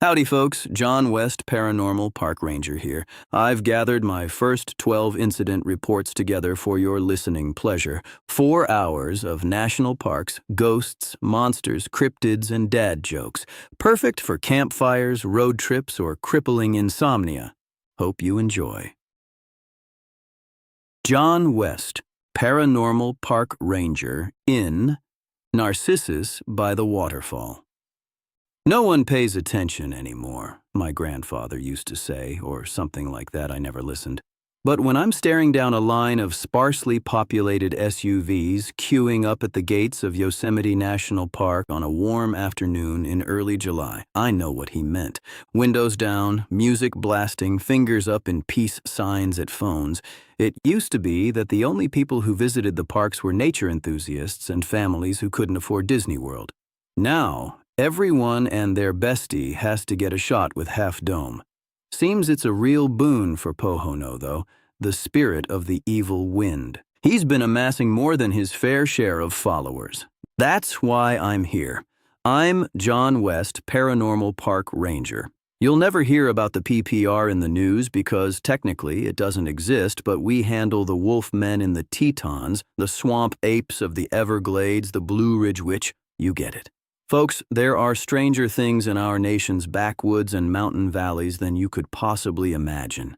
Howdy folks, John West, Paranormal Park Ranger here. I've gathered my first 12 incident reports together for your listening pleasure. 4 hours of national parks, ghosts, monsters, cryptids, and dad jokes. Perfect for campfires, road trips, or crippling insomnia. Hope you enjoy. John West, Paranormal Park Ranger in Narcissus by the Waterfall. No one pays attention anymore, my grandfather used to say, or something like that. I never listened. But when I'm staring down a line of sparsely populated SUVs queuing up at the gates of Yosemite National Park on a warm afternoon in early July, I know what he meant. Windows down, music blasting, fingers up in peace signs at phones. It used to be that the only people who visited the parks were nature enthusiasts and families who couldn't afford Disney World. Now, everyone and their bestie has to get a shot with Half Dome. Seems it's a real boon for Pohono, though, the spirit of the evil wind. He's been amassing more than his fair share of followers. That's why I'm here. I'm John West, Paranormal Park Ranger. You'll never hear about the PPR in the news because technically it doesn't exist, but we handle the wolf men in the Tetons, the swamp apes of the Everglades, the Blue Ridge Witch. You get it. Folks, there are stranger things in our nation's backwoods and mountain valleys than you could possibly imagine.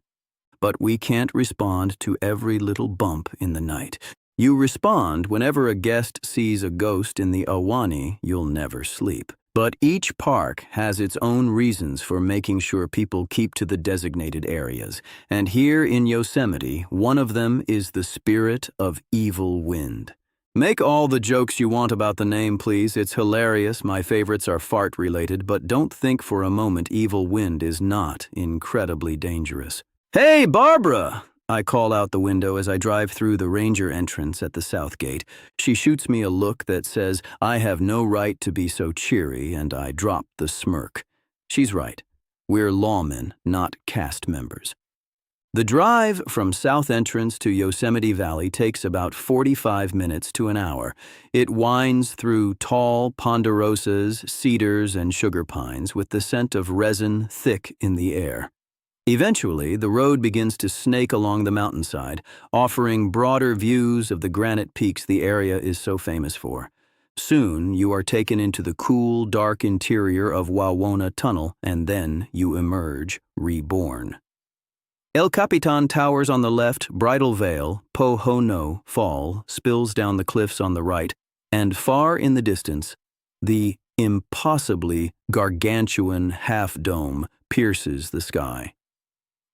But we can't respond to every little bump in the night. You respond whenever a guest sees a ghost in the Ahwahnee, you'll never sleep. But each park has its own reasons for making sure people keep to the designated areas. And here in Yosemite, one of them is the spirit of evil wind. Make all the jokes you want about the name, please. It's hilarious. My favorites are fart-related, but don't think for a moment evil wind is not incredibly dangerous. Hey, Barbara! I call out the window as I drive through the ranger entrance at the south gate. She shoots me a look that says, I have no right to be so cheery, and I drop the smirk. She's right. We're lawmen, not cast members. The drive from South Entrance to Yosemite Valley takes about 45 minutes to an hour. It winds through tall ponderosas, cedars, and sugar pines with the scent of resin thick in the air. Eventually, the road begins to snake along the mountainside, offering broader views of the granite peaks the area is so famous for. Soon, you are taken into the cool, dark interior of Wawona Tunnel, and then you emerge reborn. El Capitan towers on the left, Bridal Veil, Pohono Fall spills down the cliffs on the right, and far in the distance, the impossibly gargantuan half-dome pierces the sky.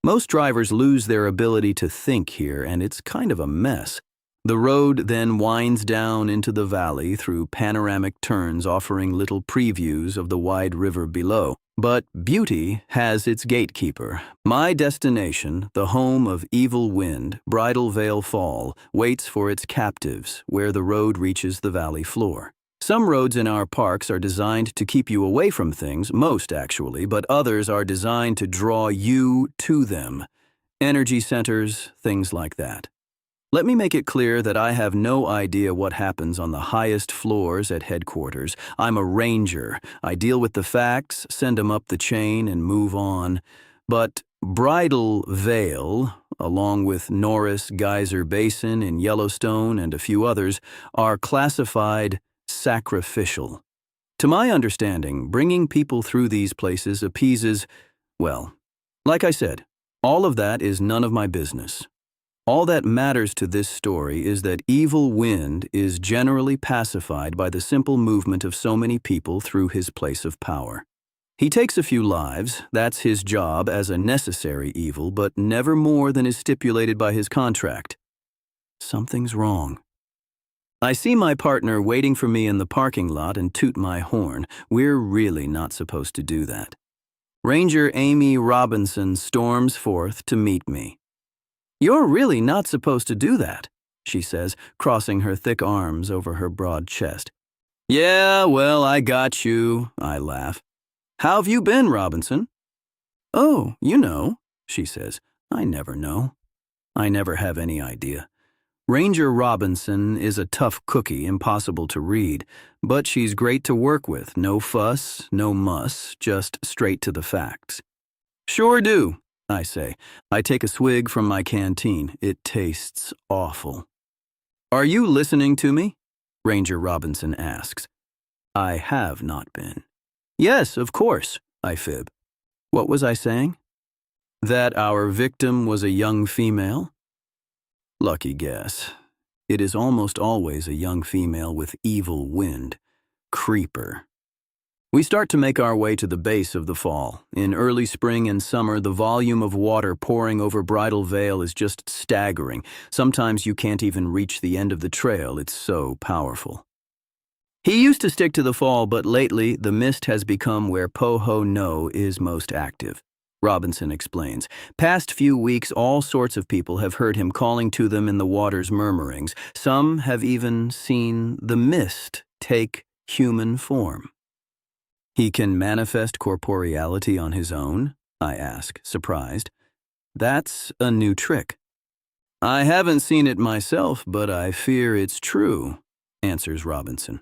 Most drivers lose their ability to think here, and it's kind of a mess. The road then winds down into the valley through panoramic turns offering little previews of the wide river below. But beauty has its gatekeeper. My destination, the home of evil wind, Bridal Veil Fall, waits for its captives where the road reaches the valley floor. Some roads in our parks are designed to keep you away from things, most actually, but others are designed to draw you to them. Energy centers, things like that. Let me make it clear that I have no idea what happens on the highest floors at headquarters. I'm a ranger. I deal with the facts, send them up the chain, and move on. But Bridal Veil, along with Norris Geyser Basin in Yellowstone and a few others, are classified sacrificial. To my understanding, bringing people through these places appeases, well, like I said, all of that is none of my business. All that matters to this story is that evil wind is generally pacified by the simple movement of so many people through his place of power. He takes a few lives, that's his job as a necessary evil, but never more than is stipulated by his contract. Something's wrong. I see my partner waiting for me in the parking lot and toot my horn. We're really not supposed to do that. Ranger Amy Robinson storms forth to meet me. You're really not supposed to do that, she says, crossing her thick arms over her broad chest. Yeah, well, I got you, I laugh. How have you been, Robinson? Oh, you know, she says. I never know. I never have any idea. Ranger Robinson is a tough cookie, impossible to read, but she's great to work with. No fuss, no muss, just straight to the facts. Sure do, I say. I take a swig from my canteen. It tastes awful. Are you listening to me? Ranger Robinson asks. I have not been. Yes, of course, I fib. What was I saying? That our victim was a young female? Lucky guess. It is almost always a young female with evil wind. Creeper. We start to make our way to the base of the fall. In early spring and summer, the volume of water pouring over Bridal Veil is just staggering. Sometimes you can't even reach the end of the trail, it's so powerful. He used to stick to the fall, but lately the mist has become where Poho-No is most active. Robinson explains. Past few weeks, all sorts of people have heard him calling to them in the water's murmurings. Some have even seen the mist take human form. He can manifest corporeality on his own? I ask, surprised. That's a new trick. I haven't seen it myself, but I fear it's true, answers Robinson.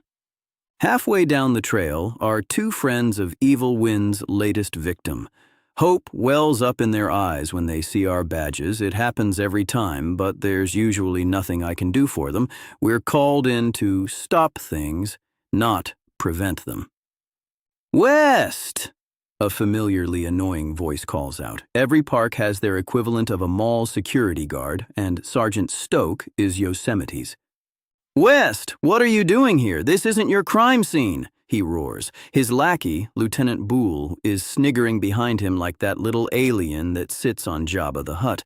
Halfway down the trail are two friends of Evil Wind's latest victim. Hope wells up in their eyes when they see our badges. It happens every time, but there's usually nothing I can do for them. We're called in to stop things, not prevent them. West! A familiarly annoying voice calls out. Every park has their equivalent of a mall security guard, and Sergeant Stoke is Yosemite's. West, what are you doing here? This isn't your crime scene, he roars. His lackey, Lieutenant Boole, is sniggering behind him like that little alien that sits on Jabba the Hutt.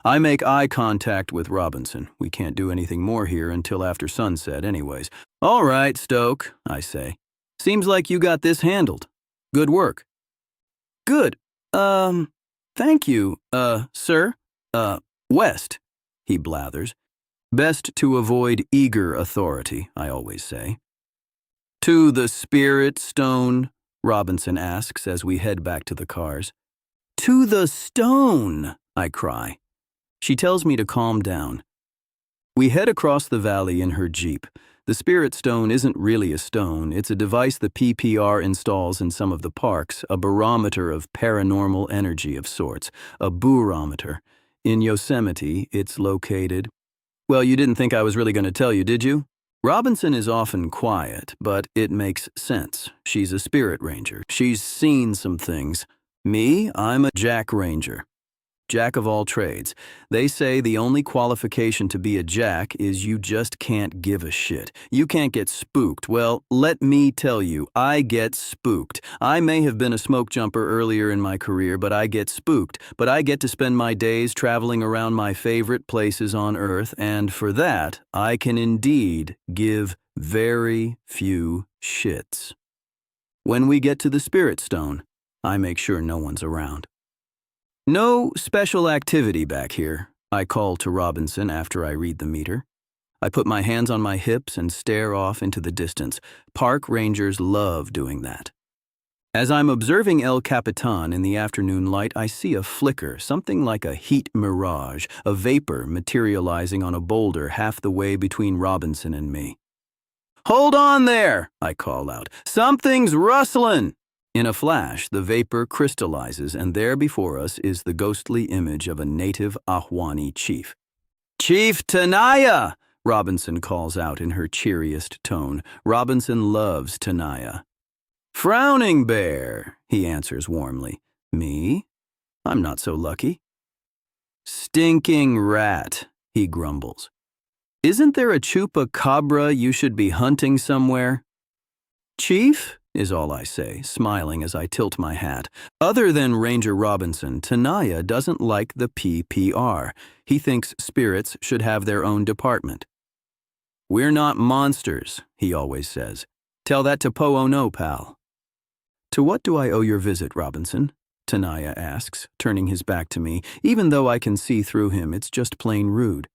I make eye contact with Robinson. We can't do anything more here until after sunset anyways. All right, Stoke, I say. Seems like you got this handled. Good work. Good. Thank you, sir. West, he blathers. Best to avoid eager authority, I always say. To the Spirit Stone, Robinson asks as we head back to the cars. To the stone, I cry. She tells me to calm down. We head across the valley in her Jeep. The Spirit Stone isn't really a stone. It's a device the PPR installs in some of the parks, a barometer of paranormal energy of sorts, a boorometer. In Yosemite, it's located... Well, you didn't think I was really going to tell you, did you? Robinson is often quiet, but it makes sense. She's a spirit ranger. She's seen some things. Me, I'm a jack ranger. Jack of all trades. They say the only qualification to be a jack is you just can't give a shit. You can't get spooked. Well, let me tell you, I get spooked. I may have been a smoke jumper earlier in my career, but I get spooked. But I get to spend my days traveling around my favorite places on Earth, and for that, I can indeed give very few shits. When we get to the Spirit Stone, I make sure no one's around. No special activity back here, I call to Robinson after I read the meter. I put my hands on my hips and stare off into the distance. Park rangers love doing that. As I'm observing El Capitan in the afternoon light, I see a flicker, something like a heat mirage, a vapor materializing on a boulder half the way between Robinson and me. Hold on there, I call out. Something's rustling. In a flash, the vapor crystallizes, and there before us is the ghostly image of a native Ahwahnee chief. Chief Tenaya! Robinson calls out in her cheeriest tone. Robinson loves Tenaya. Frowning Bear, he answers warmly. Me? I'm not so lucky. Stinking rat, he grumbles. Isn't there a chupacabra you should be hunting somewhere? Chief? Is all I say, smiling as I tilt my hat. Other than Ranger Robinson, Tenaya doesn't like the PPR. He thinks spirits should have their own department. We're not monsters, he always says. Tell that to Poho-No, pal. To what do I owe your visit, Robinson? Tenaya asks, turning his back to me. Even though I can see through him, it's just plain rude.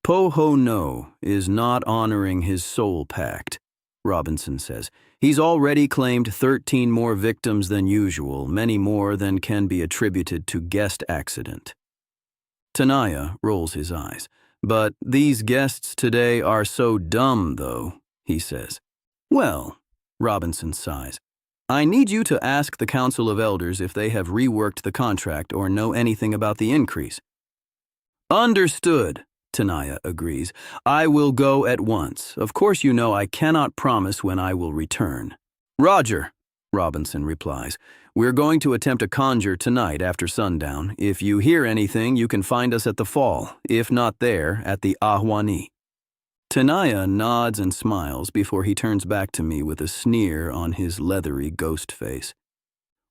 Poho-No is not honoring his soul pact, Robinson says. He's already claimed 13 more victims than usual, many more than can be attributed to guest accident. Tenaya rolls his eyes. But these guests today are so dumb, though, he says. Well, Robinson sighs. I need you to ask the Council of Elders if they have reworked the contract or know anything about the increase. Understood, Tanaya agrees. I will go at once. Of course you know I cannot promise when I will return. Roger, Robinson replies. We're going to attempt a conjure tonight after sundown. If you hear anything, you can find us at the fall. If not there, at the Ahwahnee. Tanaya nods and smiles before he turns back to me with a sneer on his leathery ghost face.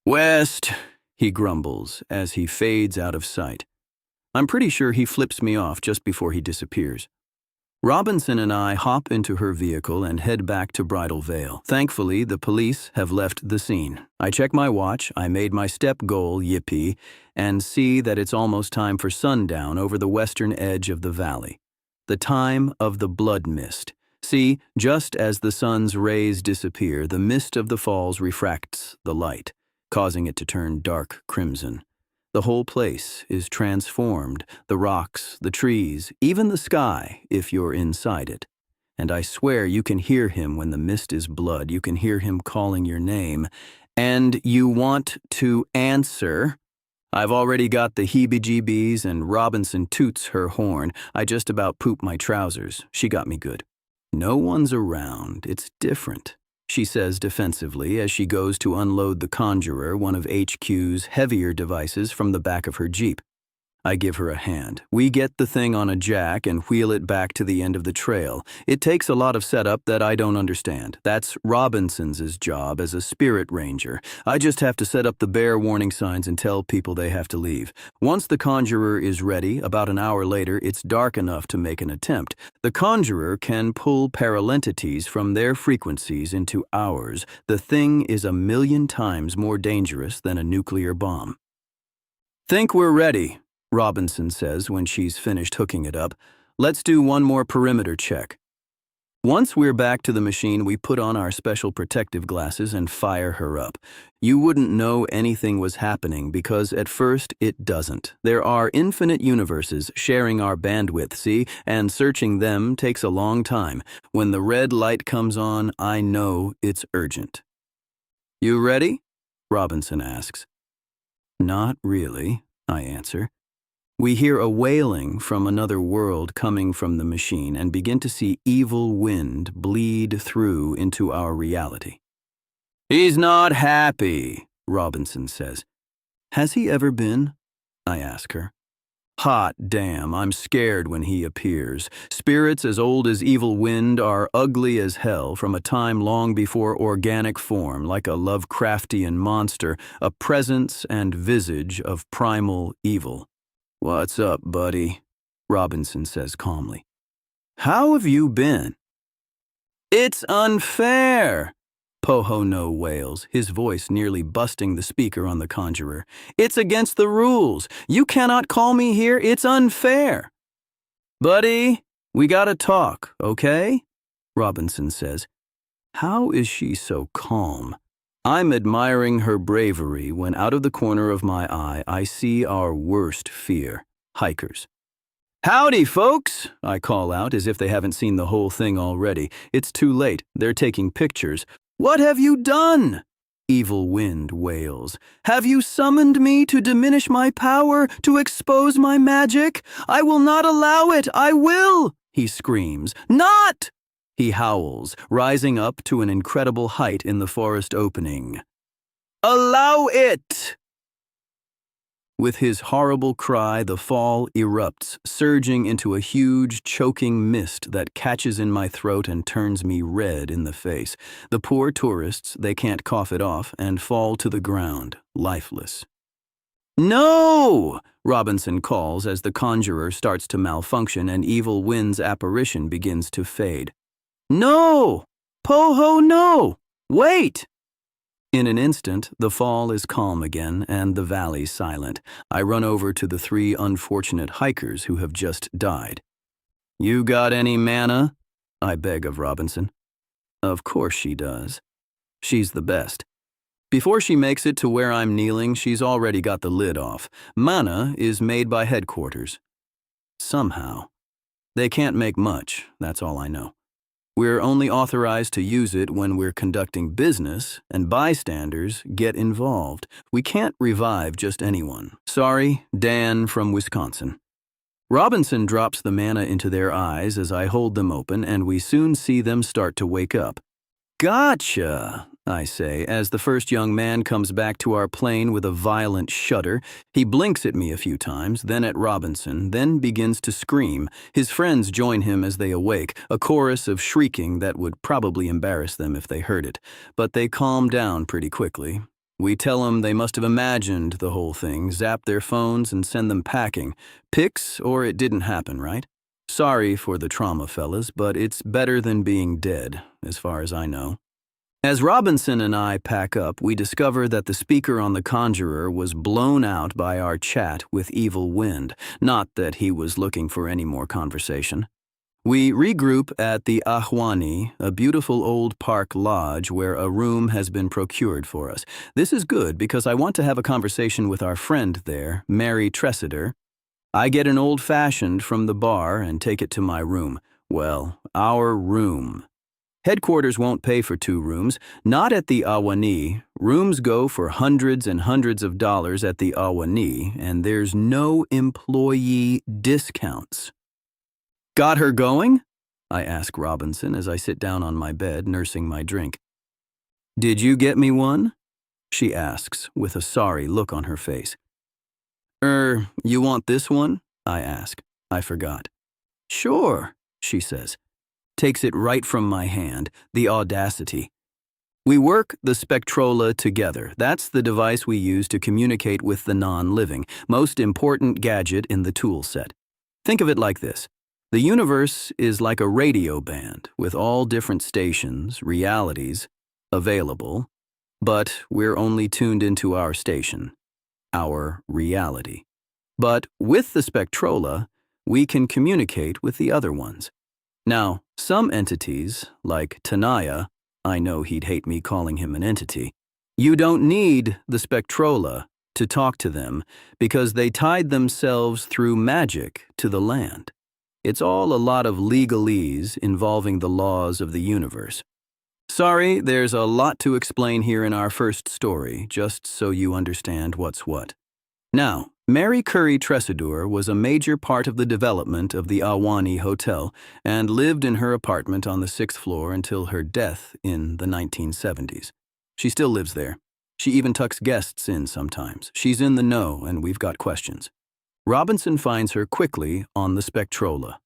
West, he grumbles as he fades out of sight. I'm pretty sure he flips me off just before he disappears. Robinson and I hop into her vehicle and head back to Bridal Veil. Thankfully, the police have left the scene. I check my watch, I made my step goal, yippee, and see that it's almost time for sundown over the western edge of the valley. The time of the blood mist. See, just as the sun's rays disappear, the mist of the falls refracts the light, causing it to turn dark crimson. The whole place is transformed, the rocks, the trees, even the sky, if you're inside it. And I swear you can hear him when the mist is blood. You can hear him calling your name. And you want to answer. I've already got the heebie-jeebies and Robinson toots her horn. I just about pooped my trousers. She got me good. No one's around. It's different, she says defensively as she goes to unload the Conjurer, one of HQ's heavier devices, from the back of her Jeep. I give her a hand. We get the thing on a jack and wheel it back to the end of the trail. It takes a lot of setup that I don't understand. That's Robinson's job as a spirit ranger. I just have to set up the bear warning signs and tell people they have to leave. Once the Conjurer is ready, about an hour later, it's dark enough to make an attempt. The Conjurer can pull parallentities from their frequencies into ours. The thing is 1,000,000 times more dangerous than a nuclear bomb. Think we're ready, Robinson says when she's finished hooking it up. Let's do one more perimeter check. Once we're back to the machine, we put on our special protective glasses and fire her up. You wouldn't know anything was happening because at first it doesn't. There are infinite universes sharing our bandwidth, see? And searching them takes a long time. When the red light comes on, I know it's urgent. You ready? Robinson asks. Not really, I answer. We hear a wailing from another world coming from the machine and begin to see evil wind bleed through into our reality. He's not happy, Robinson says. Has he ever been? I ask her. Hot damn, I'm scared when he appears. Spirits as old as evil wind are ugly as hell from a time long before organic form, like a Lovecraftian monster, a presence and visage of primal evil. What's up, buddy? Robinson says calmly. How have you been? It's unfair, Pohono wails, his voice nearly busting the speaker on the Conjurer. It's against the rules. You cannot call me here. It's unfair. Buddy, we gotta talk, okay? Robinson says. How is she so calm? I'm admiring her bravery when out of the corner of my eye I see our worst fear, hikers. Howdy, folks, I call out as if they haven't seen the whole thing already. It's too late. They're taking pictures. What have you done? Evil Wind wails. Have you summoned me to diminish my power, to expose my magic? I will not allow it. I will, he screams. Not! He howls, rising up to an incredible height in the forest opening. Allow it! With his horrible cry, the fall erupts, surging into a huge, choking mist that catches in my throat and turns me red in the face. The poor tourists, they can't cough it off and fall to the ground, lifeless. No! Robinson calls as the Conjurer starts to malfunction and Evil Wind's apparition begins to fade. No! Poho, no! Wait! In an instant, the fall is calm again and the valley silent. I run over to the 3 unfortunate hikers who have just died. You got any mana? I beg of Robinson. Of course she does. She's the best. Before she makes it to where I'm kneeling, she's already got the lid off. Mana is made by headquarters. Somehow. They can't make much, that's all I know. We're only authorized to use it when we're conducting business, and bystanders get involved. We can't revive just anyone. Sorry, Dan from Wisconsin. Robinson drops the manna into their eyes as I hold them open, and we soon see them start to wake up. Gotcha, I say, as the first young man comes back to our plane with a violent shudder. He blinks at me a few times, then at Robinson, then begins to scream. His friends join him as they awake, a chorus of shrieking that would probably embarrass them if they heard it. But they calm down pretty quickly. We tell them they must have imagined the whole thing, zap their phones, and send them packing. Pics, or it didn't happen, right? Sorry for the trauma, fellas, but it's better than being dead, as far as I know. As Robinson and I pack up, we discover that the speaker on the Conjurer was blown out by our chat with evil wind, not that he was looking for any more conversation. We regroup at the Ahwahnee, a beautiful old park lodge where a room has been procured for us. This is good because I want to have a conversation with our friend there, Mary Tressiter. I get an old-fashioned from the bar and take it to my room. Well, our room. Headquarters won't pay for 2 rooms, not at the Ahwahnee. Rooms go for hundreds and hundreds of dollars at the Ahwahnee, and there's no employee discounts. Got her going? I ask Robinson as I sit down on my bed, nursing my drink. Did you get me one? She asks, with a sorry look on her face. You want this one? I ask. I forgot. Sure, she says. Takes it right from my hand, the audacity. We work the Spectrola together. That's the device we use to communicate with the non-living, most important gadget in the tool set. Think of it like this. The universe is like a radio band with all different stations, realities, available, but we're only tuned into our station, our reality. But with the Spectrola, we can communicate with the other ones. Now, some entities, like Tanaya, I know he'd hate me calling him an entity, you don't need the Spectrola to talk to them because they tied themselves through magic to the land. It's all a lot of legalese involving the laws of the universe. Sorry, there's a lot to explain here in our first story, just so you understand what's what. Now, Mary Curry Tressiter was a major part of the development of the Ahwahnee Hotel and lived in her apartment on the 6th floor until her death in the 1970s. She still lives there. She even tucks guests in sometimes. She's in the know, and we've got questions. Robinson finds her quickly on the Spectrola.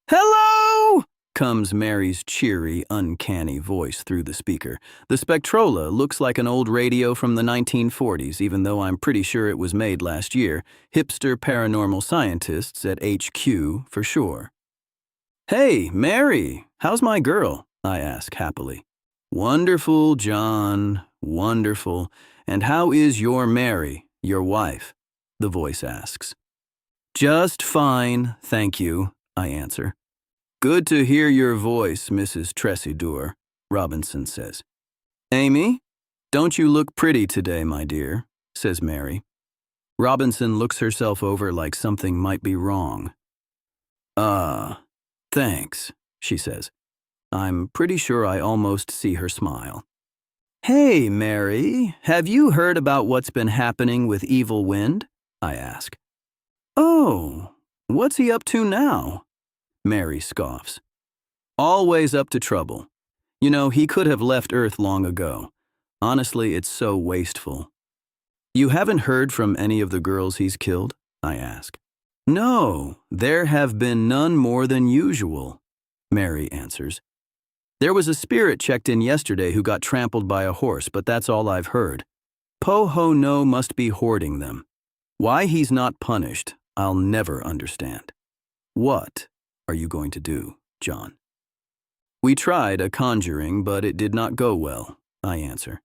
Hello! Comes Mary's cheery, uncanny voice through the speaker. The Spectrola looks like an old radio from the 1940s, even though I'm pretty sure it was made last year. Hipster paranormal scientists at HQ for sure. Hey, Mary, how's my girl? I ask happily. Wonderful, John, wonderful. And how is your Mary, your wife? The voice asks. Just fine, thank you, I answer. Good to hear your voice, Mrs. Tressiter, Robinson says. Amy, don't you look pretty today, my dear, says Mary. Robinson looks herself over like something might be wrong. Thanks, she says. I'm pretty sure I almost see her smile. Hey, Mary, have you heard about what's been happening with Evil Wind? I ask. Oh, what's he up to now? Mary scoffs. Always up to trouble. You know, he could have left Earth long ago. Honestly, it's so wasteful. You haven't heard from any of the girls he's killed? I ask. No, there have been none more than usual, Mary answers. There was a spirit checked in yesterday who got trampled by a horse, but that's all I've heard. Po-ho-no must be hoarding them. Why he's not punished, I'll never understand. What are you going to do, John? We tried a conjuring, but it did not go well, I answer.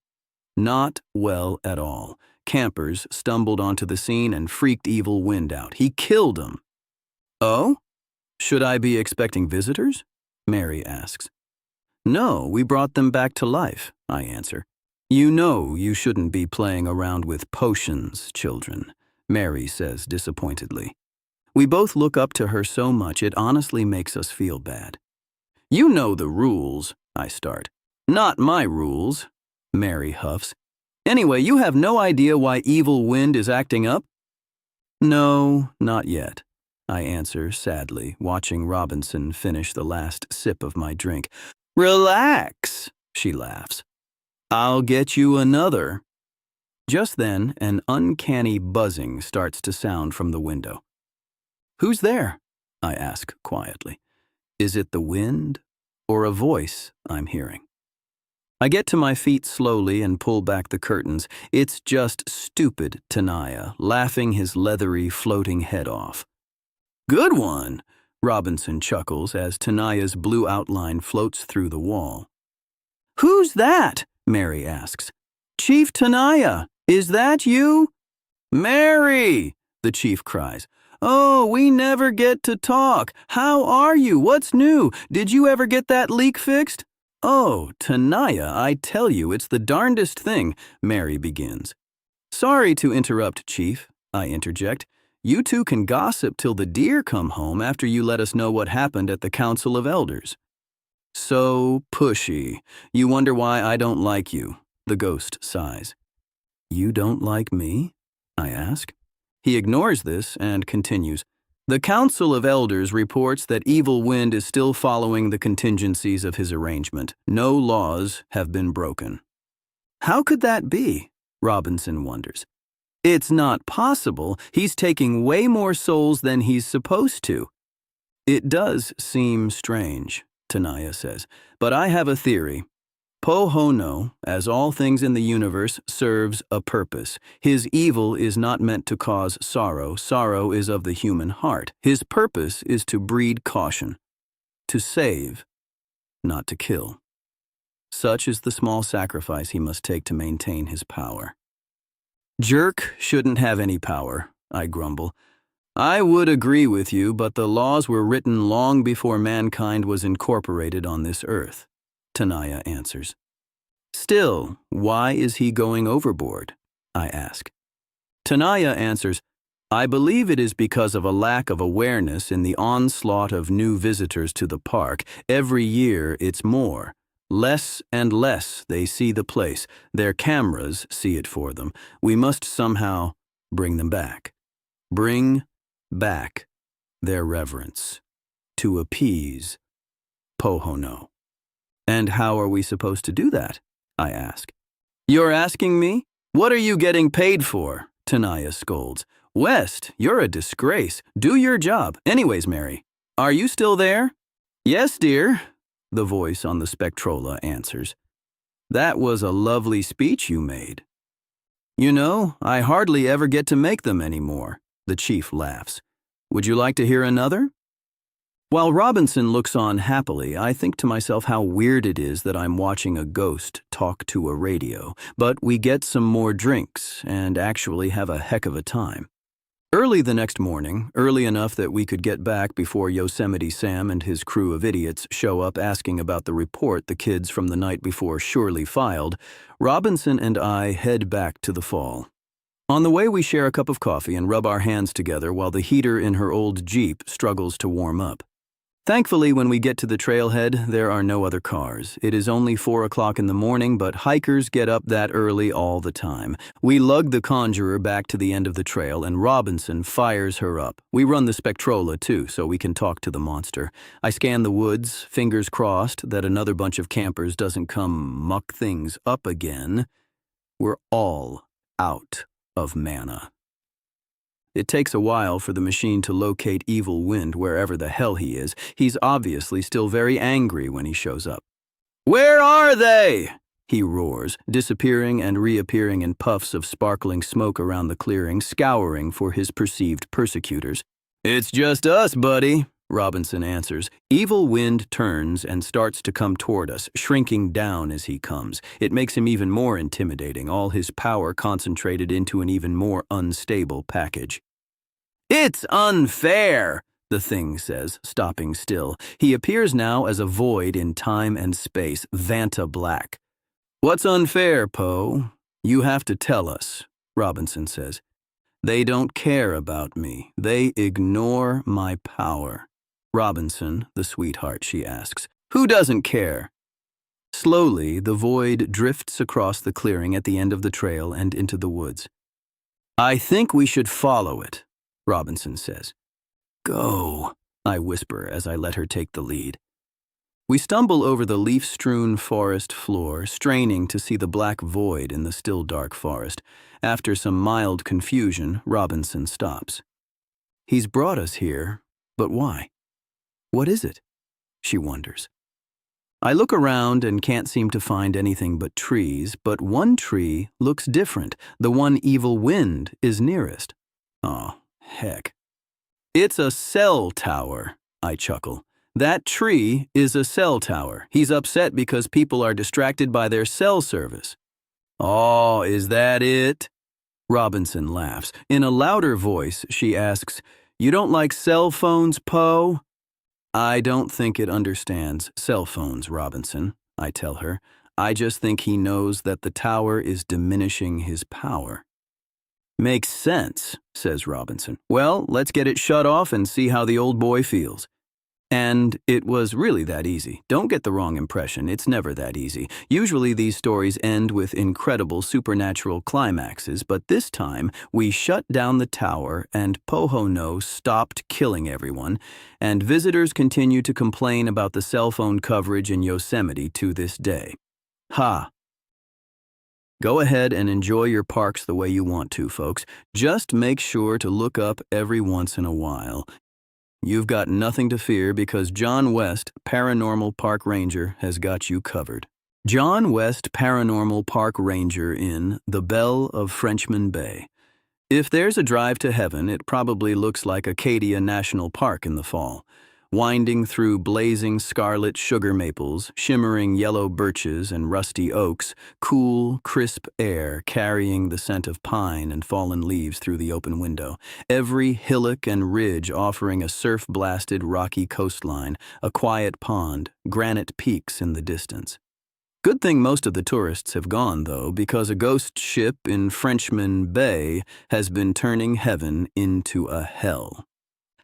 Not well at all. Campers stumbled onto the scene and freaked Evil Wind out. He killed them. Oh? Should I be expecting visitors? Mary asks. No, we brought them back to life, I answer. You know you shouldn't be playing around with potions, children, Mary says disappointedly. We both look up to her so much it honestly makes us feel bad. You know the rules, I start. Not my rules, Mary huffs. Anyway, you have no idea why Evil Wind is acting up? No, not yet, I answer sadly, watching Robinson finish the last sip of my drink. Relax, she laughs. I'll get you another. Just then, an uncanny buzzing starts to sound from the window. Who's there? I ask quietly. Is it the wind or a voice I'm hearing? I get to my feet slowly and pull back the curtains. It's just stupid Tenaya, laughing his leathery, floating head off. Good one, Robinson chuckles as Tenaya's blue outline floats through the wall. Who's that? Mary asks. Chief Tenaya, is that you? Mary, the chief cries. Oh, we never get to talk. How are you? What's new? Did you ever get that leak fixed? Oh, Tenaya, I tell you, it's the darndest thing, Mary begins. Sorry to interrupt, Chief, I interject. You two can gossip till the deer come home after you let us know what happened at the Council of Elders. So pushy. You wonder why I don't like you, the ghost sighs. You don't like me? I ask. He ignores this and continues. The Council of Elders reports that Evil Wind is still following the contingencies of his arrangement. No laws have been broken. How could that be? Robinson wonders. It's not possible. He's taking way more souls than he's supposed to. It does seem strange, Tenaya says, but I have a theory. Pohono, as all things in the universe, serves a purpose. His evil is not meant to cause sorrow. Sorrow is of the human heart. His purpose is to breed caution, to save, not to kill. Such is the small sacrifice he must take to maintain his power. Jerk shouldn't have any power, I grumble. I would agree with you, but the laws were written long before mankind was incorporated on this earth, Tenaya answers. Still, why is he going overboard? I ask. Tenaya answers, I believe it is because of a lack of awareness in the onslaught of new visitors to the park. Every year it's more. Less and less they see the place. Their cameras see it for them. We must somehow bring them back. Bring back their reverence. To appease Pohono. And how are we supposed to do that? I ask. You're asking me? What are you getting paid for? Tenaya scolds. West, you're a disgrace. Do your job. Anyways, Mary, are you still there? Yes, dear, the voice on the Spectrola answers. That was a lovely speech you made. You know, I hardly ever get to make them anymore, the chief laughs. Would you like to hear another? While Robinson looks on happily, I think to myself how weird it is that I'm watching a ghost talk to a radio, but we get some more drinks and actually have a heck of a time. Early the next morning, early enough that we could get back before Yosemite Sam and his crew of idiots show up asking about the report the kids from the night before surely filed, Robinson and I head back to the fall. On the way, we share a cup of coffee and rub our hands together while the heater in her old Jeep struggles to warm up. Thankfully, when we get to the trailhead, there are no other cars. It is only 4 o'clock in the morning, but hikers get up that early all the time. We lug the Conjurer back to the end of the trail, and Robinson fires her up. We run the Spectrola, too, so we can talk to the monster. I scan the woods, fingers crossed that another bunch of campers doesn't come muck things up again. We're all out of mana. It takes a while for the machine to locate Evil Wind wherever the hell he is. He's obviously still very angry when he shows up. Where are they? He roars, disappearing and reappearing in puffs of sparkling smoke around the clearing, scouring for his perceived persecutors. It's just us, buddy, Robinson answers. Evil Wind turns and starts to come toward us, shrinking down as he comes. It makes him even more intimidating, all his power concentrated into an even more unstable package. It's unfair, the thing says, stopping still. He appears now as a void in time and space, Vanta Black. What's unfair, Poe? You have to tell us, Robinson says. They don't care about me. They ignore my power. Robinson, the sweetheart, she asks, who doesn't care? Slowly, the void drifts across the clearing at the end of the trail and into the woods. I think we should follow it, Robinson says. Go, I whisper as I let her take the lead. We stumble over the leaf-strewn forest floor, straining to see the black void in the still dark forest. After some mild confusion, Robinson stops. He's brought us here, but why? What is it? She wonders. I look around and can't seem to find anything but trees, but one tree looks different. The one evil wind is nearest. Oh, heck. It's a cell tower, I chuckle. That tree is a cell tower. He's upset because people are distracted by their cell service. Oh, is that it? Robinson laughs. In a louder voice, she asks, You don't like cell phones, Poe? I don't think it understands cell phones, Robinson, I tell her. I just think he knows that the tower is diminishing his power. Makes sense, says Robinson. Well, let's get it shut off and see how the old boy feels. And it was really that easy. Don't get the wrong impression, it's never that easy. Usually these stories end with incredible supernatural climaxes, but this time we shut down the tower and Pohono stopped killing everyone, and visitors continue to complain about the cell phone coverage in Yosemite to this day. Ha! Go ahead and enjoy your parks the way you want to, folks. Just make sure to look up every once in a while. You've got nothing to fear because John West, Paranormal Park Ranger, has got you covered. John West, Paranormal Park Ranger in the Belle of Frenchman Bay. If there's a drive to heaven, it probably looks like Acadia National Park in the fall. Winding through blazing scarlet sugar maples, shimmering yellow birches and rusty oaks, cool, crisp air carrying the scent of pine and fallen leaves through the open window. Every hillock and ridge offering a surf-blasted rocky coastline, a quiet pond, granite peaks in the distance. Good thing most of the tourists have gone, though, because a ghost ship in Frenchman Bay has been turning heaven into a hell.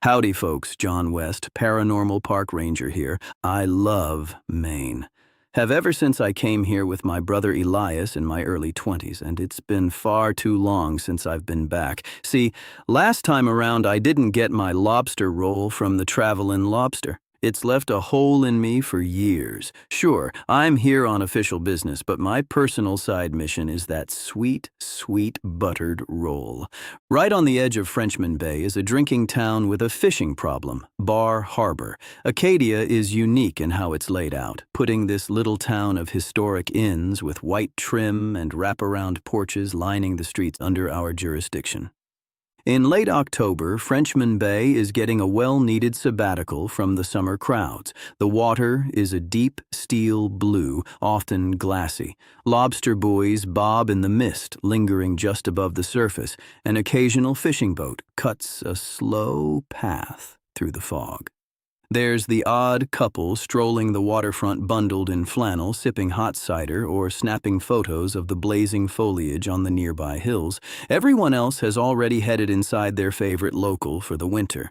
Howdy, folks. John West, Paranormal Park Ranger here. I love Maine. Have ever since I came here with my brother Elias in my early 20s, and it's been far too long since I've been back. See, last time around I didn't get my lobster roll from the Travelin' Lobster. It's left a hole in me for years. Sure, I'm here on official business, but my personal side mission is that sweet, sweet buttered roll. Right on the edge of Frenchman Bay is a drinking town with a fishing problem, Bar Harbor. Acadia is unique in how it's laid out, putting this little town of historic inns with white trim and wraparound porches lining the streets under our jurisdiction. In late October, Frenchman Bay is getting a well-needed sabbatical from the summer crowds. The water is a deep steel blue, often glassy. Lobster buoys bob in the mist, lingering just above the surface. An occasional fishing boat cuts a slow path through the fog. There's the odd couple strolling the waterfront bundled in flannel, sipping hot cider or snapping photos of the blazing foliage on the nearby hills. Everyone else has already headed inside their favorite local for the winter.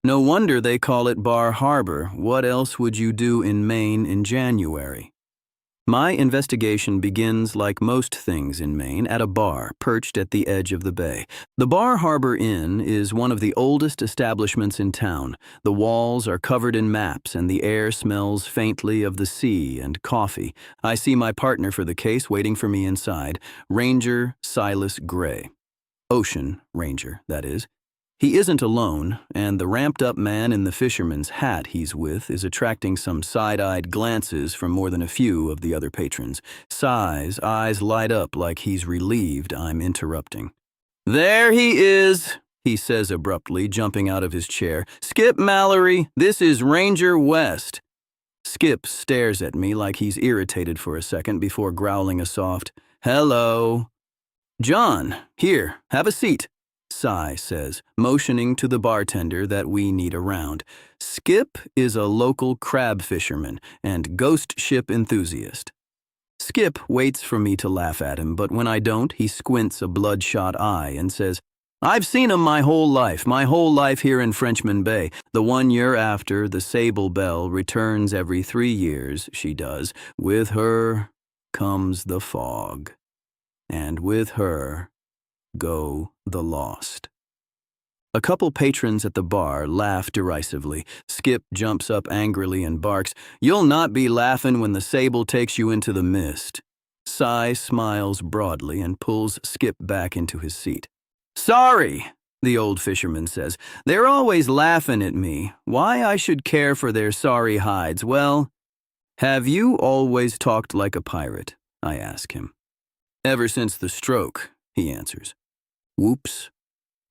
No wonder they call it Bar Harbor. What else would you do in Maine in January? My investigation begins, like most things in Maine, at a bar perched at the edge of the bay. The Bar Harbor Inn is one of the oldest establishments in town. The walls are covered in maps and the air smells faintly of the sea and coffee. I see my partner for the case waiting for me inside, Ranger Silas Gray. Ocean Ranger, that is. He isn't alone, and the ramped-up man in the fisherman's hat he's with is attracting some side-eyed glances from more than a few of the other patrons. Si's eyes light up like he's relieved I'm interrupting. "There he is," he says abruptly, jumping out of his chair. "Skip Mallory, this is Ranger West." Skip stares at me like he's irritated for a second before growling a soft, "Hello." "John, here, have a seat," Si says, motioning to the bartender that we need a round. Skip is a local crab fisherman and ghost ship enthusiast. Skip waits for me to laugh at him, but when I don't, he squints a bloodshot eye and says, I've seen 'em my whole life here in Frenchman Bay. The 1 year after, the sable Belle returns every 3 years, she does. With her comes the fog, and with her go the lost. A couple patrons at the bar laugh derisively. Skip jumps up angrily and barks, "You'll not be laughing when the sable takes you into the mist." Cy smiles broadly and pulls Skip back into his seat. "Sorry," the old fisherman says. "They're always laughing at me. Why I should care for their sorry hides? Well, have you always talked like a pirate?" I ask him. "Ever since the stroke," he answers. Whoops.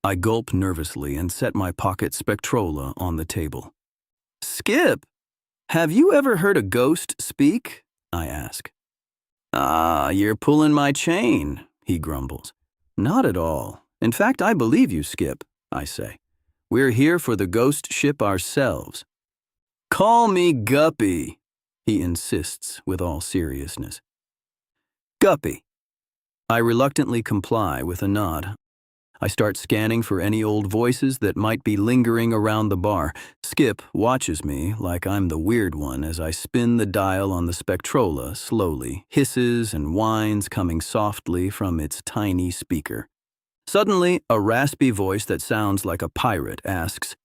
I gulp nervously and set my pocket spectrola on the table. "Skip, have you ever heard a ghost speak?" I ask. "Ah, you're pulling my chain," he grumbles. "Not at all. In fact, I believe you, Skip," I say. "We're here for the ghost ship ourselves." "Call me Guppy," he insists with all seriousness. "Guppy." I reluctantly comply with a nod. I start scanning for any old voices that might be lingering around the bar. Skip watches me like I'm the weird one as I spin the dial on the spectrola slowly, hisses and whines coming softly from its tiny speaker. Suddenly, a raspy voice that sounds like a pirate asks,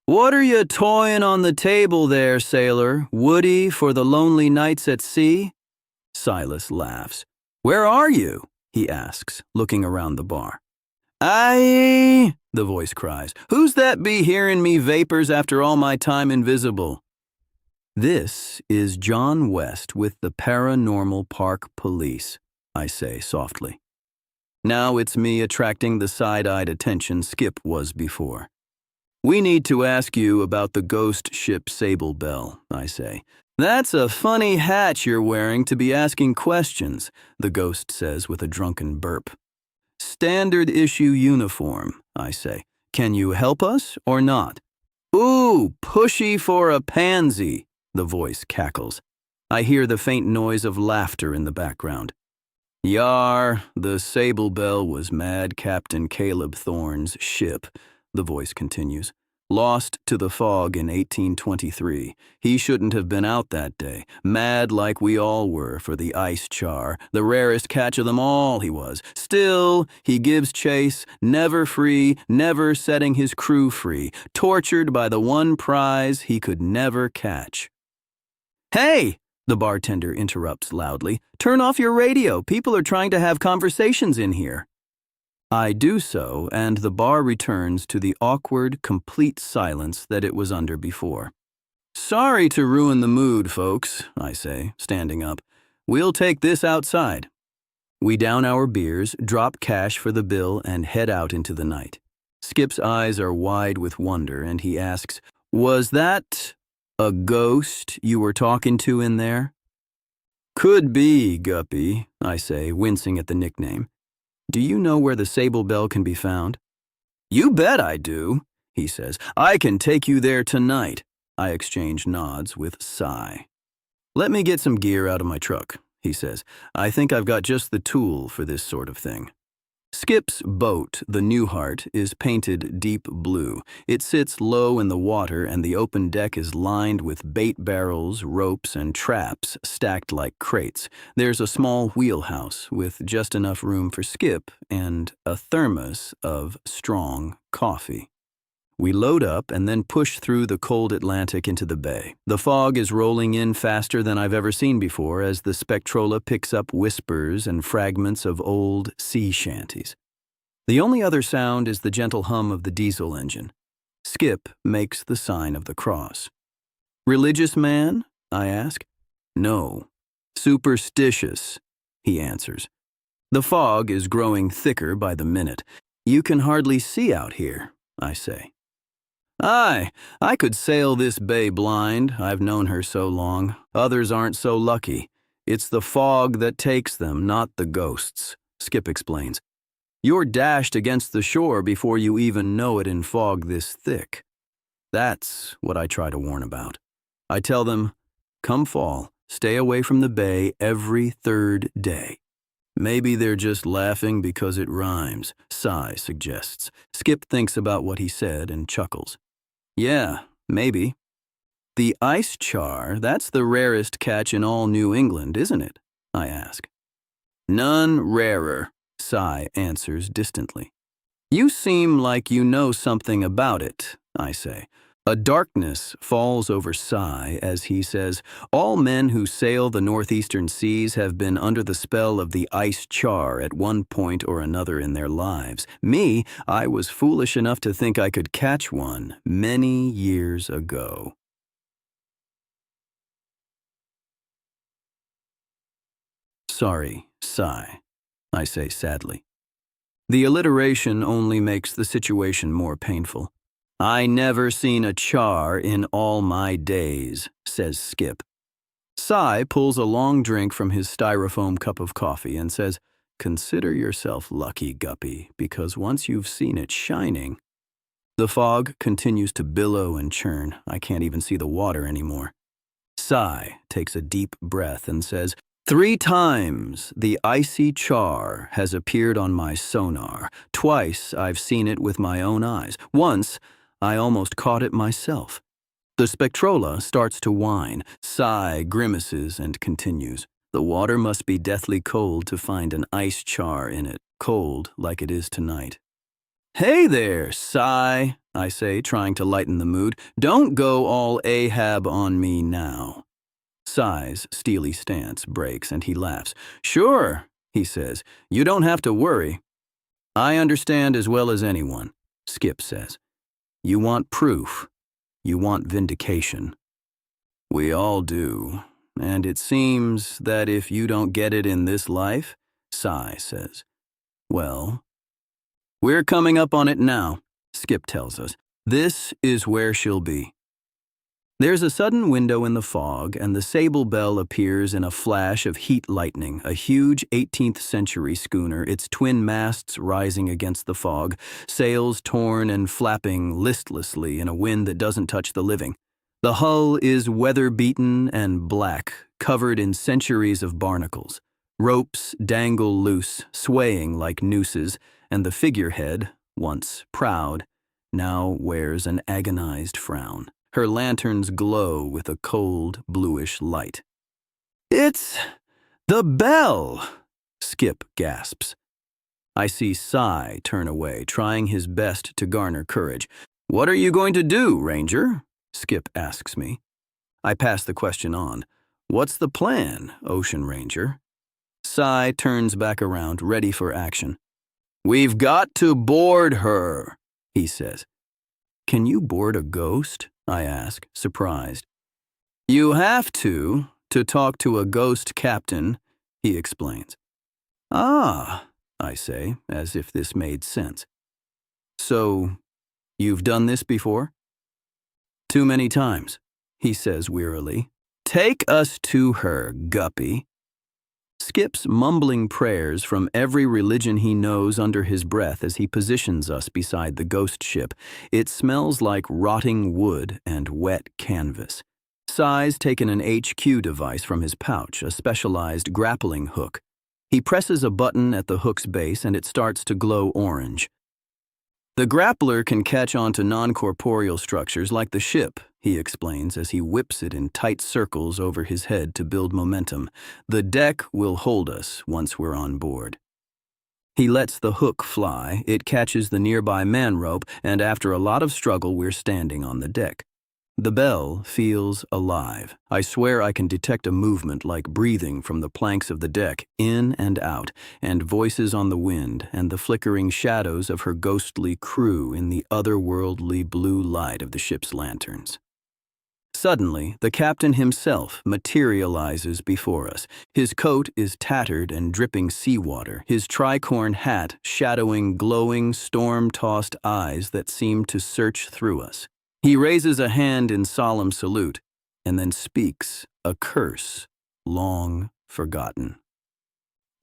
"What are you toying on the table there, sailor? Woody for the lonely nights at sea?" Silas laughs. "Where are you?" he asks, looking around the bar. "Aye," the voice cries. "Who's that be hearing me vapors after all my time invisible?" "This is John West with the Paranormal Park Police," I say softly. Now it's me attracting the side-eyed attention Skip was before. "We need to ask you about the ghost ship Sable Belle," I say. "That's a funny hat you're wearing to be asking questions," the ghost says with a drunken burp. "Standard issue uniform," I say. "Can you help us or not?" "Ooh, pushy for a pansy," the voice cackles. I hear the faint noise of laughter in the background. "Yar, the Sable Belle was Mad Captain Caleb Thorne's ship," the voice continues. "Lost to the fog in 1823. He shouldn't have been out that day. Mad like we all were for the ice char. The rarest catch of them all, he was. Still, he gives chase, never free, never setting his crew free, tortured by the one prize he could never catch." "Hey!" the bartender interrupts loudly. "Turn off your radio. People are trying to have conversations in here." I do so, and the bar returns to the awkward, complete silence that it was under before. "Sorry to ruin the mood, folks," I say, standing up. "We'll take this outside." We down our beers, drop cash for the bill, and head out into the night. Skip's eyes are wide with wonder, and he asks, "Was that a ghost you were talking to in there?" "Could be, Guppy," I say, wincing at the nickname. "Do you know where the Sable Belle can be found?" "You bet I do," he says. "I can take you there tonight." I exchange nods with Cy. "Let me get some gear out of my truck," he says. "I think I've got just the tool for this sort of thing." Skip's boat, the Newhart, is painted deep blue. It sits low in the water, and the open deck is lined with bait barrels, ropes, and traps stacked like crates. There's a small wheelhouse with just enough room for Skip and a thermos of strong coffee. We load up and then push through the cold Atlantic into the bay. The fog is rolling in faster than I've ever seen before as the spectrola picks up whispers and fragments of old sea shanties. The only other sound is the gentle hum of the diesel engine. Skip makes the sign of the cross. "Religious man?" I ask. "No. Superstitious," he answers. "The fog is growing thicker by the minute. You can hardly see out here," I say. "Aye, I could sail this bay blind. I've known her so long. Others aren't so lucky. It's the fog that takes them, not the ghosts," Skip explains. "You're dashed against the shore before you even know it in fog this thick." That's what I try to warn about. I tell them, come fall, stay away from the bay every third day. Maybe they're just laughing because it rhymes, Cy suggests. Skip thinks about what he said and chuckles. Yeah, maybe. The ice char, that's the rarest catch in all New England, isn't it? I ask. None rarer, Cy answers distantly. You seem like you know something about it, I say. A darkness falls over Cy as he says, all men who sail the northeastern seas have been under the spell of the ice char at one point or another in their lives. Me, I was foolish enough to think I could catch one many years ago. Sorry, Cy, I say sadly. The alliteration only makes the situation more painful. I never seen a char in all my days, says Skip. Cy pulls a long drink from his styrofoam cup of coffee and says, consider yourself lucky, Guppy, because once you've seen it shining. The fog continues to billow and churn. I can't even see the water anymore. Cy takes a deep breath and says, 3 times the icy char has appeared on my sonar. Twice I've seen it with my own eyes. Once, I almost caught it myself. The spectrola starts to whine. Cy grimaces and continues. The water must be deathly cold to find an ice char in it, cold like it is tonight. Hey there, Cy, I say, trying to lighten the mood. Don't go all Ahab on me now. Cy's steely stance breaks and he laughs. Sure, he says, you don't have to worry. I understand as well as anyone, Skip says. You want proof. You want vindication. We all do. And it seems that if you don't get it in this life, Cy says, well, we're coming up on it now, Skip tells us. This is where she'll be. There's a sudden window in the fog, and the Sable Belle appears in a flash of heat lightning, a huge 18th century schooner, its twin masts rising against the fog, sails torn and flapping listlessly in a wind that doesn't touch the living. The hull is weather-beaten and black, covered in centuries of barnacles. Ropes dangle loose, swaying like nooses, and the figurehead, once proud, now wears an agonized frown. Her lanterns glow with a cold, bluish light. It's the Belle, Skip gasps. I see Cy turn away, trying his best to garner courage. What are you going to do, Ranger? Skip asks me. I pass the question on. What's the plan, Ocean Ranger? Cy turns back around, ready for action. We've got to board her, he says. Can you board a ghost? I ask, surprised. You have to talk to a ghost captain, he explains. Ah, I say, as if this made sense. So, you've done this before? Too many times, he says wearily. Take us to her, Guppy. Skip's mumbling prayers from every religion he knows under his breath as he positions us beside the ghost ship. It smells like rotting wood and wet canvas. Cy's taken an HQ device from his pouch, a specialized grappling hook. He presses a button at the hook's base and it starts to glow orange. The grappler can catch onto non-corporeal structures like the ship, he explains as he whips it in tight circles over his head to build momentum. The deck will hold us once we're on board. He lets the hook fly, it catches the nearby man rope, and after a lot of struggle we're standing on the deck. The Belle feels alive. I swear I can detect a movement like breathing from the planks of the deck, in and out, and voices on the wind, and the flickering shadows of her ghostly crew in the otherworldly blue light of the ship's lanterns. Suddenly, the captain himself materializes before us. His coat is tattered and dripping seawater, his tricorn hat shadowing glowing, storm-tossed eyes that seem to search through us. He raises a hand in solemn salute, and then speaks a curse, long forgotten.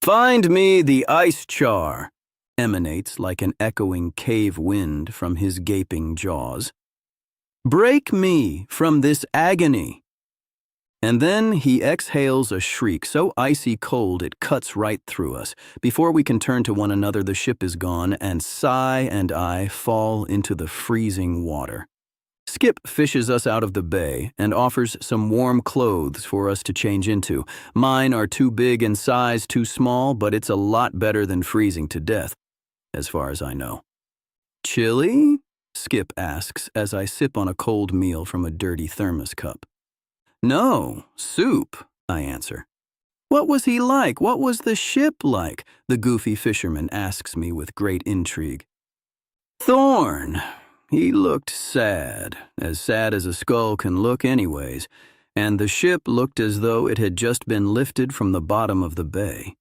Find me the ice char, emanates like an echoing cave wind from his gaping jaws. Break me from this agony. And then he exhales a shriek so icy cold it cuts right through us. Before we can turn to one another, the ship is gone, and Cy and I fall into the freezing water. Skip fishes us out of the bay and offers some warm clothes for us to change into. Mine are too big and Cy's too small, but it's a lot better than freezing to death, as far as I know. Chili? Skip asks as I sip on a cold meal from a dirty thermos cup. No, soup, I answer. What was he like? What was the ship like? The goofy fisherman asks me with great intrigue. Thorn. He looked sad as a skull can look anyways, and the ship looked as though it had just been lifted from the bottom of the bay.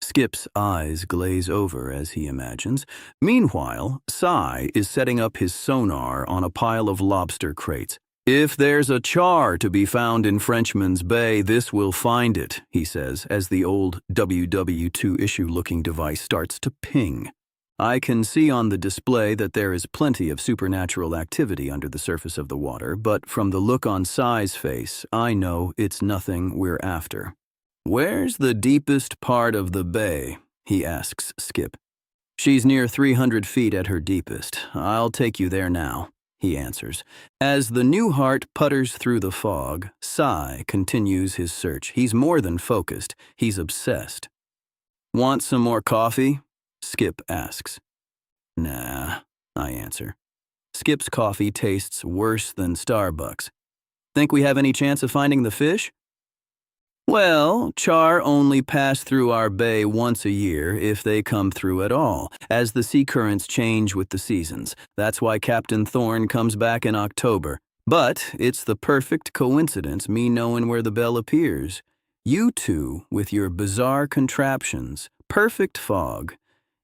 Skip's eyes glaze over as he imagines. Meanwhile, Cy is setting up his sonar on a pile of lobster crates. If there's a char to be found in Frenchman's Bay, this will find it, he says, as the old WW2 issue-looking device starts to ping. I can see on the display that there is plenty of supernatural activity under the surface of the water, but from the look on Cy's face, I know it's nothing we're after. Where's the deepest part of the bay? He asks Skip. She's near 300 feet at her deepest. I'll take you there now, he answers. As the new heart putters through the fog, Cy continues his search. He's more than focused. He's obsessed. Want some more coffee? Skip asks. Nah, I answer. Skip's coffee tastes worse than Starbucks. Think we have any chance of finding the fish? Well, char only pass through our bay once a year, if they come through at all, as the sea currents change with the seasons. That's why Captain Thorn comes back in October. But it's the perfect coincidence me knowing where the Belle appears. You two, with your bizarre contraptions, perfect fog.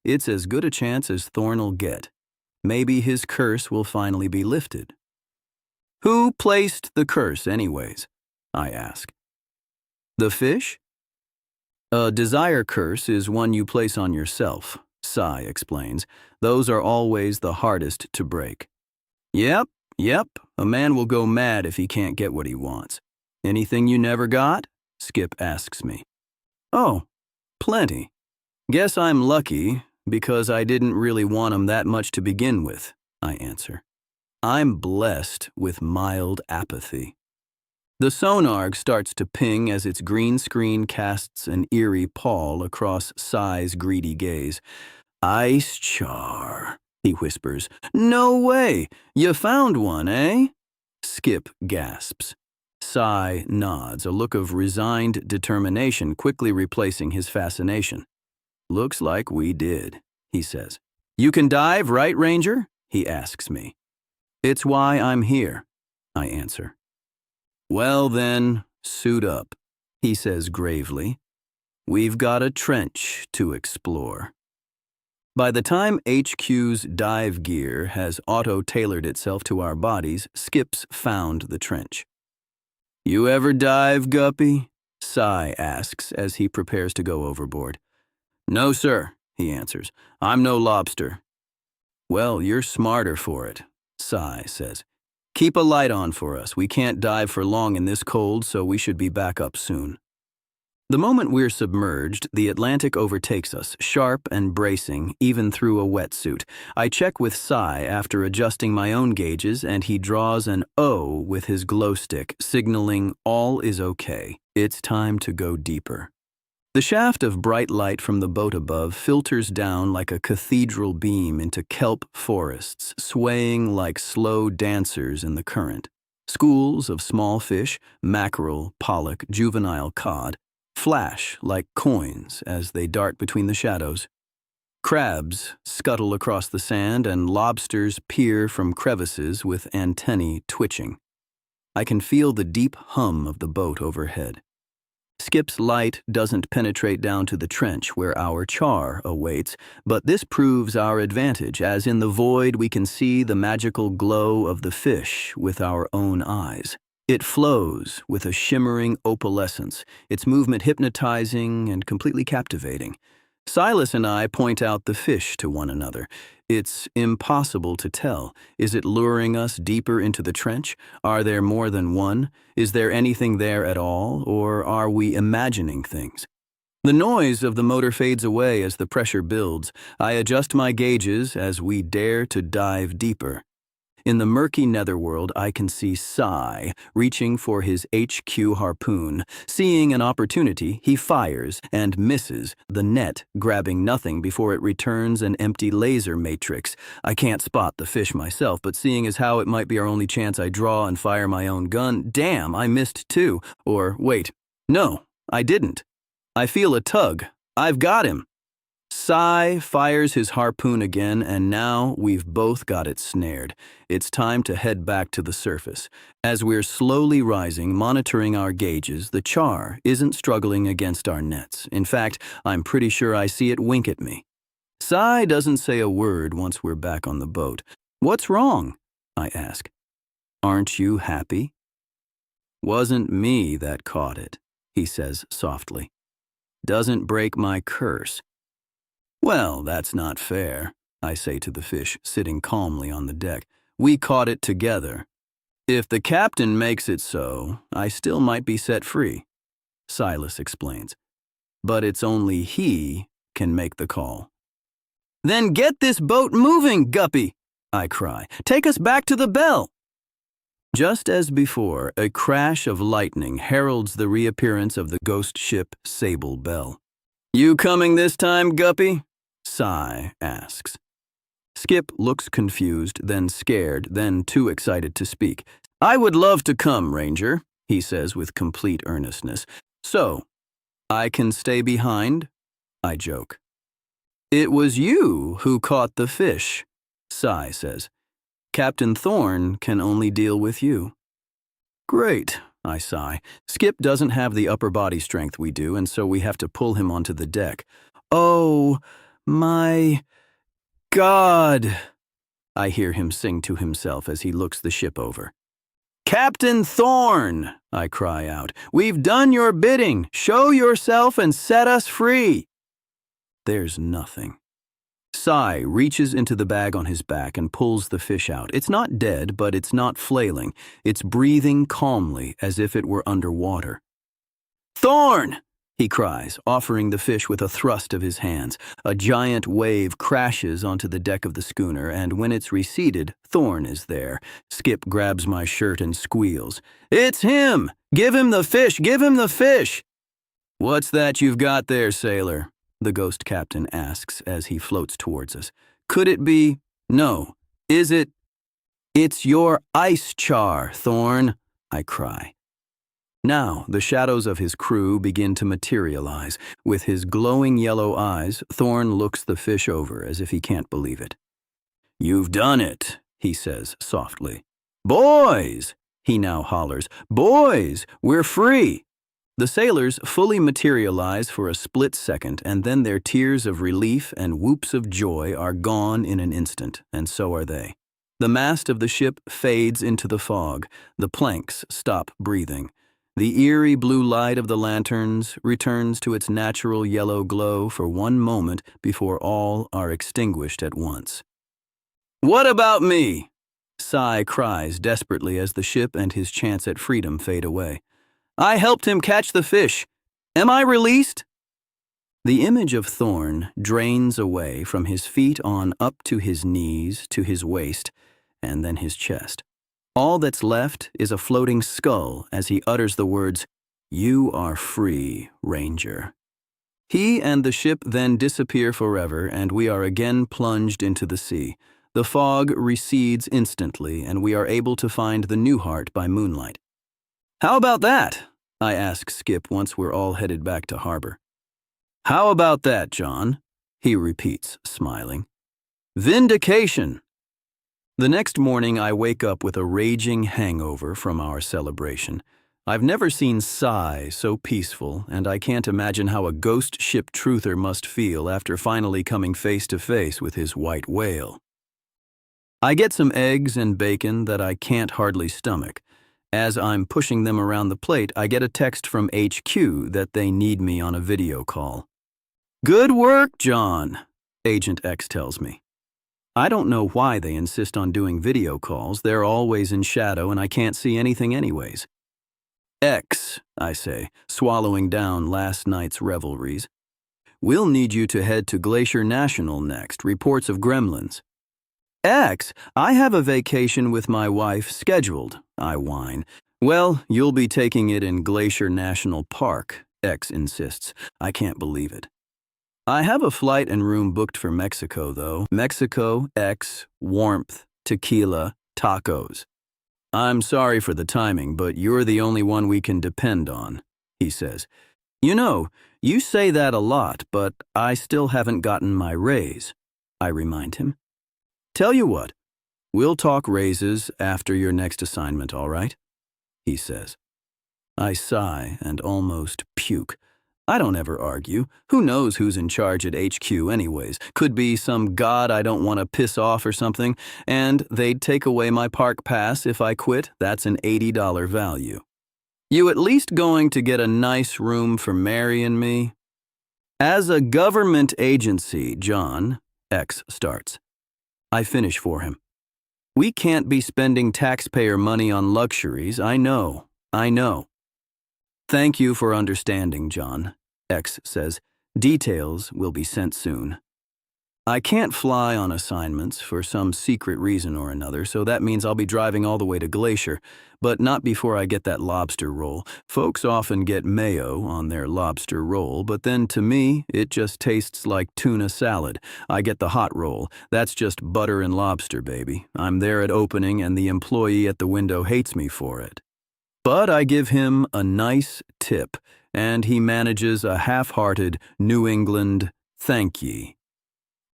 It's as good a chance as Thorn'll get. Maybe his curse will finally be lifted. Who placed the curse, anyways? I ask. The fish? A desire curse is one you place on yourself, Cy explains. Those are always the hardest to break. Yep. A man will go mad if he can't get what he wants. Anything you never got? Skip asks me. Oh, plenty. Guess I'm lucky, because I didn't really want 'em that much to begin with, I answer. I'm blessed with mild apathy. The sonar starts to ping as its green screen casts an eerie pall across Cy's greedy gaze. Ice char, he whispers. No way! You found one, eh? Skip gasps. Cy nods, a look of resigned determination quickly replacing his fascination. Looks like we did, he says. You can dive, right, Ranger? He asks me. It's why I'm here, I answer. Well then, suit up, he says gravely. We've got a trench to explore. By the time HQ's dive gear has auto-tailored itself to our bodies, Skip's found the trench. You ever dive, Guppy? Cy asks as he prepares to go overboard. No, sir, he answers. I'm no lobster. Well, you're smarter for it, Cy says. Keep a light on for us. We can't dive for long in this cold, so we should be back up soon. The moment we're submerged, the Atlantic overtakes us, sharp and bracing, even through a wetsuit. I check with Cy after adjusting my own gauges, and he draws an O with his glow stick, signaling all is okay. It's time to go deeper. The shaft of bright light from the boat above filters down like a cathedral beam into kelp forests, swaying like slow dancers in the current. Schools of small fish, mackerel, pollock, juvenile cod, flash like coins as they dart between the shadows. Crabs scuttle across the sand, and lobsters peer from crevices with antennae twitching. I can feel the deep hum of the boat overhead. Skip's light doesn't penetrate down to the trench where our char awaits, but this proves our advantage, as in the void we can see the magical glow of the fish with our own eyes. It flows with a shimmering opalescence, its movement hypnotizing and completely captivating. Silas and I point out the fish to one another. It's impossible to tell. Is it luring us deeper into the trench? Are there more than one? Is there anything there at all, or are we imagining things? The noise of the motor fades away as the pressure builds. I adjust my gauges as we dare to dive deeper. In the murky netherworld, I can see Psy reaching for his HQ harpoon. Seeing an opportunity, he fires and misses, the net grabbing nothing before it returns an empty laser matrix. I can't spot the fish myself, but seeing as how it might be our only chance, I draw and fire my own gun. Damn, I missed too. Or wait, no, I didn't. I feel a tug. I've got him. Psy fires his harpoon again, and now we've both got it snared. It's time to head back to the surface. As we're slowly rising, monitoring our gauges, the char isn't struggling against our nets. In fact, I'm pretty sure I see it wink at me. Psy doesn't say a word once we're back on the boat. "What's wrong?" I ask. "Aren't you happy?" "Wasn't me that caught it," he says softly. "Doesn't break my curse." "Well, that's not fair," I say to the fish sitting calmly on the deck. "We caught it together. If the captain makes it so, I still might be set free," Silas explains. "But it's only he can make the call." "Then get this boat moving, Guppy!" I cry. "Take us back to the Belle!" Just as before, a crash of lightning heralds the reappearance of the ghost ship Sable Belle. "You coming this time, Guppy?" Psy asks. Skip looks confused, then scared, then too excited to speak. "I would love to come, Ranger," he says with complete earnestness. "So, I can stay behind?" I joke. "It was you who caught the fish," Psy says. "Captain Thorne can only deal with you." "Great," I sigh. Skip doesn't have the upper body strength we do, and so we have to pull him onto the deck. "Oh, my God," I hear him sing to himself as he looks the ship over. "Captain Thorne," I cry out, "we've done your bidding. Show yourself and set us free." There's nothing. Psy reaches into the bag on his back and pulls the fish out. It's not dead, but it's not flailing. It's breathing calmly as if it were underwater. "Thorne!" he cries, offering the fish with a thrust of his hands. A giant wave crashes onto the deck of the schooner, and when it's receded, Thorne is there. Skip grabs my shirt and squeals. "It's him! Give him the fish! Give him the fish!" "What's that you've got there, sailor?" the ghost captain asks as he floats towards us. "Could it be? No. Is it? It's your ice char, Thorne," I cry. Now, the shadows of his crew begin to materialize. With his glowing yellow eyes, Thorne looks the fish over as if he can't believe it. "You've done it," he says softly. "Boys!" he now hollers. "Boys, we're free!" The sailors fully materialize for a split second, and then their tears of relief and whoops of joy are gone in an instant, and so are they. The mast of the ship fades into the fog. The planks stop breathing. The eerie blue light of the lanterns returns to its natural yellow glow for one moment before all are extinguished at once. "What about me?" Psy cries desperately as the ship and his chance at freedom fade away. "I helped him catch the fish. Am I released?" The image of Thorne drains away from his feet on up to his knees, to his waist, and then his chest. All that's left is a floating skull as he utters the words, "You are free, Ranger." He and the ship then disappear forever, and we are again plunged into the sea. The fog recedes instantly, and we are able to find the Newhart by moonlight. "How about that?" I ask Skip once we're all headed back to harbor. "How about that, John?" he repeats, smiling. "Vindication!" The next morning I wake up with a raging hangover from our celebration. I've never seen Psy so peaceful, and I can't imagine how a ghost ship truther must feel after finally coming face to face with his white whale. I get some eggs and bacon that I can't hardly stomach. As I'm pushing them around the plate, I get a text from HQ that they need me on a video call. "Good work, John," Agent X tells me. I don't know why they insist on doing video calls. They're always in shadow and I can't see anything anyways. X, I say, swallowing down last night's revelries. We'll need you to head to Glacier National next, reports of gremlins. X, I have a vacation with my wife scheduled, I whine. Well, you'll be taking it in Glacier National Park, X insists. I can't believe it. I have a flight and room booked for Mexico, though. Mexico, X, warmth, tequila, tacos. I'm sorry for the timing, but you're the only one we can depend on, he says. You know, you say that a lot, but I still haven't gotten my raise, I remind him. Tell you what, we'll talk raises after your next assignment, all right? He says. I sigh and almost puke. I don't ever argue. Who knows who's in charge at HQ anyways? Could be some god I don't want to piss off or something, and they'd take away my park pass if I quit. That's an $80 value. You at least going to get a nice room for Mary and me? As a government agency, John, X starts. I finish for him. We can't be spending taxpayer money on luxuries. I know. Thank you for understanding, John, X says. Details will be sent soon. I can't fly on assignments for some secret reason or another, so that means I'll be driving all the way to Glacier, but not before I get that lobster roll. Folks often get mayo on their lobster roll, but then to me, it just tastes like tuna salad. I get the hot roll. That's just butter and lobster, baby. I'm there at opening and the employee at the window hates me for it. But I give him a nice tip, and he manages a half-hearted New England thank ye.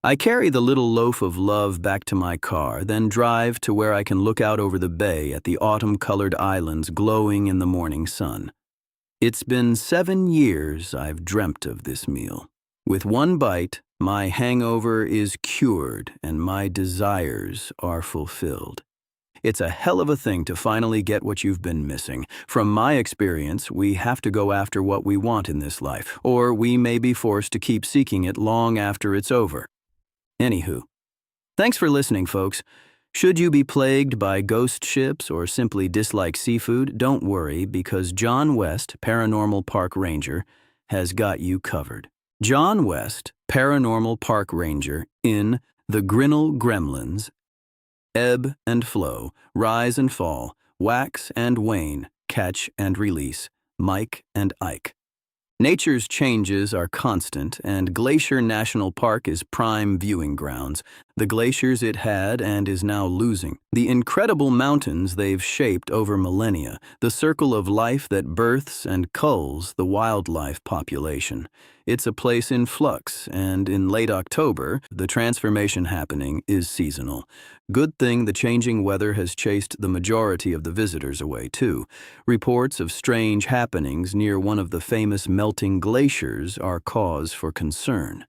I carry the little loaf of love back to my car, then drive to where I can look out over the bay at the autumn-colored islands glowing in the morning sun. It's been 7 years I've dreamt of this meal. With one bite, my hangover is cured and my desires are fulfilled. It's a hell of a thing to finally get what you've been missing. From my experience, we have to go after what we want in this life, or we may be forced to keep seeking it long after it's over. Anywho, thanks for listening, folks. Should you be plagued by ghost ships or simply dislike seafood, don't worry, because John West, Paranormal Park Ranger, has got you covered. John West, Paranormal Park Ranger, in The Grinnell Gremlins, Ebb and Flow, Rise and Fall, Wax and Wane, Catch and Release, Mike and Ike. Nature's changes are constant, and Glacier National Park is prime viewing grounds. The glaciers it had and is now losing. The incredible mountains they've shaped over millennia. The circle of life that births and culls the wildlife population. It's a place in flux, and in late October, the transformation happening is seasonal. Good thing the changing weather has chased the majority of the visitors away, too. Reports of strange happenings near one of the famous melting glaciers are cause for concern.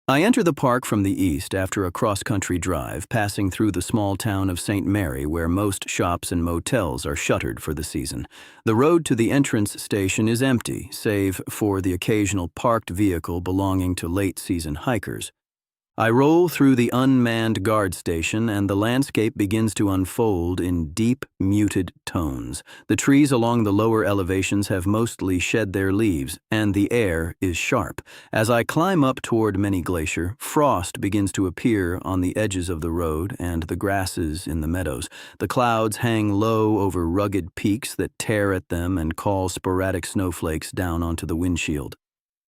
I enter the park from the east after a cross-country drive, passing through the small town of St. Mary, where most shops and motels are shuttered for the season. The road to the entrance station is empty, save for the occasional parked vehicle belonging to late-season hikers. I roll through the unmanned guard station, and the landscape begins to unfold in deep, muted tones. The trees along the lower elevations have mostly shed their leaves, and the air is sharp. As I climb up toward Many Glacier, frost begins to appear on the edges of the road and the grasses in the meadows. The clouds hang low over rugged peaks that tear at them and call sporadic snowflakes down onto the windshield.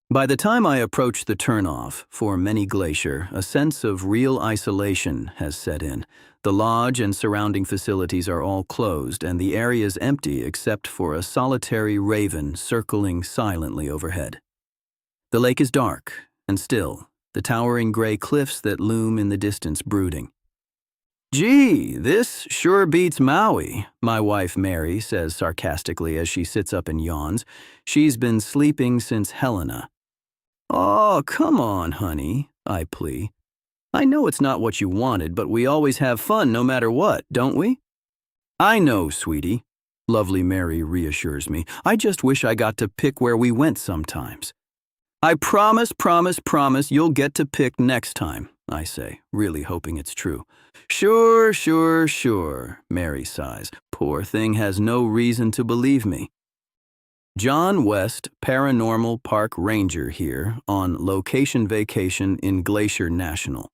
By the time I approach the turnoff for Many Glacier, a sense of real isolation has set in. The lodge and surrounding facilities are all closed, and the area is empty except for a solitary raven circling silently overhead. The lake is dark and still, the towering gray cliffs that loom in the distance brooding. Gee, this sure beats Maui, my wife Mary says sarcastically as she sits up and yawns. She's been sleeping since Helena. Oh, come on, honey, I plea. I know it's not what you wanted, but we always have fun no matter what, don't we? I know, sweetie, lovely Mary reassures me. I just wish I got to pick where we went sometimes. I promise you'll get to pick next time, I say, really hoping it's true. Sure, sure, sure, Mary sighs. Poor thing has no reason to believe me. John West, Paranormal Park Ranger here, on location vacation in Glacier National.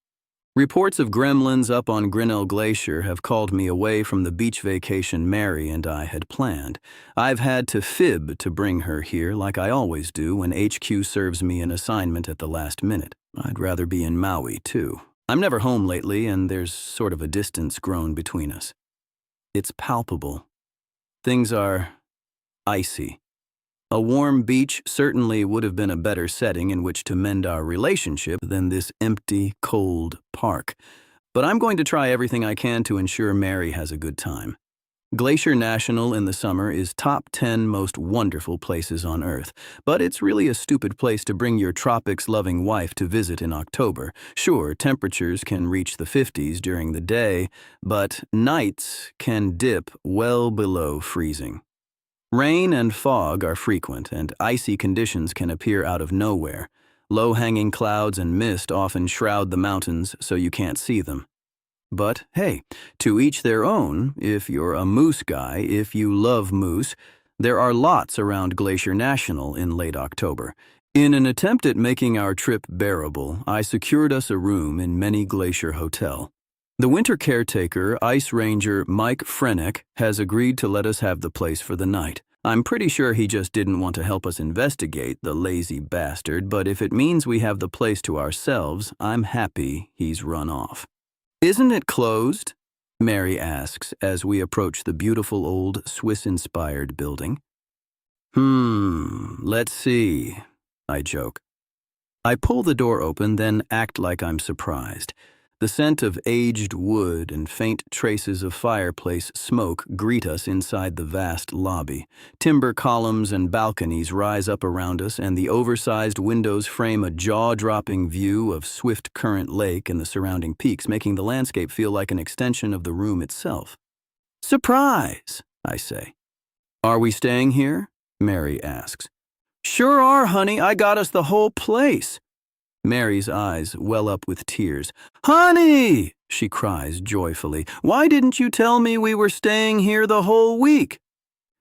Reports of gremlins up on Grinnell Glacier have called me away from the beach vacation Mary and I had planned. I've had to fib to bring her here like I always do when HQ serves me an assignment at the last minute. I'd rather be in Maui, too. I'm never home lately, and there's sort of a distance grown between us. It's palpable. Things are icy. A warm beach certainly would have been a better setting in which to mend our relationship than this empty, cold park. But I'm going to try everything I can to ensure Mary has a good time. Glacier National in the summer is top 10 most wonderful places on Earth, but it's really a stupid place to bring your tropics-loving wife to visit in October. Sure, temperatures can reach the 50s during the day, but nights can dip well below freezing. Rain and fog are frequent, and icy conditions can appear out of nowhere. Low-hanging clouds and mist often shroud the mountains so you can't see them. But hey, to each their own. If you're a moose guy, if you love moose, there are lots around Glacier National in late October. In an attempt at making our trip bearable, I secured us a room in Many Glacier Hotel. The winter caretaker, Ice Ranger Mike Frennick, has agreed to let us have the place for the night. I'm pretty sure he just didn't want to help us investigate, the lazy bastard, but if it means we have the place to ourselves, I'm happy he's run off. Isn't it closed? Mary asks as we approach the beautiful old Swiss-inspired building. Let's see, I joke. I pull the door open, then act like I'm surprised. The scent of aged wood and faint traces of fireplace smoke greet us inside the vast lobby. Timber columns and balconies rise up around us, and the oversized windows frame a jaw-dropping view of Swift Current Lake and the surrounding peaks, making the landscape feel like an extension of the room itself. Surprise, I say. Are we staying here? Mary asks. Sure are, honey. I got us the whole place. Mary's eyes well up with tears. Honey, she cries joyfully, why didn't you tell me we were staying here the whole week?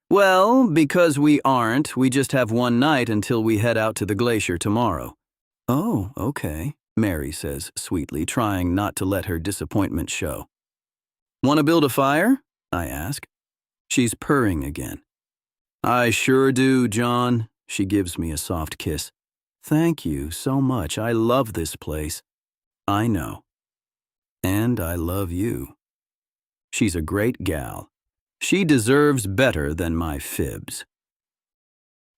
Well, because we aren't. We just have one night until we head out to the glacier tomorrow. Oh, okay, Mary says sweetly, trying not to let her disappointment show. Want to build a fire? I ask. She's purring again. I sure do, John. She gives me a soft kiss. Thank you so much. I love this place. I know. And I love you. She's a great gal. She deserves better than my fibs.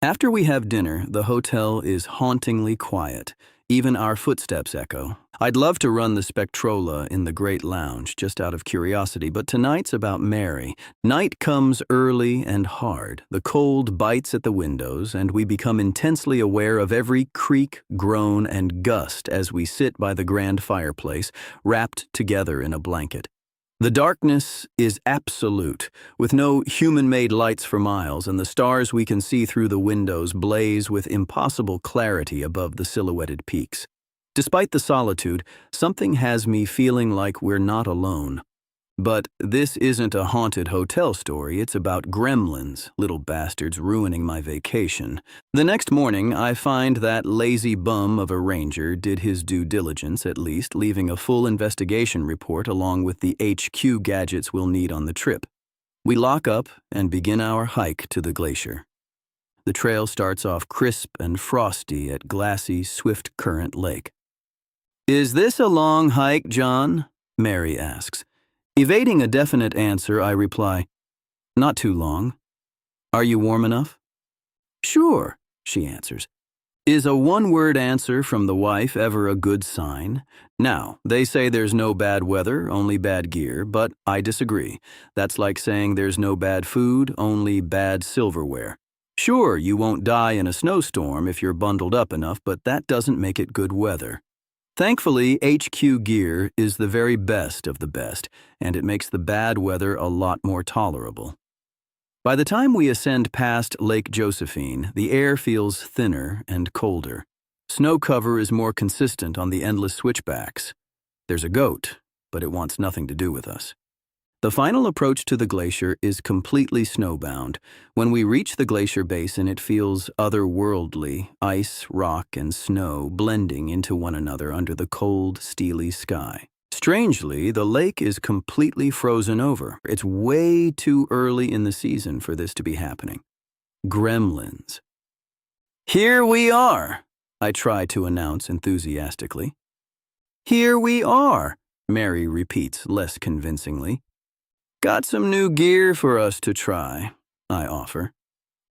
After we have dinner, the hotel is hauntingly quiet. Even our footsteps echo. I'd love to run the Spectrola in the Great Lounge, just out of curiosity, but tonight's about Mary. Night comes early and hard. The cold bites at the windows, and we become intensely aware of every creak, groan, and gust as we sit by the grand fireplace, wrapped together in a blanket. The darkness is absolute, with no human-made lights for miles, and the stars we can see through the windows blaze with impossible clarity above the silhouetted peaks. Despite the solitude, something has me feeling like we're not alone. But this isn't a haunted hotel story, it's about gremlins, little bastards ruining my vacation. The next morning, I find that lazy bum of a ranger did his due diligence, at least, leaving a full investigation report along with the HQ gadgets we'll need on the trip. We lock up and begin our hike to the glacier. The trail starts off crisp and frosty at glassy Swift Current Lake. Is this a long hike, John? Mary asks. Evading a definite answer, I reply, not too long. Are you warm enough? Sure, she answers. Is a one-word answer from the wife ever a good sign? Now, they say there's no bad weather, only bad gear, but I disagree. That's like saying there's no bad food, only bad silverware. Sure, you won't die in a snowstorm if you're bundled up enough, but that doesn't make it good weather. Thankfully, HQ gear is the very best of the best, and it makes the bad weather a lot more tolerable. By the time we ascend past Lake Josephine, the air feels thinner and colder. Snow cover is more consistent on the endless switchbacks. There's a goat, but it wants nothing to do with us. The final approach to the glacier is completely snowbound. When we reach the glacier basin, it feels otherworldly, ice, rock, and snow blending into one another under the cold, steely sky. Strangely, the lake is completely frozen over. It's way too early in the season for this to be happening. Gremlins. "Here we are," I try to announce enthusiastically. "Here we are," Mary repeats less convincingly. "Got some new gear for us to try," I offer.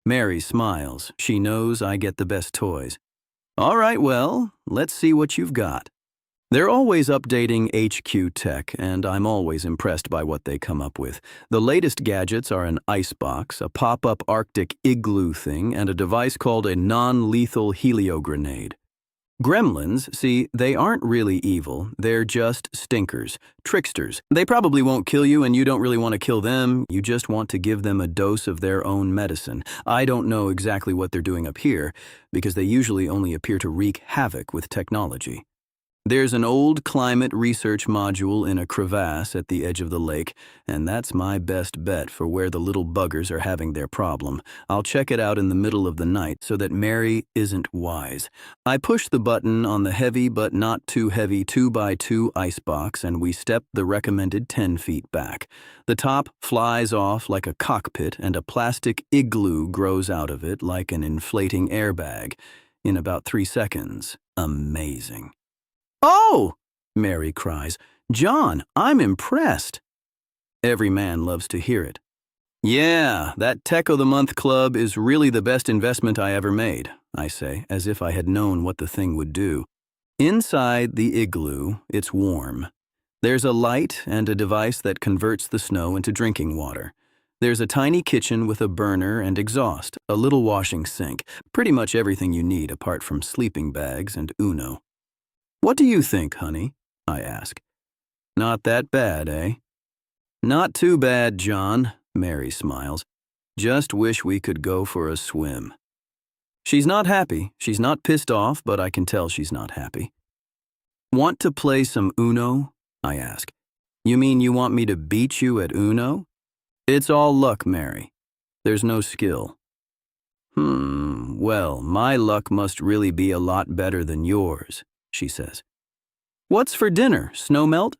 Mary smiles. She knows I get the best toys. "All right, well, let's see what you've got." They're always updating HQ tech, and I'm always impressed by what they come up with. The latest gadgets are an icebox, a pop-up Arctic igloo thing, and a device called a non-lethal helio grenade. Gremlins, see, they aren't really evil. They're just stinkers, tricksters. They probably won't kill you, and you don't really want to kill them. You just want to give them a dose of their own medicine. I don't know exactly what they're doing up here, because they usually only appear to wreak havoc with technology. There's an old climate research module in a crevasse at the edge of the lake, and that's my best bet for where the little buggers are having their problem. I'll check it out in the middle of the night so that Mary isn't wise. I push the button on the heavy but not too heavy 2x2 icebox, and we step the recommended 10 feet back. The top flies off like a cockpit, and a plastic igloo grows out of it like an inflating airbag. In about 3 seconds. Amazing. "Oh!" Mary cries. "John, I'm impressed." Every man loves to hear it. "Yeah, that Tech of the Month Club is really the best investment I ever made," I say, as if I had known what the thing would do. Inside the igloo, it's warm. There's a light and a device that converts the snow into drinking water. There's a tiny kitchen with a burner and exhaust, a little washing sink, pretty much everything you need apart from sleeping bags and Uno. "What do you think, honey?" I ask. "Not that bad, eh?" "Not too bad, John," Mary smiles. "Just wish we could go for a swim." She's not happy. She's not pissed off, but I can tell she's not happy. "Want to play some Uno?" I ask. "You mean you want me to beat you at Uno?" "It's all luck, Mary. There's no skill." Well, my luck must really be a lot better than yours," she says. "What's for dinner, snowmelt?"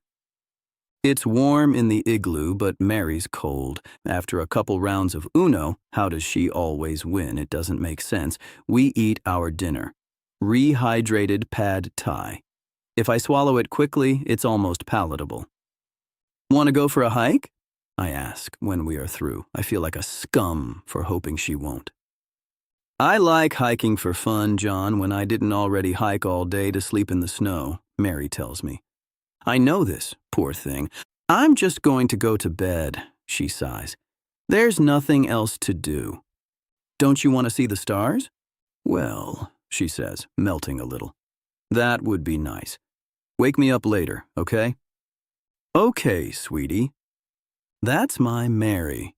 It's warm in the igloo, but Mary's cold. After a couple rounds of Uno, how does she always win? It doesn't make sense. We eat our dinner. Rehydrated pad thai. If I swallow it quickly, it's almost palatable. "Want to go for a hike?" I ask when we are through. I feel like a scum for hoping she won't. "I like hiking for fun, John, when I didn't already hike all day to sleep in the snow," Mary tells me. "I know this, poor thing. I'm just going to go to bed," she sighs. "There's nothing else to do." "Don't you want to see the stars?" "Well," she says, melting a little. "That would be nice. Wake me up later, okay?" "Okay, sweetie." That's my Mary.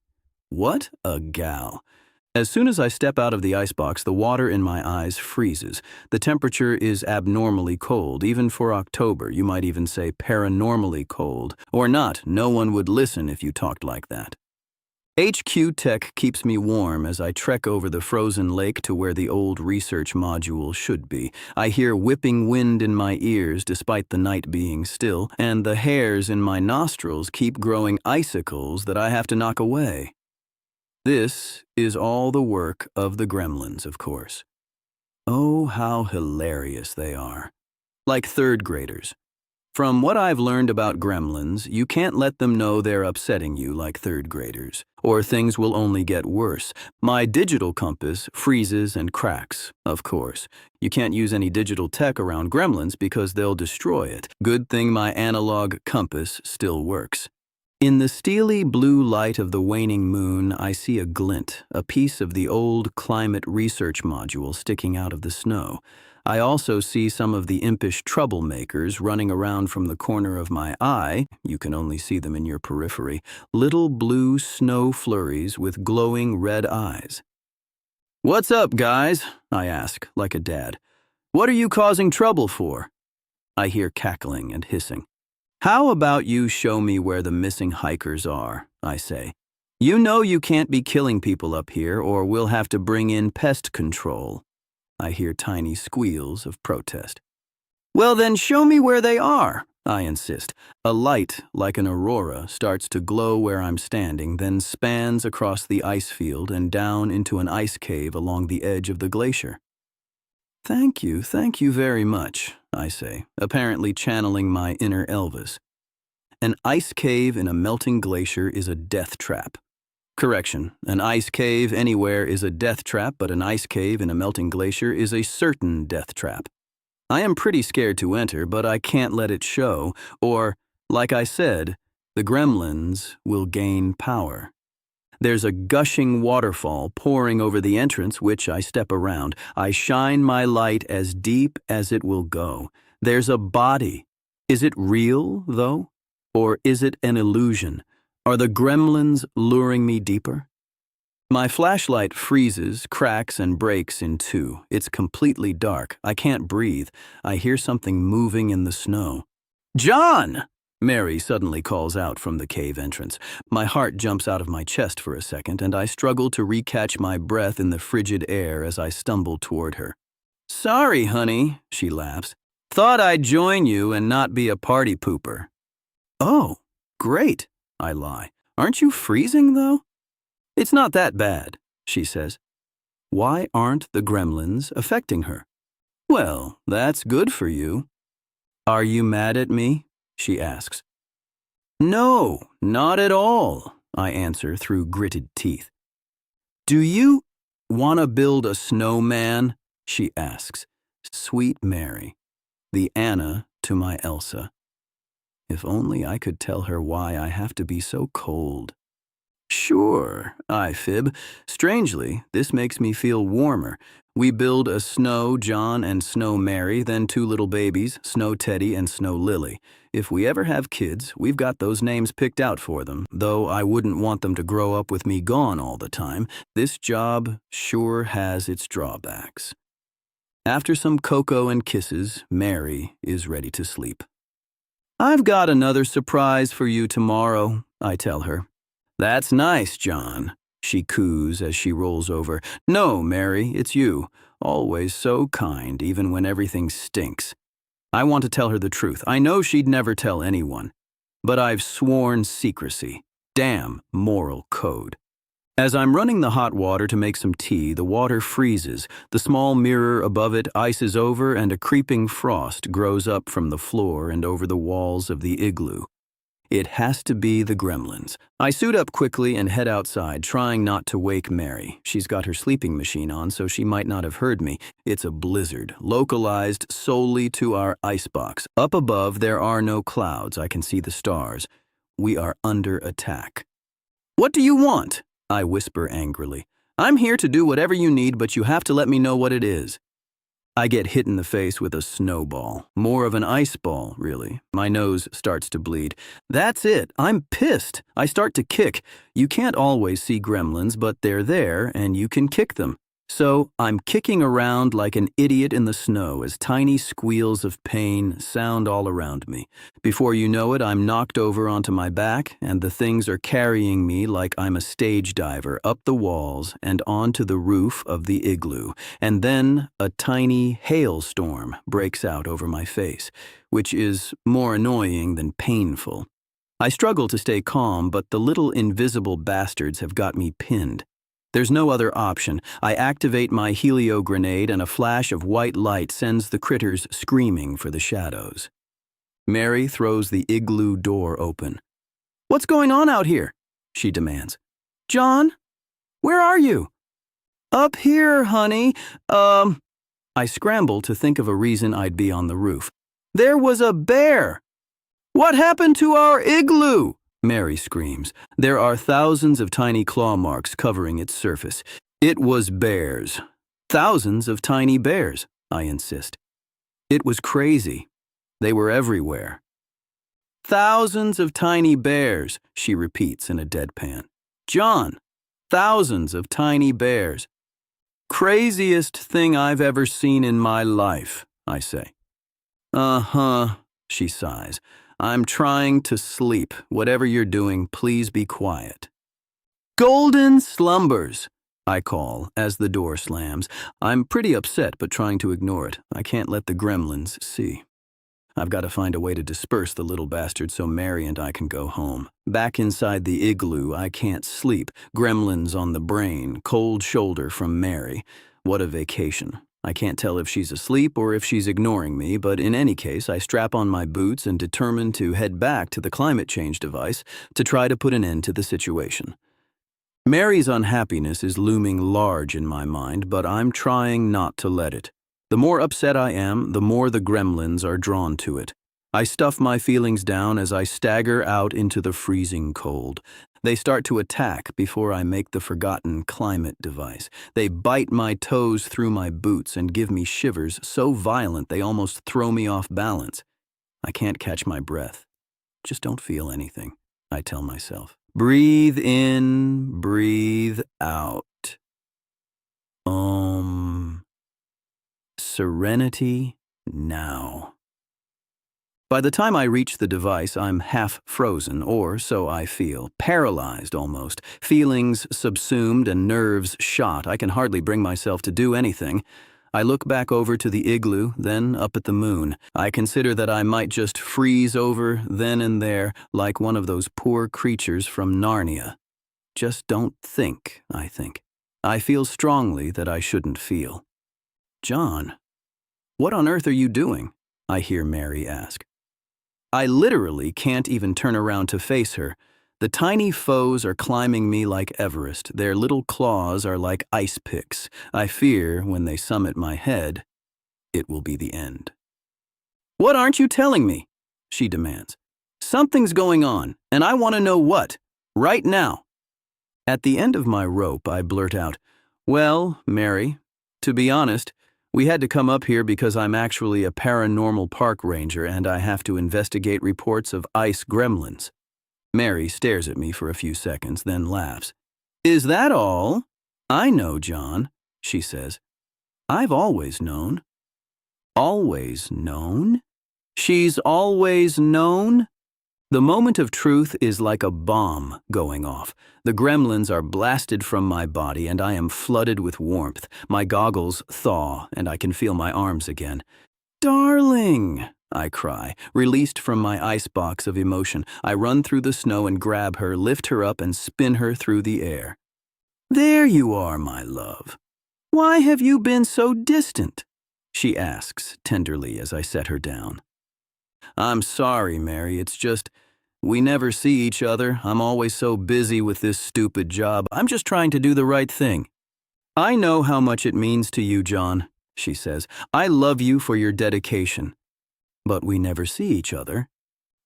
What a gal. As soon as I step out of the icebox, the water in my eyes freezes. The temperature is abnormally cold, even for October. You might even say paranormally cold. Or not, no one would listen if you talked like that. HQ Tech keeps me warm as I trek over the frozen lake to where the old research module should be. I hear whipping wind in my ears despite the night being still, and the hairs in my nostrils keep growing icicles that I have to knock away. This is all the work of the Gremlins, of course. Oh, how hilarious they are. Like third graders. From what I've learned about Gremlins, you can't let them know they're upsetting you like third graders, or things will only get worse. My digital compass freezes and cracks, of course. You can't use any digital tech around Gremlins because they'll destroy it. Good thing my analog compass still works. In the steely blue light of the waning moon, I see a glint, a piece of the old climate research module sticking out of the snow. I also see some of the impish troublemakers running around from the corner of my eye. You can only see them in your periphery. Little blue snow flurries with glowing red eyes. "What's up, guys?" I ask, like a dad. "What are you causing trouble for?" I hear cackling and hissing. How about you show me where the missing hikers are, I say. You know you can't be killing people up here or we'll have to bring in pest control. I hear tiny squeals of protest. Well then show me where they are, I insist. A light, like an aurora, starts to glow where I'm standing, then spans across the ice field and down into an ice cave along the edge of the glacier. Thank you very much, I say, apparently channeling my inner Elvis. An ice cave in a melting glacier is a death trap. Correction, an ice cave anywhere is a death trap, but an ice cave in a melting glacier is a certain death trap. I am pretty scared to enter, but I can't let it show, or, like I said, the Gremlins will gain power. There's a gushing waterfall pouring over the entrance, which I step around. I shine my light as deep as it will go. There's a body. Is it real, though? Or is it an illusion? Are the Gremlins luring me deeper? My flashlight freezes, cracks, and breaks in two. It's completely dark. I can't breathe. I hear something moving in the snow. John! Mary suddenly calls out from the cave entrance. My heart jumps out of my chest for a second, and I struggle to recatch my breath in the frigid air as I stumble toward her. Sorry, honey, she laughs. Thought I'd join you and not be a party pooper. Oh, great, I lie. Aren't you freezing, though? It's not that bad, she says. Why aren't the Gremlins affecting her? Well, that's good for you. Are you mad at me? She asks. No, not at all, I answer through gritted teeth. Do you want to build a snowman? She asks. Sweet Mary, the Anna to my Elsa. If only I could tell her why I have to be so cold. Sure, I fib. Strangely, this makes me feel warmer. We build a Snow John and Snow Mary, then two little babies, Snow Teddy and Snow Lily. If we ever have kids, we've got those names picked out for them, though I wouldn't want them to grow up with me gone all the time. This job sure has its drawbacks. After some cocoa and kisses, Mary is ready to sleep. I've got another surprise for you tomorrow, I tell her. That's nice, John, she coos as she rolls over. No, Mary, it's you. Always so kind, even when everything stinks. I want to tell her the truth. I know she'd never tell anyone. But I've sworn secrecy. Damn moral code. As I'm running the hot water to make some tea, the water freezes. The small mirror above it ices over, and a creeping frost grows up from the floor and over the walls of the igloo. It has to be the Gremlins. I suit up quickly and head outside, trying not to wake Mary. She's got her sleeping machine on, so she might not have heard me. It's a blizzard, localized solely to our icebox. Up above, there are no clouds. I can see the stars. We are under attack. What do you want? I whisper angrily. I'm here to do whatever you need, but you have to let me know what it is. I get hit in the face with a snowball. More of an ice ball, really. My nose starts to bleed. That's it. I'm pissed. I start to kick. You can't always see Gremlins, but they're there, and you can kick them. So I'm kicking around like an idiot in the snow as tiny squeals of pain sound all around me. Before you know it, I'm knocked over onto my back, and the things are carrying me like I'm a stage diver up the walls and onto the roof of the igloo. And then a tiny hailstorm breaks out over my face, which is more annoying than painful. I struggle to stay calm, but the little invisible bastards have got me pinned. There's no other option. I activate my helio grenade, and a flash of white light sends the critters screaming for the shadows. Mary throws the igloo door open. What's going on out here? She demands. John? Where are you? Up here, honey. I scramble to think of a reason I'd be on the roof. There was a bear. What happened to our igloo? Mary screams. There are thousands of tiny claw marks covering its surface. It was bears. Thousands of tiny bears, I insist. It was crazy. They were everywhere. Thousands of tiny bears, she repeats in a deadpan. John, thousands of tiny bears. Craziest thing I've ever seen in my life, I say. Uh-huh, she sighs. I'm trying to sleep. Whatever you're doing, please be quiet. Golden slumbers, I call as the door slams. I'm pretty upset, but trying to ignore it. I can't let the gremlins see. I've got to find a way to disperse the little bastards so Mary and I can go home. Back inside the igloo, I can't sleep. Gremlins on the brain, cold shoulder from Mary. What a vacation. I can't tell if she's asleep or if she's ignoring me, but in any case, I strap on my boots and determine to head back to the climate change device to try to put an end to the situation. Mary's unhappiness is looming large in my mind, but I'm trying not to let it. The more upset I am, the more the gremlins are drawn to it. I stuff my feelings down as I stagger out into the freezing cold. They start to attack before I make the forgotten climate device. They bite my toes through my boots and give me shivers so violent they almost throw me off balance. I can't catch my breath. Just don't feel anything, I tell myself. Breathe in, breathe out. Serenity now. By the time I reach the device, I'm half frozen, or so I feel, paralyzed almost, feelings subsumed and nerves shot. I can hardly bring myself to do anything. I look back over to the igloo, then up at the moon. I consider that I might just freeze over then and there, like one of those poor creatures from Narnia. Just don't think, I think. I feel strongly that I shouldn't feel. John, what on earth are you doing? I hear Mary ask. I literally can't even turn around to face her. The tiny foes are climbing me like Everest. Their little claws are like ice picks. I fear when they summit my head, it will be the end. What aren't you telling me? She demands. Something's going on, and I want to know what. Right now. At the end of my rope, I blurt out, Well, Mary, to be honest, we had to come up here because I'm actually a Paranormal Park Ranger and I have to investigate reports of ice gremlins. Mary stares at me for a few seconds, then laughs. Is that all? I know, John, she says. I've always known. Always known? She's always known? The moment of truth is like a bomb going off. The gremlins are blasted from my body and I am flooded with warmth. My goggles thaw and I can feel my arms again. Darling, I cry, released from my icebox of emotion. I run through the snow and grab her, lift her up and spin her through the air. There you are, my love. Why have you been so distant? She asks tenderly as I set her down. I'm sorry, Mary, it's just, we never see each other. I'm always so busy with this stupid job. I'm just trying to do the right thing. I know how much it means to you, John, she says. I love you for your dedication. But we never see each other.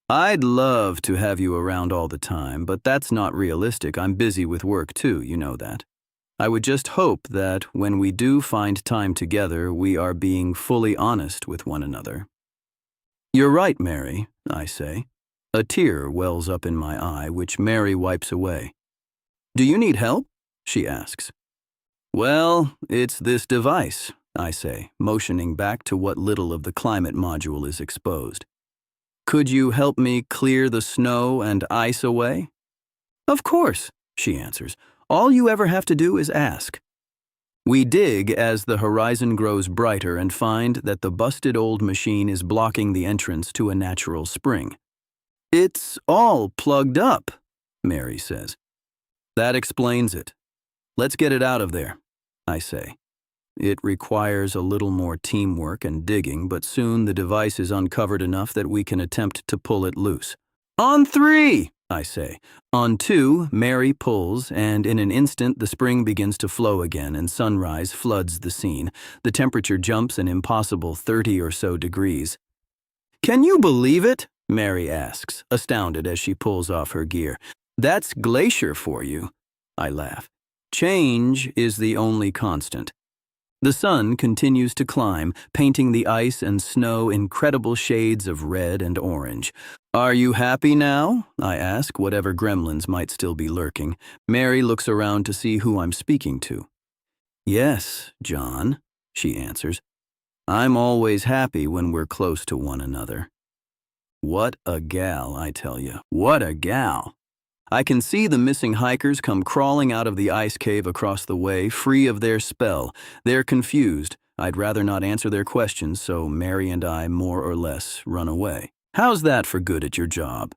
I'd love to have you around all the time, but that's not realistic. I'm busy with work too, you know that. I would just hope that when we do find time together, we are being fully honest with one another. You're right, Mary, I say. A tear wells up in my eye, which Mary wipes away. Do you need help? She asks. Well, it's this device, I say, motioning back to what little of the climate module is exposed. Could you help me clear the snow and ice away? Of course, she answers. All you ever have to do is ask. We dig as the horizon grows brighter and find that the busted old machine is blocking the entrance to a natural spring. It's all plugged up, Mary says. That explains it. Let's get it out of there, I say. It requires a little more teamwork and digging, but soon the device is uncovered enough that we can attempt to pull it loose. On 3, I say. On 2, Mary pulls, and in an instant the spring begins to flow again and sunrise floods the scene. The temperature jumps an impossible 30 or so degrees. Can you believe it? Mary asks, astounded as she pulls off her gear. That's Glacier for you. I laugh. Change is the only constant. The sun continues to climb, painting the ice and snow incredible shades of red and orange. Are you happy now? I ask, whatever gremlins might still be lurking. Mary looks around to see who I'm speaking to. Yes, John, she answers. I'm always happy when we're close to one another. What a gal, I tell you. What a gal. I can see the missing hikers come crawling out of the ice cave across the way, free of their spell. They're confused. I'd rather not answer their questions, so Mary and I more or less run away. How's that for good at your job?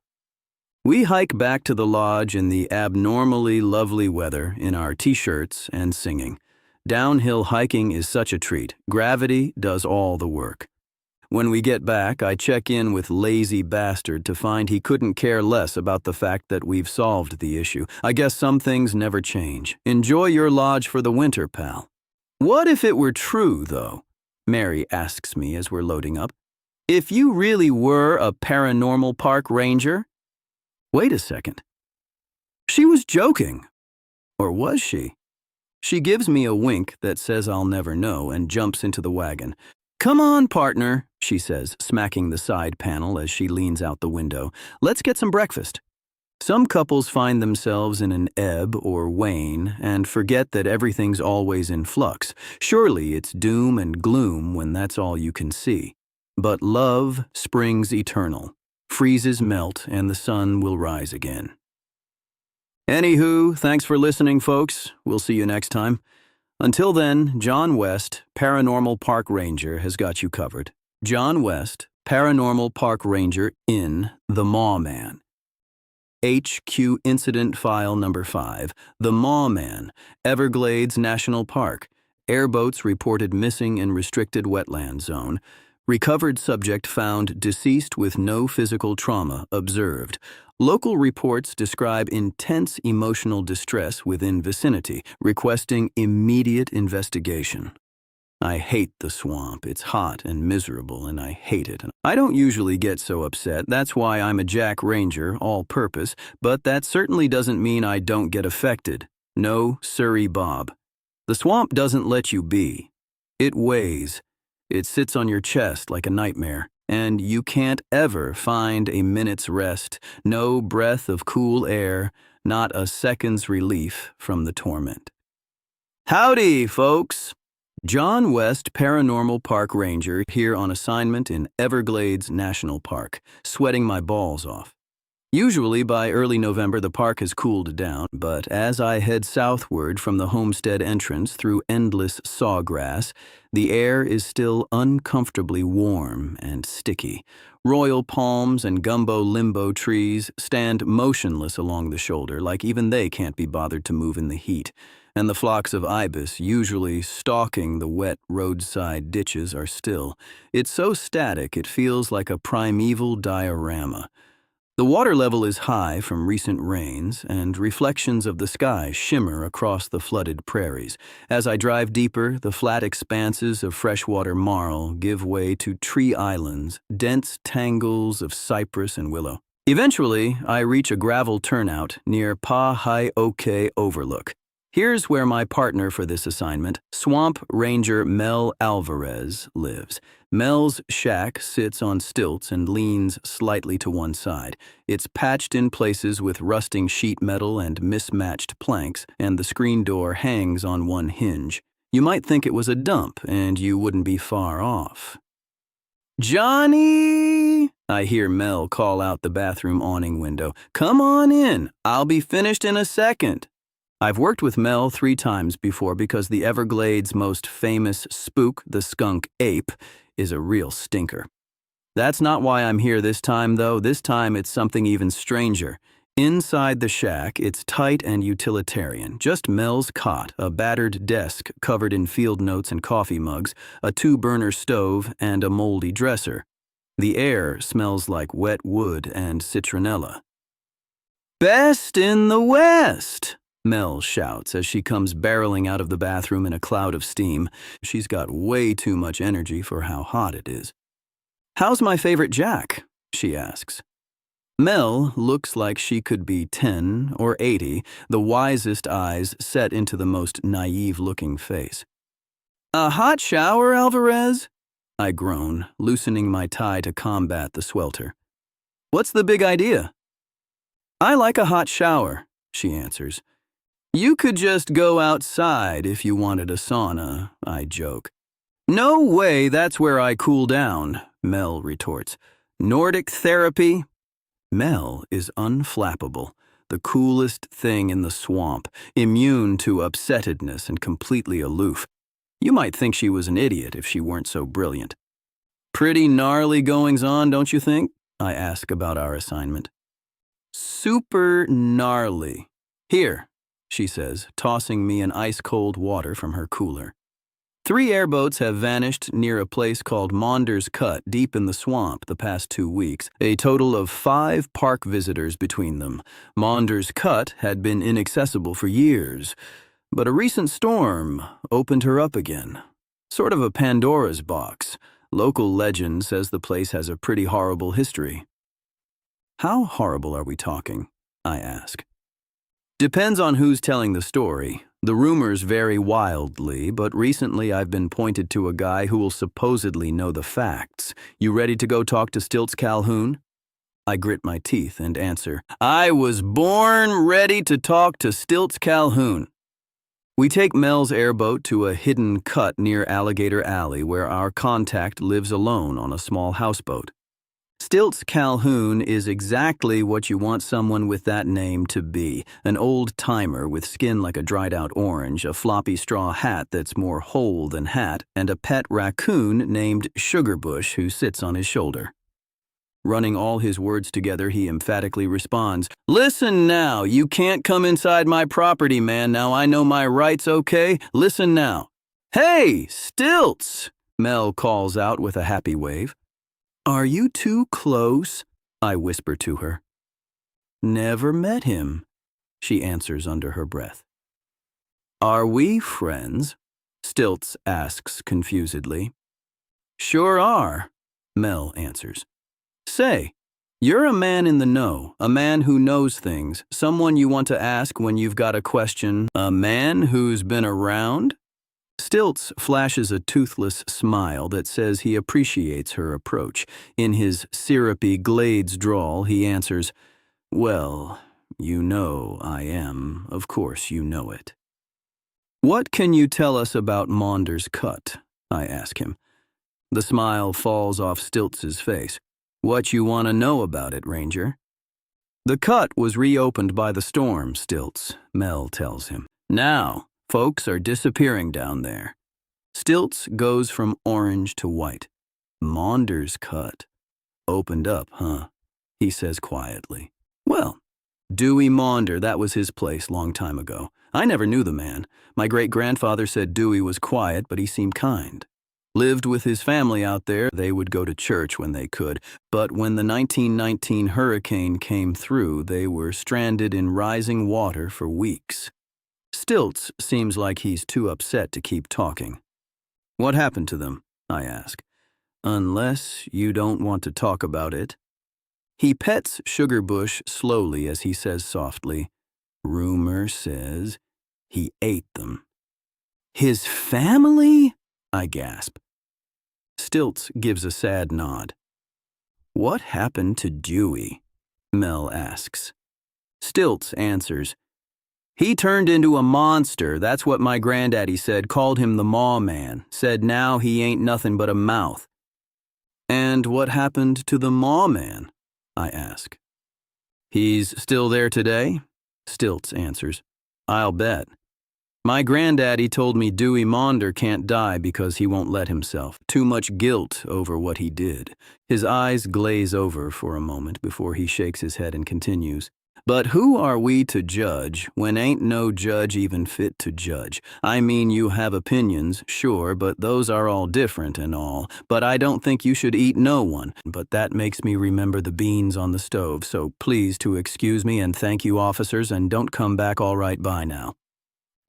We hike back to the lodge in the abnormally lovely weather in our t-shirts and singing. Downhill hiking is such a treat. Gravity does all the work. When we get back, I check in with Lazy Bastard to find he couldn't care less about the fact that we've solved the issue. I guess some things never change. Enjoy your lodge for the winter, pal. What if it were true, though? Mary asks me as we're loading up. If you really were a Paranormal Park Ranger? Wait a second. She was joking. Or was she? She gives me a wink that says I'll never know and jumps into the wagon. Come on, partner, she says, smacking the side panel as she leans out the window. Let's get some breakfast. Some couples find themselves in an ebb or wane and forget that everything's always in flux. Surely it's doom and gloom when that's all you can see. But love springs eternal. Freezes melt and the sun will rise again. Anywho, thanks for listening, folks. We'll see you next time. Until then, John West, Paranormal Park Ranger, has got you covered. John West, Paranormal Park Ranger in The Maw Man. HQ Incident File Number 5, The Maw Man, Everglades National Park. Airboats reported missing in restricted wetland zone. Recovered subject found deceased with no physical trauma observed. Local reports describe intense emotional distress within vicinity, requesting immediate investigation. I hate the swamp. It's hot and miserable, and I hate it. I don't usually get so upset. That's why I'm a Jack Ranger, all-purpose, but that certainly doesn't mean I don't get affected. No, sirree, Bob. The swamp doesn't let you be. It weighs. It sits on your chest like a nightmare, and you can't ever find a minute's rest, no breath of cool air, not a second's relief from the torment. Howdy, folks! John West, Paranormal Park Ranger, here on assignment in Everglades National Park, sweating my balls off. Usually by early November the park has cooled down, but as I head southward from the homestead entrance through endless sawgrass, the air is still uncomfortably warm and sticky. Royal palms and gumbo limbo trees stand motionless along the shoulder, like even they can't be bothered to move in the heat, and the flocks of ibis, usually stalking the wet roadside ditches, are still. It's so static it feels like a primeval diorama. The water level is high from recent rains, and reflections of the sky shimmer across the flooded prairies. As I drive deeper, the flat expanses of freshwater marl give way to tree islands, dense tangles of cypress and willow. Eventually, I reach a gravel turnout near Pa-Hi-Oke Overlook. Here's where my partner for this assignment, Swamp Ranger Mel Alvarez, lives. Mel's shack sits on stilts and leans slightly to one side. It's patched in places with rusting sheet metal and mismatched planks, and the screen door hangs on one hinge. You might think it was a dump, and you wouldn't be far off. "Johnny!" I hear Mel call out the bathroom awning window. "Come on in. I'll be finished in a second." I've worked with Mel 3 times before because the Everglades' most famous spook, the skunk ape, is a real stinker. That's not why I'm here this time, though. This time it's something even stranger. Inside the shack, it's tight and utilitarian. Just Mel's cot, a battered desk covered in field notes and coffee mugs, a 2-burner stove, and a moldy dresser. The air smells like wet wood and citronella. "Best in the West!" Mel shouts as she comes barreling out of the bathroom in a cloud of steam. She's got way too much energy for how hot it is. "How's my favorite Jack?" she asks. Mel looks like she could be 10 or 80, the wisest eyes set into the most naive-looking face. "A hot shower, Alvarez?" I groan, loosening my tie to combat the swelter. "What's the big idea?" "I like a hot shower," she answers. "You could just go outside if you wanted a sauna," I joke. "No way, that's where I cool down," Mel retorts. Nordic therapy? Mel is unflappable, the coolest thing in the swamp, immune to upsettedness and completely aloof. You might think she was an idiot if she weren't so brilliant. Pretty gnarly goings-on, don't you think? I ask about our assignment. Super gnarly. Here, she says, tossing me an ice-cold water from her cooler. 3 airboats have vanished near a place called Maunder's Cut deep in the swamp the past 2 weeks, a total of 5 park visitors between them. Maunder's Cut had been inaccessible for years, but a recent storm opened her up again. Sort of a Pandora's box. Local legend says the place has a pretty horrible history. How horrible are we talking? I ask. Depends on who's telling the story. The rumors vary wildly, but recently I've been pointed to a guy who will supposedly know the facts. You ready to go talk to Stilts Calhoun? I grit my teeth and answer, I was born ready to talk to Stilts Calhoun. We take Mel's airboat to a hidden cut near Alligator Alley where our contact lives alone on a small houseboat. Stilts Calhoun is exactly what you want someone with that name to be, an old-timer with skin like a dried-out orange, a floppy straw hat that's more hole than hat, and a pet raccoon named Sugarbush who sits on his shoulder. Running all his words together, he emphatically responds, Listen now, you can't come inside my property, man. Now I know my rights, okay? Listen now. Hey, Stilts, Mel calls out with a happy wave. Are you too close? I whisper to her. Never met him, she answers under her breath. Are we friends? Stilts asks confusedly. Sure are, Mel answers. Say, you're a man in the know, a man who knows things, someone you want to ask when you've got a question, a man who's been around? Stilts flashes a toothless smile that says he appreciates her approach. In his syrupy Glades drawl, he answers, Well, you know I am. Of course you know it. What can you tell us about Maunder's Cut? I ask him. The smile falls off Stilts's face. What you want to know about it, Ranger? The cut was reopened by the storm, Stilts, Mel tells him. Now, folks are disappearing down there. Stilts goes from orange to white. Maunder's Cut. Opened up, huh? He says quietly. Well, Dewey Maunder, that was his place long time ago. I never knew the man. My great-grandfather said Dewey was quiet, but he seemed kind. Lived with his family out there. They would go to church when they could. But when the 1919 hurricane came through, they were stranded in rising water for weeks. Stilts seems like he's too upset to keep talking. What happened to them? I ask. Unless you don't want to talk about it. He pets Sugarbush slowly as he says softly, Rumor says he ate them. His family? I gasp. Stilts gives a sad nod. What happened to Dewey? Mel asks. Stilts answers. He turned into a monster, that's what my granddaddy said, called him the Maw Man, said now he ain't nothing but a mouth. And what happened to the Maw Man? I ask. He's still there today? Stilts answers. I'll bet. My granddaddy told me Dewey Maunder can't die because he won't let himself. Too much guilt over what he did. His eyes glaze over for a moment before he shakes his head and continues. But who are we to judge when ain't no judge even fit to judge? I mean, you have opinions, sure, but those are all different and all. But I don't think you should eat no one. But that makes me remember the beans on the stove, so please to excuse me and thank you, officers, and don't come back all right by now.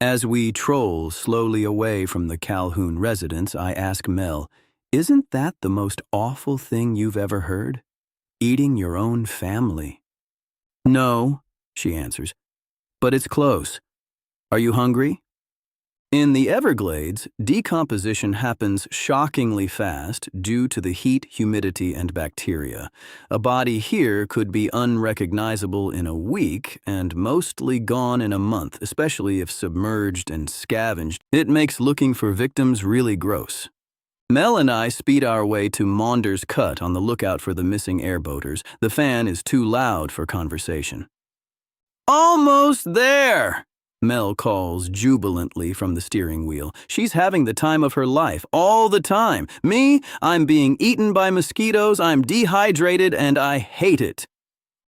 As we troll slowly away from the Calhoun residence, I ask Mel, isn't that the most awful thing you've ever heard? Eating your own family. No, she answers, but it's close. Are you hungry? In the Everglades, decomposition happens shockingly fast due to the heat, humidity, and bacteria. A body here could be unrecognizable in a week and mostly gone in a month, especially if submerged and scavenged. It makes looking for victims really gross. Mel and I speed our way to Maunder's Cut on the lookout for the missing airboaters. The fan is too loud for conversation. Almost there! Mel calls jubilantly from the steering wheel. She's having the time of her life, all the time. Me, I'm being eaten by mosquitoes, I'm dehydrated, and I hate it.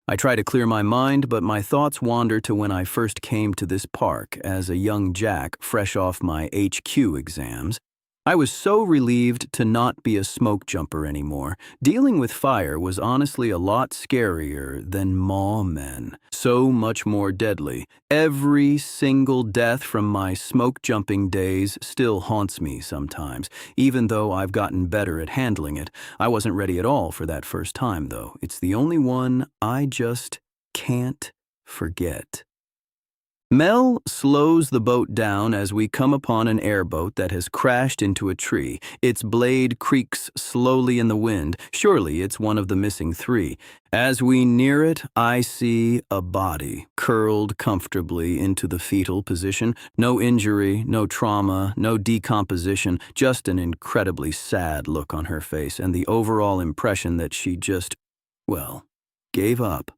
I try to clear my mind, but my thoughts wander to when I first came to this park as a young Jack fresh off my HQ exams. I was so relieved to not be a smoke jumper anymore. Dealing with fire was honestly a lot scarier than maw men. So much more deadly. Every single death from my smoke jumping days still haunts me sometimes, even though I've gotten better at handling it. I wasn't ready at all for that first time, though. It's the only one I just can't forget. Mel slows the boat down as we come upon an airboat that has crashed into a tree. Its blade creaks slowly in the wind. Surely it's one of the missing three. As we near it, I see a body curled comfortably into the fetal position. No injury, no trauma, no decomposition, just an incredibly sad look on her face and the overall impression that she just, well, gave up.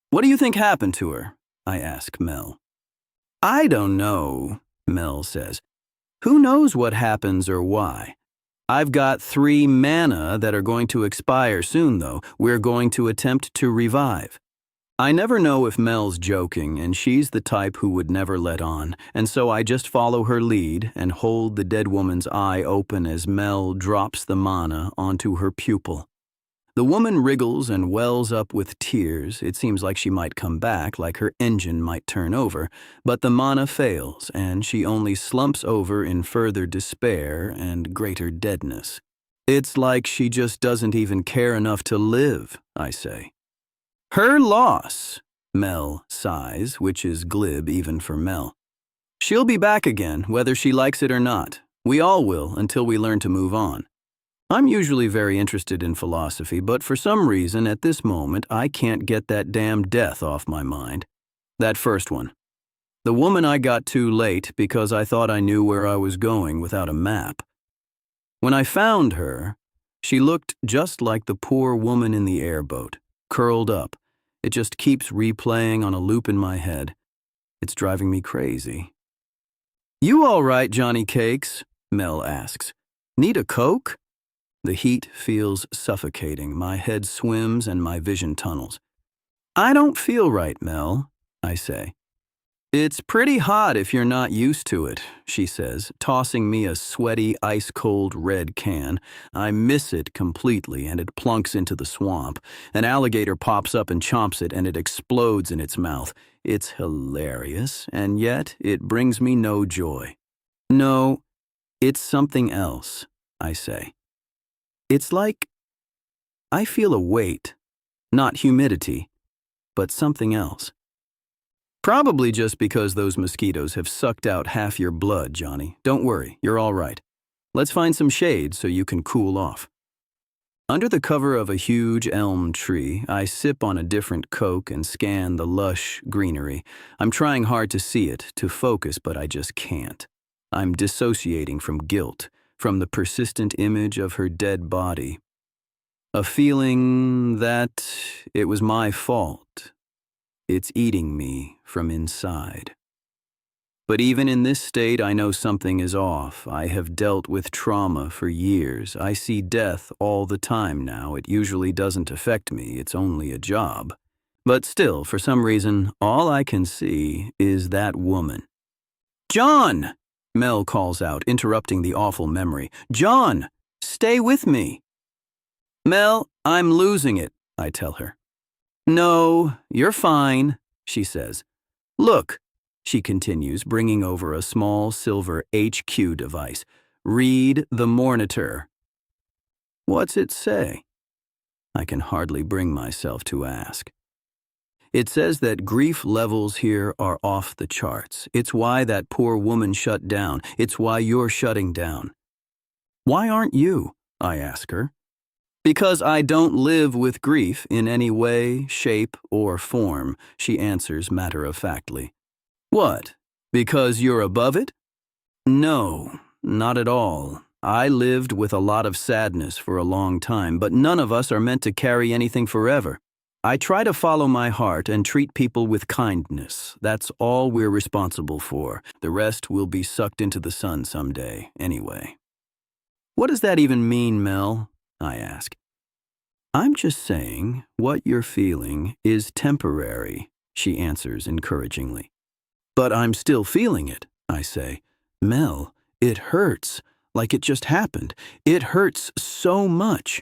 What do you think happened to her? I ask Mel. I don't know, Mel says. Who knows what happens or why? I've got 3 mana that are going to expire soon, though. We're going to attempt to revive. I never know if Mel's joking, and she's the type who would never let on, and so I just follow her lead and hold the dead woman's eye open as Mel drops the mana onto her pupil. The woman wriggles and wells up with tears. It seems like she might come back, like her engine might turn over, but the mana fails, and she only slumps over in further despair and greater deadness. It's like she just doesn't even care enough to live, I say. Her loss, Mel sighs, which is glib even for Mel. She'll be back again, whether she likes it or not. We all will, until we learn to move on. I'm usually very interested in philosophy, but for some reason at this moment I can't get that damn death off my mind. That first one. The woman I got too late because I thought I knew where I was going without a map. When I found her, she looked just like the poor woman in the airboat, curled up. It just keeps replaying on a loop in my head. It's driving me crazy. You all right, Johnny Cakes? Mel asks. Need a Coke? The heat feels suffocating. My head swims and my vision tunnels. I don't feel right, Mel, I say. It's pretty hot if you're not used to it, she says, tossing me a sweaty, ice-cold red can. I miss it completely, and it plunks into the swamp. An alligator pops up and chomps it, and it explodes in its mouth. It's hilarious, and yet it brings me no joy. No, it's something else, I say. It's like I feel a weight, not humidity, but something else. Probably just because those mosquitoes have sucked out half your blood, Johnny. Don't worry, you're all right. Let's find some shade so you can cool off. Under the cover of a huge elm tree, I sip on a different Coke and scan the lush greenery. I'm trying hard to see it, to focus, but I just can't. I'm dissociating from guilt, from the persistent image of her dead body. A feeling that it was my fault. It's eating me from inside. But even in this state, I know something is off. I have dealt with trauma for years. I see death all the time now. It usually doesn't affect me. It's only a job. But still, for some reason, all I can see is that woman. John! Mel calls out, interrupting the awful memory. John, stay with me. Mel, I'm losing it, I tell her. No, you're fine, she says. Look, she continues, bringing over a small silver HQ device. Read the monitor. What's it say? I can hardly bring myself to ask. It says that grief levels here are off the charts. It's why that poor woman shut down. It's why you're shutting down. Why aren't you? I ask her. Because I don't live with grief in any way, shape, or form, she answers matter-of-factly. What? Because you're above it? No, not at all. I lived with a lot of sadness for a long time, but none of us are meant to carry anything forever. I try to follow my heart and treat people with kindness. That's all we're responsible for. The rest will be sucked into the sun someday, anyway. What does that even mean, Mel? I ask. I'm just saying what you're feeling is temporary, she answers encouragingly. But I'm still feeling it, I say. Mel, it hurts, like it just happened. It hurts so much.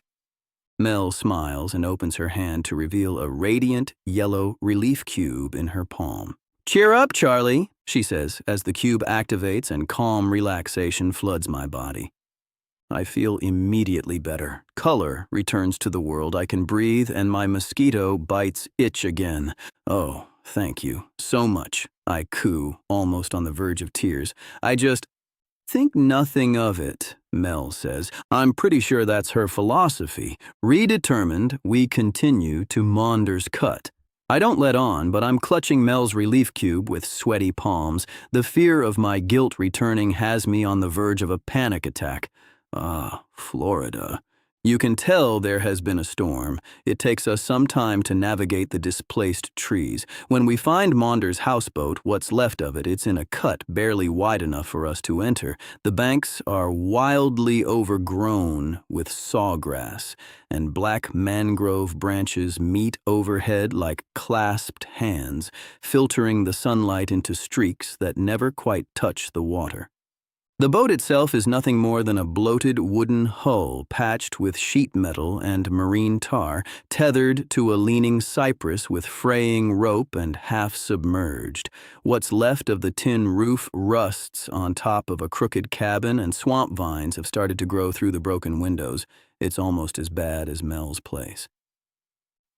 Mel smiles and opens her hand to reveal a radiant yellow relief cube in her palm. Cheer up, Charlie, she says as the cube activates and calm relaxation floods my body. I feel immediately better. Color returns to the world. I can breathe and my mosquito bites itch again. Oh, thank you so much, I coo, almost on the verge of tears. I just think nothing of it, Mel says. I'm pretty sure that's her philosophy. Redetermined, we continue to Maunder's cut. I don't let on, but I'm clutching Mel's relief cube with sweaty palms. The fear of my guilt returning has me on the verge of a panic attack. Ah, Florida. You can tell there has been a storm. It takes us some time to navigate the displaced trees. When we find Maunder's houseboat, what's left of it, it's in a cut barely wide enough for us to enter. The banks are wildly overgrown with sawgrass, and black mangrove branches meet overhead like clasped hands, filtering the sunlight into streaks that never quite touch the water. The boat itself is nothing more than a bloated wooden hull patched with sheet metal and marine tar, tethered to a leaning cypress with fraying rope and half submerged. What's left of the tin roof rusts on top of a crooked cabin, and swamp vines have started to grow through the broken windows. It's almost as bad as Mel's place.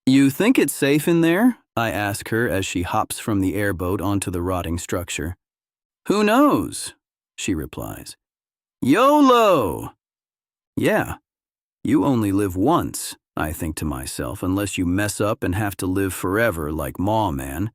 You think it's safe in there? I ask her as she hops from the airboat onto the rotting structure. Who knows? She replies. YOLO! Yeah, you only live once, I think to myself, unless you mess up and have to live forever like Maw Man.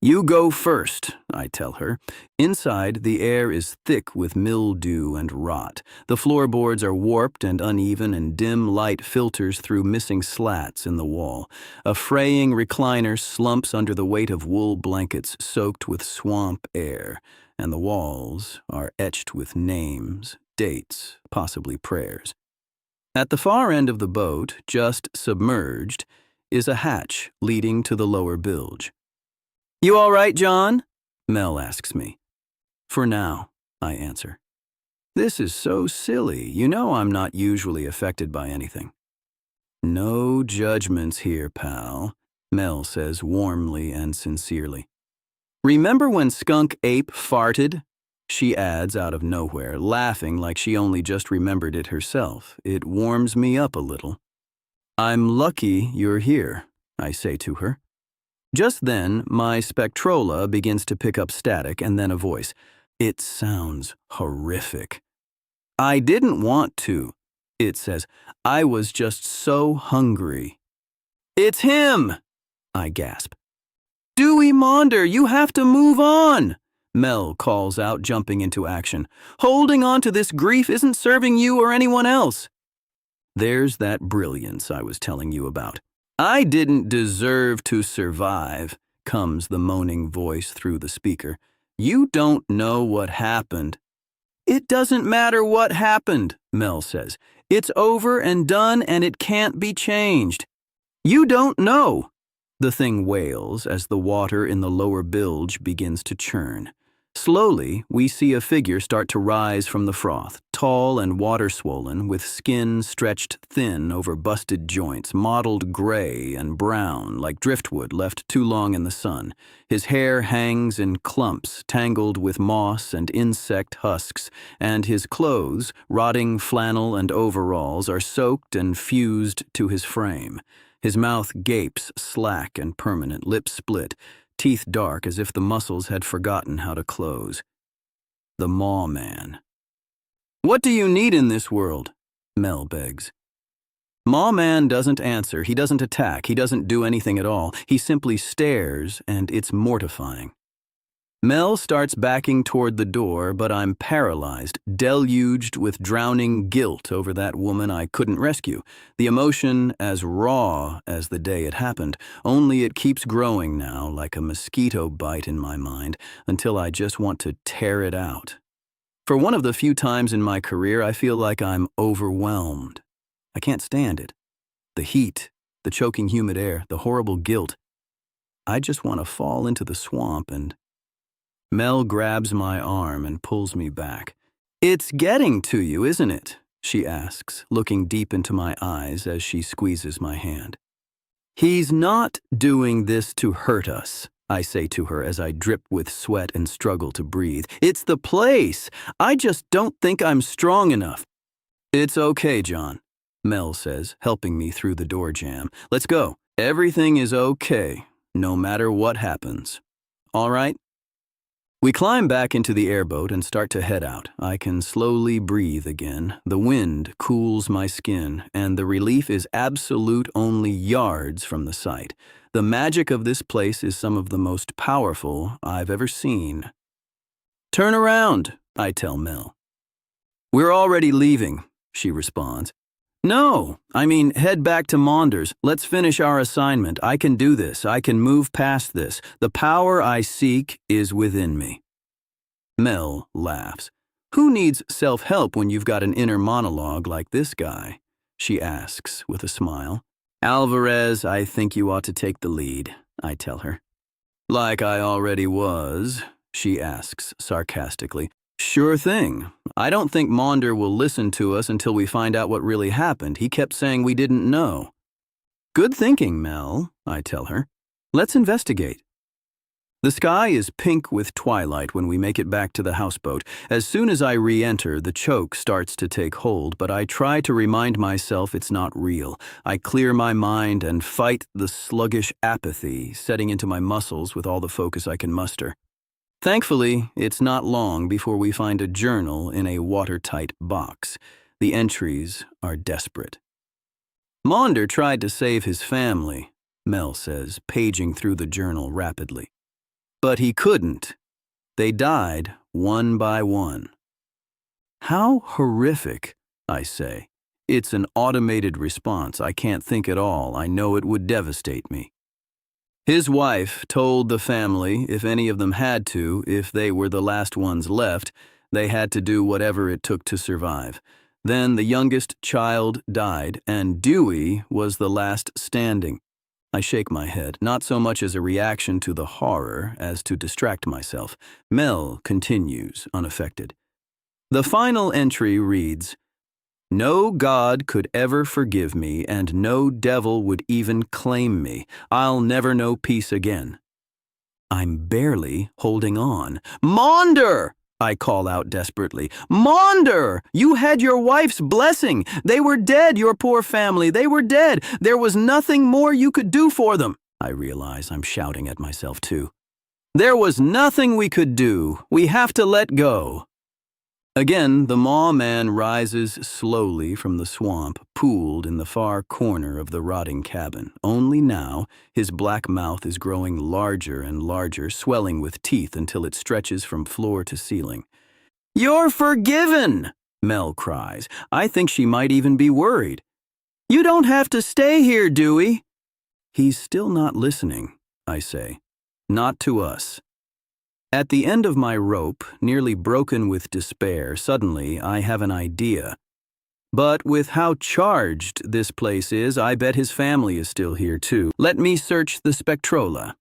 You go first, I tell her. Inside, the air is thick with mildew and rot. The floorboards are warped and uneven, and dim light filters through missing slats in the wall. A fraying recliner slumps under the weight of wool blankets soaked with swamp air, and the walls are etched with names, dates, possibly prayers. At the far end of the boat, just submerged, is a hatch leading to the lower bilge. You all right, John? Mel asks me. For now, I answer. This is so silly. You know I'm not usually affected by anything. No judgments here, pal, Mel says warmly and sincerely. Remember when Skunk Ape farted? She adds out of nowhere, laughing like she only just remembered it herself. It warms me up a little. I'm lucky you're here, I say to her. Just then, my Spectrola begins to pick up static and then a voice. It sounds horrific. I didn't want to, it says. I was just so hungry. It's him, I gasp. Dewey Maunder, you have to move on, Mel calls out, jumping into action. Holding on to this grief isn't serving you or anyone else. There's that brilliance I was telling you about. I didn't deserve to survive, comes the moaning voice through the speaker. You don't know what happened. It doesn't matter what happened, Mel says. It's over and done and it can't be changed. You don't know. The thing wails as the water in the lower bilge begins to churn. Slowly, we see a figure start to rise from the froth, tall and water-swollen, with skin stretched thin over busted joints, mottled gray and brown like driftwood left too long in the sun. His hair hangs in clumps, tangled with moss and insect husks, and his clothes, rotting flannel and overalls, are soaked and fused to his frame. His mouth gapes, slack and permanent, lips split, teeth dark as if the muscles had forgotten how to close. The Maw Man. What do you need in this world? Mel begs. Maw Man doesn't answer, he doesn't attack, he doesn't do anything at all. He simply stares, and it's mortifying. Mel starts backing toward the door, but I'm paralyzed, deluged with drowning guilt over that woman I couldn't rescue. The emotion as raw as the day it happened, only it keeps growing now like a mosquito bite in my mind until I just want to tear it out. For one of the few times in my career, I feel like I'm overwhelmed. I can't stand it. The heat, the choking humid air, the horrible guilt. I just want to fall into the swamp and... Mel grabs my arm and pulls me back. "It's getting to you, isn't it?" she asks, looking deep into my eyes as she squeezes my hand. "He's not doing this to hurt us," I say to her as I drip with sweat and struggle to breathe. "It's the place. I just don't think I'm strong enough." "It's okay, John," Mel says, helping me through the door jamb. "Let's go. Everything is okay, no matter what happens. All right?" We climb back into the airboat and start to head out. I can slowly breathe again. The wind cools my skin, and the relief is absolute only yards from the site. The magic of this place is some of the most powerful I've ever seen. "Turn around," I tell Mel. "We're already leaving," she responds. "No, I mean head back to Maunders. Let's finish our assignment. I can do this. I can move past this. The power I seek is within me." Mel laughs. "Who needs self-help when you've got an inner monologue like this guy?" she asks with a smile. "Alvarez, I think you ought to take the lead," I tell her. "Like I already was?" she asks sarcastically. "Sure thing. I don't think Maunder will listen to us until we find out what really happened. He kept saying we didn't know." "Good thinking, Mel," I tell her. "Let's investigate." The sky is pink with twilight when we make it back to the houseboat. As soon as I re-enter, the choke starts to take hold, but I try to remind myself it's not real. I clear my mind and fight the sluggish apathy setting into my muscles with all the focus I can muster. Thankfully, it's not long before we find a journal in a watertight box. The entries are desperate. "Maunder tried to save his family," Mel says, paging through the journal rapidly. "But he couldn't. They died one by one." "How horrific," I say. It's an automated response. I can't think at all. I know it would devastate me. "His wife told the family if any of them had to, if they were the last ones left, they had to do whatever it took to survive. Then the youngest child died, and Dewey was the last standing." I shake my head, not so much as a reaction to the horror as to distract myself. Mel continues, unaffected. "The final entry reads, 'No God could ever forgive me, and no devil would even claim me. I'll never know peace again.'" I'm barely holding on. "Maunder!" I call out desperately. "Maunder! You had your wife's blessing. They were dead, your poor family. They were dead. There was nothing more you could do for them." I realize I'm shouting at myself too. "There was nothing we could do. We have to let go." Again, the Maw Man rises slowly from the swamp, pooled in the far corner of the rotting cabin. Only now, his black mouth is growing larger and larger, swelling with teeth until it stretches from floor to ceiling. "You're forgiven!" Mel cries. I think she might even be worried. "You don't have to stay here, Dewey." "He's still not listening," I say. "Not to us." At the end of my rope, nearly broken with despair, suddenly I have an idea. But with how charged this place is, I bet his family is still here too. Let me search the spectrola.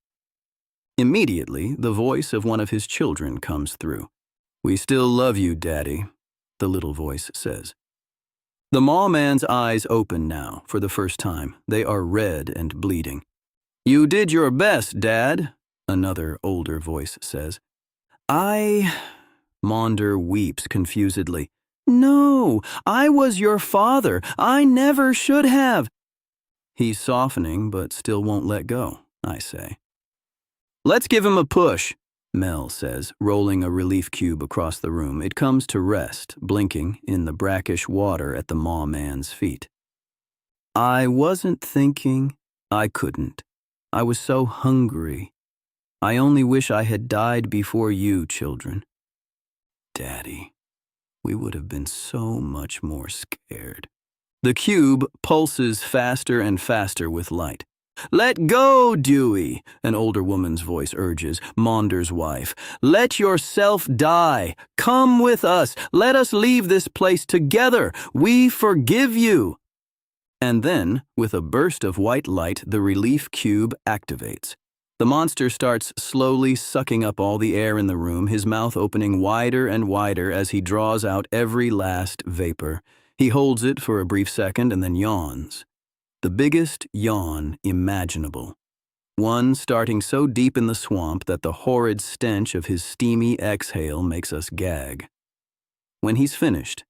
Immediately, the voice of one of his children comes through. "We still love you, Daddy," the little voice says. The Maw Man's eyes open now, for the first time. They are red and bleeding. "You did your best, Dad," another older voice says. Maunder weeps confusedly. "No, I was your father. I never should have." "He's softening, but still won't let go," I say. "Let's give him a push," Mel says, rolling a relief cube across the room. It comes to rest, blinking in the brackish water at the Maw Man's feet. I wasn't thinking. I couldn't. I was so hungry. I only wish I had died before you, children. Daddy, we would have been so much more scared. The cube pulses faster and faster with light. Let go, Dewey, an older woman's voice urges, Maunder's wife. Let yourself die. Come with us. Let us leave this place together. We forgive you. And then, with a burst of white light, the relief cube activates. The monster starts slowly sucking up all the air in the room, his mouth opening wider and wider as he draws out every last vapor. He holds it for a brief second and then yawns. The biggest yawn imaginable. One starting so deep in the swamp that the horrid stench of his steamy exhale makes us gag. When he's finished,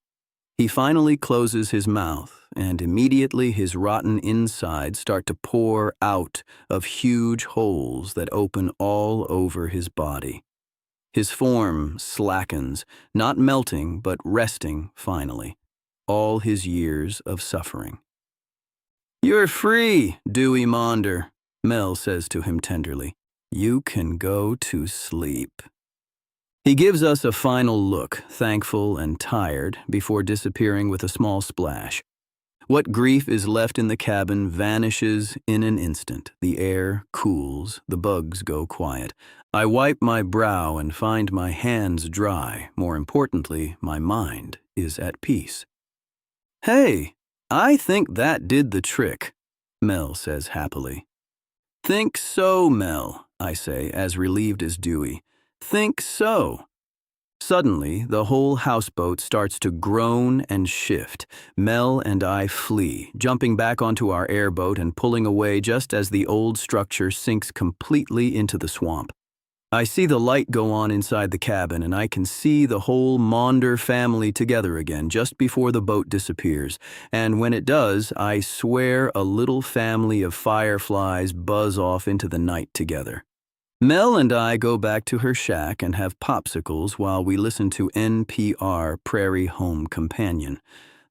he finally closes his mouth, and immediately his rotten insides start to pour out of huge holes that open all over his body. His form slackens, not melting but resting finally, all his years of suffering. You're free, Dewey Maunder, Mel says to him tenderly. You can go to sleep. He gives us a final look, thankful and tired, before disappearing with a small splash. What grief is left in the cabin vanishes in an instant. The air cools, the bugs go quiet. I wipe my brow and find my hands dry. More importantly, my mind is at peace. Hey, I think that did the trick, Mel says happily. Think so, Mel, I say, as relieved as Dewey. Think so. Suddenly, the whole houseboat starts to groan and shift. Mel and I flee, jumping back onto our airboat and pulling away just as the old structure sinks completely into the swamp. I see the light go on inside the cabin, and I can see the whole Maunder family together again just before the boat disappears. And when it does, I swear a little family of fireflies buzz off into the night together. Mel and I go back to her shack and have popsicles while we listen to NPR Prairie Home Companion,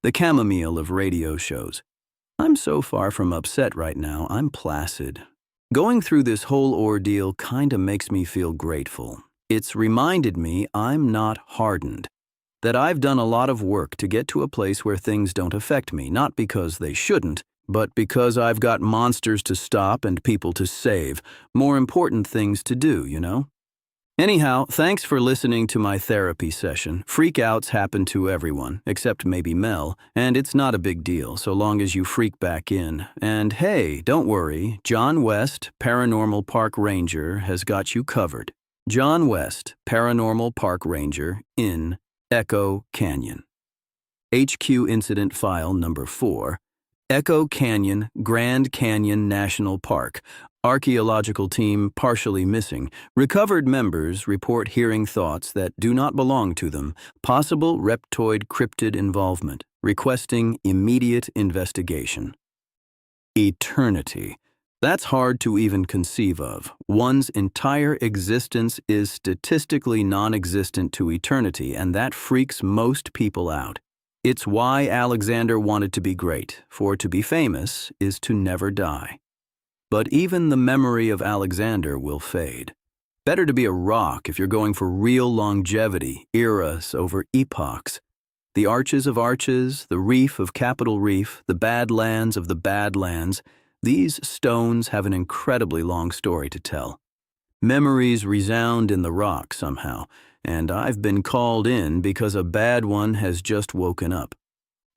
the chamomile of radio shows. I'm so far from upset right now, I'm placid. Going through this whole ordeal kinda makes me feel grateful. It's reminded me I'm not hardened, that I've done a lot of work to get to a place where things don't affect me, not because they shouldn't, but because I've got monsters to stop and people to save, more important things to do, you know? Anyhow, thanks for listening to my therapy session. Freak-outs happen to everyone, except maybe Mel, and it's not a big deal so long as you freak back in. And hey, don't worry, John West, Paranormal Park Ranger, has got you covered. John West, Paranormal Park Ranger, in Echo Canyon. HQ Incident File Number 4, Echo Canyon, Grand Canyon National Park. Archaeological team partially missing. Recovered members report hearing thoughts that do not belong to them. Possible reptoid cryptid involvement. Requesting immediate investigation. Eternity. That's hard to even conceive of. One's entire existence is statistically non-existent to eternity, and that freaks most people out. It's why Alexander wanted to be great, for to be famous is to never die. But even the memory of Alexander will fade. Better to be a rock if you're going for real longevity, eras over epochs. The arches of arches, the reef of Capitol Reef, the Badlands of the Badlands, these stones have an incredibly long story to tell. Memories resound in the rock somehow, and I've been called in because a bad one has just woken up.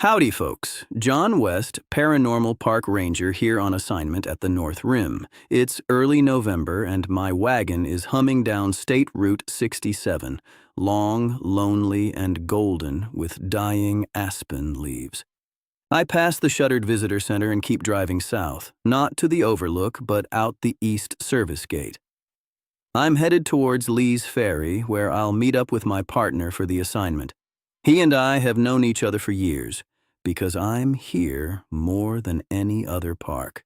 Howdy, folks. John West, Paranormal Park Ranger, here on assignment at the North Rim. It's early November, and my wagon is humming down State Route 67, long, lonely, and golden with dying aspen leaves. I pass the shuttered visitor center and keep driving south, not to the Overlook, but out the East Service Gate. I'm headed towards Lee's Ferry, where I'll meet up with my partner for the assignment. He and I have known each other for years, because I'm here more than any other park.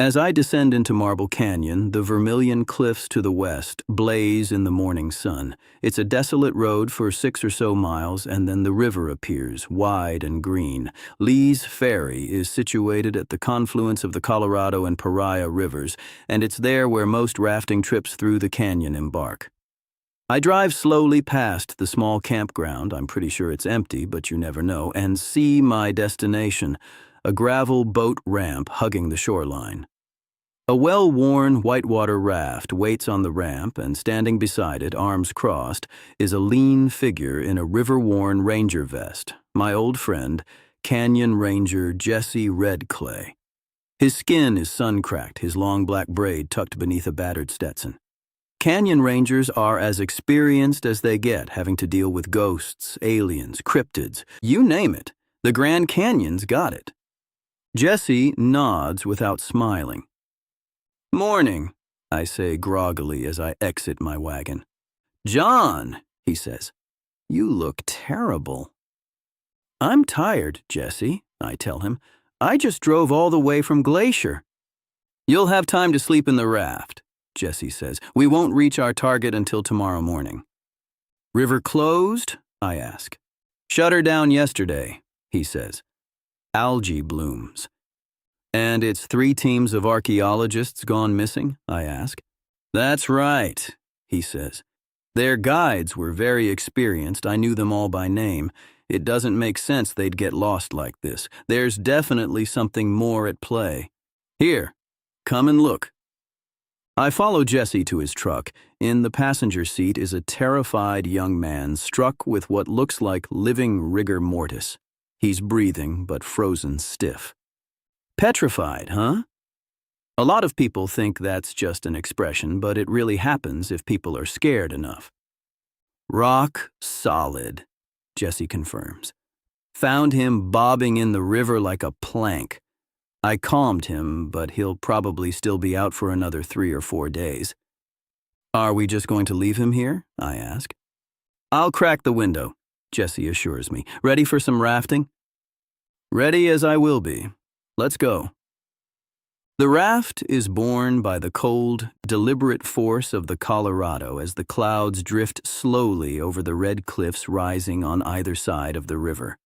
As I descend into Marble Canyon, the Vermilion Cliffs to the west blaze in the morning sun. It's a desolate road for 6 or so miles, and then the river appears, wide and green. Lee's Ferry is situated at the confluence of the Colorado and Pariah rivers, and it's there where most rafting trips through the canyon embark. I drive slowly past the small campground, I'm pretty sure it's empty, but you never know, and see my destination, a gravel boat ramp hugging the shoreline. A well-worn whitewater raft waits on the ramp, and standing beside it, arms crossed, is a lean figure in a river-worn ranger vest, my old friend, Canyon Ranger Jesse Redclay. His skin is sun-cracked, his long black braid tucked beneath a battered Stetson. Canyon rangers are as experienced as they get, having to deal with ghosts, aliens, cryptids, you name it. The Grand Canyon's got it. Jesse nods without smiling. "Morning," I say groggily as I exit my wagon. "John," he says, "you look terrible." "I'm tired, Jesse," I tell him. "I just drove all the way from Glacier." "You'll have time to sleep in the raft," Jesse says. "We won't reach our target until tomorrow morning." "River closed?" I ask. "Shut her down yesterday," he says. "Algae blooms." "And it's 3 teams of archaeologists gone missing?" I ask. "That's right," he says. "Their guides were very experienced. I knew them all by name. It doesn't make sense they'd get lost like this. There's definitely something more at play. Here, come and look." I follow Jesse to his truck. In the passenger seat is a terrified young man struck with what looks like living rigor mortis. He's breathing, but frozen stiff. "Petrified, huh?" A lot of people think that's just an expression, but it really happens if people are scared enough. "Rock solid," Jesse confirms. "Found him bobbing in the river like a plank. I calmed him, but he'll probably still be out for another 3 or 4 days." "Are we just going to leave him here?" I ask. "I'll crack the window," Jesse assures me. "Ready for some rafting?" "Ready as I will be. Let's go." The raft is borne by the cold, deliberate force of the Colorado as the clouds drift slowly over the red cliffs rising on either side of the river.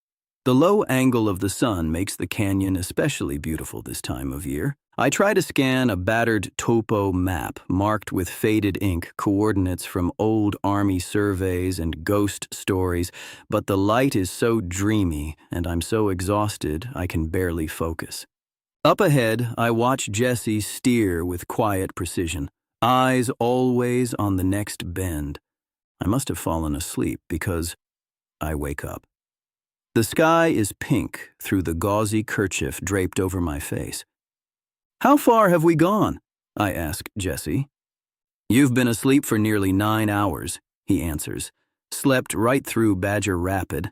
The low angle of the sun makes the canyon especially beautiful this time of year. I try to scan a battered topo map marked with faded ink coordinates from old Army surveys and ghost stories, but the light is so dreamy and I'm so exhausted I can barely focus. Up ahead, I watch Jesse steer with quiet precision, eyes always on the next bend. I must have fallen asleep because I wake up. The sky is pink through the gauzy kerchief draped over my face. "How far have we gone?" I ask Jesse. "You've been asleep for nearly 9 hours," he answers. "Slept right through Badger Rapid."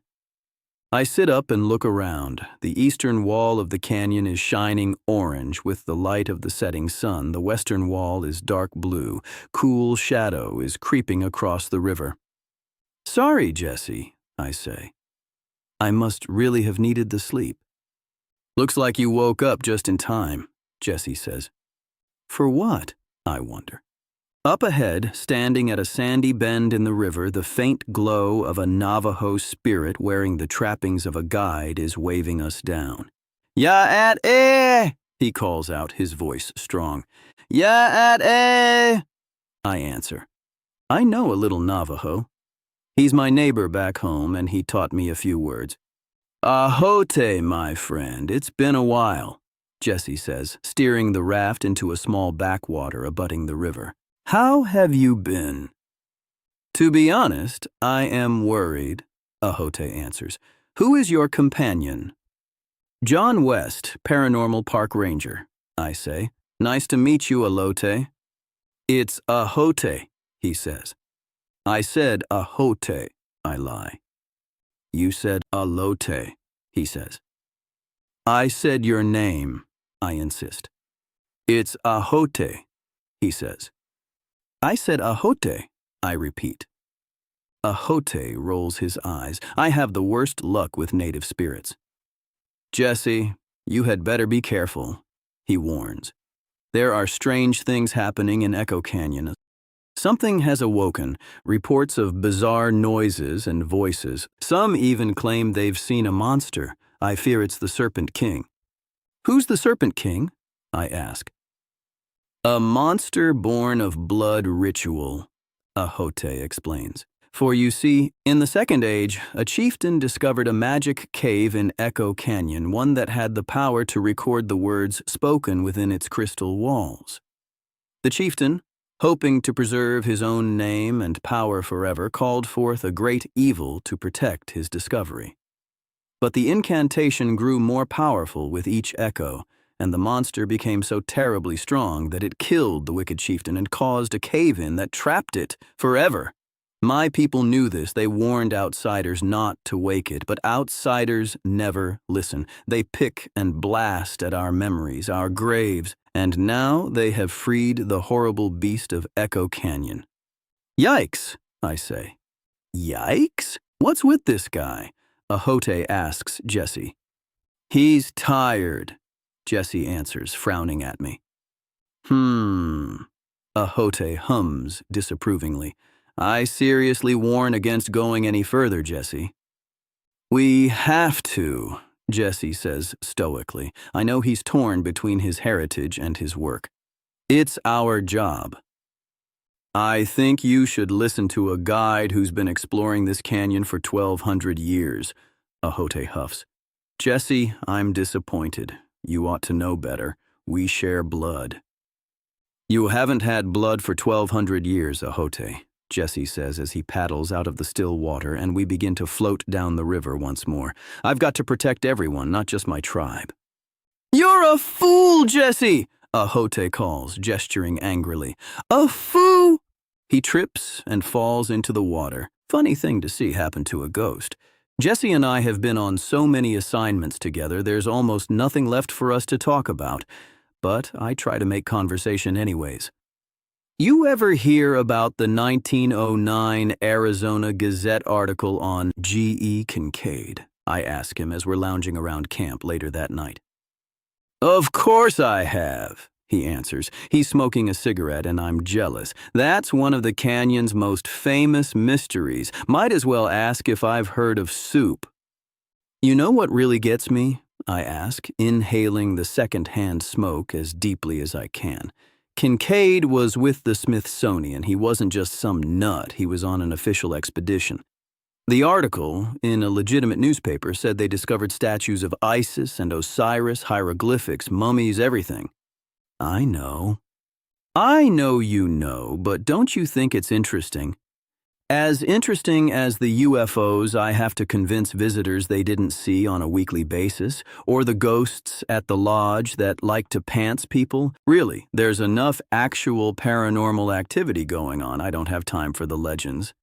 I sit up and look around. The eastern wall of the canyon is shining orange with the light of the setting sun. The western wall is dark blue. Cool shadow is creeping across the river. "Sorry, Jesse," I say. I must really have needed the sleep. "Looks like you woke up just in time," Jesse says. "For what?" I wonder. Up ahead, standing at a sandy bend in the river, the faint glow of a Navajo spirit wearing the trappings of a guide is waving us down. "Ya at eh!" he calls out, his voice strong. "Ya at eh!" I answer. I know a little Navajo. He's my neighbor back home, and he taught me a few words. "Ahote, my friend, it's been a while," Jesse says, steering the raft into a small backwater abutting the river. "How have you been?" "To be honest, I am worried," Ahote answers. "Who is your companion?" "John West, Paranormal Park Ranger," I say. "Nice to meet you, Alote." "It's Ahote," he says. "I said Ahote," I lie. "You said Alote," he says. "I said your name," I insist. "It's Ahote," he says. "I said Ahote," I repeat. Ahote rolls his eyes. I have the worst luck with native spirits. "Jesse, you had better be careful," he warns. There are strange things happening in Echo Canyon. Something has awoken, reports of bizarre noises and voices. Some even claim they've seen a monster. I fear it's the Serpent King. Who's the Serpent King? I ask. A monster born of blood ritual, Ahote explains. For you see, in the Second Age, a chieftain discovered a magic cave in Echo Canyon, one that had the power to record the words spoken within its crystal walls. The chieftain, hoping to preserve his own name and power forever, called forth a great evil to protect his discovery. But the incantation grew more powerful with each echo, and the monster became so terribly strong that it killed the wicked chieftain and caused a cave-in that trapped it forever. My people knew this. They warned outsiders not to wake it, but outsiders never listen. They pick and blast at our memories, our graves, and now they have freed the horrible beast of Echo Canyon. Yikes, I say. Yikes? What's with this guy? Ahote asks Jesse. He's tired, Jesse answers, frowning at me. Ahote hums disapprovingly. I seriously warn against going any further, Jesse. We have to, Jesse says stoically. I know he's torn between his heritage and his work. It's our job. I think you should listen to a guide who's been exploring this canyon for 1,200 years, Ahote huffs. Jesse, I'm disappointed. You ought to know better. We share blood. You haven't had blood for 1,200 years, Ahote, Jesse says as he paddles out of the still water and we begin to float down the river once more. I've got to protect everyone, not just my tribe. You're a fool, Jesse, Ahote calls, gesturing angrily. A fool! He trips and falls into the water. Funny thing to see happen to a ghost. Jesse and I have been on so many assignments together, there's almost nothing left for us to talk about. But I try to make conversation anyways. You ever hear about the 1909 Arizona Gazette article on G.E. Kincaid? I ask him as we're lounging around camp later that night. Of course I have, he answers. He's smoking a cigarette and I'm jealous. That's one of the canyon's most famous mysteries. Might as well ask if I've heard of soup. You know what really gets me? I ask, inhaling the second-hand smoke as deeply as I can. Kincaid was with the Smithsonian. He wasn't just some nut. He was on an official expedition. The article, in a legitimate newspaper, said they discovered statues of Isis and Osiris, hieroglyphics, mummies, everything. I know. I know you know, but don't you think it's interesting? As interesting as the UFOs I have to convince visitors they didn't see on a weekly basis, or the ghosts at the lodge that like to pants people, really, there's enough actual paranormal activity going on. I don't have time for the legends.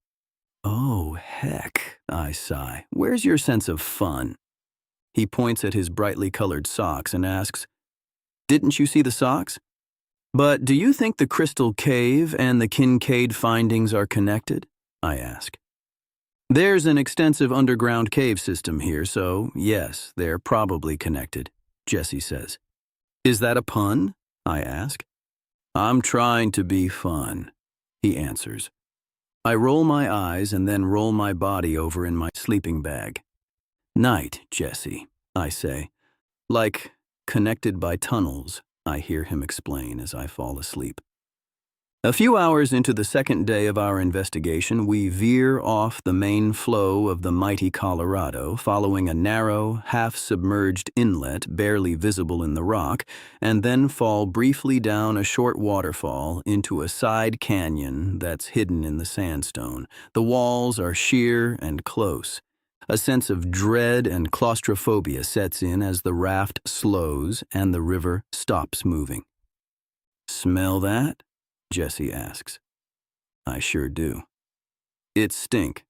Oh, heck, I sigh. Where's your sense of fun? He points at his brightly colored socks and asks, Didn't you see the socks? But do you think the Crystal Cave and the Kincaid findings are connected? I ask. There's an extensive underground cave system here, so yes, they're probably connected, Jesse says. Is that a pun? I ask. I'm trying to be fun, he answers. I roll my eyes and then roll my body over in my sleeping bag. Night, Jesse, I say. Like connected by tunnels, I hear him explain as I fall asleep. A few hours into the second day of our investigation, we veer off the main flow of the mighty Colorado, following a narrow, half-submerged inlet barely visible in the rock, and then fall briefly down a short waterfall into a side canyon that's hidden in the sandstone. The walls are sheer and close. A sense of dread and claustrophobia sets in as the raft slows and the river stops moving. Smell that? Jesse asks. I sure do. It's stink.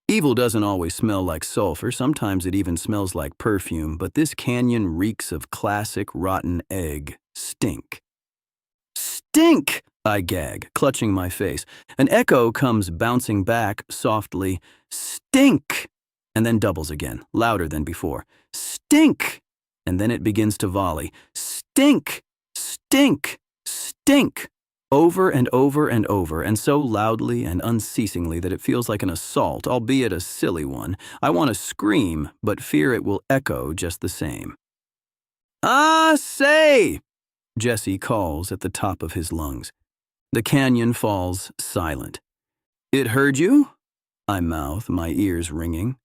Evil doesn't always smell like sulfur, sometimes it even smells like perfume, but this canyon reeks of classic rotten egg stink. Stink! I gag, clutching my face. An echo comes bouncing back softly, stink! And then doubles again, louder than before. Stink! And then it begins to volley. Stink! Stink! stink, stink, over and over and over, and so loudly and unceasingly that it feels like an assault, albeit a silly one. I want to scream, but fear it will echo just the same. "Ah, say!" Jesse calls at the top of his lungs. The canyon falls silent. "It heard you?" I mouth, my ears ringing.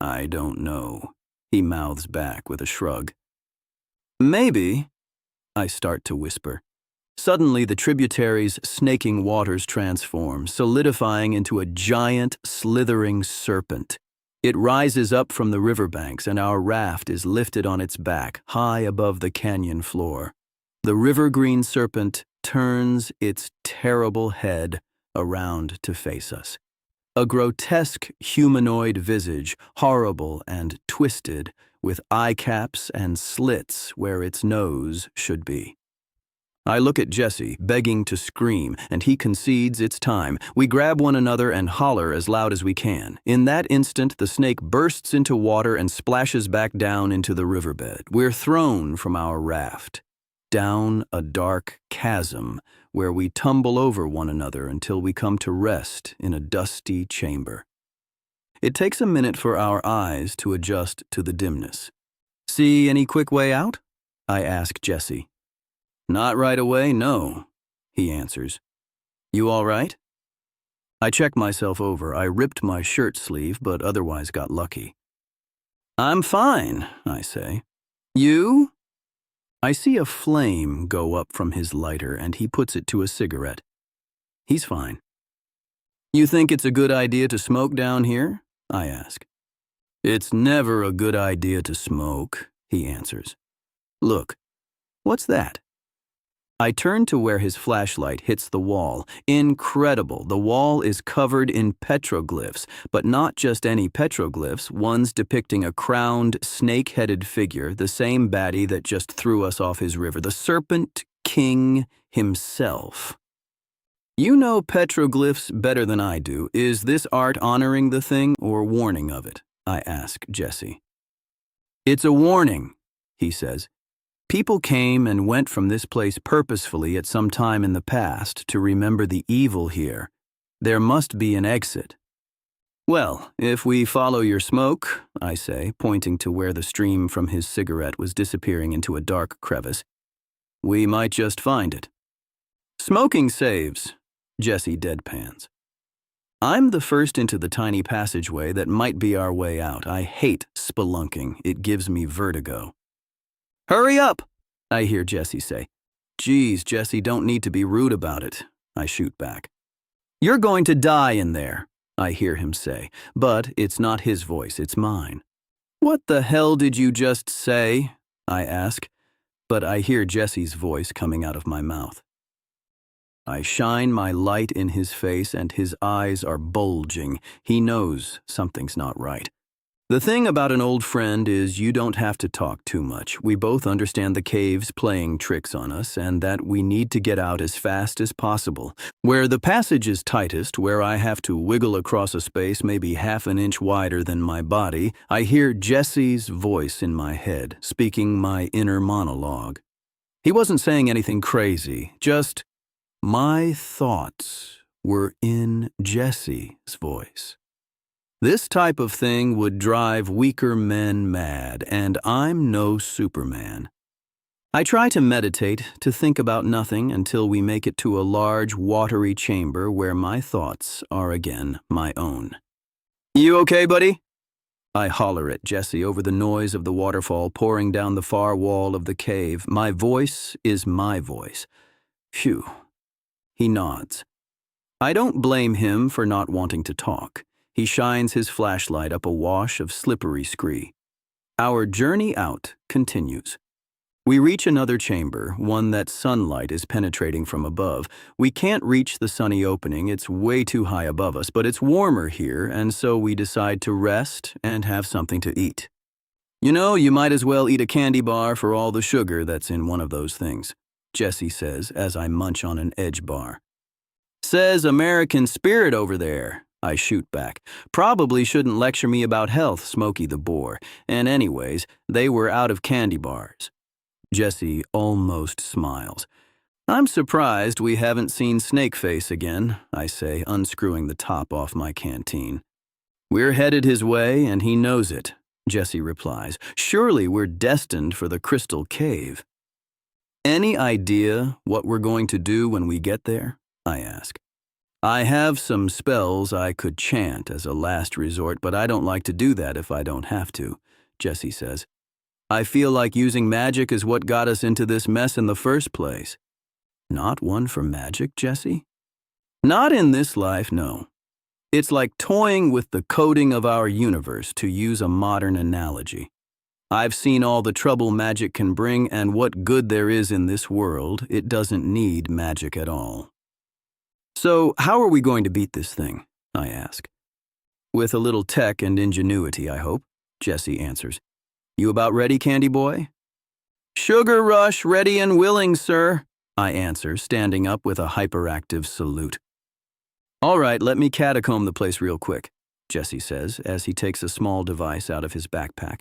"I don't know," he mouths back with a shrug. "Maybe," I start to whisper. Suddenly, the tributary's snaking waters transform, solidifying into a giant, slithering serpent. It rises up from the riverbanks, and our raft is lifted on its back, high above the canyon floor. The river-green serpent turns its terrible head around to face us. A grotesque humanoid visage, horrible and twisted, with eye caps and slits where its nose should be. I look at Jesse, begging to scream, and he concedes it's time. We grab one another and holler as loud as we can. In that instant, the snake bursts into water and splashes back down into the riverbed. We're thrown from our raft, down a dark chasm where we tumble over one another until we come to rest in a dusty chamber. It takes a minute for our eyes to adjust to the dimness. "See any quick way out?" I ask Jesse. "Not right away, no," he answers. "You all right?" I check myself over. I ripped my shirt sleeve, but otherwise got lucky. "I'm fine," I say. "You?" I see a flame go up from his lighter, and he puts it to a cigarette. He's fine. "You think it's a good idea to smoke down here?" I ask. "It's never a good idea to smoke," he answers. "Look, what's that?" I turn to where his flashlight hits the wall. Incredible, the wall is covered in petroglyphs, but not just any petroglyphs, ones depicting a crowned, snake-headed figure, the same baddie that just threw us off his river, the Serpent King himself. "You know petroglyphs better than I do. Is this art honoring the thing or warning of it?" I ask Jesse. "It's a warning," he says. "People came and went from this place purposefully at some time in the past to remember the evil here. There must be an exit." "Well, if we follow your smoke," I say, pointing to where the stream from his cigarette was disappearing into a dark crevice, "we might just find it." "Smoking saves," Jesse deadpans. I'm the first into the tiny passageway that might be our way out. I hate spelunking. It gives me vertigo. "Hurry up," I hear Jesse say. "Geez, Jesse, don't need to be rude about it," I shoot back. "You're going to die in there," I hear him say, but it's not his voice, it's mine. "What the hell did you just say?" I ask, but I hear Jesse's voice coming out of my mouth. I shine my light in his face and his eyes are bulging. He knows something's not right. The thing about an old friend is you don't have to talk too much. We both understand the cave's playing tricks on us and that we need to get out as fast as possible. Where the passage is tightest, where I have to wiggle across a space maybe half an inch wider than my body, I hear Jesse's voice in my head, speaking my inner monologue. He wasn't saying anything crazy, just my thoughts were in Jesse's voice. This type of thing would drive weaker men mad, and I'm no Superman. I try to meditate, to think about nothing until we make it to a large, watery chamber where my thoughts are again my own. "You okay, buddy?" I holler at Jesse over the noise of the waterfall pouring down the far wall of the cave. My voice is my voice. Phew. He nods. I don't blame him for not wanting to talk. He shines his flashlight up a wash of slippery scree. Our journey out continues. We reach another chamber, one that sunlight is penetrating from above. We can't reach the sunny opening, it's way too high above us, but it's warmer here, and so we decide to rest and have something to eat. "You know, you might as well eat a candy bar for all the sugar that's in one of those things," Jesse says as I munch on an Edge bar. "Says American Spirit over there," I shoot back. "Probably shouldn't lecture me about health, Smokey the Boar. And anyways, they were out of candy bars." Jesse almost smiles. I'm surprised we haven't seen Snakeface again, I say, unscrewing the top off my canteen. We're headed his way, and he knows it, Jesse replies. Surely we're destined for the Crystal Cave. Any idea what we're going to do when we get there? I ask. I have some spells I could chant as a last resort, but I don't like to do that if I don't have to, Jesse says. I feel like using magic is what got us into this mess in the first place. Not one for magic, Jesse? Not in this life, no. It's like toying with the coding of our universe, to use a modern analogy. I've seen all the trouble magic can bring, and what good there is in this world. It doesn't need magic at all. So, how are we going to beat this thing? I ask. With a little tech and ingenuity, I hope, Jesse answers. You about ready, Candy Boy? Sugar Rush, ready and willing, sir, I answer, standing up with a hyperactive salute. All right, let me catacomb the place real quick, Jesse says as he takes a small device out of his backpack.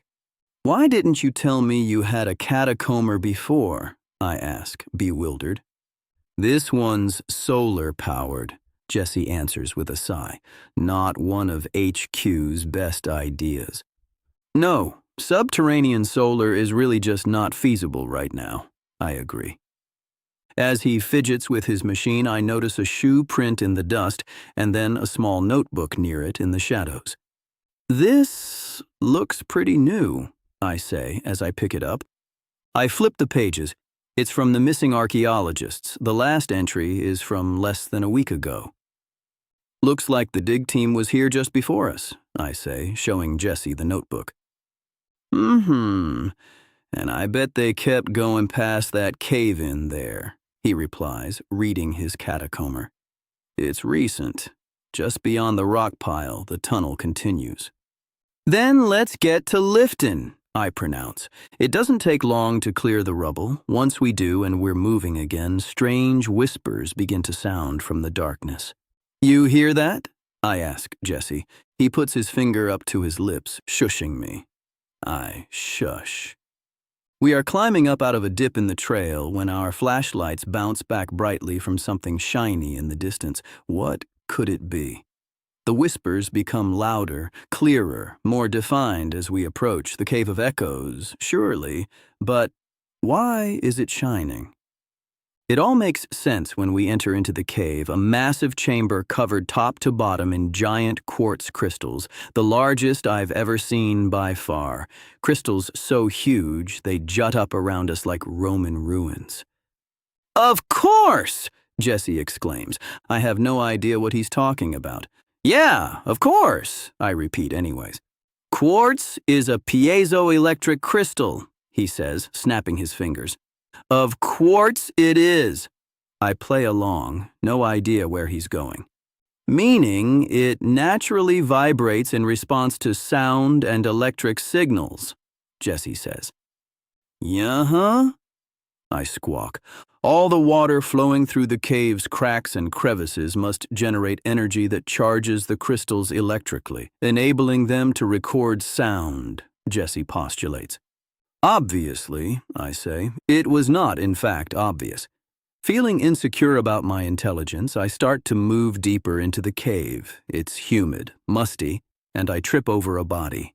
Why didn't you tell me you had a catacomber before? I ask, bewildered. This one's solar-powered, Jesse answers with a sigh. Not one of HQ's best ideas. No, subterranean solar is really just not feasible right now, I agree. As he fidgets with his machine, I notice a shoe print in the dust and then a small notebook near it in the shadows. This looks pretty new, I say as I pick it up. I flip the pages. It's from the missing archaeologists. The last entry is from less than a week ago. Looks like the dig team was here just before us, I say, showing Jesse the notebook. And I bet they kept going past that cave in there, he replies, reading his catacomber. It's recent. Just beyond the rock pile, the tunnel continues. Then let's get to liftin', I pronounce. It doesn't take long to clear the rubble. Once we do and we're moving again, strange whispers begin to sound from the darkness. You hear that? I ask Jesse. He puts his finger up to his lips, shushing me. I shush. We are climbing up out of a dip in the trail when our flashlights bounce back brightly from something shiny in the distance. What could it be? The whispers become louder, clearer, more defined as we approach the Cave of Echoes, surely, but why is it shining? It all makes sense when we enter into the cave, a massive chamber covered top to bottom in giant quartz crystals, the largest I've ever seen by far. Crystals so huge they jut up around us like Roman ruins. Of course! Jesse exclaims. I have no idea what he's talking about. Yeah, of course, I repeat anyways. Quartz is a piezoelectric crystal, he says, snapping his fingers. Of quartz it is. I play along, no idea where he's going. Meaning it naturally vibrates in response to sound and electric signals, Jesse says. Yeah-huh? I squawk. All the water flowing through the cave's cracks and crevices must generate energy that charges the crystals electrically, enabling them to record sound, Jesse postulates. Obviously, I say, it was not, in fact, obvious. Feeling insecure about my intelligence, I start to move deeper into the cave. It's humid, musty, and I trip over a body.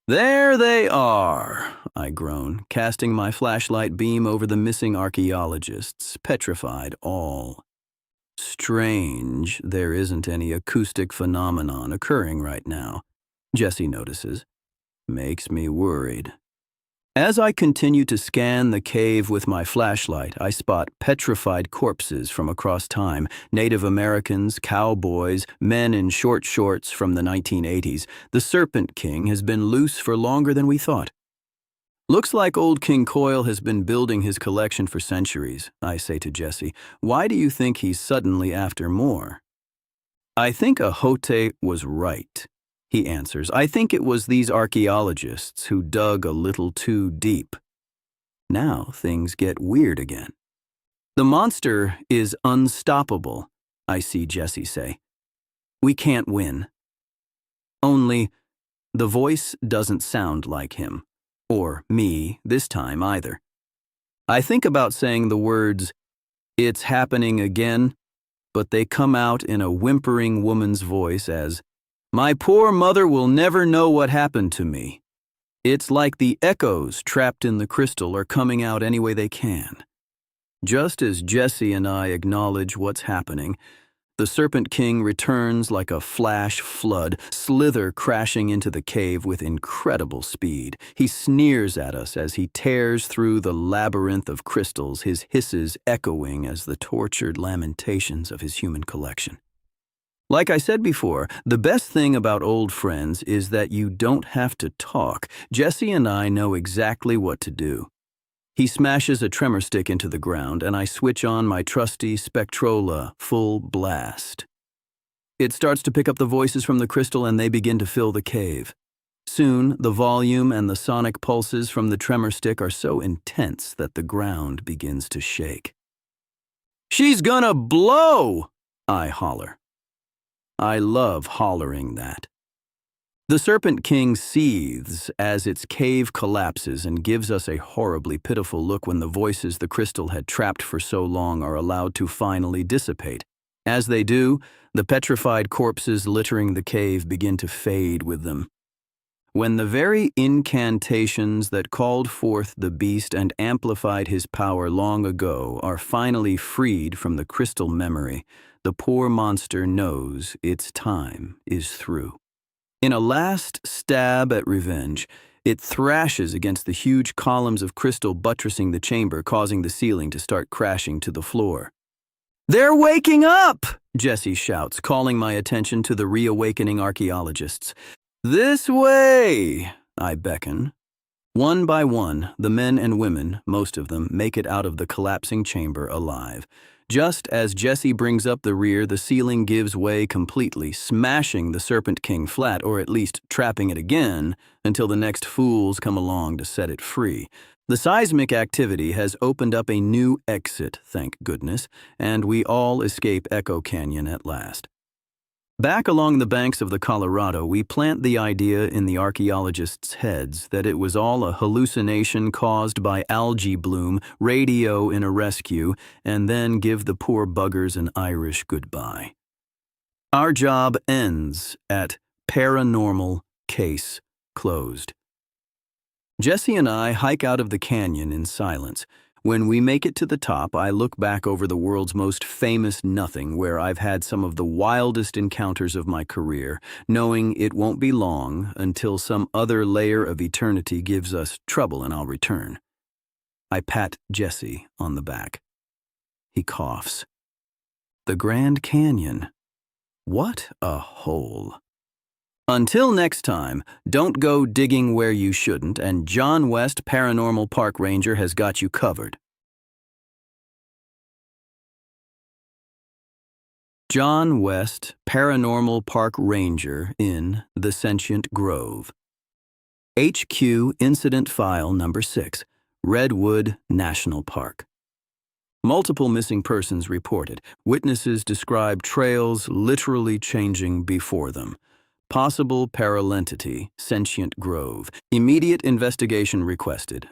There they are, I groan, casting my flashlight beam over the missing archaeologists, petrified all. Strange, there isn't any acoustic phenomenon occurring right now, Jesse notices. Makes me worried. As I continue to scan the cave with my flashlight, I spot petrified corpses from across time, Native Americans, cowboys, men in short shorts from the 1980s. The Serpent King has been loose for longer than we thought. Looks like old King Coil has been building his collection for centuries, I say to Jesse. Why do you think he's suddenly after more? I think Ahote was right, he answers. I think it was these archaeologists who dug a little too deep. Now things get weird again. The monster is unstoppable, I see Jesse say. We can't win. Only the voice doesn't sound like him, or me this time either. I think about saying the words, "It's happening again," but they come out in a whimpering woman's voice as, "My poor mother will never know what happened to me." It's like the echoes trapped in the crystal are coming out any way they can. Just as Jesse and I acknowledge what's happening, the Serpent King returns like a flash flood, slither crashing into the cave with incredible speed. He sneers at us as he tears through the labyrinth of crystals, his hisses echoing as the tortured lamentations of his human collection. Like I said before, the best thing about old friends is that you don't have to talk. Jesse and I know exactly what to do. He smashes a tremor stick into the ground, and I switch on my trusty Spectrola full blast. It starts to pick up the voices from the crystal, and they begin to fill the cave. Soon, the volume and the sonic pulses from the tremor stick are so intense that the ground begins to shake. "She's gonna blow!" I holler. I love hollering that. The Serpent King seethes as its cave collapses and gives us a horribly pitiful look when the voices the crystal had trapped for so long are allowed to finally dissipate. As they do, the petrified corpses littering the cave begin to fade with them. When the very incantations that called forth the beast and amplified his power long ago are finally freed from the crystal memory, the poor monster knows its time is through. In a last stab at revenge, it thrashes against the huge columns of crystal buttressing the chamber, causing the ceiling to start crashing to the floor. "They're waking up!" Jesse shouts, calling my attention to the reawakening archaeologists. "This way!" I beckon. One by one, the men and women, most of them, make it out of the collapsing chamber alive. Just as Jesse brings up the rear, the ceiling gives way completely, smashing the Serpent King flat, or at least trapping it again, until the next fools come along to set it free. The seismic activity has opened up a new exit, thank goodness, and we all escape Echo Canyon at last. Back along the banks of the Colorado, we plant the idea in the archaeologists' heads that it was all a hallucination caused by algae bloom, radio in a rescue, and then give the poor buggers an Irish goodbye. Our job ends at paranormal case closed. Jesse and I hike out of the canyon in silence. When we make it to the top, I look back over the world's most famous nothing, where I've had some of the wildest encounters of my career, knowing it won't be long until some other layer of eternity gives us trouble and I'll return. I pat Jesse on the back. He coughs. The Grand Canyon. What a hole. Until next time, don't go digging where you shouldn't, and John West, Paranormal Park Ranger, has got you covered. John West, Paranormal Park Ranger in the Sentient Grove. HQ Incident File Number 6, Redwood National Park. Multiple missing persons reported. Witnesses describe trails literally changing before them. Possible parallentity, Sentient Grove. Immediate investigation requested.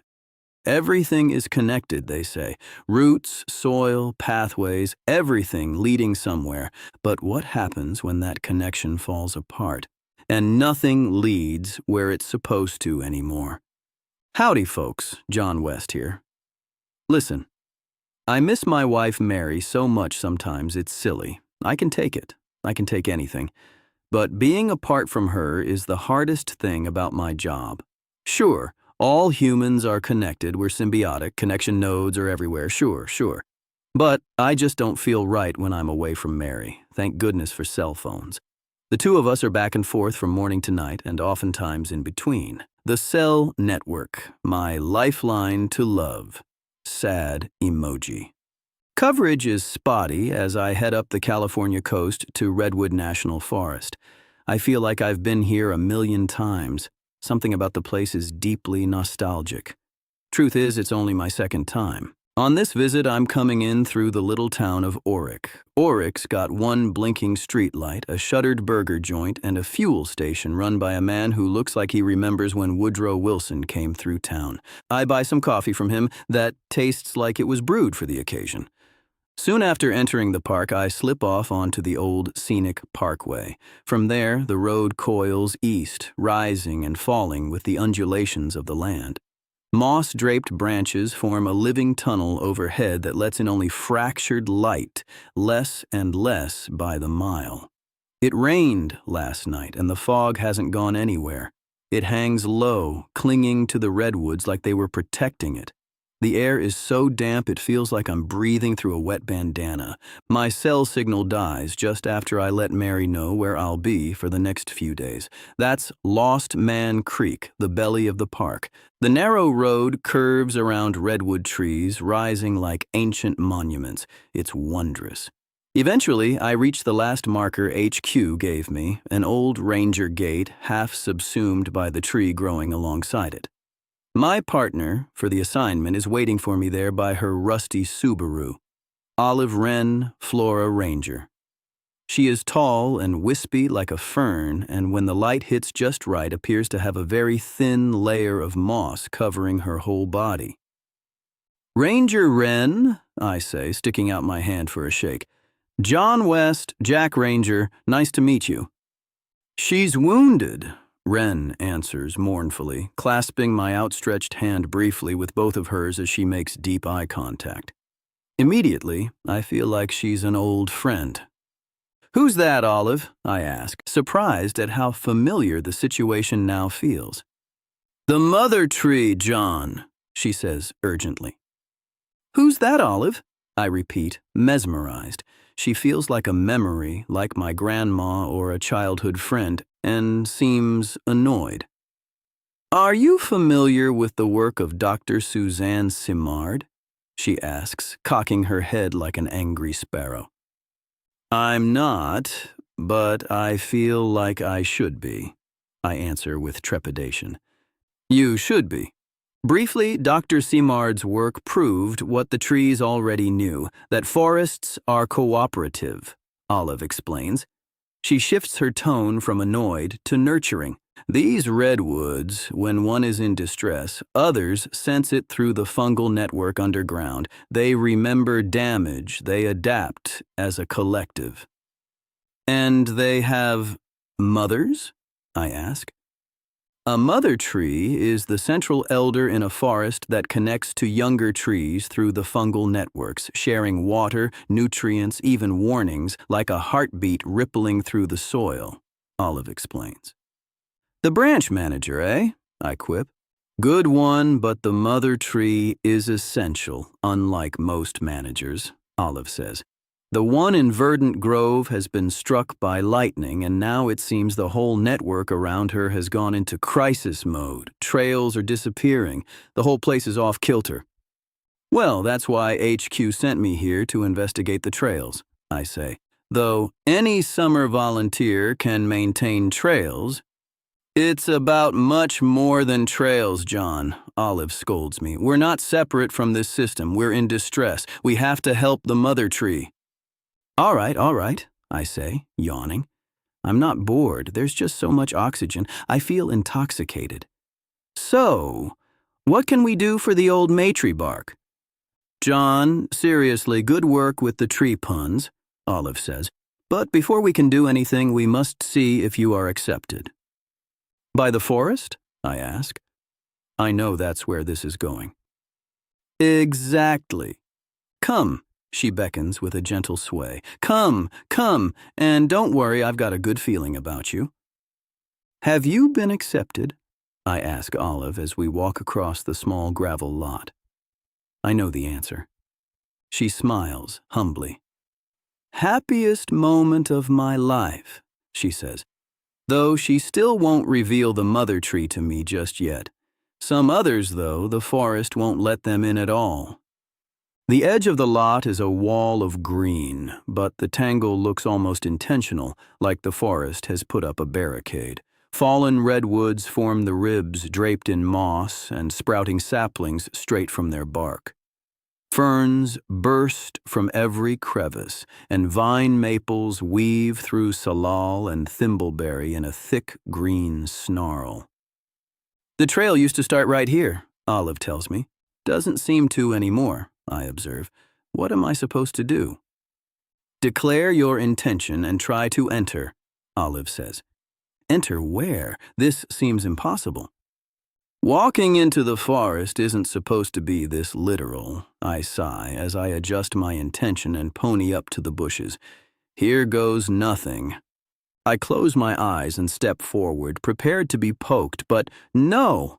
Everything is connected, they say. Roots, soil, pathways, everything leading somewhere. But what happens when that connection falls apart? And nothing leads where it's supposed to anymore. Howdy, folks. John West here. Listen, I miss my wife Mary so much sometimes it's silly. I can take it. I can take anything. But being apart from her is the hardest thing about my job. Sure, all humans are connected, we're symbiotic, connection nodes are everywhere, sure. But I just don't feel right when I'm away from Mary. Thank goodness for cell phones. The two of us are back and forth from morning to night, and oftentimes in between. The cell network, my lifeline to love. Sad emoji. Coverage is spotty as I head up the California coast to Redwood National Forest. I feel like I've been here a million times. Something about the place is deeply nostalgic. Truth is, it's only my second time. On this visit, I'm coming in through the little town of Orick. Orick's got one blinking streetlight, a shuttered burger joint, and a fuel station run by a man who looks like he remembers when Woodrow Wilson came through town. I buy some coffee from him that tastes like it was brewed for the occasion. Soon after entering the park, I slip off onto the old scenic parkway. From there, the road coils east, rising and falling with the undulations of the land. Moss-draped branches form a living tunnel overhead that lets in only fractured light, less and less by the mile. It rained last night, and the fog hasn't gone anywhere. It hangs low, clinging to the redwoods like they were protecting it. The air is so damp it feels like I'm breathing through a wet bandana. My cell signal dies just after I let Mary know where I'll be for the next few days. That's Lost Man Creek, the belly of the park. The narrow road curves around redwood trees, rising like ancient monuments. It's wondrous. Eventually, I reach the last marker HQ gave me, an old ranger gate half subsumed by the tree growing alongside it. My partner for the assignment is waiting for me there by her rusty Subaru, Olive Wren Flora Ranger. She is tall and wispy like a fern, and when the light hits just right, appears to have a very thin layer of moss covering her whole body. "Ranger Wren," I say, sticking out my hand for a shake. "John West, Jack Ranger, nice to meet you." "She's wounded," Wren answers mournfully, clasping my outstretched hand briefly with both of hers as she makes deep eye contact. Immediately, I feel like she's an old friend. "Who's that, Olive?" I ask, surprised at how familiar the situation now feels. "The mother tree, John," she says urgently. "Who's that, Olive?" I repeat, mesmerized. She feels like a memory, like my grandma or a childhood friend, and seems annoyed. "Are you familiar with the work of Dr. Suzanne Simard?" she asks, cocking her head like an angry sparrow. "I'm not, but I feel like I should be," I answer with trepidation. "You should be." Briefly, Dr. Simard's work proved what the trees already knew, that forests are cooperative, Olive explains. She shifts her tone from annoyed to nurturing. "These redwoods, when one is in distress, others sense it through the fungal network underground. They remember damage, they adapt as a collective." "And they have mothers?" I ask. "A mother tree is the central elder in a forest that connects to younger trees through the fungal networks, sharing water, nutrients, even warnings, like a heartbeat rippling through the soil," Olive explains. "The branch manager, eh?" I quip. "Good one, but the mother tree is essential, unlike most managers," Olive says. "The one in Verdant Grove has been struck by lightning, and now it seems the whole network around her has gone into crisis mode. Trails are disappearing. The whole place is off kilter." "Well, that's why HQ sent me here to investigate the trails," I say. "Though any summer volunteer can maintain trails." "It's about much more than trails, John," Olive scolds me. "We're not separate from this system. We're in distress. We have to help the mother tree." All right, I say, yawning. I'm not bored. There's just so much oxygen. I feel intoxicated. "So, what can we do for the old matriarch?" "John, seriously, good work with the tree puns," Olive says. "But before we can do anything, we must see if you are accepted." "By the forest?" I ask. I know that's where this is going. "Exactly. Come," she beckons with a gentle sway. "Come, and don't worry, I've got a good feeling about you." "Have you been accepted?" I ask Olive as we walk across the small gravel lot. I know the answer. She smiles humbly. "Happiest moment of my life," she says, though she still won't reveal the mother tree to me just yet. Some others, though, the forest won't let them in at all. The edge of the lot is a wall of green, but the tangle looks almost intentional, like the forest has put up a barricade. Fallen redwoods form the ribs draped in moss and sprouting saplings straight from their bark. Ferns burst from every crevice, and vine maples weave through salal and thimbleberry in a thick green snarl. The trail used to start right here, Olive tells me. Doesn't seem to anymore, I observe. What am I supposed to do? Declare your intention and try to enter, Olive says. Enter where? This seems impossible. Walking into the forest isn't supposed to be this literal, I sigh as I adjust my intention and pony up to the bushes. Here goes nothing. I close my eyes and step forward, prepared to be poked, but no!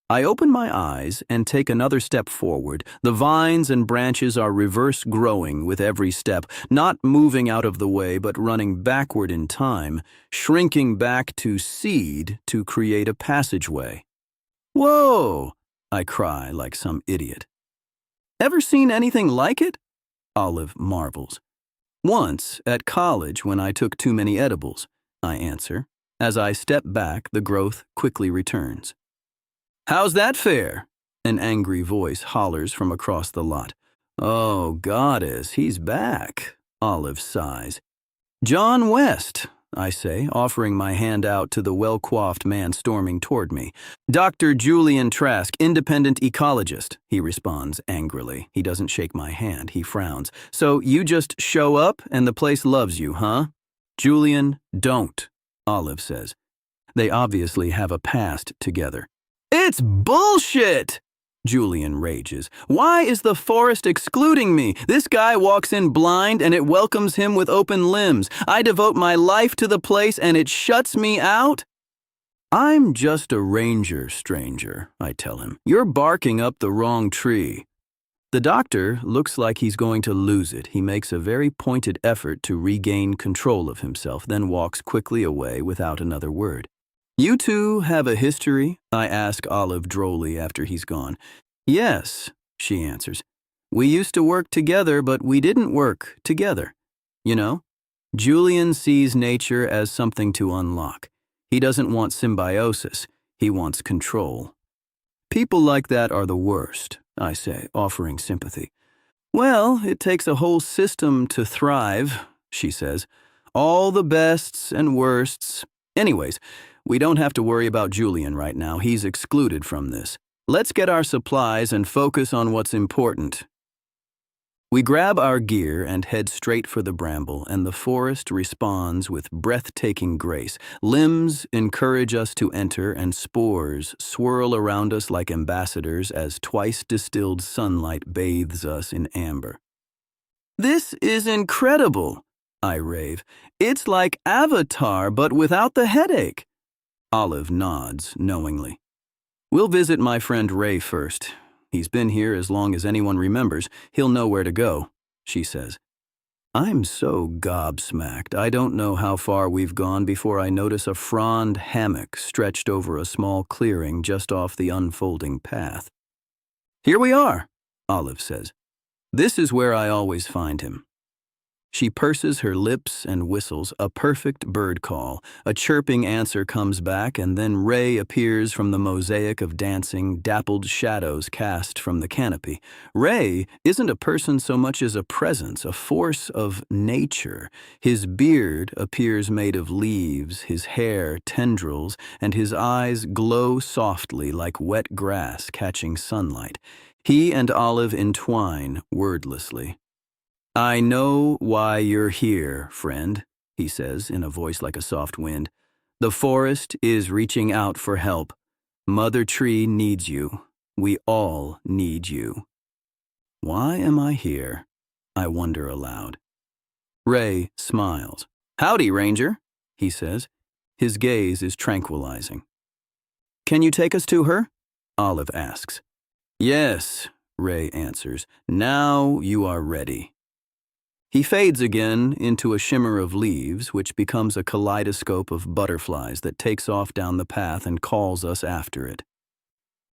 I open my eyes and take another step forward. The vines and branches are reverse growing with every step, not moving out of the way but running backward in time, shrinking back to seed to create a passageway. Whoa! I cry like some idiot. Ever seen anything like it? Olive marvels. Once, at college when I took too many edibles, I answer. As I step back, the growth quickly returns. How's that fair? An angry voice hollers from across the lot. Oh, goddess, he's back, Olive sighs. John West, I say, offering my hand out to the well-coiffed man storming toward me. Dr. Julian Trask, independent ecologist, he responds angrily. He doesn't shake my hand, he frowns. So you just show up and the place loves you, huh? Julian, don't, Olive says. They obviously have a past together. It's bullshit! Julian rages. Why is the forest excluding me? This guy walks in blind and it welcomes him with open limbs. I devote my life to the place and it shuts me out? I'm just a ranger, stranger, I tell him. You're barking up the wrong tree. The doctor looks like he's going to lose it. He makes a very pointed effort to regain control of himself, then walks quickly away without another word. You two have a history? I ask Olive drolly after he's gone. Yes, she answers. We used to work together, but we didn't work together. You know, Julian sees nature as something to unlock. He doesn't want symbiosis. He wants control. People like that are the worst, I say, offering sympathy. Well, it takes a whole system to thrive, she says. All the bests and worsts. Anyways, we don't have to worry about Julian right now. He's excluded from this. Let's get our supplies and focus on what's important. We grab our gear and head straight for the bramble, and the forest responds with breathtaking grace. Limbs encourage us to enter, and spores swirl around us like ambassadors as twice-distilled sunlight bathes us in amber. This is incredible, I rave. It's like Avatar, but without the headache. Olive nods knowingly. We'll visit my friend Ray first. He's been here as long as anyone remembers. He'll know where to go, she says. I'm so gobsmacked. I don't know how far we've gone before I notice a frond hammock stretched over a small clearing just off the unfolding path. Here we are, Olive says. This is where I always find him. She purses her lips and whistles, a perfect bird call. A chirping answer comes back, and then Ray appears from the mosaic of dancing, dappled shadows cast from the canopy. Ray isn't a person so much as a presence, a force of nature. His beard appears made of leaves, his hair tendrils, and his eyes glow softly like wet grass catching sunlight. He and Olive entwine wordlessly. I know why you're here, friend, he says in a voice like a soft wind. The forest is reaching out for help. Mother Tree needs you. We all need you. Why am I here? I wonder aloud. Ray smiles. Howdy, Ranger, he says. His gaze is tranquilizing. Can you take us to her? Olive asks. Yes, Ray answers. Now you are ready. He fades again into a shimmer of leaves, which becomes a kaleidoscope of butterflies that takes off down the path and calls us after it.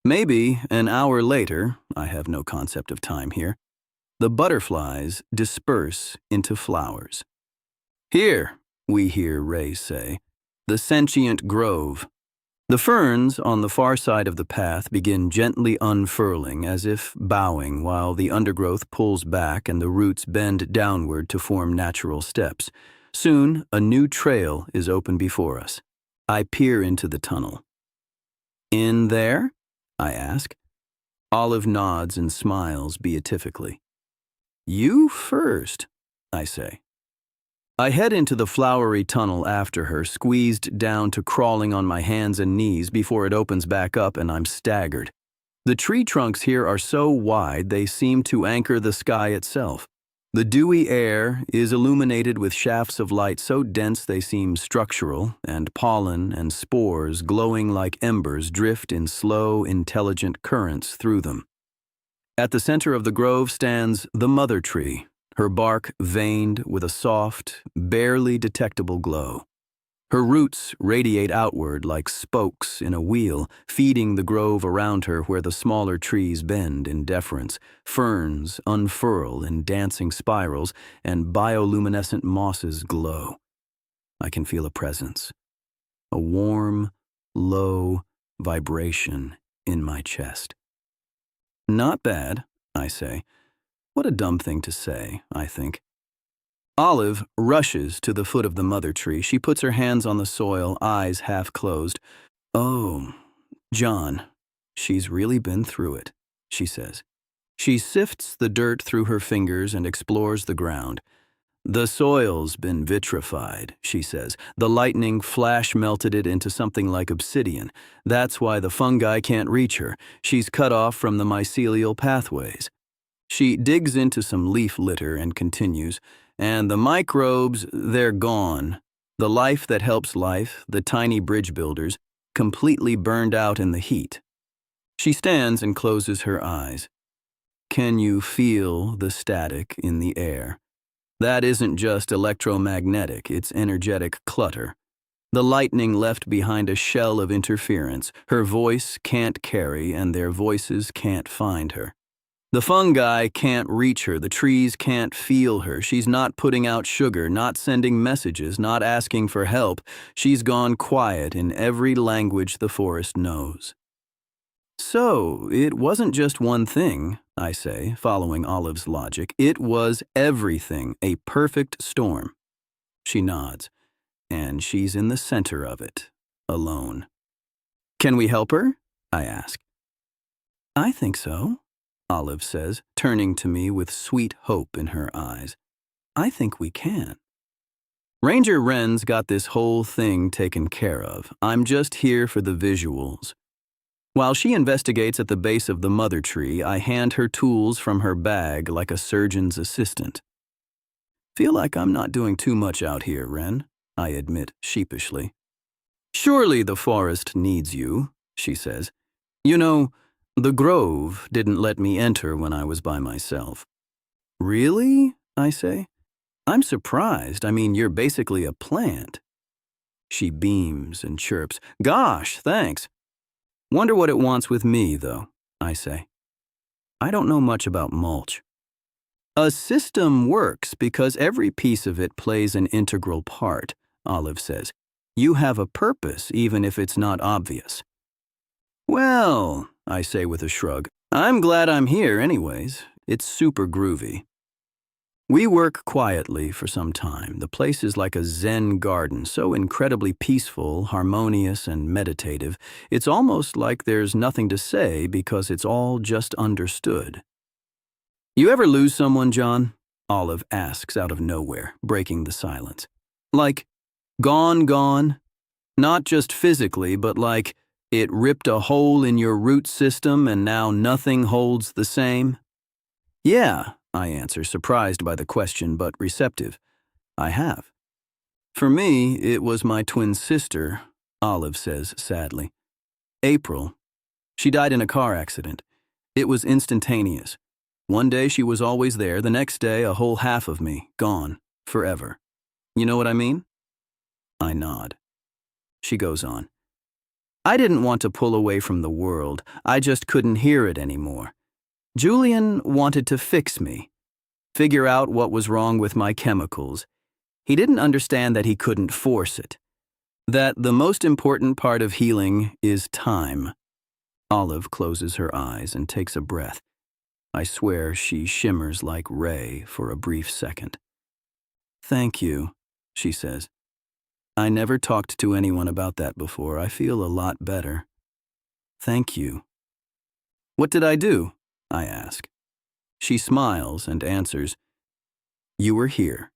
Maybe an hour later, I have no concept of time here, the butterflies disperse into flowers. Here, we hear Ray say, the sentient grove. The ferns on the far side of the path begin gently unfurling as if bowing while the undergrowth pulls back and the roots bend downward to form natural steps. Soon, a new trail is open before us. I peer into the tunnel. In there? I ask. Olive nods and smiles beatifically. You first, I say. I head into the flowery tunnel after her, squeezed down to crawling on my hands and knees before it opens back up and I'm staggered. The tree trunks here are so wide they seem to anchor the sky itself. The dewy air is illuminated with shafts of light so dense they seem structural, and pollen and spores glowing like embers drift in slow, intelligent currents through them. At the center of the grove stands the mother tree, her bark veined with a soft, barely detectable glow. Her roots radiate outward like spokes in a wheel, feeding the grove around her where the smaller trees bend in deference, ferns unfurl in dancing spirals, and bioluminescent mosses glow. I can feel a presence, a warm, low vibration in my chest. Not bad, I say. What a dumb thing to say, I think. Olive rushes to the foot of the mother tree. She puts her hands on the soil, eyes half closed. Oh, John, she's really been through it, she says. She sifts the dirt through her fingers and explores the ground. The soil's been vitrified, she says. The lightning flash melted it into something like obsidian. That's why the fungi can't reach her. She's cut off from the mycelial pathways. She digs into some leaf litter and continues, and the microbes, they're gone. The life that helps life, the tiny bridge builders, completely burned out in the heat. She stands and closes her eyes. Can you feel the static in the air? That isn't just electromagnetic, it's energetic clutter. The lightning left behind a shell of interference. Her voice can't carry, and their voices can't find her. The fungi can't reach her, the trees can't feel her. She's not putting out sugar, not sending messages, not asking for help. She's gone quiet in every language the forest knows. So, it wasn't just one thing, I say, following Olive's logic. It was everything, a perfect storm. She nods, and she's in the center of it, alone. Can we help her? I ask. I think so, Olive says, turning to me with sweet hope in her eyes. I think we can. Ranger Wren's got this whole thing taken care of. I'm just here for the visuals. While she investigates at the base of the mother tree, I hand her tools from her bag like a surgeon's assistant. Feel like I'm not doing too much out here, Wren, I admit sheepishly. Surely the forest needs you, she says. You know, the grove didn't let me enter when I was by myself. Really? I say. I'm surprised. I mean, you're basically a plant. She beams and chirps. Gosh, thanks. Wonder what it wants with me, though, I say. I don't know much about mulch. A system works because every piece of it plays an integral part, Olive says. You have a purpose, even if it's not obvious. Well, I say with a shrug, I'm glad I'm here anyways. It's super groovy. We work quietly for some time. The place is like a Zen garden, so incredibly peaceful, harmonious, and meditative. It's almost like there's nothing to say because it's all just understood. You ever lose someone, John? Olive asks out of nowhere, breaking the silence. Like, gone? Not just physically, but like, it ripped a hole in your root system and now nothing holds the same? Yeah, I answer, surprised by the question but receptive. I have. For me, it was my twin sister, Olive says sadly. April. She died in a car accident. It was instantaneous. One day she was always there, the next day a whole half of me, gone, forever. You know what I mean? I nod. She goes on. I didn't want to pull away from the world. I just couldn't hear it anymore. Julian wanted to fix me, figure out what was wrong with my chemicals. He didn't understand that he couldn't force it. That the most important part of healing is time. Olive closes her eyes and takes a breath. I swear she shimmers like Ray for a brief second. Thank you, she says. I never talked to anyone about that before. I feel a lot better. Thank you. What did I do? I ask. She smiles and answers, You were here.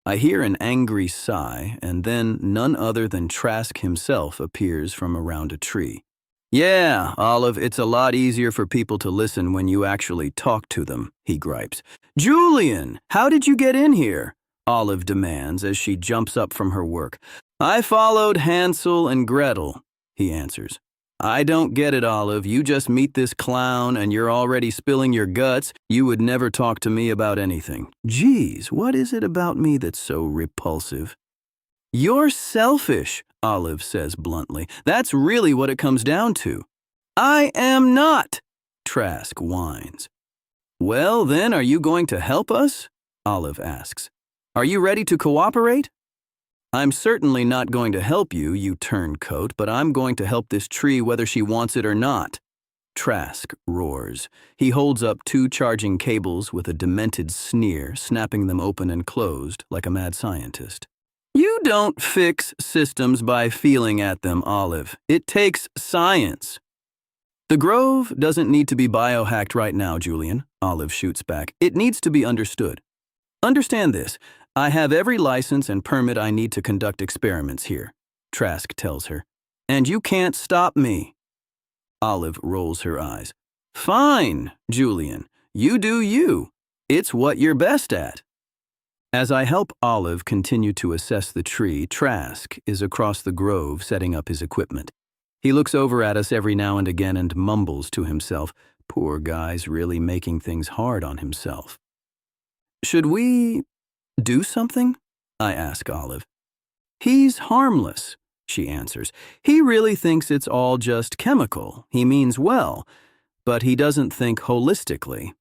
I hear an angry sigh, and then none other than Trask himself appears from around a tree. Yeah, Olive, it's a lot easier for people to listen when you actually talk to them, he gripes. Julian, how did you get in here? Olive demands as she jumps up from her work. I followed Hansel and Gretel, he answers. I don't get it, Olive. You just meet this clown and you're already spilling your guts. You would never talk to me about anything. Geez, what is it about me that's so repulsive? You're selfish, Olive says bluntly. That's really what it comes down to. I am not, Trask whines. Well, then, are you going to help us? Olive asks. Are you ready to cooperate? I'm certainly not going to help you, you turncoat, but I'm going to help this tree whether she wants it or not. Trask roars. He holds up 2 charging cables with a demented sneer, snapping them open and closed like a mad scientist. You don't fix systems by feeling at them, Olive. It takes science. The grove doesn't need to be biohacked right now, Julian, Olive shoots back. It needs to be understood. Understand this. I have every license and permit I need to conduct experiments here, Trask tells her. And you can't stop me. Olive rolls her eyes. Fine, Julian. You do you. It's what you're best at. As I help Olive continue to assess the tree, Trask is across the grove setting up his equipment. He looks over at us every now and again and mumbles to himself. Poor guy's really making things hard on himself. Should we do something? I ask Olive. He's harmless, she answers. He really thinks it's all just chemical. He means well, but he doesn't think holistically.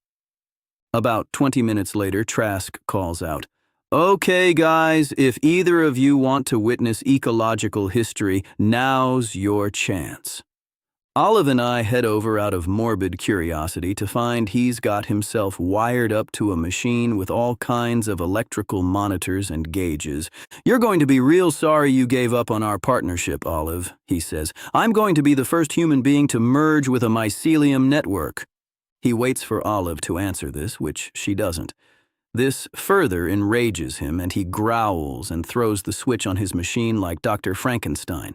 About 20 minutes later, Trask calls out, Okay, guys, if either of you want to witness ecological history, now's your chance. Olive and I head over out of morbid curiosity to find he's got himself wired up to a machine with all kinds of electrical monitors and gauges. You're going to be real sorry you gave up on our partnership, Olive, he says. I'm going to be the first human being to merge with a mycelium network. He waits for Olive to answer this, which she doesn't. This further enrages him, and he growls and throws the switch on his machine like Dr. Frankenstein.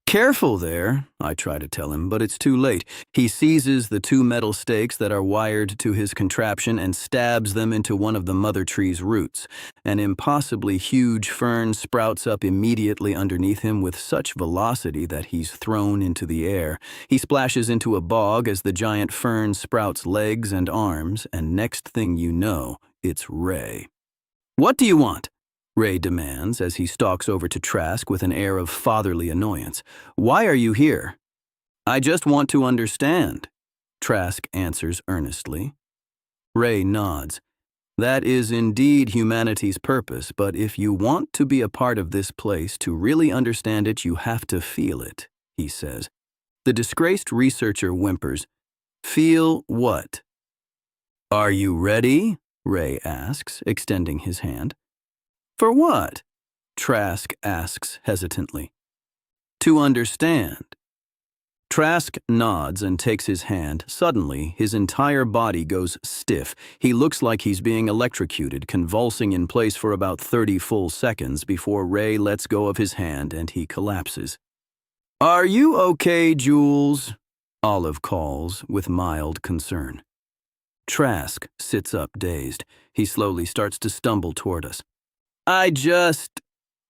Careful there, I try to tell him, but it's too late. He seizes the 2 metal stakes that are wired to his contraption and stabs them into one of the mother tree's roots. An impossibly huge fern sprouts up immediately underneath him with such velocity that he's thrown into the air. He splashes into a bog as the giant fern sprouts legs and arms, and next thing you know, it's Ray. What do you want? Ray demands as he stalks over to Trask with an air of fatherly annoyance. Why are you here? I just want to understand, Trask answers earnestly. Ray nods. That is indeed humanity's purpose, but if you want to be a part of this place, to really understand it, you have to feel it, he says. The disgraced researcher whimpers. Feel what? Are you ready? Ray asks, extending his hand. For what? Trask asks hesitantly. To understand. Trask nods and takes his hand. Suddenly, his entire body goes stiff. He looks like he's being electrocuted, convulsing in place for about 30 full seconds before Ray lets go of his hand and he collapses. Are you okay, Jules? Olive calls with mild concern. Trask sits up dazed. He slowly starts to stumble toward us.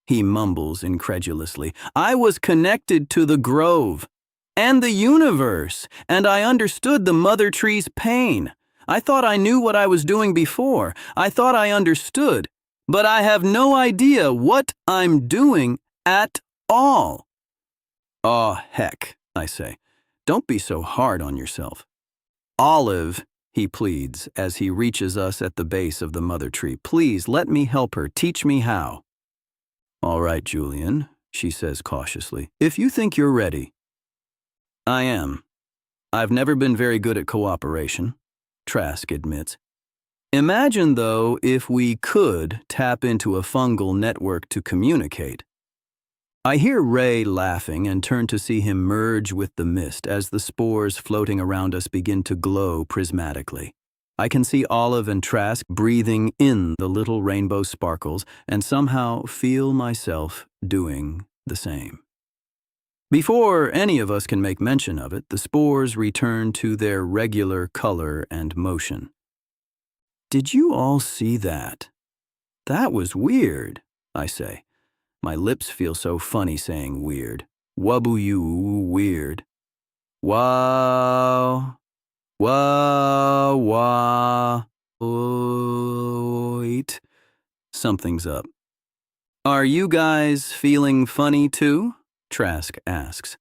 He mumbles incredulously. I was connected to the grove and the universe, and I understood the mother tree's pain. I thought I knew what I was doing before. I thought I understood, but I have no idea what I'm doing at all. Aw, heck, I say. Don't be so hard on yourself. Olive, he pleads as he reaches us at the base of the mother tree. Please let me help her. Teach me how. All right, Julian. she says cautiously, if you think you're ready. I am. I've never been very good at cooperation, Trask admits. Imagine, though, if we could tap into a fungal network to communicate. I hear Ray laughing and turn to see him merge with the mist as the spores floating around us begin to glow prismatically. I can see Olive and Trask breathing in the little rainbow sparkles and somehow feel myself doing the same. Before any of us can make mention of it, the spores return to their regular color and motion. Did you all see that? That was weird, I say. My lips feel so funny saying weird. Waboo weird. Wow. Wow, wow. Wait. Something's up. Are you guys feeling funny too? Trask asks.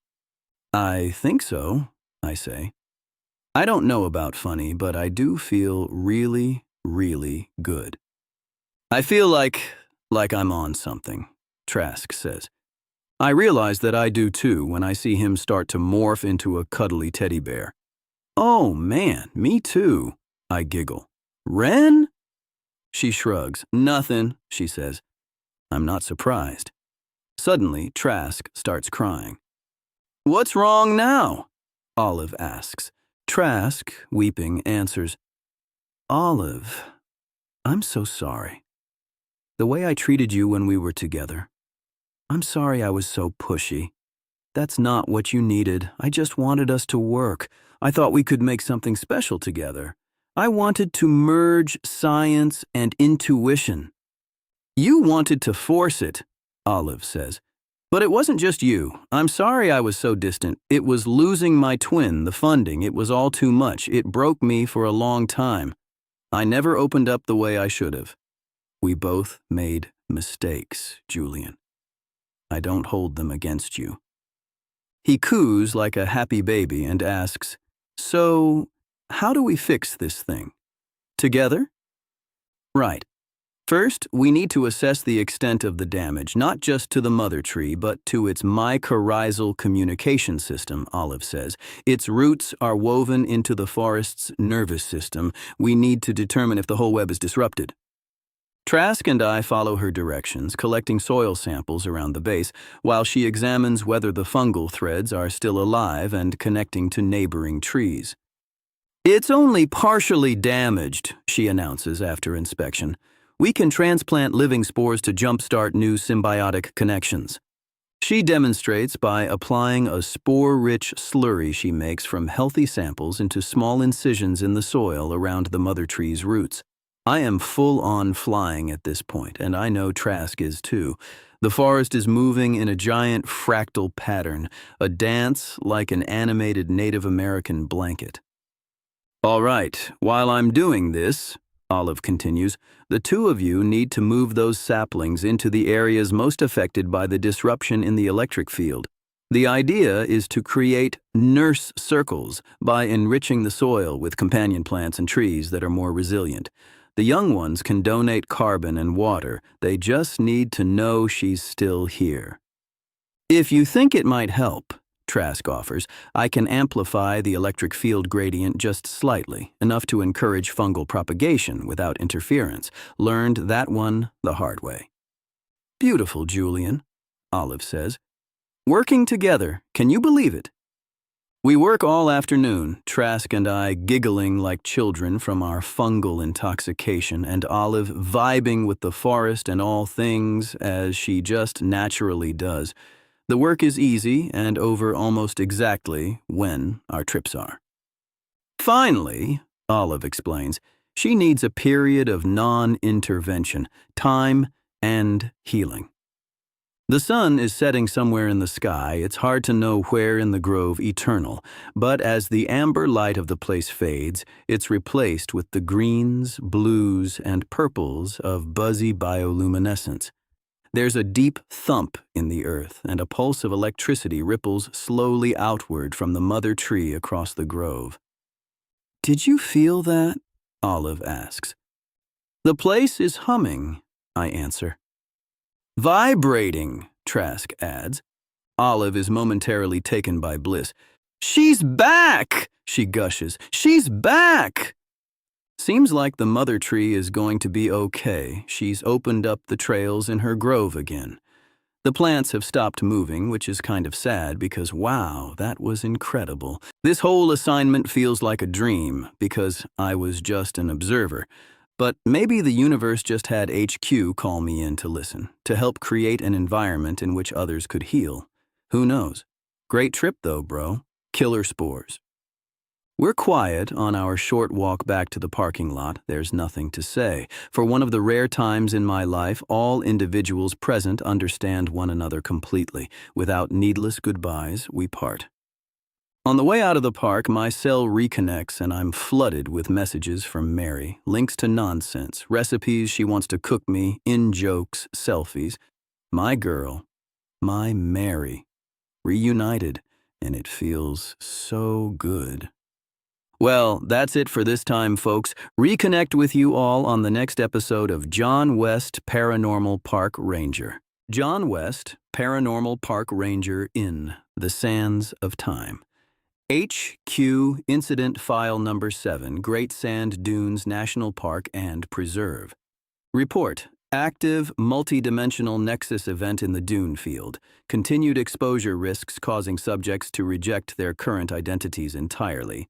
I think so, I say. I don't know about funny, but I do feel really, really good. I feel like I'm on something, Trask says. I realize that I do too when I see him start to morph into a cuddly teddy bear. Oh man, me too, I giggle. Ren? She shrugs. Nothing, she says. I'm not surprised. Suddenly, Trask starts crying. What's wrong now? Olive asks. Trask, weeping, answers, Olive, I'm so sorry. The way I treated you when we were together. I'm sorry I was so pushy. That's not what you needed. I just wanted us to work. I thought we could make something special together. I wanted to merge science and intuition. You wanted to force it, Olive says. But it wasn't just you. I'm sorry I was so distant. It was losing my twin, the funding. It was all too much. It broke me for a long time. I never opened up the way I should have. We both made mistakes, Julian. I don't hold them against you. He coos like a happy baby and asks, So, how do we fix this thing? Together? Right. First, we need to assess the extent of the damage, not just to the mother tree, but to its mycorrhizal communication system, Olive says. Its roots are woven into the forest's nervous system. We need to determine if the whole web is disrupted. Trask and I follow her directions, collecting soil samples around the base, while she examines whether the fungal threads are still alive and connecting to neighboring trees. It's only partially damaged, she announces after inspection. We can transplant living spores to jumpstart new symbiotic connections. She demonstrates by applying a spore-rich slurry she makes from healthy samples into small incisions in the soil around the mother tree's roots. I am full-on flying at this point, and I know Trask is too. The forest is moving in a giant fractal pattern, a dance like an animated Native American blanket. All right, while I'm doing this, Olive continues, the two of you need to move those saplings into the areas most affected by the disruption in the electric field. The idea is to create nurse circles by enriching the soil with companion plants and trees that are more resilient. The young ones can donate carbon and water. They just need to know she's still here. If you think it might help, Trask offers, I can amplify the electric field gradient just slightly, enough to encourage fungal propagation without interference. Learned that one the hard way. Beautiful, Julian, Olive says. Working together, can you believe it? We work all afternoon, Trask and I giggling like children from our fungal intoxication, and Olive vibing with the forest and all things as she just naturally does. The work is easy and over almost exactly when our trips are. Finally, Olive explains, she needs a period of non-intervention, time and healing. The sun is setting somewhere in the sky. It's hard to know where in the grove eternal, but as the amber light of the place fades, it's replaced with the greens, blues, and purples of buzzy bioluminescence. There's a deep thump in the earth, and a pulse of electricity ripples slowly outward from the mother tree across the grove. Did you feel that? Olive asks. The place is humming, I answer. Vibrating, Trask adds. Olive is momentarily taken by bliss. "She's back!" she gushes. "She's back!" Seems like the mother tree is going to be okay. She's opened up the trails in her grove again. The plants have stopped moving, which is kind of sad because, wow, that was incredible. This whole assignment feels like a dream because I was just an observer. But maybe the universe just had HQ call me in to listen, to help create an environment in which others could heal. Who knows? Great trip though, bro. Killer spores. We're quiet on our short walk back to the parking lot. There's nothing to say. For one of the rare times in my life, all individuals present understand one another completely. Without needless goodbyes, we part. On the way out of the park, my cell reconnects and I'm flooded with messages from Mary, links to nonsense, recipes she wants to cook me, in-jokes, selfies. My girl, my Mary, reunited, and it feels so good. Well, that's it for this time, folks. Reconnect with you all on the next episode of John West Paranormal Park Ranger. John West, Paranormal Park Ranger in The Sands of Time. HQ Incident File Number 7, Great Sand Dunes National Park and Preserve. Report. Active, multidimensional nexus event in the dune field. Continued exposure risks causing subjects to reject their current identities entirely.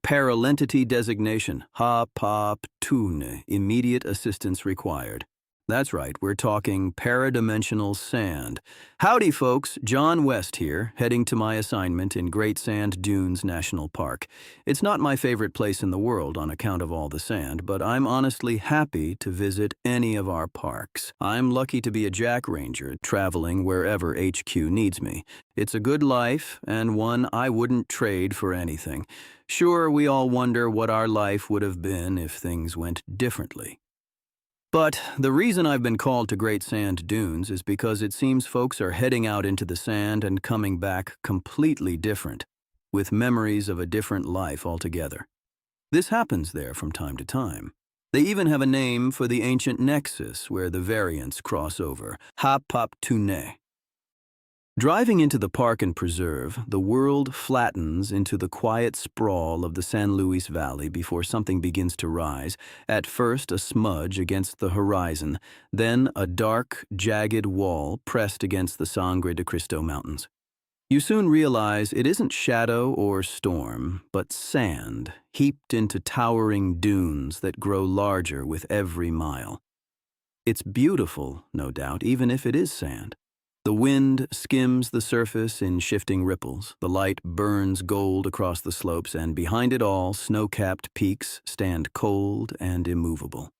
Paralentity designation, ha-pop-tune, immediate assistance required. That's right, we're talking paradimensional sand. Howdy, folks, John West here, heading to my assignment in Great Sand Dunes National Park. It's not my favorite place in the world on account of all the sand, but I'm honestly happy to visit any of our parks. I'm lucky to be a jack ranger, traveling wherever HQ needs me. It's a good life, and one I wouldn't trade for anything. Sure, we all wonder what our life would have been if things went differently. But the reason I've been called to Great Sand Dunes is because it seems folks are heading out into the sand and coming back completely different, with memories of a different life altogether. This happens there from time to time. They even have a name for the ancient nexus where the variants cross over, Ha-Pop-Tune. Driving into the park and preserve, the world flattens into the quiet sprawl of the San Luis Valley before something begins to rise, at first a smudge against the horizon, then a dark, jagged wall pressed against the Sangre de Cristo Mountains. You soon realize it isn't shadow or storm, but sand, heaped into towering dunes that grow larger with every mile. It's beautiful, no doubt, even if it is sand. The wind skims the surface in shifting ripples, the light burns gold across the slopes, and behind it all, snow-capped peaks stand cold and immovable.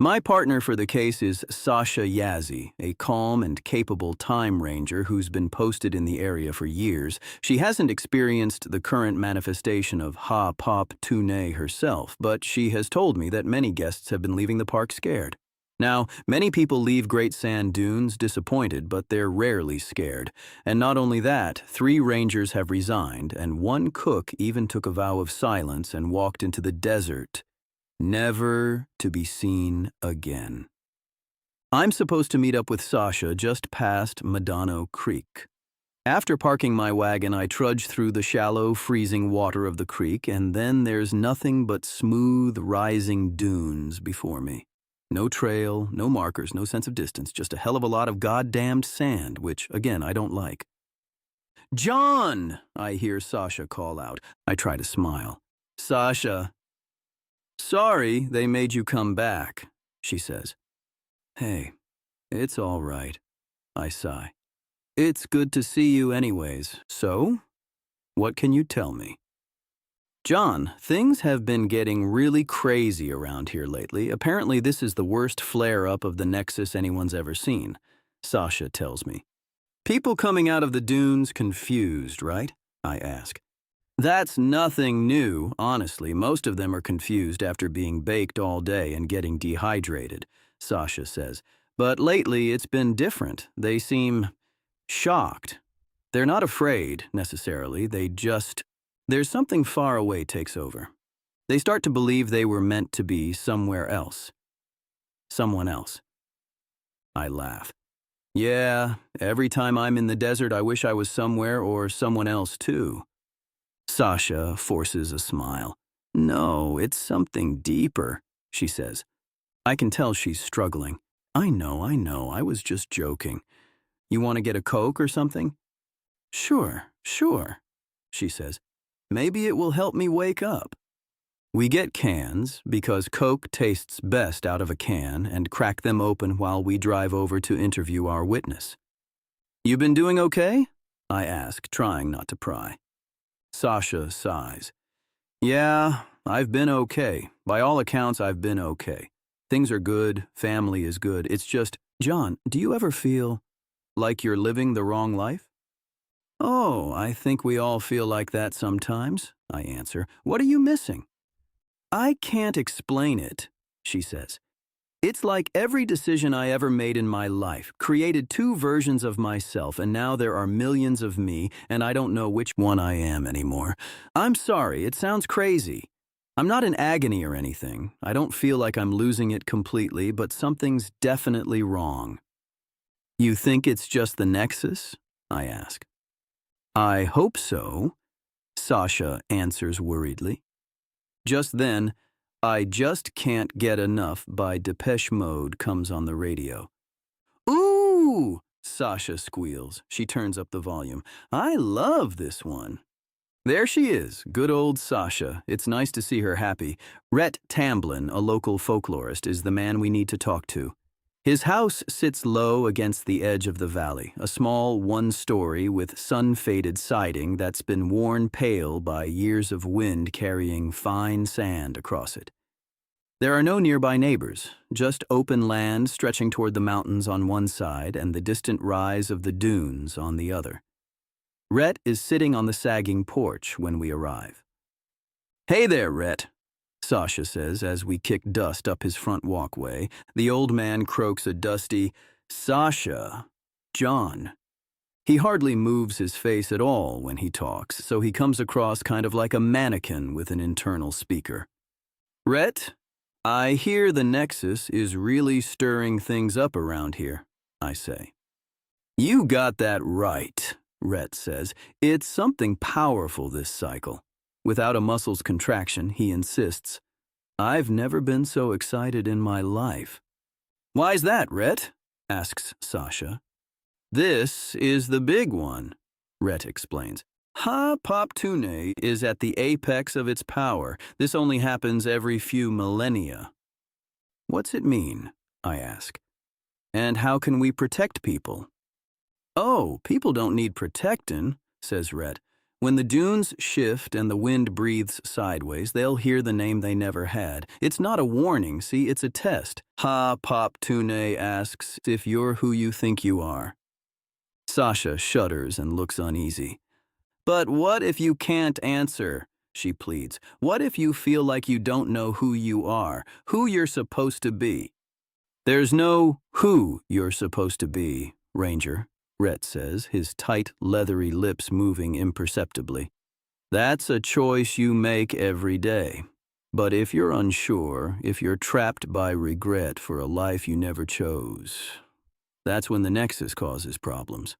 My partner for the case is Sasha Yazzie, a calm and capable time ranger who's been posted in the area for years. She hasn't experienced the current manifestation of Ha-Pop-Tune herself, but she has told me that many guests have been leaving the park scared. Now, many people leave Great Sand Dunes disappointed, but they're rarely scared. And not only that, 3 rangers have resigned, and 1 cook even took a vow of silence and walked into the desert, never to be seen again. I'm supposed to meet up with Sasha just past Medano Creek. After parking my wagon, I trudge through the shallow, freezing water of the creek, and then there's nothing but smooth, rising dunes before me. No trail, no markers, no sense of distance, just a hell of a lot of goddamned sand, which, again, I don't like. "John!" I hear Sasha call out. I try to smile. "Sasha." "Sorry they made you come back," she says. "Hey, it's all right," I sigh. "It's good to see you anyways. So, what can you tell me?" "John, things have been getting really crazy around here lately. Apparently this is the worst flare-up of the Nexus anyone's ever seen," Sasha tells me. "People coming out of the dunes confused, right?" I ask. "That's nothing new, honestly. Most of them are confused after being baked all day and getting dehydrated," Sasha says. "But lately it's been different. They seem shocked. They're not afraid, necessarily. There's something far away takes over. They start to believe they were meant to be somewhere else. Someone else." I laugh. Yeah, every time I'm in the desert, I wish I was somewhere or someone else too. Sasha forces a smile. No, it's something deeper, she says. I can tell she's struggling. I know, I was just joking. You want to get a Coke or something? Sure, she says. Maybe it will help me wake up. We get cans because Coke tastes best out of a can and crack them open while we drive over to interview our witness. You been doing okay? I ask, trying not to pry. Sasha sighs. Yeah, I've been okay. By all accounts, I've been okay. Things are good, family is good. It's just, John, do you ever feel like you're living the wrong life? Oh, I think we all feel like that sometimes, I answer. What are you missing? I can't explain it, she says. It's like every decision I ever made in my life created two versions of myself, and now there are millions of me, and I don't know which one I am anymore. I'm sorry, it sounds crazy. I'm not in agony or anything. I don't feel like I'm losing it completely, but something's definitely wrong. You think it's just the Nexus? I ask. I hope so, Sasha answers worriedly. Just then, I Just Can't Get Enough by Depeche Mode comes on the radio. Ooh, Sasha squeals. She turns up the volume. I love this one. There she is, good old Sasha. It's nice to see her happy. Rhett Tamblyn, a local folklorist, is the man we need to talk to. His house sits low against the edge of the valley, a small one-story with sun-faded siding that's been worn pale by years of wind carrying fine sand across it. There are no nearby neighbors, just open land stretching toward the mountains on one side and the distant rise of the dunes on the other. Rhett is sitting on the sagging porch when we arrive. Hey there, Rhett, Sasha says as we kick dust up his front walkway. The old man croaks a dusty, Sasha, John. He hardly moves his face at all when he talks, so he comes across kind of like a mannequin with an internal speaker. Rhett, I hear the Nexus is really stirring things up around here, I say. You got that right, Rhett says. It's something powerful this cycle. Without a muscle's contraction, he insists. I've never been so excited in my life. Why's that, Rhett? Asks Sasha. This is the big one, Rhett explains. Ha-Pop-Tune is at the apex of its power. This only happens every few millennia. What's it mean? I ask. And how can we protect people? Oh, people don't need protectin', says Rhett. When the dunes shift and the wind breathes sideways, they'll hear the name they never had. It's not a warning, see, it's a test. Ha-Pop-Tune asks if you're who you think you are. Sasha shudders and looks uneasy. But what if you can't answer? She pleads. What if you feel like you don't know who you are, who you're supposed to be? There's no who you're supposed to be, Ranger, Rhett says, his tight, leathery lips moving imperceptibly. That's a choice you make every day. But if you're unsure, if you're trapped by regret for a life you never chose, that's when the Nexus causes problems.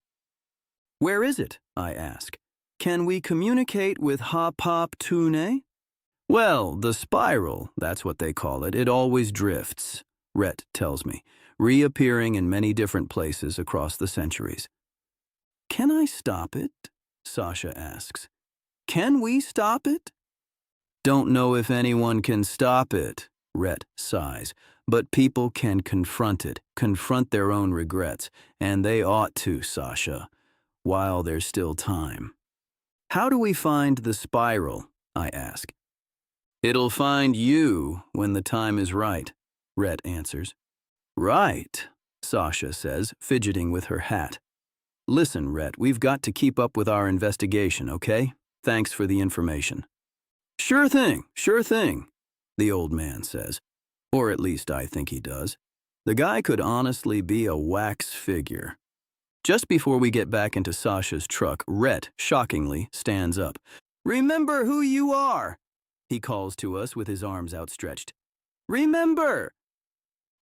Where is it? I ask. Can we communicate with Ha-Pop-Tune? Well, the spiral, that's what they call it. It always drifts, Rhett tells me, reappearing in many different places across the centuries. Can I stop it? Sasha asks. Can we stop it? Don't know if anyone can stop it, Rhett sighs, but people can confront it, confront their own regrets, and they ought to, Sasha, while there's still time. How do we find the spiral? I ask. It'll find you when the time is right, Rhett answers. Right, Sasha says, fidgeting with her hat. Listen, Rhett, we've got to keep up with our investigation, okay? Thanks for the information. Sure thing, the old man says. Or at least I think he does. The guy could honestly be a wax figure. Just before we get back into Sasha's truck, Rhett, shockingly, stands up. Remember who you are, he calls to us with his arms outstretched. Remember!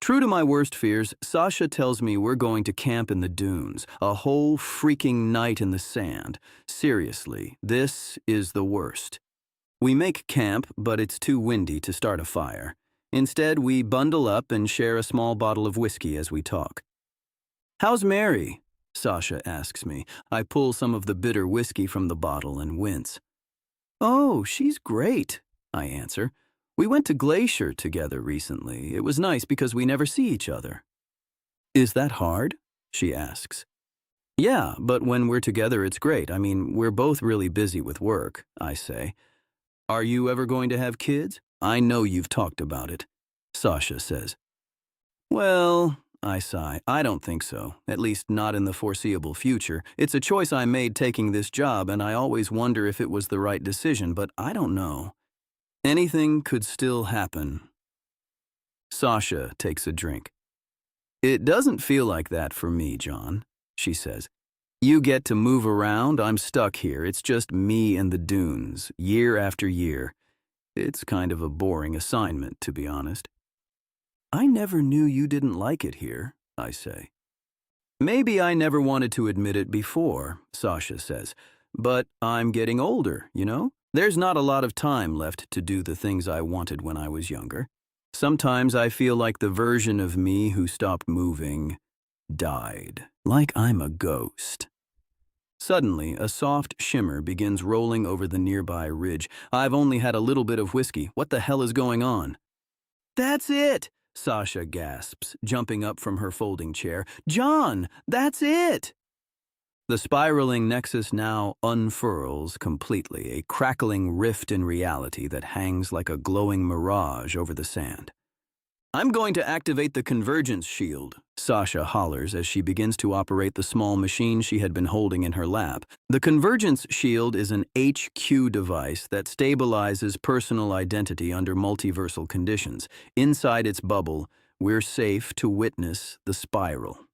True to my worst fears, Sasha tells me we're going to camp in the dunes, a whole freaking night in the sand. Seriously, this is the worst. We make camp, but it's too windy to start a fire. Instead, we bundle up and share a small bottle of whiskey as we talk. "How's Mary?" Sasha asks me. I pull some of the bitter whiskey from the bottle and wince. "Oh, she's great," I answer. "We went to Glacier together recently. It was nice because we never see each other." "Is that hard?" she asks. "Yeah, but when we're together it's great. I mean, we're both really busy with work," I say. "Are you ever going to have kids? I know you've talked about it," Sasha says. "Well," I sigh, "I don't think so, at least not in the foreseeable future. It's a choice I made taking this job, and I always wonder if it was the right decision, but I don't know. Anything could still happen." Sasha takes a drink. "It doesn't feel like that for me, John," she says. "You get to move around, I'm stuck here. It's just me and the dunes, year after year. It's kind of a boring assignment, to be honest." "I never knew you didn't like it here," I say. "Maybe I never wanted to admit it before," Sasha says. "But I'm getting older, you know? There's not a lot of time left to do the things I wanted when I was younger. Sometimes I feel like the version of me who stopped moving died, like I'm a ghost." Suddenly, a soft shimmer begins rolling over the nearby ridge. I've only had a little bit of whiskey. What the hell is going on? "That's it!" Sasha gasps, jumping up from her folding chair. "John, that's it!" The spiraling nexus now unfurls completely, a crackling rift in reality that hangs like a glowing mirage over the sand. "I'm going to activate the convergence shield," Sasha hollers as she begins to operate the small machine she had been holding in her lap. The convergence shield is an HQ device that stabilizes personal identity under multiversal conditions. Inside its bubble, we're safe to witness the spiral.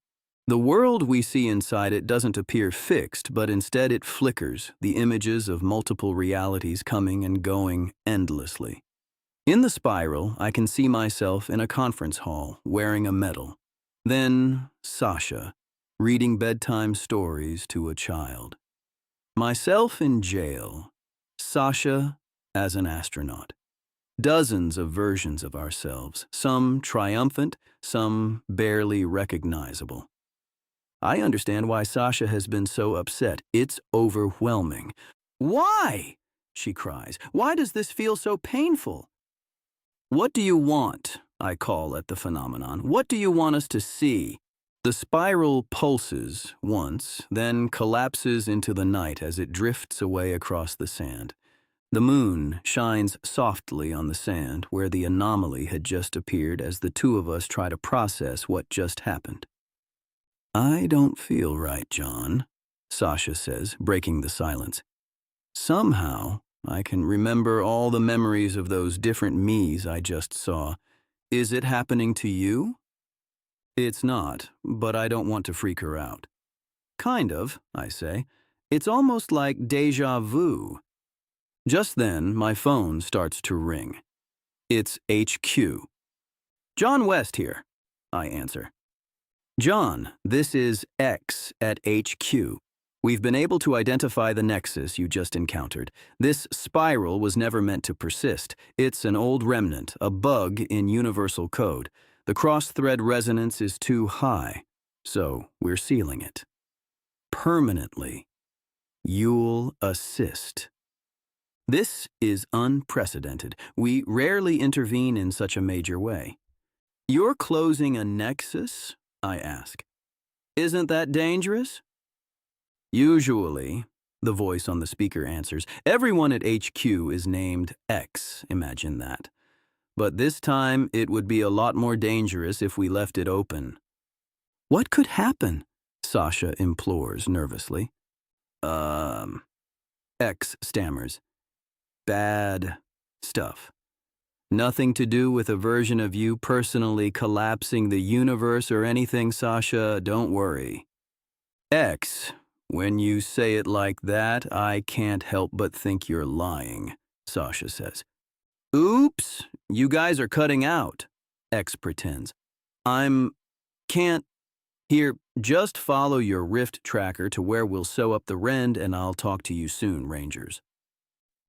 The world we see inside it doesn't appear fixed, but instead it flickers, the images of multiple realities coming and going endlessly. In the spiral, I can see myself in a conference hall, wearing a medal. Then, Sasha, reading bedtime stories to a child. Myself in jail. Sasha as an astronaut. Dozens of versions of ourselves, some triumphant, some barely recognizable. I understand why Sasha has been so upset. It's overwhelming. "Why?" she cries. "Why does this feel so painful?" "What do you want?" I call at the phenomenon. "What do you want us to see?" The spiral pulses once, then collapses into the night as it drifts away across the sand. The moon shines softly on the sand where the anomaly had just appeared as the two of us try to process what just happened. "I don't feel right, John," Sasha says, breaking the silence. "Somehow, I can remember all the memories of those different me's I just saw. Is it happening to you?" "It's not, but I don't want to freak her out." "Kind of," I say. "It's almost like déjà vu." Just then, my phone starts to ring. It's HQ. "John West here," I answer. "John, this is X at HQ. We've been able to identify the nexus you just encountered. This spiral was never meant to persist. It's an old remnant, a bug in universal code. The cross-thread resonance is too high, so we're sealing it. Permanently. You'll assist." This is unprecedented. We rarely intervene in such a major way. "You're closing a nexus?" I ask. "Isn't that dangerous?" "Usually," the voice on the speaker answers. "Everyone at HQ is named X, imagine that. But this time, it would be a lot more dangerous if we left it open." "What could happen?" Sasha implores nervously. X stammers. "Bad stuff. Nothing to do with a version of you personally collapsing the universe or anything, Sasha, don't worry." "X, when you say it like that, I can't help but think you're lying," Sasha says. "Oops, you guys are cutting out," X pretends. I'm... can't... Here, just follow your rift tracker to where we'll sew up the rend and I'll talk to you soon, Rangers.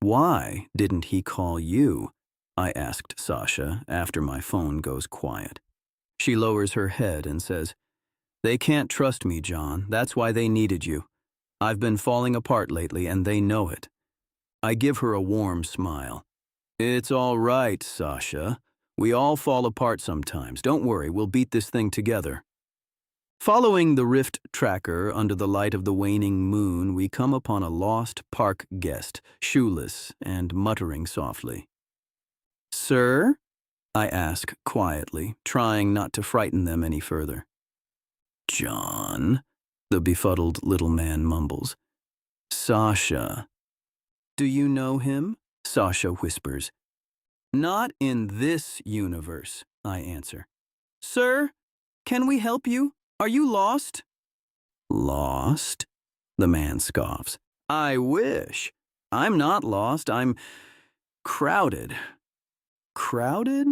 Why didn't he call you? I asked Sasha after my phone goes quiet. She lowers her head and says, They can't trust me, John. That's why they needed you. I've been falling apart lately and they know it. I give her a warm smile. It's all right, Sasha. We all fall apart sometimes. Don't worry, we'll beat this thing together. Following the rift tracker under the light of the waning moon, we come upon a lost park guest, shoeless and muttering softly. Sir? I ask quietly, trying not to frighten them any further. John, the befuddled little man mumbles. Sasha. Do you know him? Sasha whispers. Not in this universe, I answer. Sir, can we help you? Are you lost? Lost? The man scoffs. I wish. I'm not lost. I'm crowded. Crowded?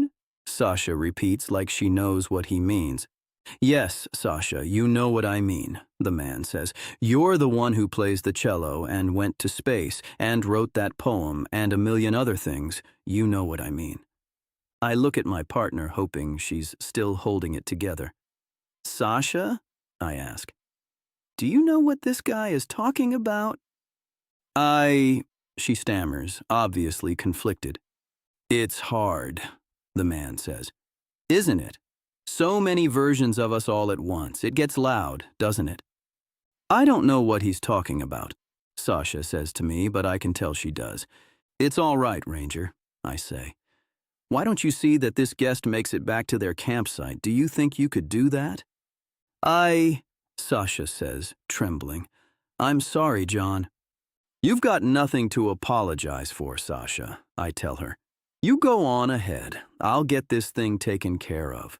Sasha repeats like she knows what he means. Yes, Sasha, you know what I mean, the man says. You're the one who plays the cello and went to space and wrote that poem and a million other things. You know what I mean. I look at my partner, hoping she's still holding it together. Sasha? I ask. Do you know what this guy is talking about? She stammers, obviously conflicted. It's hard, the man says. Isn't it? So many versions of us all at once. It gets loud, doesn't it? I don't know what he's talking about, Sasha says to me, but I can tell she does. It's all right, Ranger, I say. Why don't you see that this guest makes it back to their campsite? Do you think you could do that? Sasha says, trembling. I'm sorry, John. You've got nothing to apologize for, Sasha, I tell her. You go on ahead. I'll get this thing taken care of.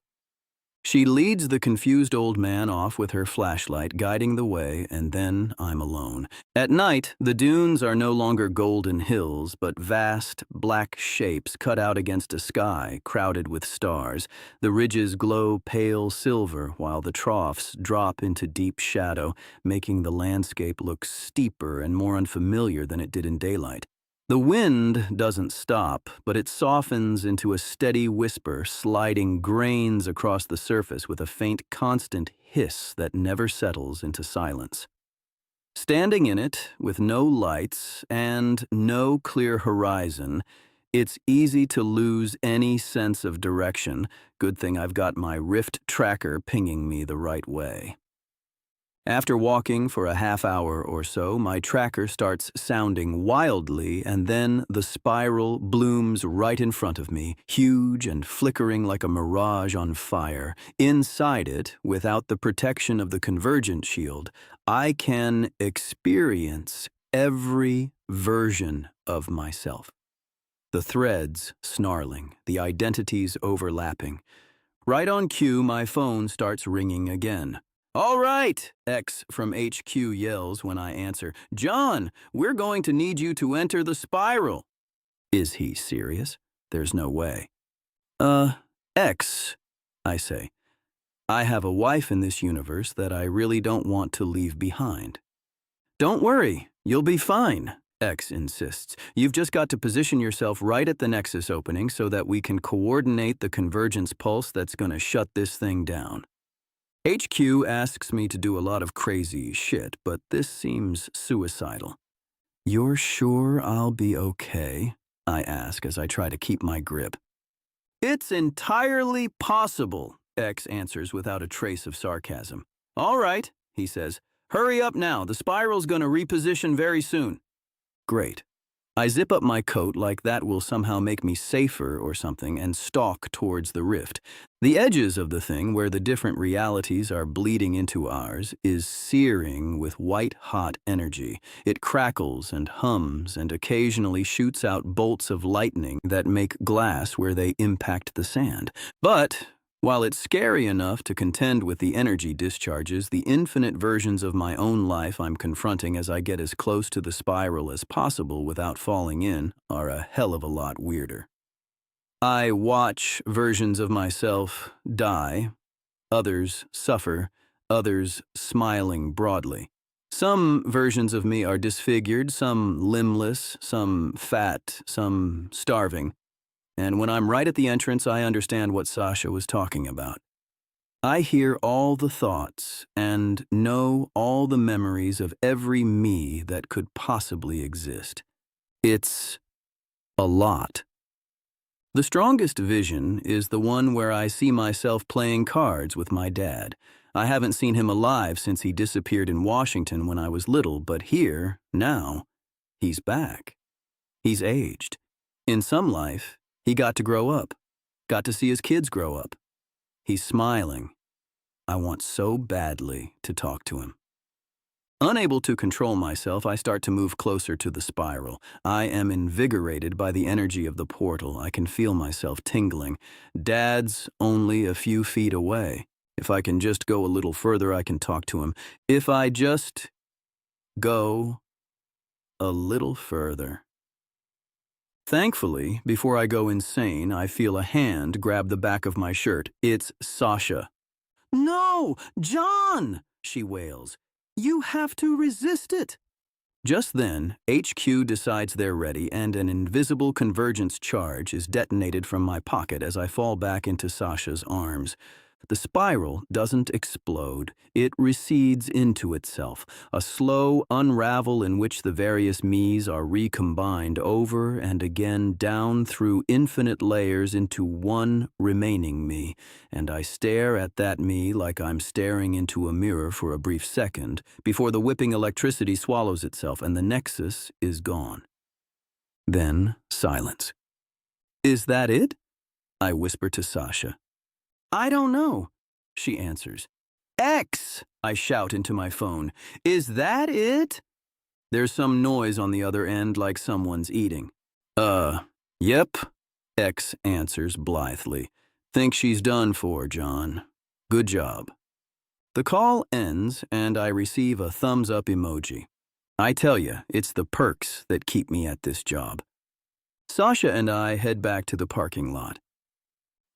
She leads the confused old man off with her flashlight, guiding the way, and then I'm alone. At night, the dunes are no longer golden hills, but vast, black shapes cut out against a sky crowded with stars. The ridges glow pale silver, while the troughs drop into deep shadow, making the landscape look steeper and more unfamiliar than it did in daylight. The wind doesn't stop, but it softens into a steady whisper, sliding grains across the surface with a faint, constant hiss that never settles into silence. Standing in it, with no lights and no clear horizon, it's easy to lose any sense of direction. Good thing I've got my rift tracker pinging me the right way. After walking for a half hour or so, my tracker starts sounding wildly, and then the spiral blooms right in front of me, huge and flickering like a mirage on fire. Inside it, without the protection of the convergent shield, I can experience every version of myself. The threads snarling, the identities overlapping. Right on cue, my phone starts ringing again. All right, X from HQ yells when I answer. John, we're going to need you to enter the spiral. Is he serious? There's no way. X, I say. I have a wife in this universe that I really don't want to leave behind. Don't worry, you'll be fine, X insists. You've just got to position yourself right at the nexus opening so that we can coordinate the convergence pulse that's going to shut this thing down. HQ asks me to do a lot of crazy shit, but this seems suicidal. You're sure I'll be okay? I ask as I try to keep my grip. It's entirely possible, X answers without a trace of sarcasm. All right, he says. Hurry up now, the spiral's gonna reposition very soon. Great. I zip up my coat like that will somehow make me safer or something and stalk towards the rift. The edges of the thing, where the different realities are bleeding into ours, is searing with white-hot energy. It crackles and hums and occasionally shoots out bolts of lightning that make glass where they impact the sand. But while it's scary enough to contend with the energy discharges, the infinite versions of my own life I'm confronting as I get as close to the spiral as possible without falling in are a hell of a lot weirder. I watch versions of myself die, Others suffer, others smiling broadly. Some versions of me are disfigured, some limbless, some fat, some starving. And when I'm right at the entrance, I understand what Sasha was talking about. I hear all the thoughts and know all the memories of every me that could possibly exist. It's a lot. The strongest vision is the one where I see myself playing cards with my dad. I haven't seen him alive since he disappeared in Washington when I was little, but here, now, he's back. He's aged. In some life, he got to grow up, got to see his kids grow up. He's smiling. I want so badly to talk to him. Unable to control myself, I start to move closer to the spiral. I am invigorated by the energy of the portal. I can feel myself tingling. Dad's only a few feet away. If I can just go a little further, I can talk to him. If I just go a little further. Thankfully, before I go insane, I feel a hand grab the back of my shirt. It's Sasha. "No, John!" she wails. "You have to resist it." Just then, HQ decides they're ready, and an invisible convergence charge is detonated from my pocket as I fall back into Sasha's arms. The spiral doesn't explode. It recedes into itself, a slow unravel in which the various me's are recombined over and again down through infinite layers into one remaining me, and I stare at that me like I'm staring into a mirror for a brief second before the whipping electricity swallows itself and the nexus is gone. Then silence. "Is that it?" I whisper to Sasha. "I don't know," she answers. "X!" I shout into my phone. "Is that it?" There's some noise on the other end like someone's eating. Yep," X answers blithely. "Think she's done for, John. Good job." The call ends and I receive a thumbs up emoji. I tell you, it's the perks that keep me at this job. Sasha and I head back to the parking lot.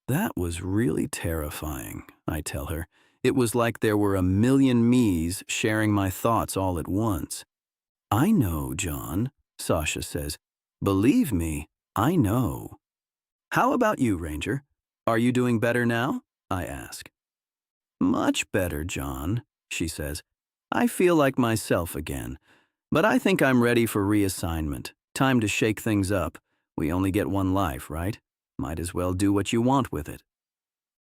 "That was really terrifying," I tell her. "It was like there were a million me's sharing my thoughts all at once." "I know, John," Sasha says. "Believe me, I know." "How about you, Ranger? Are you doing better now?" I ask. "Much better, John," she says. "I feel like myself again. But I think I'm ready for reassignment. Time to shake things up. We only get one life, right? Might as well do what you want with it."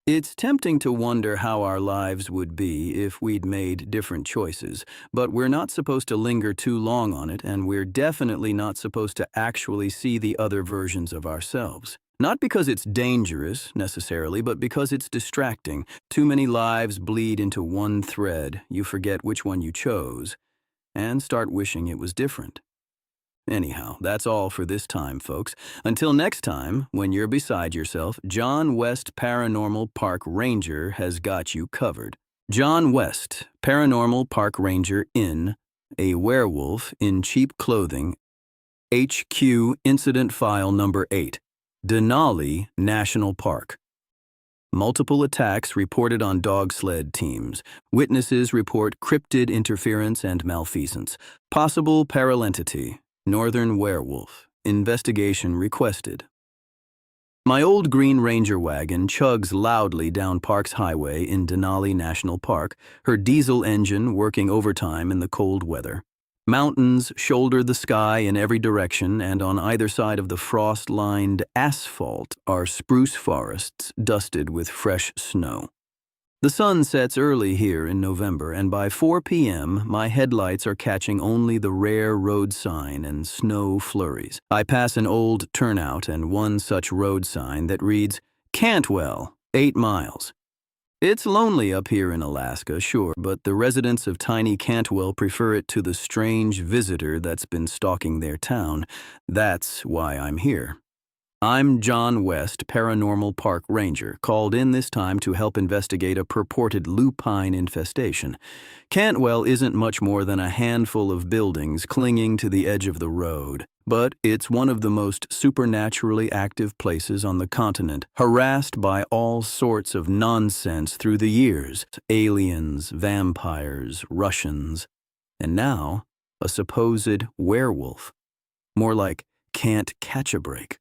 It's tempting to wonder how our lives would be if we'd made different choices, but we're not supposed to linger too long on it, and we're definitely not supposed to actually see the other versions of ourselves. Not because it's dangerous, necessarily, but because it's distracting. Too many lives bleed into one thread, you forget which one you chose, and start wishing it was different. Anyhow, that's all for this time, folks. Until next time, when you're beside yourself, John West Paranormal Park Ranger has got you covered. John West, Paranormal Park Ranger in A Werewolf in Cheap Clothing, HQ Incident File Number 8, Denali National Park. Multiple attacks reported on dog sled teams. Witnesses report cryptid interference and malfeasance. Possible paralentity. Northern werewolf. Investigation requested. My old green Ranger wagon chugs loudly down Parks Highway in Denali National Park, her diesel engine working overtime in the cold weather. Mountains shoulder the sky in every direction, and on either side of the frost-lined asphalt are spruce forests dusted with fresh snow. The sun sets early here in November, and by 4 p.m., my headlights are catching only the rare road sign and snow flurries. I pass an old turnout and one such road sign that reads, "Cantwell, 8 miles." It's lonely up here in Alaska, sure, but the residents of tiny Cantwell prefer it to the strange visitor that's been stalking their town. That's why I'm here. I'm John West, Paranormal Park Ranger, called in this time to help investigate a purported lupine infestation. Cantwell isn't much more than a handful of buildings clinging to the edge of the road, but it's one of the most supernaturally active places on the continent, harassed by all sorts of nonsense through the years. Aliens, vampires, Russians, and now a supposed werewolf. More like can't catch a break.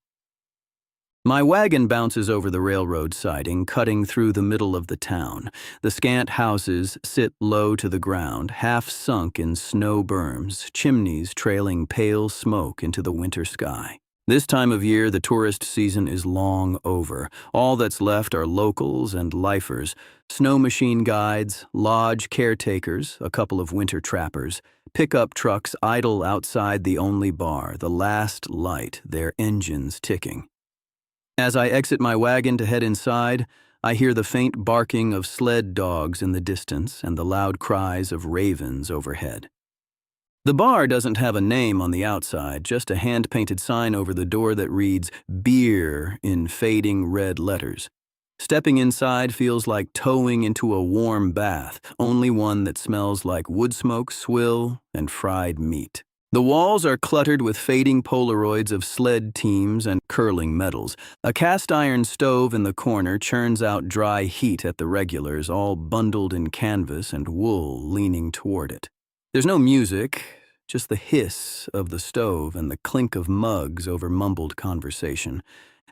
My wagon bounces over the railroad siding, cutting through the middle of the town. The scant houses sit low to the ground, half sunk in snow berms, chimneys trailing pale smoke into the winter sky. This time of year, the tourist season is long over. All that's left are locals and lifers, snow machine guides, lodge caretakers, a couple of winter trappers. Pickup trucks idle outside the only bar, the last light, their engines ticking. As I exit my wagon to head inside, I hear the faint barking of sled dogs in the distance and the loud cries of ravens overhead. The bar doesn't have a name on the outside, just a hand-painted sign over the door that reads "Beer" in fading red letters. Stepping inside feels like toeing into a warm bath, only one that smells like wood smoke, swill, and fried meat. The walls are cluttered with fading Polaroids of sled teams and curling medals. A cast-iron stove in the corner churns out dry heat at the regulars, all bundled in canvas and wool leaning toward it. There's no music, just the hiss of the stove and the clink of mugs over mumbled conversation.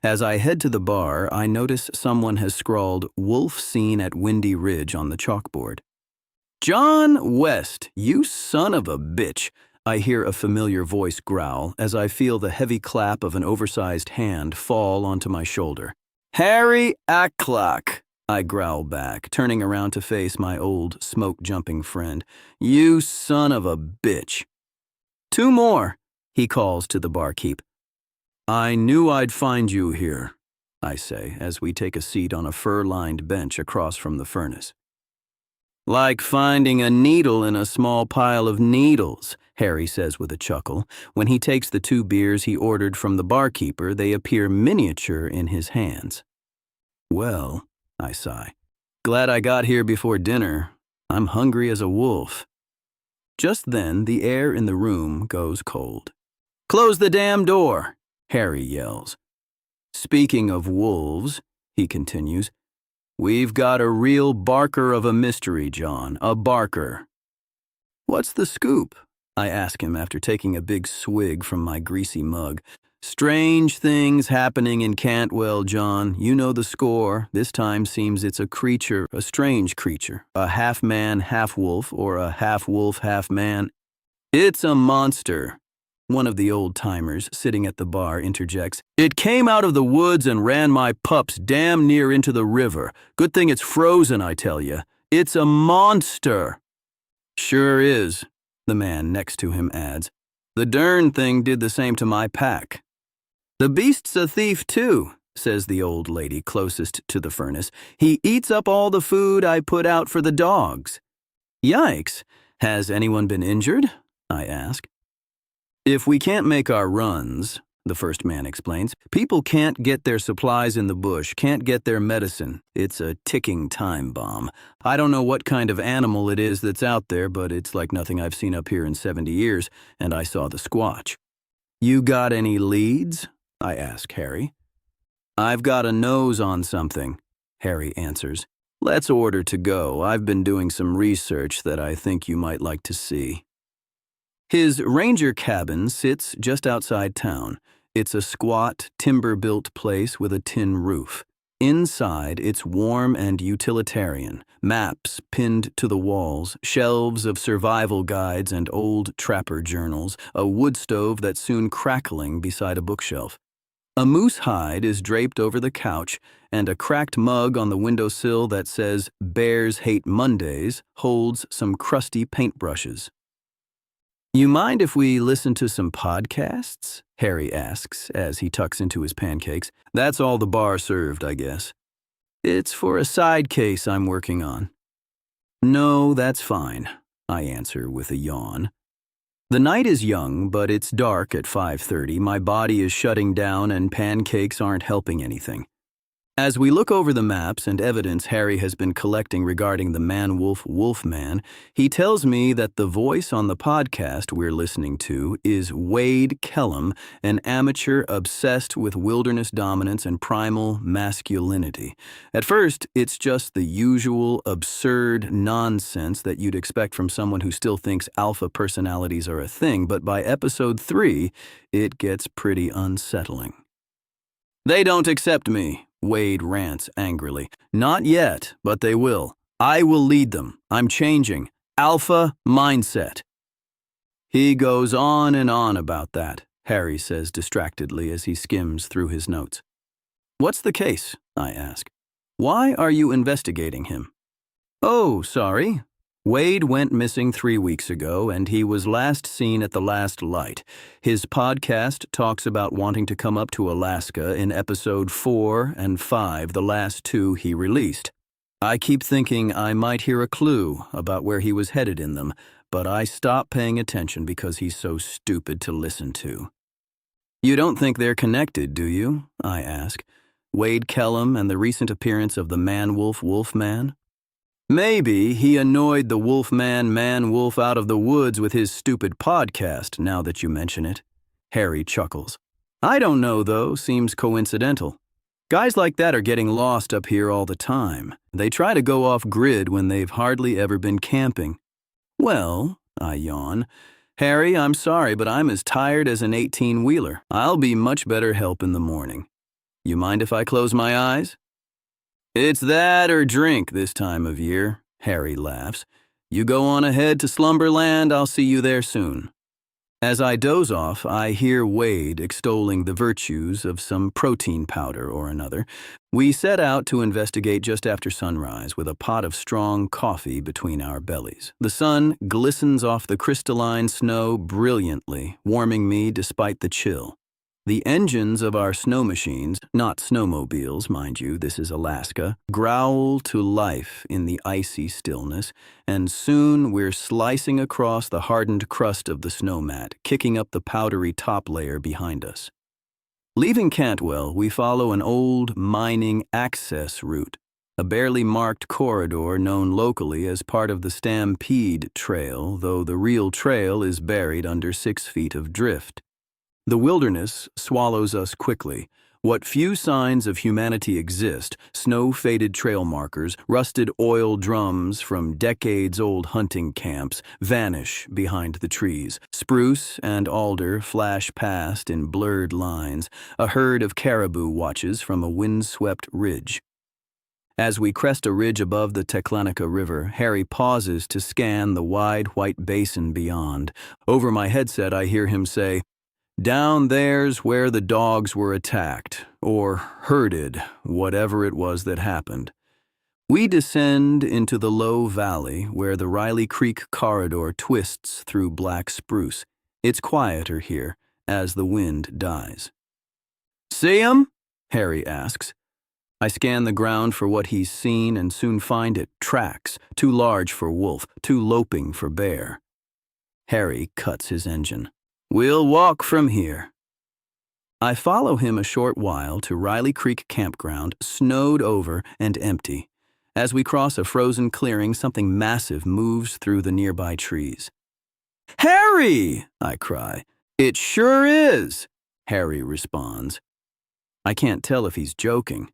As I head to the bar, I notice someone has scrawled "Wolf seen at Windy Ridge" on the chalkboard. "John West, you son of a bitch," I hear a familiar voice growl as I feel the heavy clap of an oversized hand fall onto my shoulder. "Harry Acklock," I growl back, turning around to face my old smoke-jumping friend. "You son of a bitch." "Two more," he calls to the barkeep. "I knew I'd find you here," I say as we take a seat on a fur-lined bench across from the furnace. "Like finding a needle in a small pile of needles," Harry says with a chuckle. When he takes the 2 beers he ordered from the barkeeper, they appear miniature in his hands. "Well," I sigh, "glad I got here before dinner. I'm hungry as a wolf." Just then, the air in the room goes cold. "Close the damn door," Harry yells. "Speaking of wolves," he continues, "we've got a real barker of a mystery, John, a barker." "What's the scoop?" I ask him after taking a big swig from my greasy mug. "Strange things happening in Cantwell, John. You know the score. This time seems it's a creature, a strange creature, a half-man, half-wolf, or a half-wolf, half-man. It's a monster." One of the old-timers sitting at the bar interjects, "It came out of the woods and ran my pups damn near into the river. Good thing it's frozen, I tell you. It's a monster." "Sure is," the man next to him adds. "The darn thing did the same to my pack." "The beast's a thief too," says the old lady closest to the furnace. "He eats up all the food I put out for the dogs." "Yikes. Has anyone been injured?" I ask. "If we can't make our runs," the first man explains, "people can't get their supplies in the bush, can't get their medicine. It's a ticking time bomb. I don't know what kind of animal it is that's out there, but it's like nothing I've seen up here in 70 years, and I saw the squatch." "You got any leads?" I ask Harry. "I've got a nose on something," Harry answers. "Let's order to go. I've been doing some research that I think you might like to see." His ranger cabin sits just outside town. It's a squat, timber-built place with a tin roof. Inside, it's warm and utilitarian. Maps pinned to the walls, shelves of survival guides and old trapper journals, a wood stove that's soon crackling beside a bookshelf. A moose hide is draped over the couch, and a cracked mug on the windowsill that says "Bears Hate Mondays" holds some crusty paintbrushes. "You mind if we listen to some podcasts?" Harry asks as he tucks into his pancakes. "That's all the bar served, I guess." "It's for a side case I'm working on." "No, that's fine," I answer with a yawn. The night is young, but it's dark at 5:30. My body is shutting down and pancakes aren't helping anything. As we look over the maps and evidence Harry has been collecting regarding the man-wolf-wolf-man, he tells me that the voice on the podcast we're listening to is Wade Kellum, an amateur obsessed with wilderness dominance and primal masculinity. At first, it's just the usual absurd nonsense that you'd expect from someone who still thinks alpha personalities are a thing, but by episode 3, it gets pretty unsettling. "They don't accept me," Wade rants angrily. "Not yet, but they will. I will lead them. I'm changing. Alpha mindset." He goes on and on about that, Harry says distractedly as he skims through his notes. "What's the case?" I ask. "Why are you investigating him?" "Oh, sorry. Wade went missing 3 weeks ago, and he was last seen at the last light. His podcast talks about wanting to come up to Alaska in episode 4 and 5, the last 2 he released. I keep thinking I might hear a clue about where he was headed in them, but I stop paying attention because he's so stupid to listen to." "You don't think they're connected, do you?" I ask. "Wade Kellum and the recent appearance of the man-wolf-wolf-man?" "Maybe he annoyed the man-wolf out of the woods with his stupid podcast, now that you mention it." Harry chuckles. "I don't know, though. Seems coincidental. Guys like that are getting lost up here all the time. They try to go off-grid when they've hardly ever been camping." "Well," I yawn, "Harry, I'm sorry, but I'm as tired as an 18-wheeler. I'll be much better help in the morning. You mind if I close my eyes?" "It's that or drink this time of year," Harry laughs. "You go on ahead to Slumberland, I'll see you there soon." As I doze off, I hear Wade extolling the virtues of some protein powder or another. We set out to investigate just after sunrise with a pot of strong coffee between our bellies. The sun glistens off the crystalline snow brilliantly, warming me despite the chill. The engines of our snow machines, not snowmobiles, mind you, this is Alaska, growl to life in the icy stillness, and soon we're slicing across the hardened crust of the snowmat, kicking up the powdery top layer behind us. Leaving Cantwell, we follow an old mining access route, a barely marked corridor known locally as part of the Stampede Trail, though the real trail is buried under 6 feet of drift. The wilderness swallows us quickly. What few signs of humanity exist, snow-faded trail markers, rusted oil drums from decades-old hunting camps, vanish behind the trees. Spruce and alder flash past in blurred lines. A herd of caribou watches from a windswept ridge. As we crest a ridge above the Teclanica River, Harry pauses to scan the wide white basin beyond. Over my headset, I hear him say, "Down there's where the dogs were attacked, or herded, whatever it was that happened." We descend into the low valley where the Riley Creek corridor twists through black spruce. It's quieter here as the wind dies. "See 'em?" Harry asks. I scan the ground for what he's seen and soon find it. Tracks, too large for wolf, too loping for bear. Harry cuts his engine. "We'll walk from here." I follow him a short while to Riley Creek Campground, snowed over and empty. As we cross a frozen clearing, something massive moves through the nearby trees. "Harry!" I cry. "It sure is," Harry responds. I can't tell if he's joking.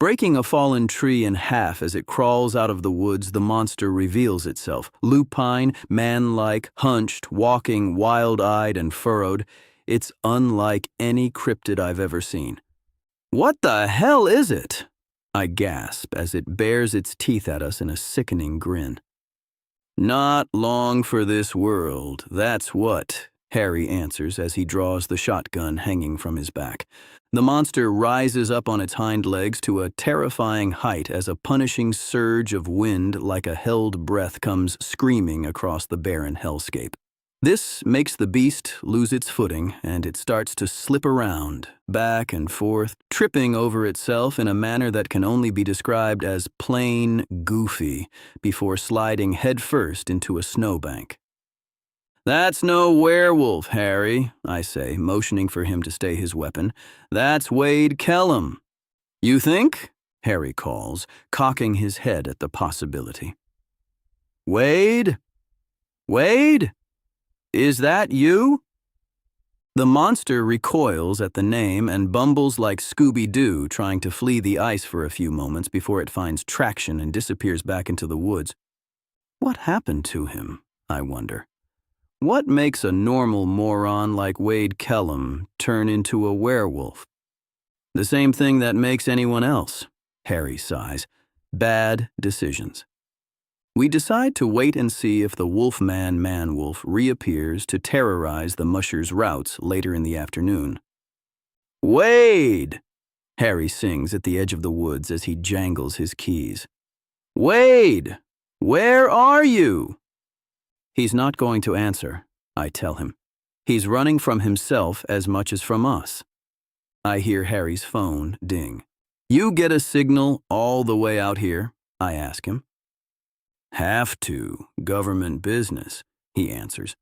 Breaking a fallen tree in half as it crawls out of the woods, the monster reveals itself. Lupine, man-like, hunched, walking, wild-eyed and furrowed. It's unlike any cryptid I've ever seen. "What the hell is it?" I gasp as it bares its teeth at us in a sickening grin. "Not long for this world, that's what," Harry answers as he draws the shotgun hanging from his back. The monster rises up on its hind legs to a terrifying height as a punishing surge of wind like a held breath comes screaming across the barren hellscape. This makes the beast lose its footing, and it starts to slip around, back and forth, tripping over itself in a manner that can only be described as plain goofy, before sliding headfirst into a snowbank. "That's no werewolf, Harry," I say, motioning for him to stay his weapon. "That's Wade Kellum." You think? Harry calls, cocking his head at the possibility. Wade? Wade? Is that you? The monster recoils at the name and bumbles like Scooby-Doo, trying to flee the ice for a few moments before it finds traction and disappears back into the woods. What happened to him, I wonder? What makes a normal moron like Wade Kellum turn into a werewolf? The same thing that makes anyone else, Harry sighs. Bad decisions. We decide to wait and see if the Wolfman Man-Wolf reappears to terrorize the mushers' routes later in the afternoon. Wade! Harry sings at the edge of the woods as he jangles his keys. Wade! Where are you? He's not going to answer, I tell him. He's running from himself as much as from us. I hear Harry's phone ding. You get a signal all the way out here? I ask him. Have to. Government business, he answers.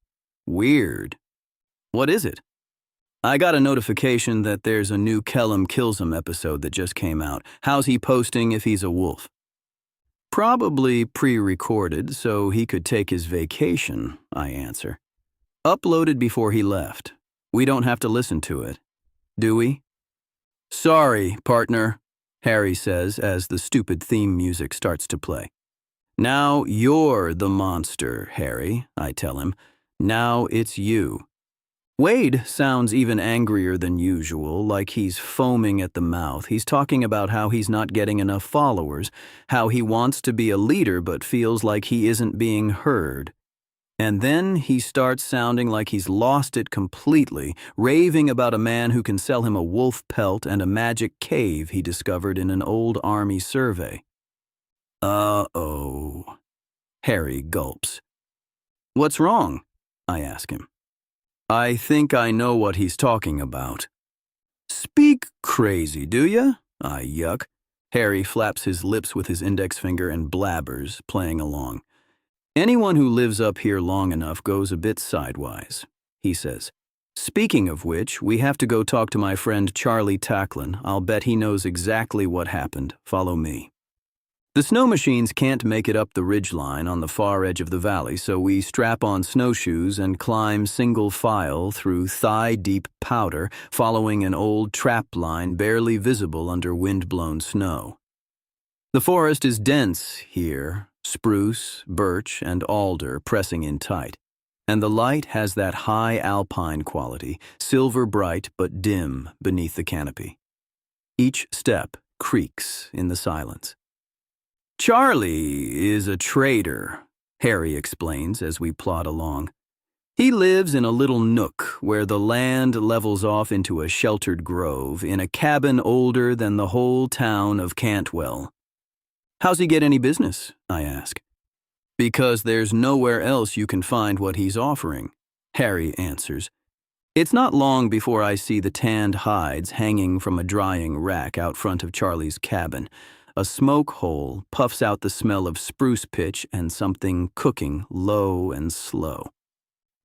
Weird. What is it? I got a notification that there's a new Kellum Kills 'Em episode that just came out. How's he posting if he's a wolf? Probably pre-recorded so he could take his vacation, I answer. Uploaded before he left. We don't have to listen to it, do we? Sorry, partner, Harry says as the stupid theme music starts to play. Now you're the monster, Harry, I tell him. Now it's you. Wade sounds even angrier than usual, like he's foaming at the mouth. He's talking about how he's not getting enough followers, how he wants to be a leader but feels like he isn't being heard. And then he starts sounding like he's lost it completely, raving about a man who can sell him a wolf pelt and a magic cave he discovered in an old army survey. Uh-oh. Harry gulps. What's wrong? I ask him. I think I know what he's talking about. Speak crazy, do ya? I yuck. Harry flaps his lips with his index finger and blabbers, playing along. Anyone who lives up here long enough goes a bit sidewise, he says. Speaking of which, we have to go talk to my friend Charlie Tacklin. I'll bet he knows exactly what happened. Follow me. The snow machines can't make it up the ridgeline on the far edge of the valley, so we strap on snowshoes and climb single file through thigh-deep powder, following an old trap line barely visible under wind-blown snow. The forest is dense here, spruce, birch, and alder pressing in tight, and the light has that high alpine quality, silver bright but dim beneath the canopy. Each step creaks in the silence. Charlie is a trader, Harry explains as we plod along. He lives in a little nook where the land levels off into a sheltered grove in a cabin older than the whole town of Cantwell. How's he get any business? I ask. Because there's nowhere else you can find what he's offering, Harry answers. It's not long before I see the tanned hides hanging from a drying rack out front of Charlie's cabin. A smoke hole puffs out the smell of spruce pitch and something cooking low and slow.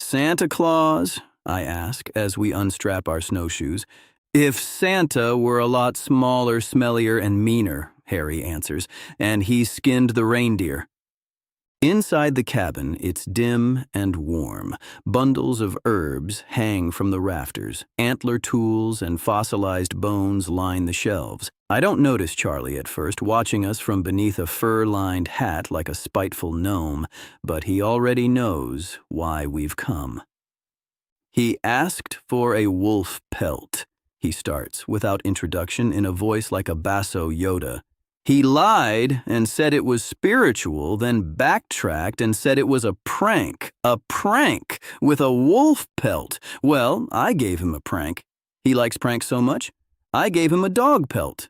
Santa Claus? I ask as we unstrap our snowshoes. If Santa were a lot smaller, smellier, and meaner, Harry answers, and he skinned the reindeer. Inside the cabin, it's dim and warm. Bundles of herbs hang from the rafters. Antler tools and fossilized bones line the shelves. I don't notice Charlie at first, watching us from beneath a fur-lined hat like a spiteful gnome, but he already knows why we've come. He asked for a wolf pelt, he starts, without introduction, in a voice like a basso Yoda. He lied and said it was spiritual, then backtracked and said it was a prank with a wolf pelt. Well, I gave him a prank. He likes pranks so much, I gave him a dog pelt.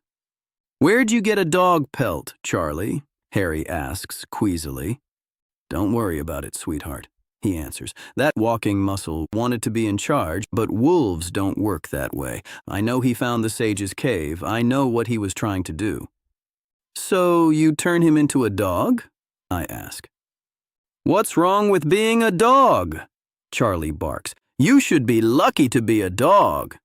Where'd you get a dog pelt, Charlie? Harry asks queasily. Don't worry about it, sweetheart, he answers. That walking muscle wanted to be in charge, but wolves don't work that way. I know he found the sage's cave. I know what he was trying to do. So you turn him into a dog? I ask. What's wrong with being a dog? Charlie barks. You should be lucky to be a dog.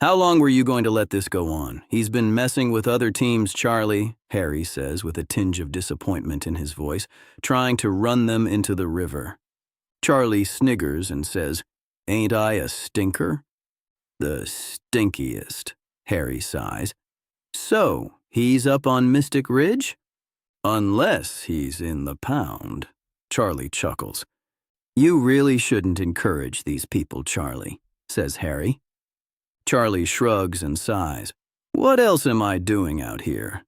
How long were you going to let this go on? He's been messing with other teams, Charlie, Harry says with a tinge of disappointment in his voice, trying to run them into the river. Charlie sniggers and says, "Ain't I a stinker?" "The stinkiest," Harry sighs. "So, he's up on Mystic Ridge?" "Unless he's in the pound," Charlie chuckles. "You really shouldn't encourage these people, Charlie," says Harry. Charlie shrugs and sighs. "What else am I doing out here?"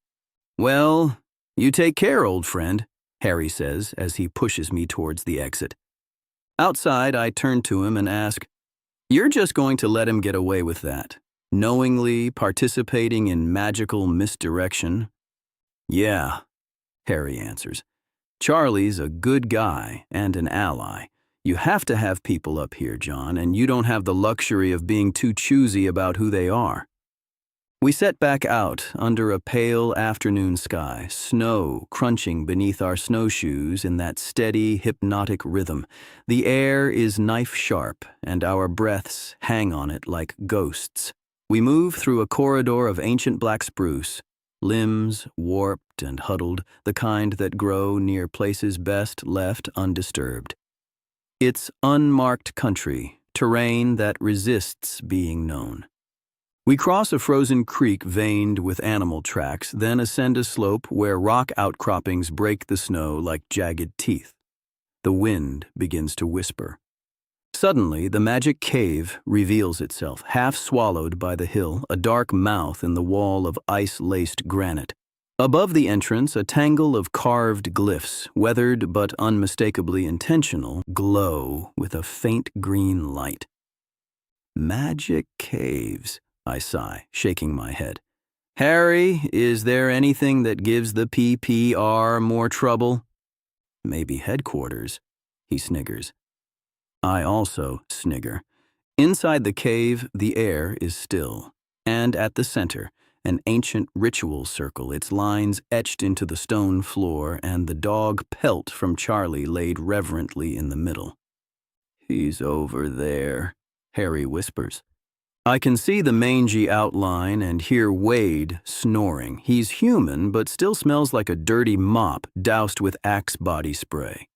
"Well, you take care, old friend," Harry says as he pushes me towards the exit. Outside, I turn to him and ask, "You're just going to let him get away with that, knowingly participating in magical misdirection?" "Yeah," Harry answers. "Charlie's a good guy and an ally. You have to have people up here, John, and you don't have the luxury of being too choosy about who they are." We set back out under a pale afternoon sky, snow crunching beneath our snowshoes in that steady, hypnotic rhythm. The air is knife-sharp, and our breaths hang on it like ghosts. We move through a corridor of ancient black spruce, limbs warped and huddled, the kind that grow near places best left undisturbed. It's unmarked country, terrain that resists being known. We cross a frozen creek veined with animal tracks, then ascend a slope where rock outcroppings break the snow like jagged teeth. The wind begins to whisper. Suddenly, the magic cave reveals itself, half swallowed by the hill, a dark mouth in the wall of ice-laced granite. Above the entrance, a tangle of carved glyphs, weathered but unmistakably intentional, glow with a faint green light. "Magic caves," I sigh, shaking my head. "Harry, is there anything that gives the PPR more trouble?" "Maybe headquarters," he sniggers. I also snigger. Inside the cave, the air is still, and at the center, an ancient ritual circle, its lines etched into the stone floor, and the dog pelt from Charlie laid reverently in the middle. "He's over there," Harry whispers. I can see the mangy outline and hear Wade snoring. He's human, but still smells like a dirty mop doused with Axe body spray.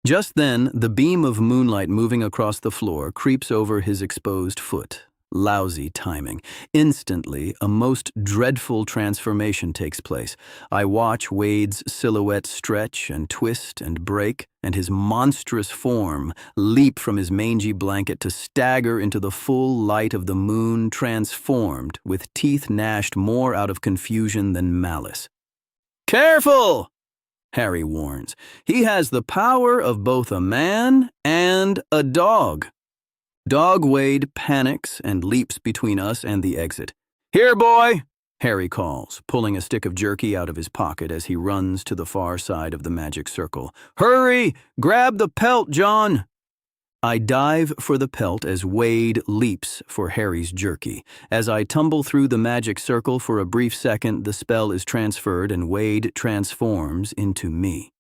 Just then, the beam of moonlight moving across the floor creeps over his exposed foot. Lousy timing. Instantly, a most dreadful transformation takes place. I watch Wade's silhouette stretch and twist and break, and his monstrous form leap from his mangy blanket to stagger into the full light of the moon, transformed, with teeth gnashed more out of confusion than malice. "Careful!" Harry warns. "He has the power of both a man and a dog." Dog Wade panics and leaps between us and the exit. "Here, boy!" Harry calls, pulling a stick of jerky out of his pocket as he runs to the far side of the magic circle. "Hurry! Grab the pelt, John!" I dive for the pelt as Wade leaps for Harry's jerky. As I tumble through the magic circle for a brief second, the spell is transferred and Wade transforms into me.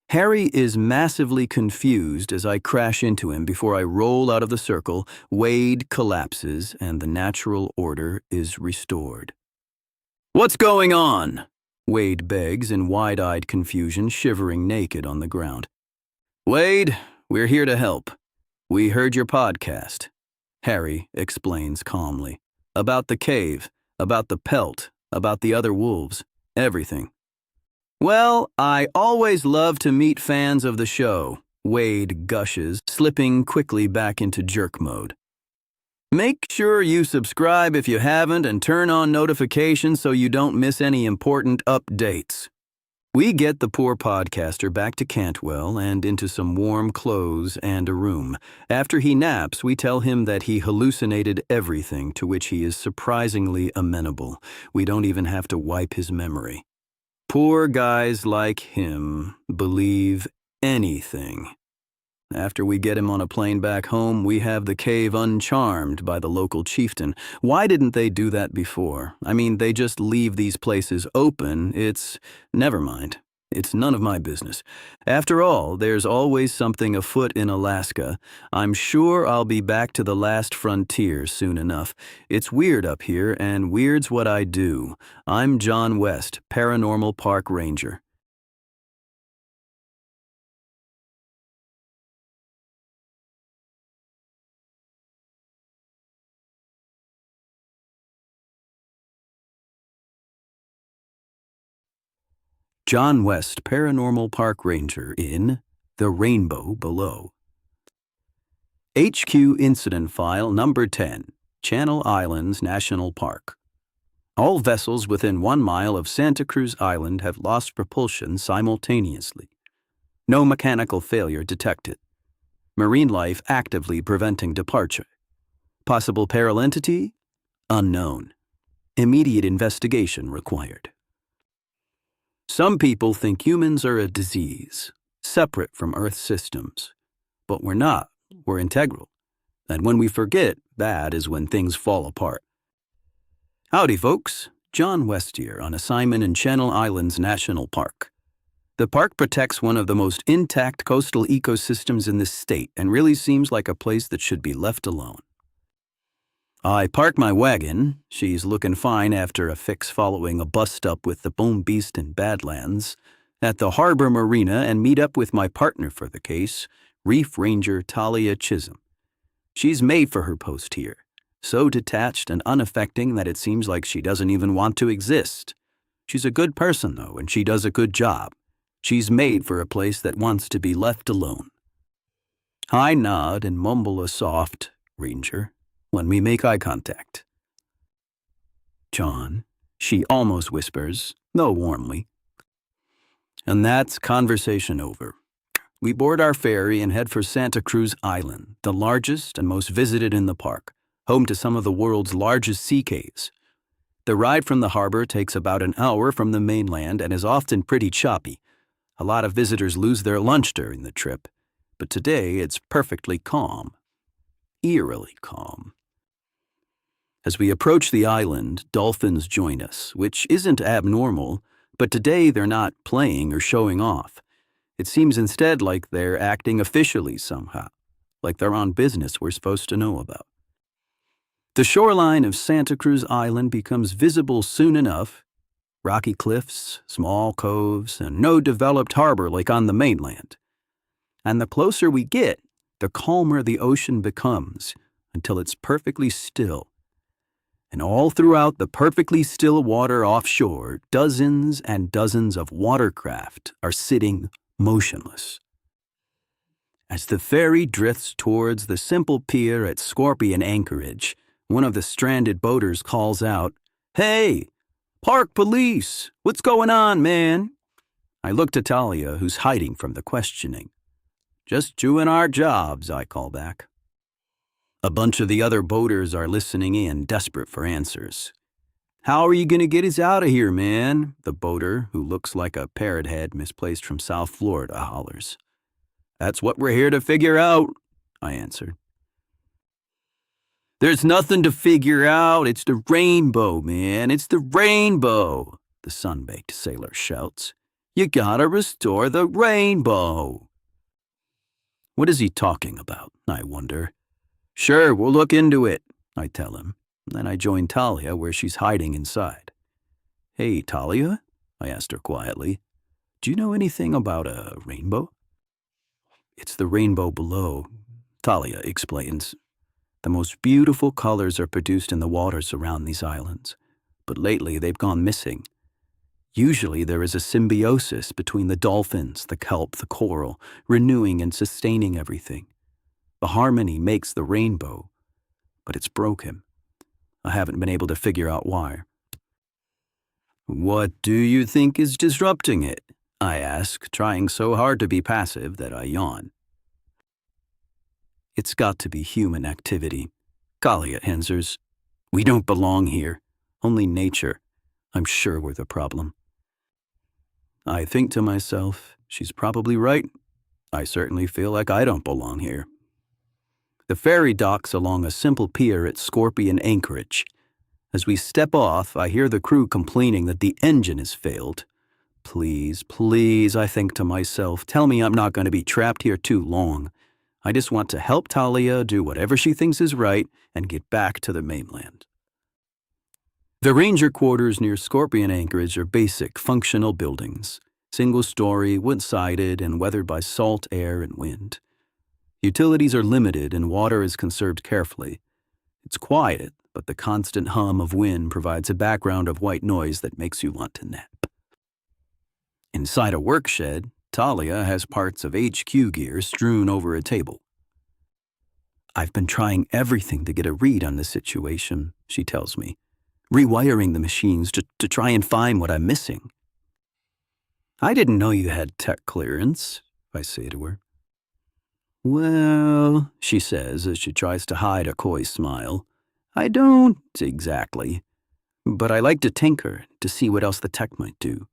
Harry is massively confused as I crash into him. Before I roll out of the circle, Wade collapses and the natural order is restored. "What's going on?" Wade begs in wide-eyed confusion, shivering naked on the ground. "Wade, we're here to help. We heard your podcast," Harry explains calmly. "About the cave, about the pelt, about the other wolves, everything." "Well, I always love to meet fans of the show," Wade gushes, slipping quickly back into jerk mode. "Make sure you subscribe if you haven't and turn on notifications so you don't miss any important updates." We get the poor podcaster back to Cantwell and into some warm clothes and a room. After he naps, we tell him that he hallucinated everything, to which he is surprisingly amenable. We don't even have to wipe his memory. Poor guys like him believe anything. After we get him on a plane back home, we have the cave uncharmed by the local chieftain. Why didn't they do that before? I mean, they just leave these places open. Never mind. It's none of my business. After all, there's always something afoot in Alaska. I'm sure I'll be back to the last frontier soon enough. It's weird up here, and weird's what I do. I'm John West, Paranormal Park Ranger. John West, Paranormal Park Ranger in The Rainbow Below. HQ Incident File Number 10, Channel Islands National Park. All vessels within 1 mile of Santa Cruz Island have lost propulsion simultaneously. No mechanical failure detected. Marine life actively preventing departure. Possible peril entity? Unknown. Immediate investigation required. Some people think humans are a disease, separate from Earth systems. But we're not. We're integral. And when we forget, that is when things fall apart. Howdy, folks. John West here on assignment in Channel Islands National Park. The park protects one of the most intact coastal ecosystems in the state and really seems like a place that should be left alone. I park my wagon, she's looking fine after a fix following a bust-up with the Boom Beast in Badlands, at the Harbor Marina and meet up with my partner for the case, Reef Ranger Talia Chisholm. She's made for her post here, so detached and unaffecting that it seems like she doesn't even want to exist. She's a good person, though, and she does a good job. She's made for a place that wants to be left alone. I nod and mumble a soft, Ranger, when we make eye contact. John, she almost whispers, though warmly. And that's conversation over. We board our ferry and head for Santa Cruz Island, the largest and most visited in the park, home to some of the world's largest sea caves. The ride from the harbor takes about an hour from the mainland and is often pretty choppy. A lot of visitors lose their lunch during the trip, but today it's perfectly calm. Eerily calm. As we approach the island, dolphins join us, which isn't abnormal, but today they're not playing or showing off. It seems instead like they're acting officially somehow, like they're on business we're supposed to know about. The shoreline of Santa Cruz Island becomes visible soon enough. Rocky cliffs, small coves, and no developed harbor like on the mainland. And the closer we get, the calmer the ocean becomes, until it's perfectly still. And all throughout the perfectly still water offshore, dozens and dozens of watercraft are sitting motionless. As the ferry drifts towards the simple pier at Scorpion Anchorage, one of the stranded boaters calls out, "Hey, park police! What's going on, man?" I look to Talia, who's hiding from the questioning. "Just doing our jobs," I call back. A bunch of the other boaters are listening in, desperate for answers. "How are you going to get us out of here, man?" the boater, who looks like a parrot head misplaced from South Florida, hollers. "That's what we're here to figure out," I answered. "There's nothing to figure out. It's the rainbow, man. It's the rainbow," the sun-baked sailor shouts. "You gotta restore the rainbow." What is he talking about, I wonder? "Sure, we'll look into it," I tell him. Then I join Talia where she's hiding inside. "Hey, Talia," I asked her quietly, "do you know anything about a rainbow?" "It's the rainbow below," Talia explains. "The most beautiful colors are produced in the waters around these islands, but lately they've gone missing. Usually there is a symbiosis between the dolphins, the kelp, the coral, renewing and sustaining everything. The harmony makes the rainbow, but it's broken. I haven't been able to figure out why." "What do you think is disrupting it?" I ask, trying so hard to be passive that I yawn. "It's got to be human activity," Talia answers. "We don't belong here. Only nature. I'm sure we're the problem." I think to myself, she's probably right. I certainly feel like I don't belong here. The ferry docks along a simple pier at Scorpion Anchorage. As we step off, I hear the crew complaining that the engine has failed, Please, please, I think to myself, tell me I'm not going to be trapped here too long. I just want to help Talia do whatever she thinks is right and get back to the mainland. The ranger quarters near Scorpion Anchorage are basic, functional buildings, single-story, wood-sided, and weathered by salt air and wind. Utilities are limited and water is conserved carefully. It's quiet, but the constant hum of wind provides a background of white noise that makes you want to nap. Inside a work shed, Talia has parts of HQ gear strewn over a table. I've been trying everything to get a read on the situation, she tells me, rewiring the machines to try and find what I'm missing. I didn't know you had tech clearance, I say to her. Well, she says as she tries to hide a coy smile, I don't exactly, but I like to tinker to see what else the tech might do.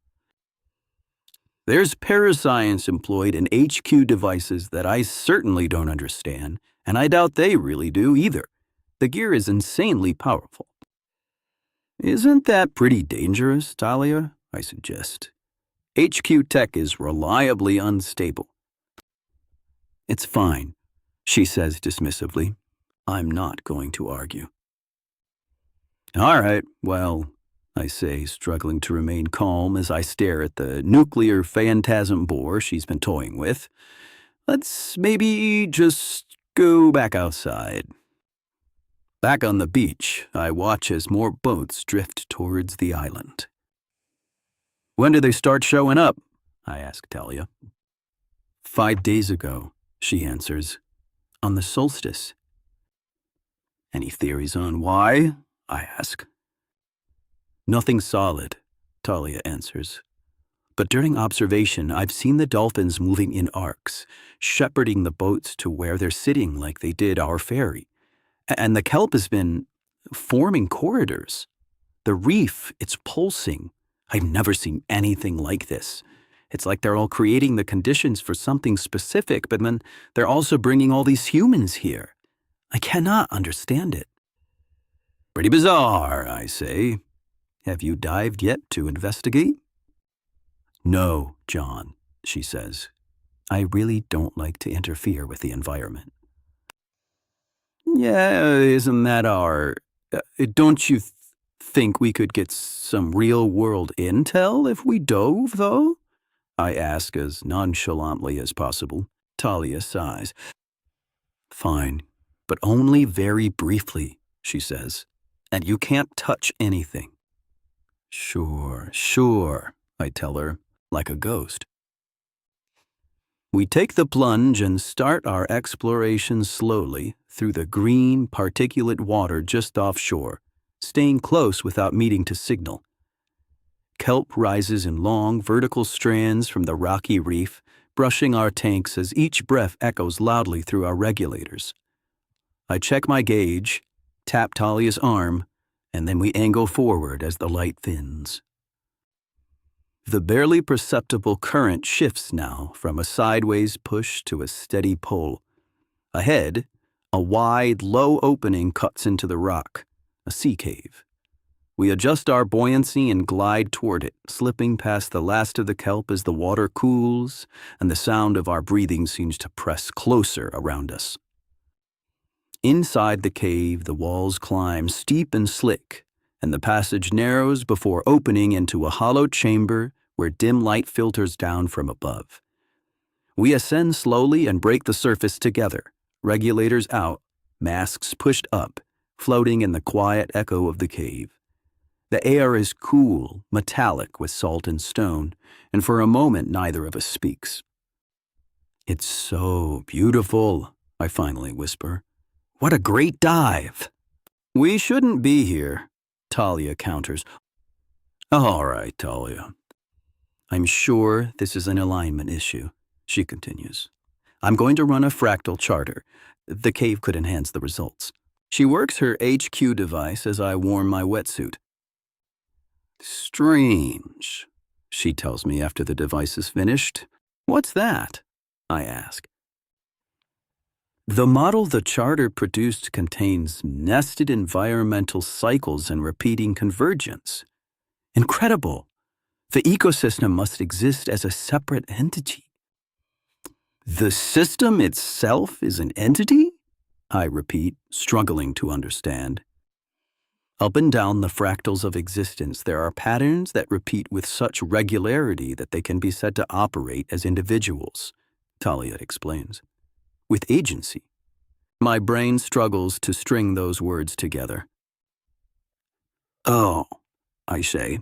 There's parascience employed in HQ devices that I certainly don't understand, and I doubt they really do either. The gear is insanely powerful. Isn't that pretty dangerous, Talia? I suggest. HQ tech is reliably unstable. It's fine, she says dismissively. I'm not going to argue. All right, well, I say, struggling to remain calm as I stare at the nuclear phantasm boar she's been toying with. Let's maybe just go back outside. Back on the beach, I watch as more boats drift towards the island. When do they start showing up? I ask Talia. 5 days ago, she answers, on the solstice. Any theories on why? I ask. Nothing solid, Talia answers. But during observation, I've seen the dolphins moving in arcs, shepherding the boats to where they're sitting like they did our ferry. And the kelp has been forming corridors. The reef, it's pulsing. I've never seen anything like this. It's like they're all creating the conditions for something specific, but then they're also bringing all these humans here. I cannot understand it. Pretty bizarre, I say. Have you dived yet to investigate? No, John, she says. I really don't like to interfere with the environment. Yeah, isn't that our... don't you think we could get some real-world intel if we dove, though? I ask as nonchalantly as possible. Talia sighs. Fine, but only very briefly, she says. And you can't touch anything. Sure, I tell her, like a ghost. We take the plunge and start our exploration slowly through the green, particulate water just offshore, staying close without needing to signal. Kelp rises in long, vertical strands from the rocky reef, brushing our tanks as each breath echoes loudly through our regulators. I check my gauge, tap Talia's arm, and then we angle forward as the light thins. The barely perceptible current shifts now from a sideways push to a steady pull. Ahead, a wide, low opening cuts into the rock, a sea cave. We adjust our buoyancy and glide toward it, slipping past the last of the kelp as the water cools and the sound of our breathing seems to press closer around us. Inside the cave, the walls climb steep and slick, and the passage narrows before opening into a hollow chamber where dim light filters down from above. We ascend slowly and break the surface together, regulators out, masks pushed up, floating in the quiet echo of the cave. The air is cool, metallic with salt and stone, and for a moment neither of us speaks. It's so beautiful, I finally whisper. What a great dive! We shouldn't be here, Talia counters. All right, Talia. I'm sure this is an alignment issue, she continues. I'm going to run a fractal charter. The cave could enhance the results. She works her HQ device as I warm my wetsuit. Strange, she tells me after the device is finished. What's that? I ask. The model the charter produced contains nested environmental cycles and repeating convergence. Incredible. The ecosystem must exist as a separate entity. The system itself is an entity? I repeat, struggling to understand. Up and down the fractals of existence, there are patterns that repeat with such regularity that they can be said to operate as individuals, Talia explains, with agency. My brain struggles to string those words together. Oh, I say.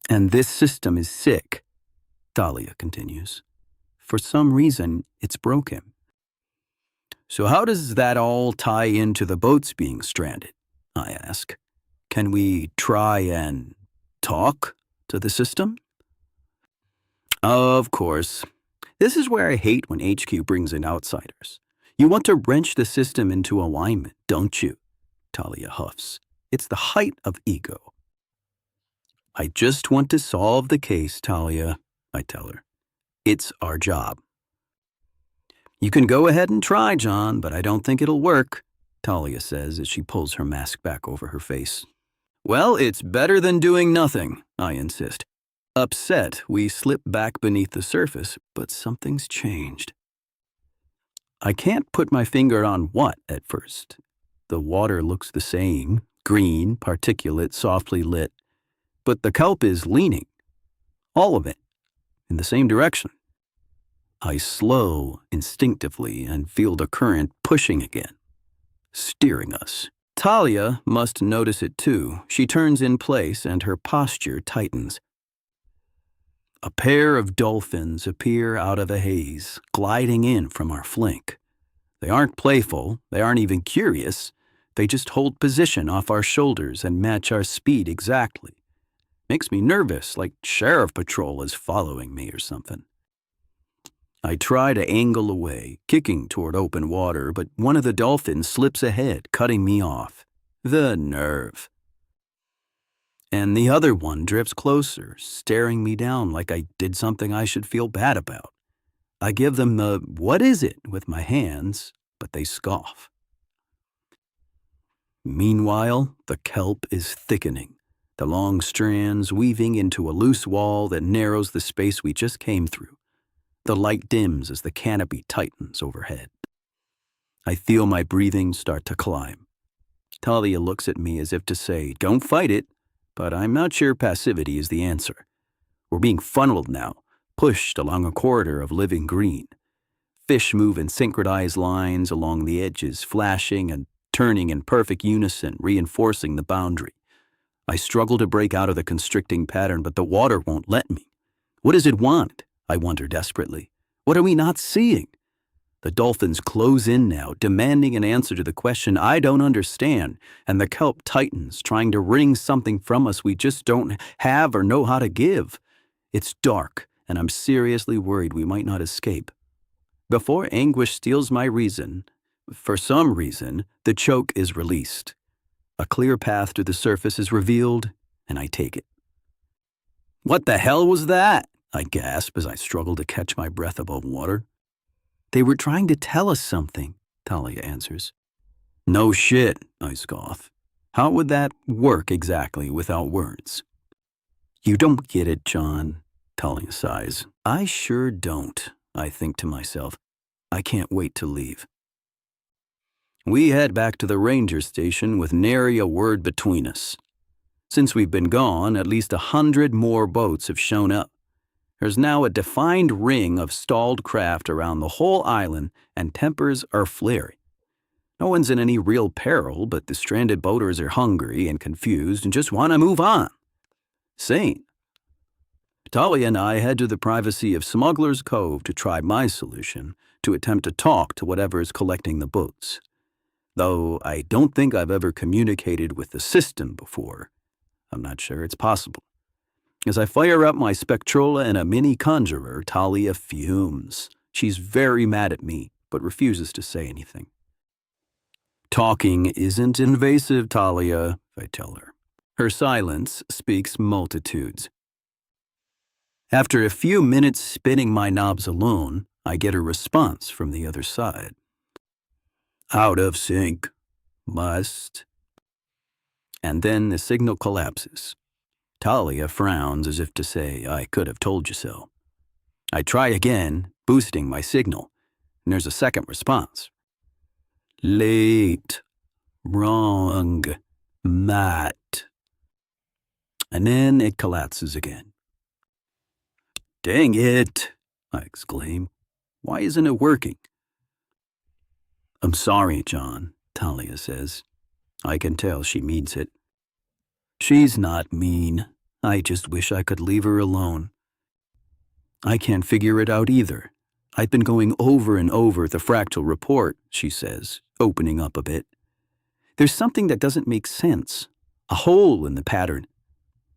And this system is sick, Talia continues. For some reason, it's broken. So how does that all tie into the boats being stranded? I ask. Can we try and talk to the system? Of course. This is where I hate when HQ brings in outsiders. You want to wrench the system into alignment, don't you? Talia huffs. It's the height of ego. I just want to solve the case, Talia, I tell her. It's our job. You can go ahead and try, John, but I don't think it'll work, Talia says as she pulls her mask back over her face. Well, it's better than doing nothing, I insist. Upset, we slip back beneath the surface, but something's changed. I can't put my finger on what at first. The water looks the same, green, particulate, softly lit, but the kelp is leaning, all of it, in the same direction. I slow instinctively and feel the current pushing again, steering us. Talia must notice it too. She turns in place and her posture tightens. A pair of dolphins appear out of the haze, gliding in from our flank. They aren't playful, they aren't even curious. They just hold position off our shoulders and match our speed exactly. Makes me nervous, like Sheriff Patrol is following me or something. I try to angle away, kicking toward open water, but one of the dolphins slips ahead, cutting me off. The nerve. And the other one drifts closer, staring me down like I did something I should feel bad about. I give them the, "What is it?" with my hands, but they scoff. Meanwhile, the kelp is thickening, the long strands weaving into a loose wall that narrows the space we just came through. The light dims as the canopy tightens overhead. I feel my breathing start to climb. Talia looks at me as if to say, "Don't fight it," but I'm not sure passivity is the answer. We're being funneled now, pushed along a corridor of living green. Fish move in synchronized lines along the edges, flashing and turning in perfect unison, reinforcing the boundary. I struggle to break out of the constricting pattern, but the water won't let me. What does it want? I wonder desperately. What are we not seeing? The dolphins close in now, demanding an answer to the question I don't understand, and the kelp tightens, trying to wring something from us we just don't have or know how to give. It's dark, and I'm seriously worried we might not escape. Before anguish steals my reason, for some reason, the choke is released. A clear path to the surface is revealed, and I take it. "What the hell was that?" I gasp as I struggle to catch my breath above water. "They were trying to tell us something," Talia answers. "No shit," I scoff. "How would that work exactly without words?" "You don't get it, John," Talia sighs. "I sure don't," I think to myself. I can't wait to leave. We head back to the ranger station with nary a word between us. Since we've been gone, at least 100 more boats have shown up. There's now a defined ring of stalled craft around the whole island, and tempers are flaring. No one's in any real peril, but the stranded boaters are hungry and confused and just want to move on. Sane. Talia and I head to the privacy of Smuggler's Cove to try my solution, to attempt to talk to whatever is collecting the boats. Though I don't think I've ever communicated with the system before, I'm not sure it's possible. As I fire up my Spectrola and a mini conjurer, Talia fumes. She's very mad at me, but refuses to say anything. "Talking isn't invasive, Talia," I tell her. Her silence speaks multitudes. After a few minutes spinning my knobs alone, I get a response from the other side. "Out of sync. Must." And then the signal collapses. Talia frowns as if to say, I could have told you so. I try again, boosting my signal, and there's a second response. Late. Wrong. Matt. And then it collapses again. Dang it, I exclaim. Why isn't it working? I'm sorry, John, Talia says. I can tell she means it. She's not mean. I just wish I could leave her alone. I can't figure it out either. I've been going over and over the fractal report, she says, opening up a bit. There's something that doesn't make sense, a hole in the pattern,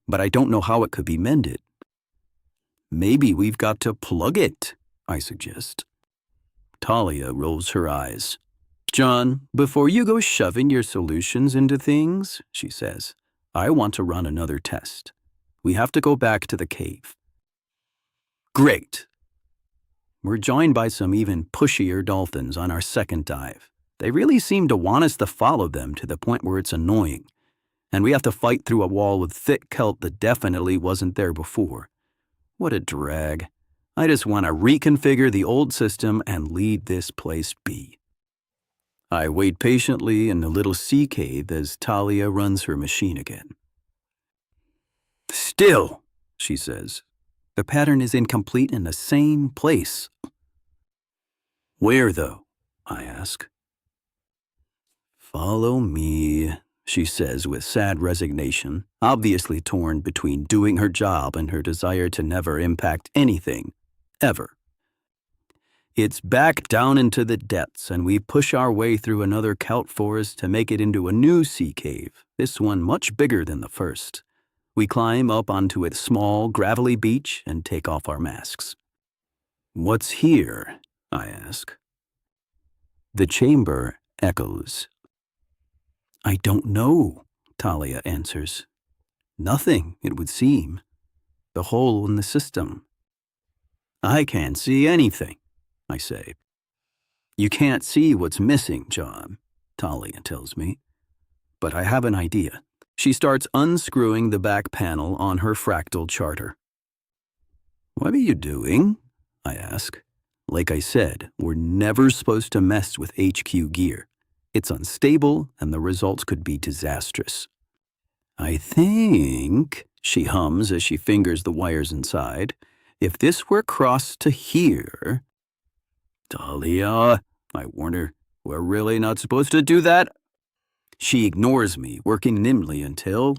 but I don't know how it could be mended. Maybe we've got to plug it, I suggest. Talia rolls her eyes. John, before you go shoving your solutions into things, she says, I want to run another test. We have to go back to the cave. Great. We're joined by some even pushier dolphins on our second dive. They really seem to want us to follow them to the point where it's annoying, and we have to fight through a wall of thick kelp that definitely wasn't there before. What a drag. I just want to reconfigure the old system and leave this place be. I wait patiently in the little sea cave as Talia runs her machine again. Still, she says, the pattern is incomplete in the same place. Where, though? I ask. Follow me, she says with sad resignation, obviously torn between doing her job and her desire to never impact anything, ever. It's back down into the depths, and we push our way through another kelp forest to make it into a new sea cave, this one much bigger than the first. We climb up onto its small, gravelly beach and take off our masks. What's here? I ask. The chamber echoes. I don't know, Talia answers. Nothing, it would seem. The hole in the system. I can't see anything, I say. You can't see what's missing, John, Talia tells me. But I have an idea. She starts unscrewing the back panel on her fractal charter. What are you doing? I ask. Like I said, we're never supposed to mess with HQ gear. It's unstable, and the results could be disastrous. I think, she hums as she fingers the wires inside, if this were crossed to here... Talia, I warn her, we're really not supposed to do that. She ignores me, working nimbly until...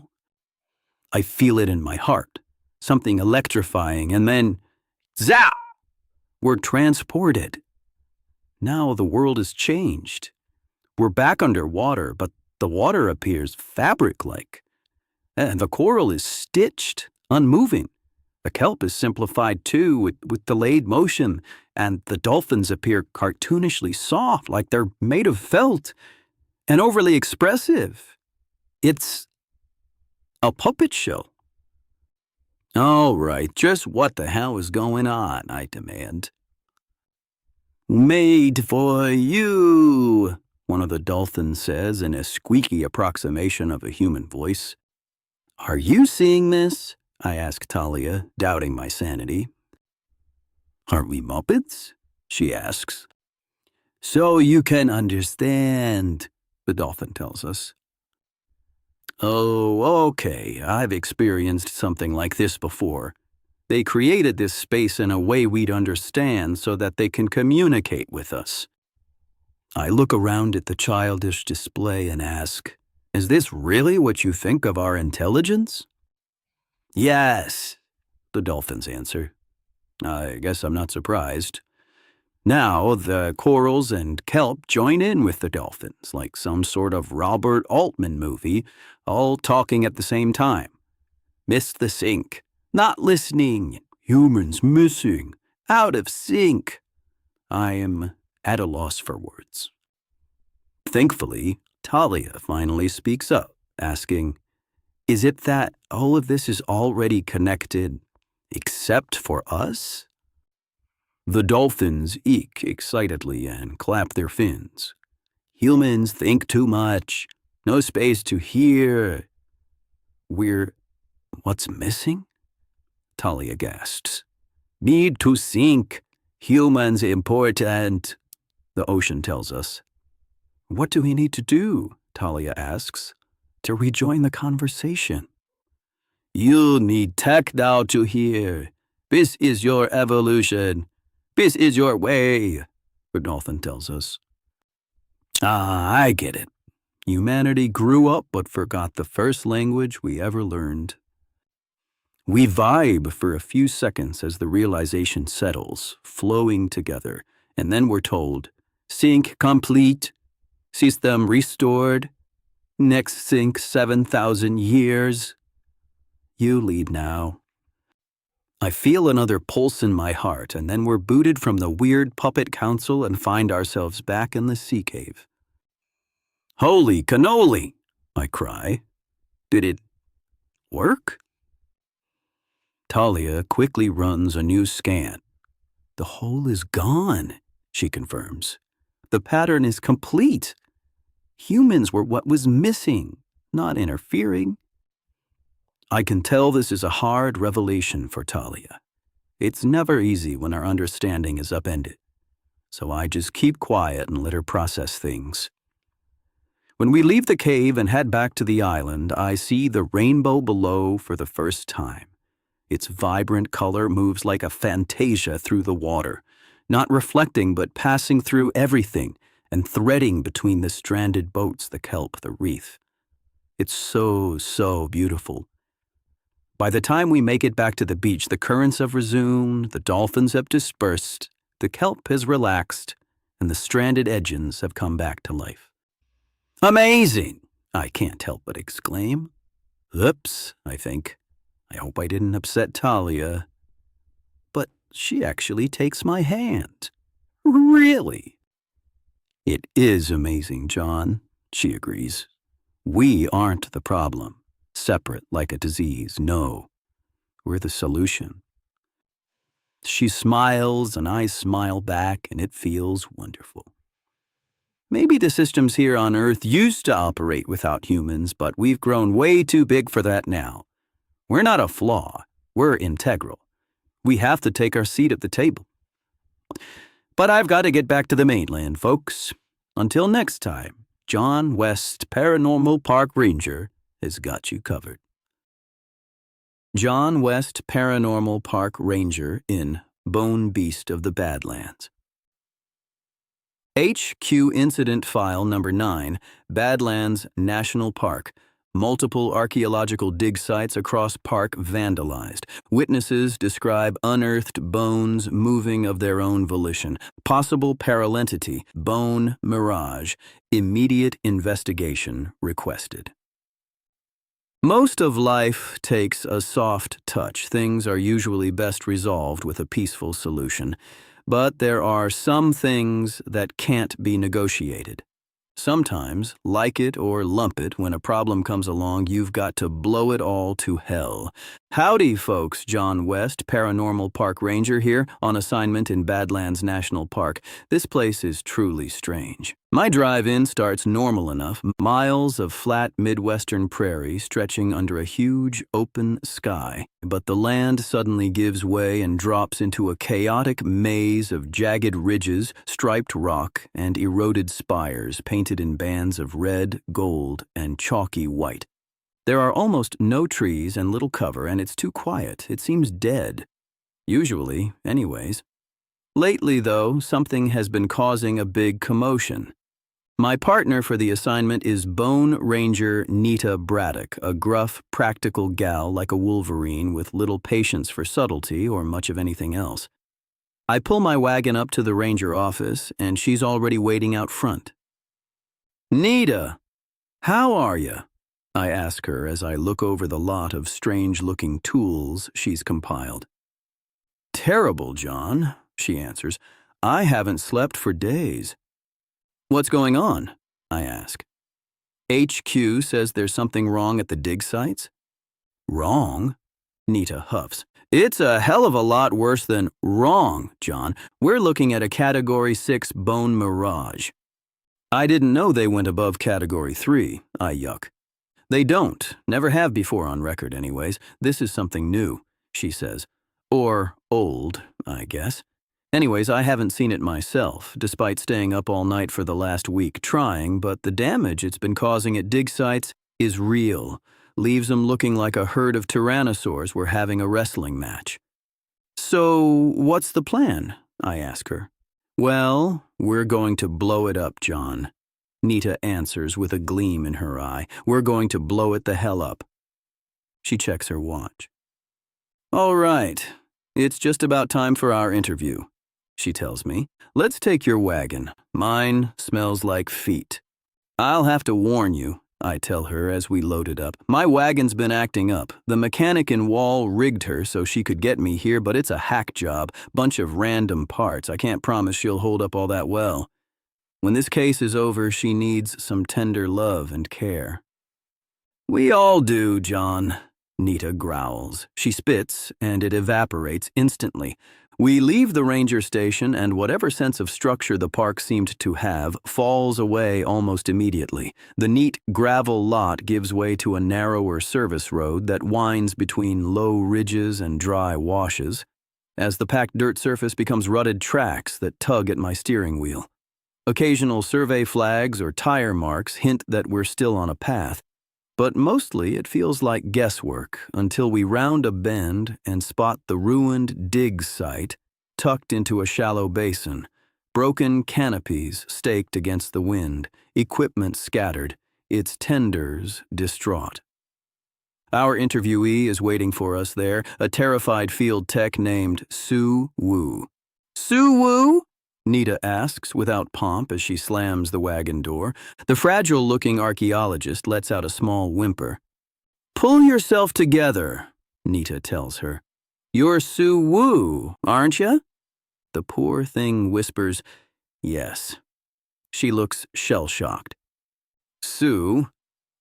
I feel it in my heart, something electrifying, and then... Zap! We're transported. Now the world has changed. We're back underwater, but the water appears fabric-like. And the coral is stitched, unmoving. The kelp is simplified too, with delayed motion, and the dolphins appear cartoonishly soft, like they're made of felt, and overly expressive. It's a puppet show. All right, just what the hell is going on, I demand. Made for you, one of the dolphins says in a squeaky approximation of a human voice. Are you seeing this? I ask Talia, doubting my sanity. Aren't we Muppets? She asks. So you can understand, the dolphin tells us. Oh, okay, I've experienced something like this before. They created this space in a way we'd understand so that they can communicate with us. I look around at the childish display and ask, is this really what you think of our intelligence? Yes, the dolphins answer. I guess I'm not surprised. Now the corals and kelp join in with the dolphins, like some sort of Robert Altman movie, all talking at the same time. Missed the sync. Not listening. Humans missing. Out of sync. I am at a loss for words. Thankfully, Talia finally speaks up, asking, is it that all of this is already connected, except for us? The dolphins eek excitedly and clap their fins. Humans think too much. No space to hear. We're What's missing? Talia gasps. Need to sink. Humans important, the ocean tells us. What do we need to do? Talia asks. To rejoin the conversation. You need tech now to hear. This is your evolution. This is your way, Grinnell tells us. I get it. Humanity grew up but forgot the first language we ever learned. We vibe for a few seconds as the realization settles, flowing together, and then we're told, sync complete, system restored, next sync 7,000 years. You lead now. I feel another pulse in my heart, and then we're booted from the weird puppet council and find ourselves back in the sea cave. Holy cannoli, I cry. Did it work? Talia quickly runs a new scan. The hole is gone, she confirms. The pattern is complete. Humans were what was missing, not interfering. I can tell this is a hard revelation for Talia. It's never easy when our understanding is upended. So I just keep quiet and let her process things. When we leave the cave and head back to the island, I see the rainbow below for the first time. Its vibrant color moves like a fantasia through the water, not reflecting but passing through everything and threading between the stranded boats, the kelp, the reef. It's so beautiful. By the time we make it back to the beach, the currents have resumed, the dolphins have dispersed, the kelp has relaxed, and the stranded edges have come back to life. Amazing! I can't help but exclaim. Oops, I think. I hope I didn't upset Talia. But she actually takes my hand. Really? It is amazing, John, she agrees. We aren't the problem, separate like a disease, no. We're the solution. She smiles and I smile back, and it feels wonderful. Maybe the systems here on Earth used to operate without humans, but we've grown way too big for that now. We're not a flaw, we're integral. We have to take our seat at the table. But I've got to get back to the mainland, folks. Until next time, John West Paranormal Park Ranger has got you covered. John West Paranormal Park Ranger in Bone Beast of the Badlands. HQ Incident File Number 9, Badlands National Park. Multiple archaeological dig sites across park vandalized. Witnesses describe unearthed bones moving of their own volition. Possible parallentity, bone mirage. Immediate investigation requested. Most of life takes a soft touch. Things are usually best resolved with a peaceful solution. But there are some things that can't be negotiated. Sometimes, like it or lump it, when a problem comes along, you've got to blow it all to hell. Howdy, folks. John West, Paranormal Park Ranger here, on assignment in Badlands National Park. This place is truly strange. My drive-in starts normal enough, miles of flat Midwestern prairie stretching under a huge open sky. But the land suddenly gives way and drops into a chaotic maze of jagged ridges, striped rock, and eroded spires painted in bands of red, gold, and chalky white. There are almost no trees and little cover, and it's too quiet. It seems dead. Usually, anyways. Lately, though, something has been causing a big commotion. My partner for the assignment is Bone Ranger Nita Braddock, a gruff, practical gal like a wolverine with little patience for subtlety or much of anything else. I pull my wagon up to the ranger office, and she's already waiting out front. Nita, how are you? I ask her as I look over the lot of strange-looking tools she's compiled. Terrible, John, she answers. I haven't slept for days. What's going on? I ask. HQ says there's something wrong at the dig sites. Wrong? Nita huffs. It's a hell of a lot worse than wrong, John. We're looking at a Category 6 bone mirage. I didn't know they went above Category 3, I yuck. They don't. Never have before on record anyways. This is something new, she says. Or old, I guess. Anyways, I haven't seen it myself, despite staying up all night for the last week trying, but the damage it's been causing at dig sites is real. Leaves them looking like a herd of tyrannosaurs were having a wrestling match. So, what's the plan? I ask her. Well, we're going to blow it up, John. Nita answers with a gleam in her eye. We're going to blow it the hell up. She checks her watch. All right, it's just about time for our interview, she tells me. Let's take your wagon. Mine smells like feet. I'll have to warn you, I tell her as we load it up. My wagon's been acting up. The mechanic in Wall rigged her so she could get me here, but it's a hack job. Bunch of random parts. I can't promise she'll hold up all that well. When this case is over, she needs some tender love and care. We all do, John, Nita growls. She spits, and it evaporates instantly. We leave the ranger station, and whatever sense of structure the park seemed to have falls away almost immediately. The neat gravel lot gives way to a narrower service road that winds between low ridges and dry washes, as the packed dirt surface becomes rutted tracks that tug at my steering wheel. Occasional survey flags or tire marks hint that we're still on a path, but mostly it feels like guesswork until we round a bend and spot the ruined dig site tucked into a shallow basin, broken canopies staked against the wind, equipment scattered, its tenders distraught. Our interviewee is waiting for us there, a terrified field tech named Sue Wu. Sue Wu? Nita asks without pomp as she slams the wagon door. The fragile-looking archaeologist lets out a small whimper. Pull yourself together, Nita tells her. You're Sue Wu, aren't you? The poor thing whispers, yes. She looks shell-shocked. Sue,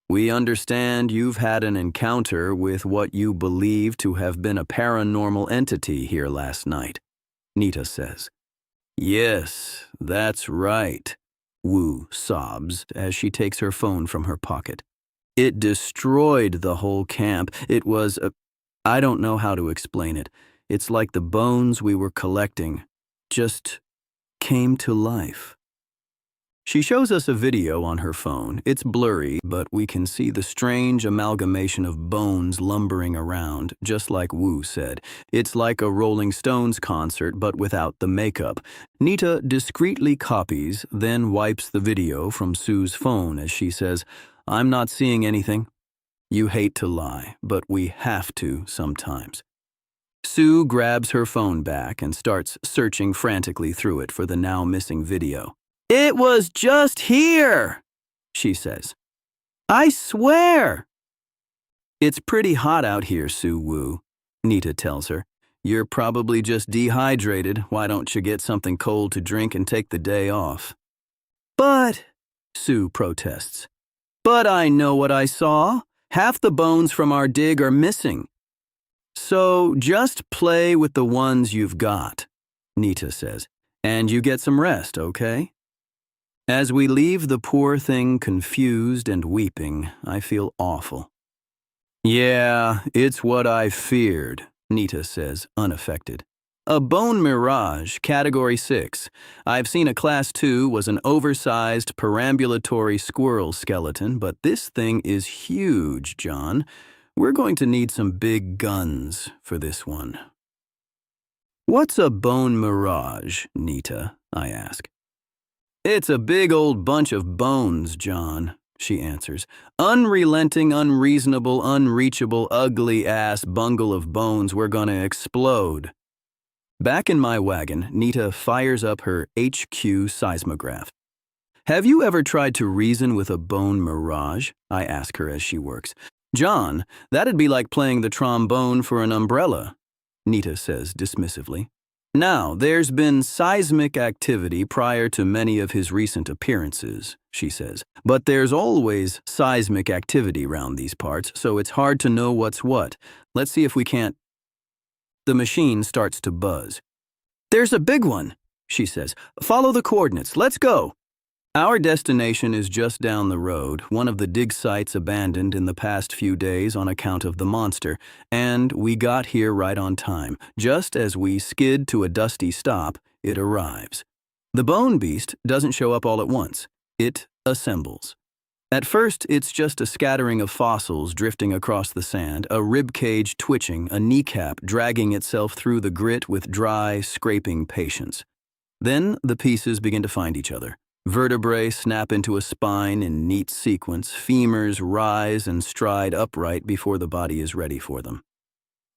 we understand you've had an encounter with what you believe to have been a paranormal entity here last night, Nita says. Yes, that's right, Wu sobs as she takes her phone from her pocket. It destroyed the whole camp. It was I don't know how to explain it. It's like the bones we were collecting just came to life. She shows us a video on her phone. It's blurry, but we can see the strange amalgamation of bones lumbering around, just like Wu said. It's like a Rolling Stones concert, but without the makeup. Nita discreetly copies, then wipes the video from Sue's phone as she says, I'm not seeing anything. You hate to lie, but we have to sometimes. Sue grabs her phone back and starts searching frantically through it for the now missing video. It was just here, she says. I swear. It's pretty hot out here, Sue Wu, Nita tells her. You're probably just dehydrated. Why don't you get something cold to drink and take the day off? But, Sue protests. But I know what I saw. Half the bones from our dig are missing. So just play with the ones you've got, Nita says. And you get some rest, okay? As we leave the poor thing confused and weeping, I feel awful. Yeah, it's what I feared, Nita says, unaffected. A bone mirage, Category 6. I've seen a Class 2 was an oversized perambulatory squirrel skeleton, but this thing is huge, John. We're going to need some big guns for this one. What's a bone mirage, Nita? I ask. It's a big old bunch of bones, John, she answers. Unrelenting, unreasonable, unreachable, ugly-ass bungle of bones we're gonna explode. Back in my wagon, Nita fires up her HQ seismograph. Have you ever tried to reason with a bone mirage? I ask her as she works. John, that'd be like playing the trombone for an umbrella, Nita says dismissively. Now, there's been seismic activity prior to many of his recent appearances, she says. But there's always seismic activity around these parts, so it's hard to know what's what. Let's see if we can't... The machine starts to buzz. There's a big one, she says. Follow the coordinates. Let's go. Our destination is just down the road, one of the dig sites abandoned in the past few days on account of the monster, and we got here right on time. Just as we skid to a dusty stop, it arrives. The bone beast doesn't show up all at once. It assembles. At first, it's just a scattering of fossils drifting across the sand, a rib cage twitching, a kneecap dragging itself through the grit with dry, scraping patience. Then the pieces begin to find each other. Vertebrae snap into a spine in neat sequence, femurs rise and stride upright before the body is ready for them.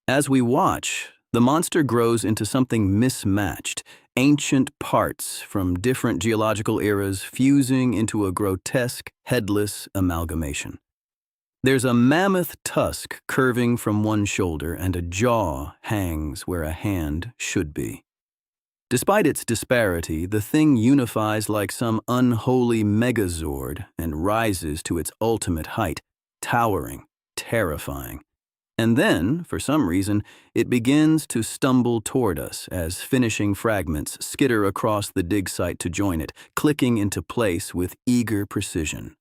As we watch, the monster grows into something mismatched, ancient parts from different geological eras fusing into a grotesque, headless amalgamation. There's a mammoth tusk curving from one shoulder, and a jaw hangs where a hand should be. Despite its disparity, the thing unifies like some unholy megazord and rises to its ultimate height, towering, terrifying. And then, for some reason, it begins to stumble toward us as finishing fragments skitter across the dig site to join it, clicking into place with eager precision.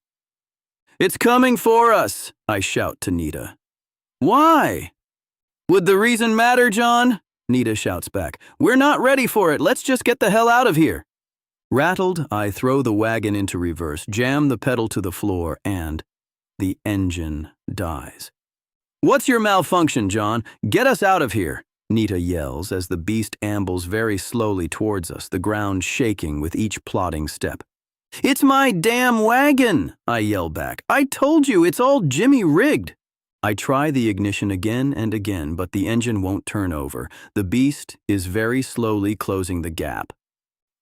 "It's coming for us!" I shout to Nita. "Why?" "Would the reason matter, John?" Nita shouts back. "We're not ready for it. Let's just get the hell out of here." Rattled, I throw the wagon into reverse, jam the pedal to the floor, and the engine dies. "What's your malfunction, John? Get us out of here," Nita yells as the beast ambles very slowly towards us, the ground shaking with each plodding step. "It's my damn wagon," I yell back. "I told you, it's all jimmy-rigged." I try the ignition again and again, but the engine won't turn over. The beast is very slowly closing the gap.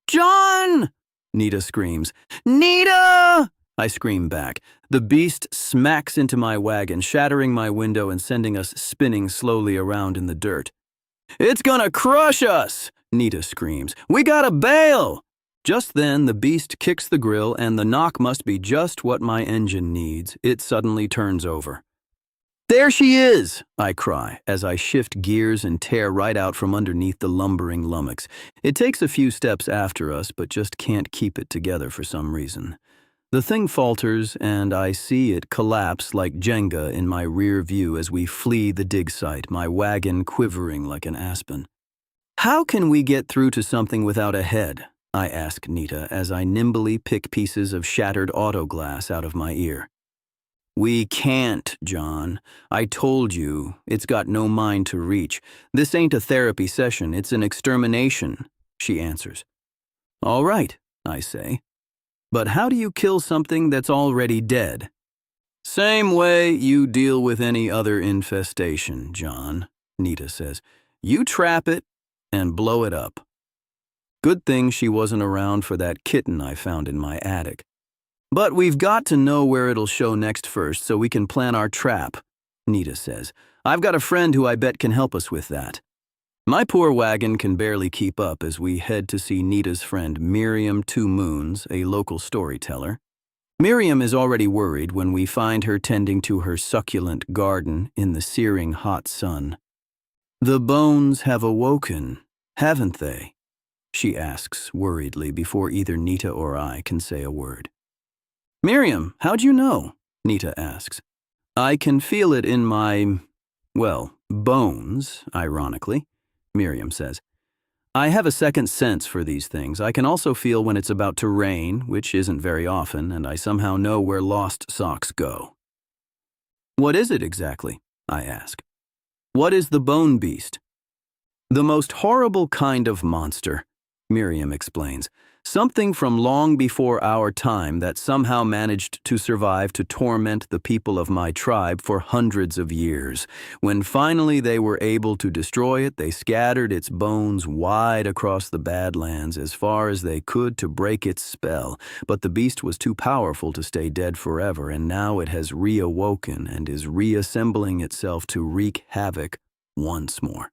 "John!" Nita screams. "Nita!" I scream back. The beast smacks into my wagon, shattering my window and sending us spinning slowly around in the dirt. "It's gonna crush us!" Nita screams. "We gotta bail!" Just then, the beast kicks the grill, and the knock must be just what my engine needs. It suddenly turns over. "There she is!" I cry as I shift gears and tear right out from underneath the lumbering lummox. It takes a few steps after us, but just can't keep it together for some reason. The thing falters, and I see it collapse like Jenga in my rear view as we flee the dig site, my wagon quivering like an aspen. "How can we get through to something without a head?" I ask Nita as I nimbly pick pieces of shattered auto glass out of my ear. "We can't, John. I told you, it's got no mind to reach. This ain't a therapy session, it's an extermination," she answers. "All right," I say. "But how do you kill something that's already dead?" "Same way you deal with any other infestation, John," Nita says. "You trap it and blow it up." Good thing she wasn't around for that kitten I found in my attic. "But we've got to know where it'll show next first so we can plan our trap," Nita says. "I've got a friend who I bet can help us with that." My poor wagon can barely keep up as we head to see Nita's friend Miriam Two Moons, a local storyteller. Miriam is already worried when we find her tending to her succulent garden in the searing hot sun. "The bones have awoken, haven't they?" she asks worriedly before either Nita or I can say a word. "Miriam, how'd you know?" Nita asks. "I can feel it in my, bones, ironically," Miriam says. "I have a second sense for these things. I can also feel when it's about to rain, which isn't very often, and I somehow know where lost socks go." "What is it exactly?" I ask. "What is the bone beast?" "The most horrible kind of monster," Miriam explains. "Something from long before our time that somehow managed to survive to torment the people of my tribe for hundreds of years. When finally they were able to destroy it, they scattered its bones wide across the Badlands as far as they could to break its spell. But the beast was too powerful to stay dead forever, and now it has reawoken and is reassembling itself to wreak havoc once more."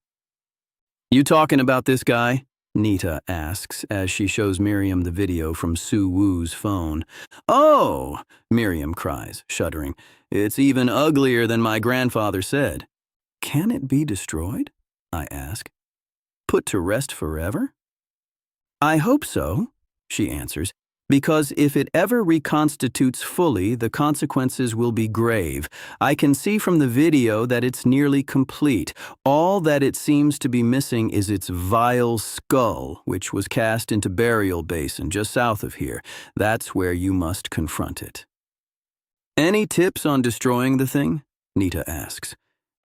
"You talking about this guy?" Nita asks as she shows Miriam the video from Sue Woo's phone. "Oh!" Miriam cries, shuddering. "It's even uglier than my grandfather said." "Can it be destroyed?" I ask. "Put to rest forever?" "I hope so," she answers. Because if it ever reconstitutes fully, the consequences will be grave. I can see from the video that it's nearly complete. All that it seems to be missing is its vile skull, which was cast into burial basin just south of here. That's where you must confront it. Any tips on destroying the thing? Nita asks.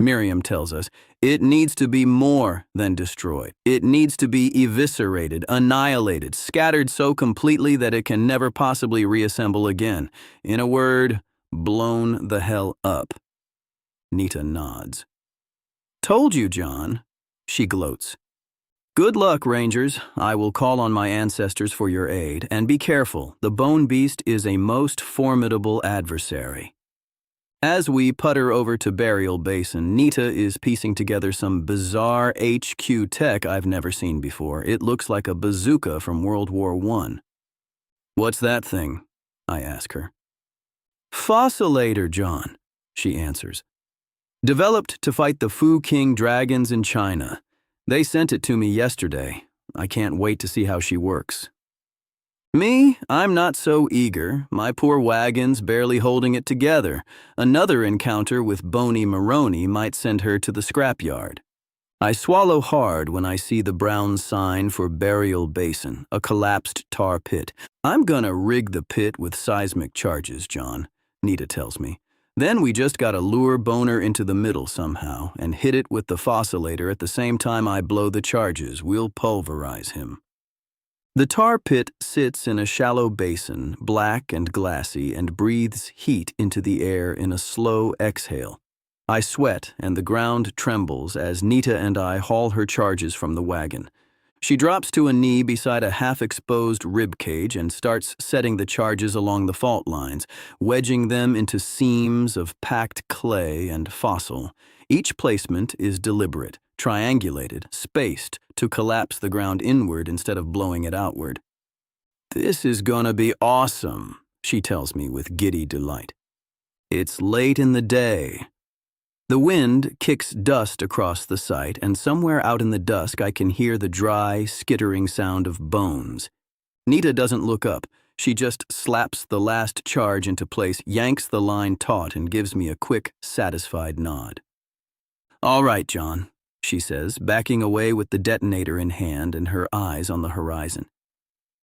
Miriam tells us, it needs to be more than destroyed. It needs to be eviscerated, annihilated, scattered so completely that it can never possibly reassemble again. In a word, blown the hell up. Nita nods. Told you, John, she gloats. Good luck, Rangers. I will call on my ancestors for your aid, and be careful. The bone beast is a most formidable adversary. As we putter over to Burial Basin, Nita is piecing together some bizarre HQ tech I've never seen before. It looks like a bazooka from World War I. What's that thing? I ask her. Fossilator, John, she answers. Developed to fight the Fu King dragons in China. They sent it to me yesterday. I can't wait to see how she works. Me, I'm not so eager. My poor wagon's barely holding it together. Another encounter with Boney Maroney might send her to the scrapyard. I swallow hard when I see the brown sign for Burial Basin, a collapsed tar pit. I'm gonna rig the pit with seismic charges, John, Nita tells me. Then we just gotta lure Boner into the middle somehow and hit it with the fossilator at the same time I blow the charges. We'll pulverize him. The tar pit sits in a shallow basin, black and glassy, and breathes heat into the air in a slow exhale. I sweat, and the ground trembles as Nita and I haul her charges from the wagon. She drops to a knee beside a half-exposed rib cage and starts setting the charges along the fault lines, wedging them into seams of packed clay and fossil. Each placement is deliberate, triangulated, spaced, to collapse the ground inward instead of blowing it outward. This is gonna be awesome, she tells me with giddy delight. It's late in the day. The wind kicks dust across the site, and somewhere out in the dusk I can hear the dry, skittering sound of bones. Nita doesn't look up. She just slaps the last charge into place, yanks the line taut, and gives me a quick, satisfied nod. All right, John, she says, backing away with the detonator in hand and her eyes on the horizon.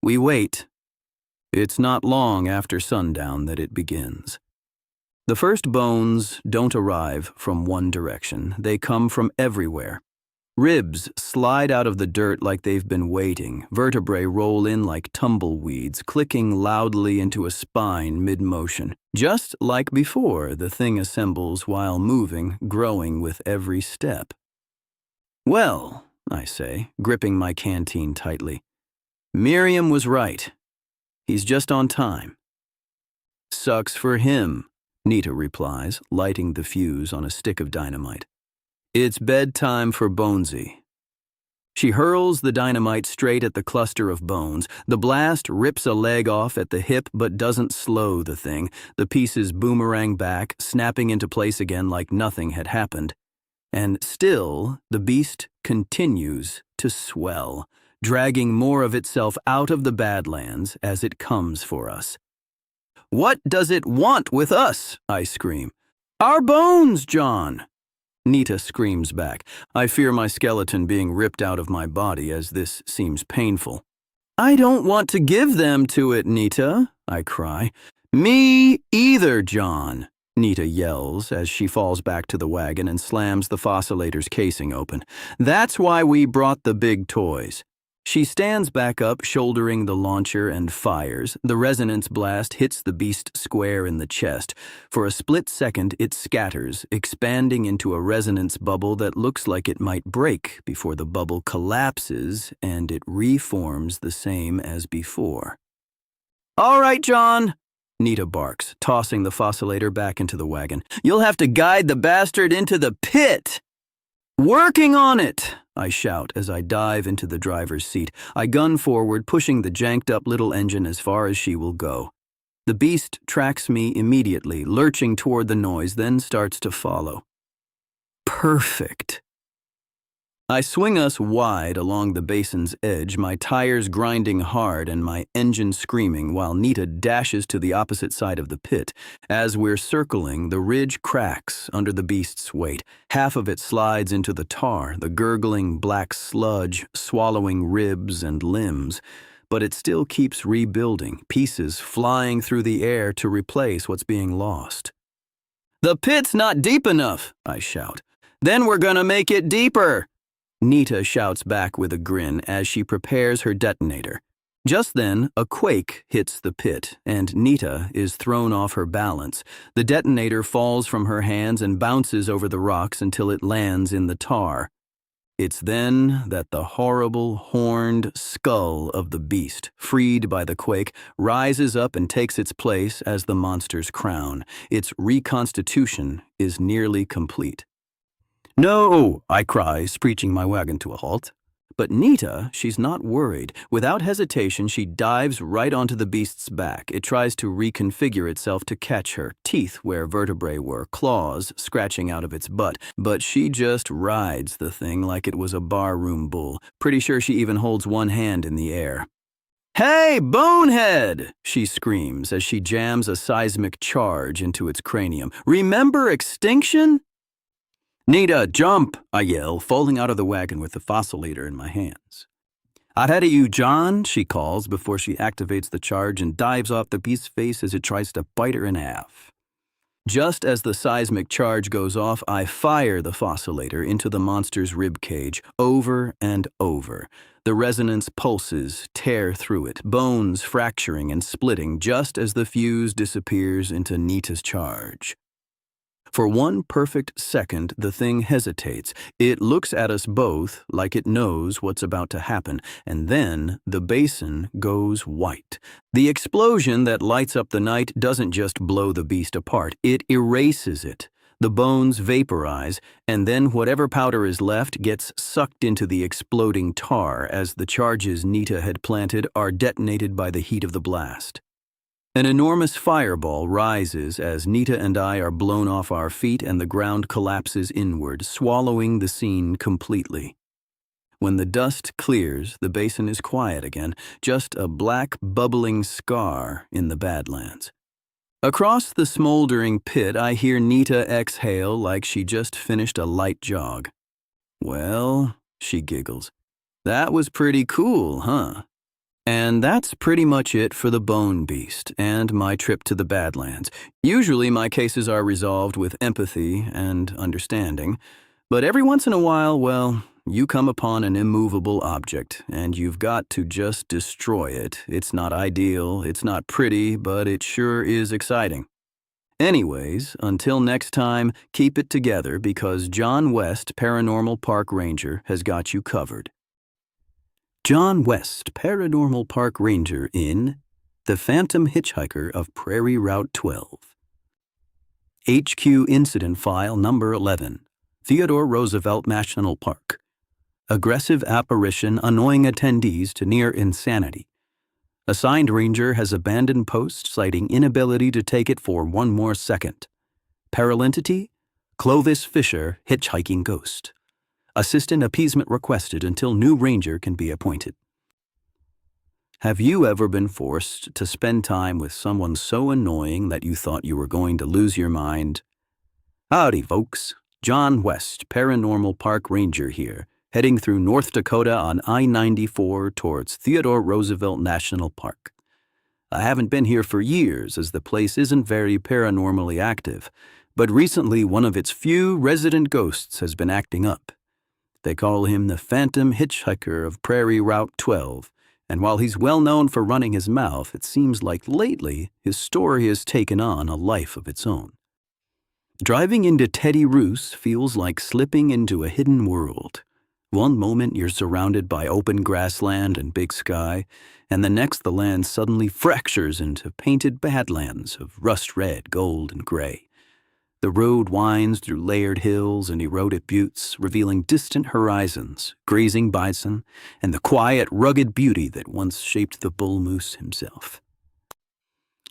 We wait. It's not long after sundown that it begins. The first bones don't arrive from one direction. They come from everywhere. Ribs slide out of the dirt like they've been waiting. Vertebrae roll in like tumbleweeds, clicking loudly into a spine mid-motion. Just like before, the thing assembles while moving, growing with every step. Well, I say, gripping my canteen tightly, Miriam was right. He's just on time. Sucks for him, Nita replies, lighting the fuse on a stick of dynamite. It's bedtime for Bonesy. She hurls the dynamite straight at the cluster of bones. The blast rips a leg off at the hip but doesn't slow the thing. The pieces boomerang back, snapping into place again like nothing had happened. And still, the beast continues to swell, dragging more of itself out of the Badlands as it comes for us. What does it want with us? I scream. Our bones, John! Nita screams back. I fear my skeleton being ripped out of my body as this seems painful. I don't want to give them to it, Nita, I cry. Me either, John, Nita yells as she falls back to the wagon and slams the fossilator's casing open. That's why we brought the big toys. She stands back up, shouldering the launcher, and fires. The resonance blast hits the beast square in the chest. For a split second, it scatters, expanding into a resonance bubble that looks like it might break before the bubble collapses and it reforms the same as before. All right, John, Nita barks, tossing the fossilator back into the wagon. You'll have to guide the bastard into the pit. Working on it, I shout as I dive into the driver's seat. I gun forward, pushing the janked-up little engine as far as she will go. The beast tracks me immediately, lurching toward the noise, then starts to follow. Perfect. I swing us wide along the basin's edge, my tires grinding hard and my engine screaming while Nita dashes to the opposite side of the pit. As we're circling, the ridge cracks under the beast's weight. Half of it slides into the tar, the gurgling black sludge swallowing ribs and limbs. But it still keeps rebuilding, pieces flying through the air to replace what's being lost. "The pit's not deep enough," I shout. "Then we're gonna make it deeper." Nita shouts back with a grin as she prepares her detonator. Just then, a quake hits the pit, and Nita is thrown off her balance. The detonator falls from her hands and bounces over the rocks until it lands in the tar. It's then that the horrible, horned skull of the beast, freed by the quake, rises up and takes its place as the monster's crown. Its reconstitution is nearly complete. "No!" I cry, screeching my wagon to a halt. But Nita, she's not worried. Without hesitation, she dives right onto the beast's back. It tries to reconfigure itself to catch her, teeth where vertebrae were, claws scratching out of its butt. But she just rides the thing like it was a barroom bull. Pretty sure she even holds one hand in the air. "Hey, bonehead!" she screams as she jams a seismic charge into its cranium. "Remember extinction?" "Nita, jump!" I yell, falling out of the wagon with the fossilizer in my hands. "Ahead of you, John," she calls before she activates the charge and dives off the beast's face as it tries to bite her in half. Just as the seismic charge goes off, I fire the fossilizer into the monster's rib cage, over and over. The resonance pulses tear through it, bones fracturing and splitting just as the fuse disappears into Nita's charge. For one perfect second, the thing hesitates. It looks at us both like it knows what's about to happen, and then the basin goes white. The explosion that lights up the night doesn't just blow the beast apart, it erases it. The bones vaporize, and then whatever powder is left gets sucked into the exploding tar as the charges Nita had planted are detonated by the heat of the blast. An enormous fireball rises as Nita and I are blown off our feet and the ground collapses inward, swallowing the scene completely. When the dust clears, the basin is quiet again, just a black, bubbling scar in the Badlands. Across the smoldering pit, I hear Nita exhale like she just finished a light jog. "Well," she giggles, "that was pretty cool, huh?" And that's pretty much it for the Bone Beast and my trip to the Badlands. Usually my cases are resolved with empathy and understanding, but every once in a while, well, you come upon an immovable object and you've got to just destroy it. It's not ideal, it's not pretty, but it sure is exciting. Anyways, until next time, keep it together because John West, Paranormal Park Ranger, has got you covered. John West, Paranormal Park Ranger in The Phantom Hitchhiker of Prairie Route 12. HQ Incident File Number 11, Theodore Roosevelt National Park. Aggressive apparition annoying attendees to near insanity. Assigned ranger has abandoned post citing inability to take it for one more second. Paralentity, Clovis Fisher, hitchhiking ghost. Assistant appeasement requested until new ranger can be appointed. Have you ever been forced to spend time with someone so annoying that you thought you were going to lose your mind? Howdy, folks. John West, Paranormal Park Ranger here, heading through North Dakota on I-94 towards Theodore Roosevelt National Park. I haven't been here for years as the place isn't very paranormally active, but recently one of its few resident ghosts has been acting up. They call him the Phantom Hitchhiker of Prairie Route 12, and while he's well known for running his mouth, it seems like lately his story has taken on a life of its own. Driving into Teddy Roos feels like slipping into a hidden world. One moment you're surrounded by open grassland and big sky, and the next the land suddenly fractures into painted badlands of rust red, gold, and gray. The road winds through layered hills and eroded buttes, revealing distant horizons, grazing bison, and the quiet, rugged beauty that once shaped the bull moose himself.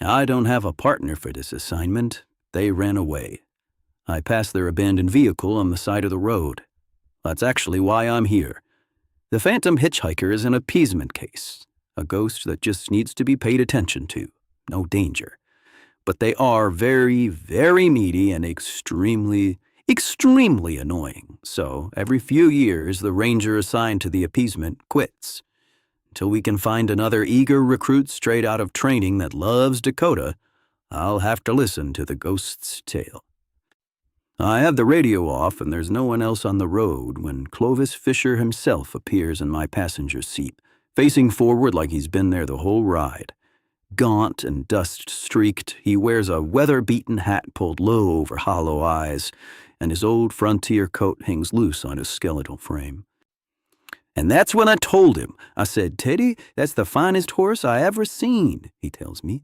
I don't have a partner for this assignment. They ran away. I passed their abandoned vehicle on the side of the road. That's actually why I'm here. The phantom hitchhiker is an appeasement case, a ghost that just needs to be paid attention to. No danger. But they are very, very needy and extremely annoying. So every few years, the ranger assigned to the appeasement quits. Until we can find another eager recruit straight out of training that loves Dakota, I'll have to listen to the ghost's tale. I have the radio off and there's no one else on the road when Clovis Fisher himself appears in my passenger seat, facing forward like he's been there the whole ride. Gaunt and dust-streaked, he wears a weather-beaten hat pulled low over hollow eyes, and his old frontier coat hangs loose on his skeletal frame. And that's when I told him. I said, "Teddy, that's the finest horse I ever seen," he tells me.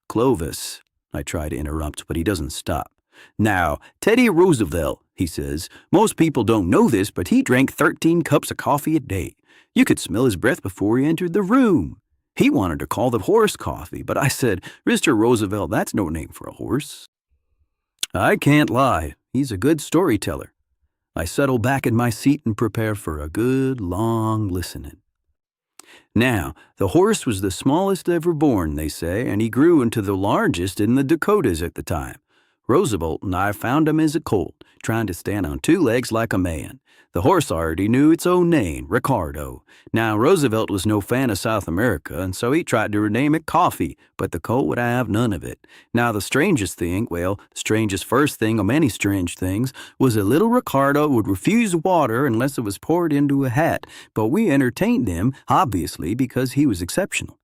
"Clovis," I try to interrupt, but he doesn't stop. "Now, Teddy Roosevelt," he says. "Most people don't know this, but he drank 13 cups of coffee a day. You could smell his breath before he entered the room. He wanted to call the horse coffee, but I said, 'Mr. Roosevelt, that's no name for a horse.'" I can't lie. He's a good storyteller. I settle back in my seat and prepare for a good, long listening. Now, the horse was the smallest ever born, they say, and he grew into the largest in the Dakotas at the time. Roosevelt and I found him as a colt, trying to stand on two legs like a man. The horse already knew its own name, Ricardo. Now, Roosevelt was no fan of South America, and so he tried to rename it Coffee, but the colt would have none of it. Now, the strangest first thing of many strange things, was that little Ricardo would refuse water unless it was poured into a hat, but we entertained him, obviously, because he was exceptional.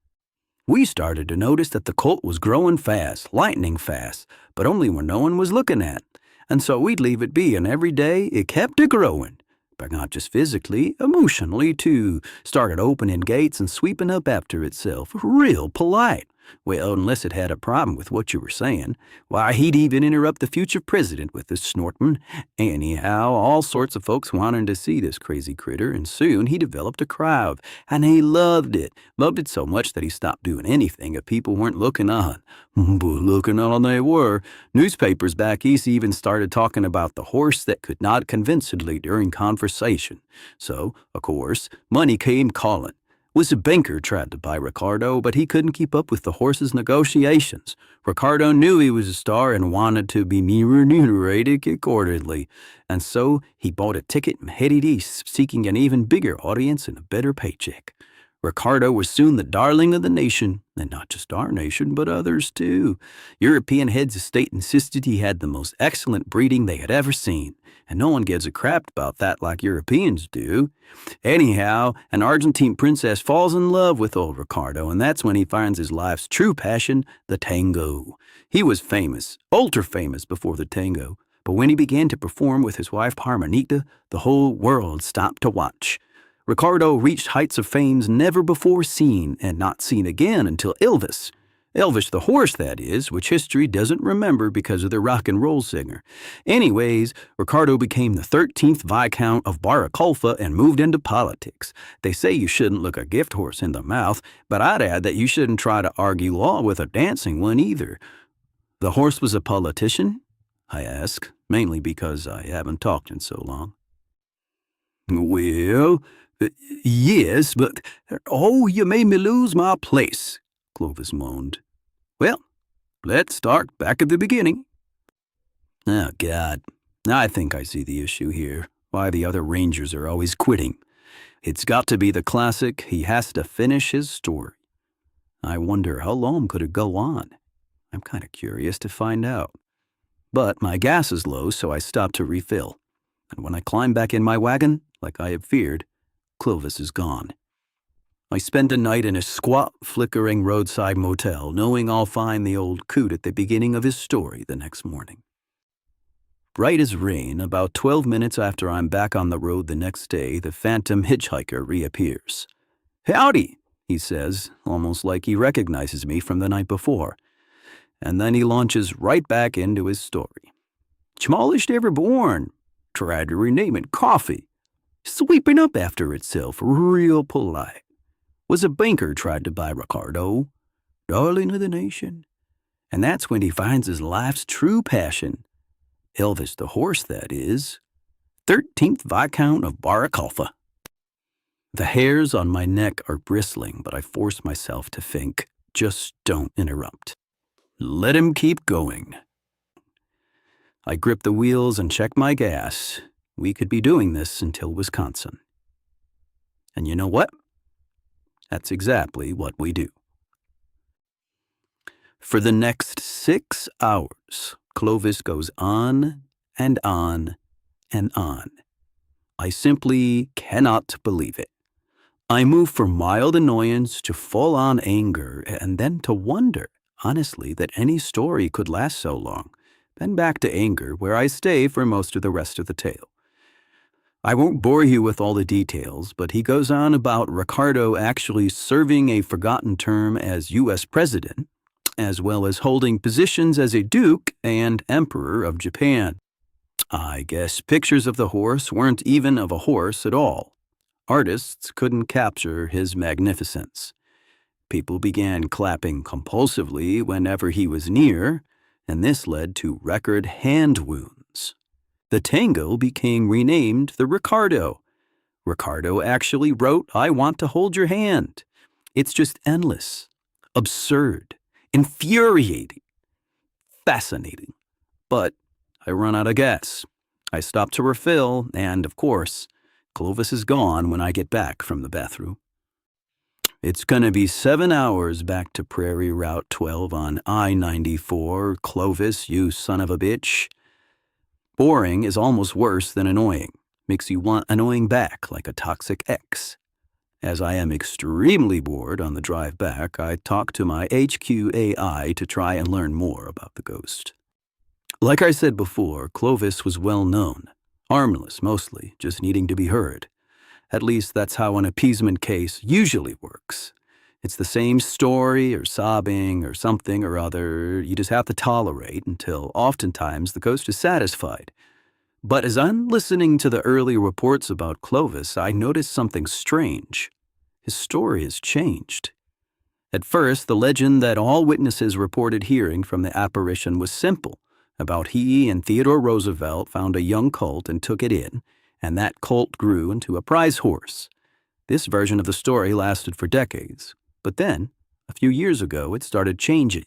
We started to notice that the colt was growing fast, lightning fast, but only when no one was looking at it. And so we'd leave it be, and every day it kept a-growing. But not just physically, emotionally too. Started opening gates and sweeping up after itself. Real polite. Well, unless it had a problem with what you were saying. Why, he'd even interrupt the future president with his snorting. Anyhow, all sorts of folks wanted to see this crazy critter, and soon he developed a crowd. And he loved it. Loved it so much that he stopped doing anything if people weren't looking on. But looking on they were. Newspapers back east even started talking about the horse that could nod convincingly during conversation. So, of course, money came calling. Was a banker tried to buy Ricardo, but he couldn't keep up with the horse's negotiations. Ricardo knew he was a star and wanted to be remunerated accordingly, and so he bought a ticket and headed east, seeking an even bigger audience and a better paycheck. Ricardo was soon the darling of the nation, and not just our nation, but others too. European heads of state insisted he had the most excellent breeding they had ever seen, and no one gives a crap about that like Europeans do. Anyhow, an Argentine princess falls in love with old Ricardo, and that's when he finds his life's true passion, the tango. He was famous, ultra famous before the tango, but when he began to perform with his wife Parmenita, the whole world stopped to watch. Ricardo reached heights of fame never before seen, and not seen again until Elvis. Elvis the horse, that is, which history doesn't remember because of the rock and roll singer. Anyways, Ricardo became the 13th Viscount of Baraculfa and moved into politics. They say you shouldn't look a gift horse in the mouth, but I'd add that you shouldn't try to argue law with a dancing one either. The horse was a politician? I ask, mainly because I haven't talked in so long. Well, yes, but... Oh, you made me lose my place, Clovis moaned. Well, let's start back at the beginning. Oh, God. I think I see the issue here. Why the other rangers are always quitting. It's got to be the classic, he has to finish his story. I wonder how long could it go on? I'm kind of curious to find out. But my gas is low, so I stop to refill. And when I climb back in my wagon, like I had feared, Clovis is gone. I spend a night in a squat, flickering roadside motel, knowing I'll find the old coot at the beginning of his story the next morning. Bright as rain, about 12 minutes after I'm back on the road the next day, the phantom hitchhiker reappears. "Howdy," he says, almost like he recognizes me from the night before. And then he launches right back into his story. Smallest ever born. Tried to rename it Coffee. Sweeping up after itself, real polite. Was a banker tried to buy Ricardo. Darling of the nation. And that's when he finds his life's true passion. Elvis the horse, that is. 13th Viscount of Barakalfa. The hairs on my neck are bristling, but I force myself to think, just don't interrupt. Let him keep going. I grip the wheels and check my gas. We could be doing this until Wisconsin. And you know what? That's exactly what we do. For the next 6 hours, Clovis goes on and on and on. I simply cannot believe it. I move from mild annoyance to full-on anger, and then to wonder, honestly, that any story could last so long. Then back to anger, where I stay for most of the rest of the tale. I won't bore you with all the details, but he goes on about Ricardo actually serving a forgotten term as U.S. president, as well as holding positions as a duke and emperor of Japan. I guess pictures of the horse weren't even of a horse at all. Artists couldn't capture his magnificence. People began clapping compulsively whenever he was near, and this led to record hand wounds. The tango became renamed the Ricardo. Ricardo actually wrote, "I want to hold your hand." It's just endless, absurd, infuriating, fascinating. But I run out of gas. I stop to refill, and of course, Clovis is gone when I get back from the bathroom. It's gonna be 7 hours back to Prairie Route 12 on I-94. Clovis, you son of a bitch. Boring is almost worse than annoying. Makes you want annoying back like a toxic ex. As I am extremely bored on the drive back, I talk to my HQAI to try and learn more about the ghost. Like I said before, Clovis was well known. Harmless, mostly, just needing to be heard. At least that's how an appeasement case usually works. It's the same story or sobbing or something or other you just have to tolerate until oftentimes the ghost is satisfied. But as I'm listening to the early reports about Clovis, I noticed something strange. His story has changed. At first, the legend that all witnesses reported hearing from the apparition was simple, about he and Theodore Roosevelt found a young colt and took it in, and that colt grew into a prize horse. This version of the story lasted for decades, but then, a few years ago, it started changing.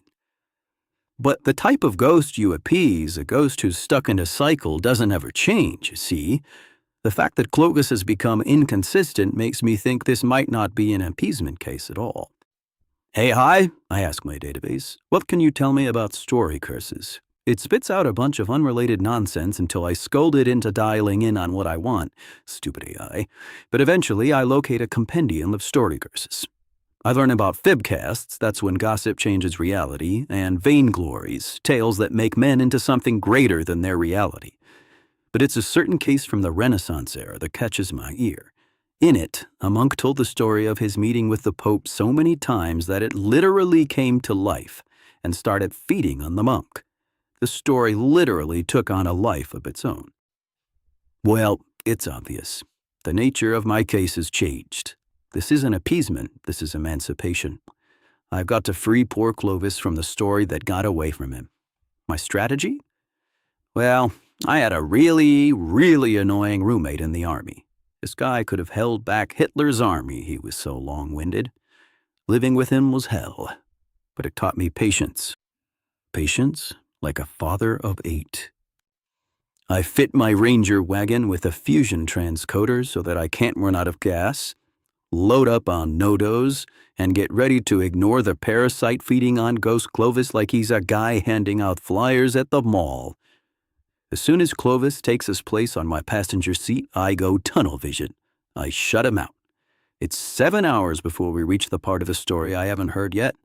But the type of ghost you appease, a ghost who's stuck in a cycle, doesn't ever change, you see. The fact that Clovis has become inconsistent makes me think this might not be an appeasement case at all. "Hey, hi," I ask my database. "What can you tell me about story curses?" It spits out a bunch of unrelated nonsense until I scold it into dialing in on what I want. Stupid AI. But eventually I locate a compendium of story curses. I learn about fibcasts, that's when gossip changes reality, and vainglories, tales that make men into something greater than their reality. But it's a certain case from the Renaissance era that catches my ear. In it, a monk told the story of his meeting with the Pope so many times that it literally came to life and started feeding on the monk. The story literally took on a life of its own. Well, it's obvious. The nature of my case has changed. This isn't appeasement, this is emancipation. I've got to free poor Clovis from the story that got away from him. My strategy? Well, I had a really, really annoying roommate in the army. This guy could have held back Hitler's army, he was so long-winded. Living with him was hell, but it taught me patience. Patience like a father of 8. I fit my Ranger wagon with a fusion transcoder so that I can't run out of gas, load up on NoDoz, and get ready to ignore the parasite feeding on Ghost Clovis like he's a guy handing out flyers at the mall. As soon as Clovis takes his place on my passenger seat, I go tunnel vision. I shut him out. It's 7 hours before we reach the part of the story I haven't heard yet.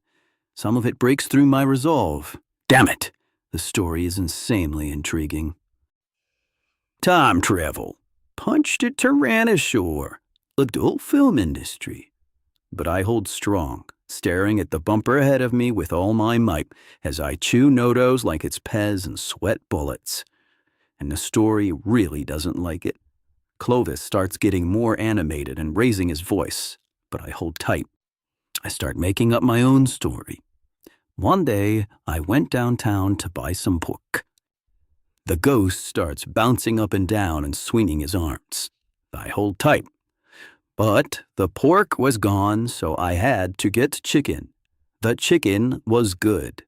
Some of it breaks through my resolve. Damn it! The story is insanely intriguing. Time travel. Punched at Tyrannosaur. Adult film industry. But I hold strong, staring at the bumper ahead of me with all my might as I chew NoDoz like it's Pez and sweat bullets. And the story really doesn't like it. Clovis starts getting more animated and raising his voice, but I hold tight. I start making up my own story. One day, I went downtown to buy some pork. The ghost starts bouncing up and down and swinging his arms. I hold tight. But the pork was gone, so I had to get chicken. The chicken was good.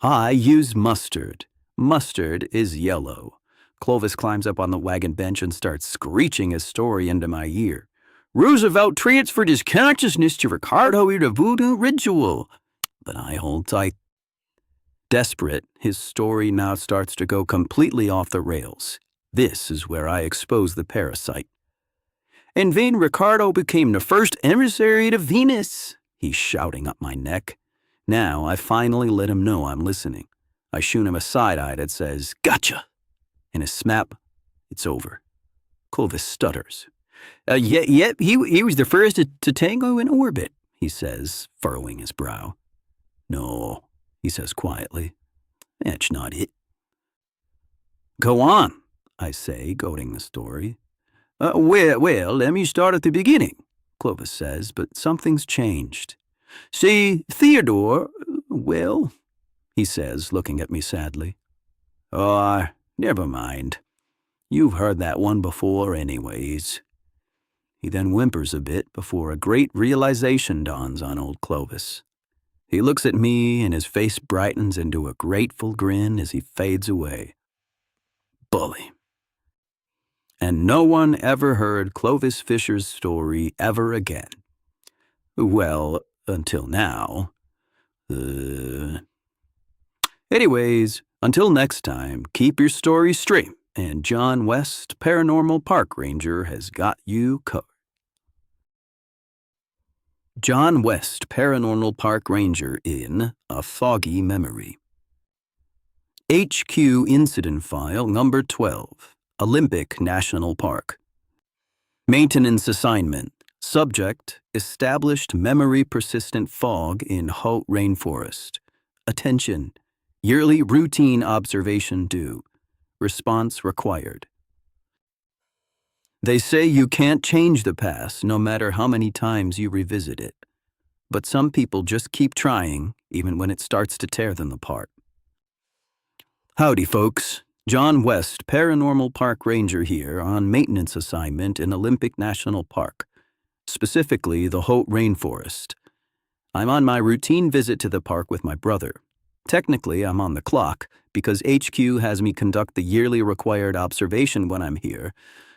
I use mustard. Mustard is yellow. Clovis climbs up on the wagon bench and starts screeching his story into my ear. Roosevelt transferred his consciousness to Ricardo in a voodoo ritual. But I hold tight. Desperate, his story now starts to go completely off the rails. This is where I expose the parasite. In vain, Ricardo became the first emissary to Venus. He's shouting up my neck. Now I finally let him know I'm listening. I shoot him a side-eye that says, "Gotcha!" In a snap, it's over. Clovis stutters. He was the first to tango in orbit, he says, furrowing his brow. No, he says quietly. That's not it. Go on, I say, goading the story. Well, let me start at the beginning, Clovis says, but something's changed. See, Theodore, well, he says, looking at me sadly. Oh, never mind. You've heard that one before anyways. He then whimpers a bit before a great realization dawns on old Clovis. He looks at me and his face brightens into a grateful grin as he fades away. Bully. And no one ever heard Clovis Fisher's story ever again. Well, until now. Anyways, until next time, keep your story straight, and John West, Paranormal Park Ranger, has got you covered. John West, Paranormal Park Ranger in A Foggy Memory. HQ Incident File Number 12, Olympic National Park. Maintenance Assignment. Subject, Established Memory Persistent Fog in Haute Rainforest. Attention, Yearly Routine Observation due. Response required. They say you can't change the past no matter how many times you revisit it. But some people just keep trying, even when it starts to tear them apart. Howdy, folks. John West, Paranormal Park Ranger here on maintenance assignment in Olympic National Park, specifically the Haute Rainforest. I'm on my routine visit to the park with my brother. Technically, I'm on the clock because HQ has me conduct the yearly required observation when I'm here,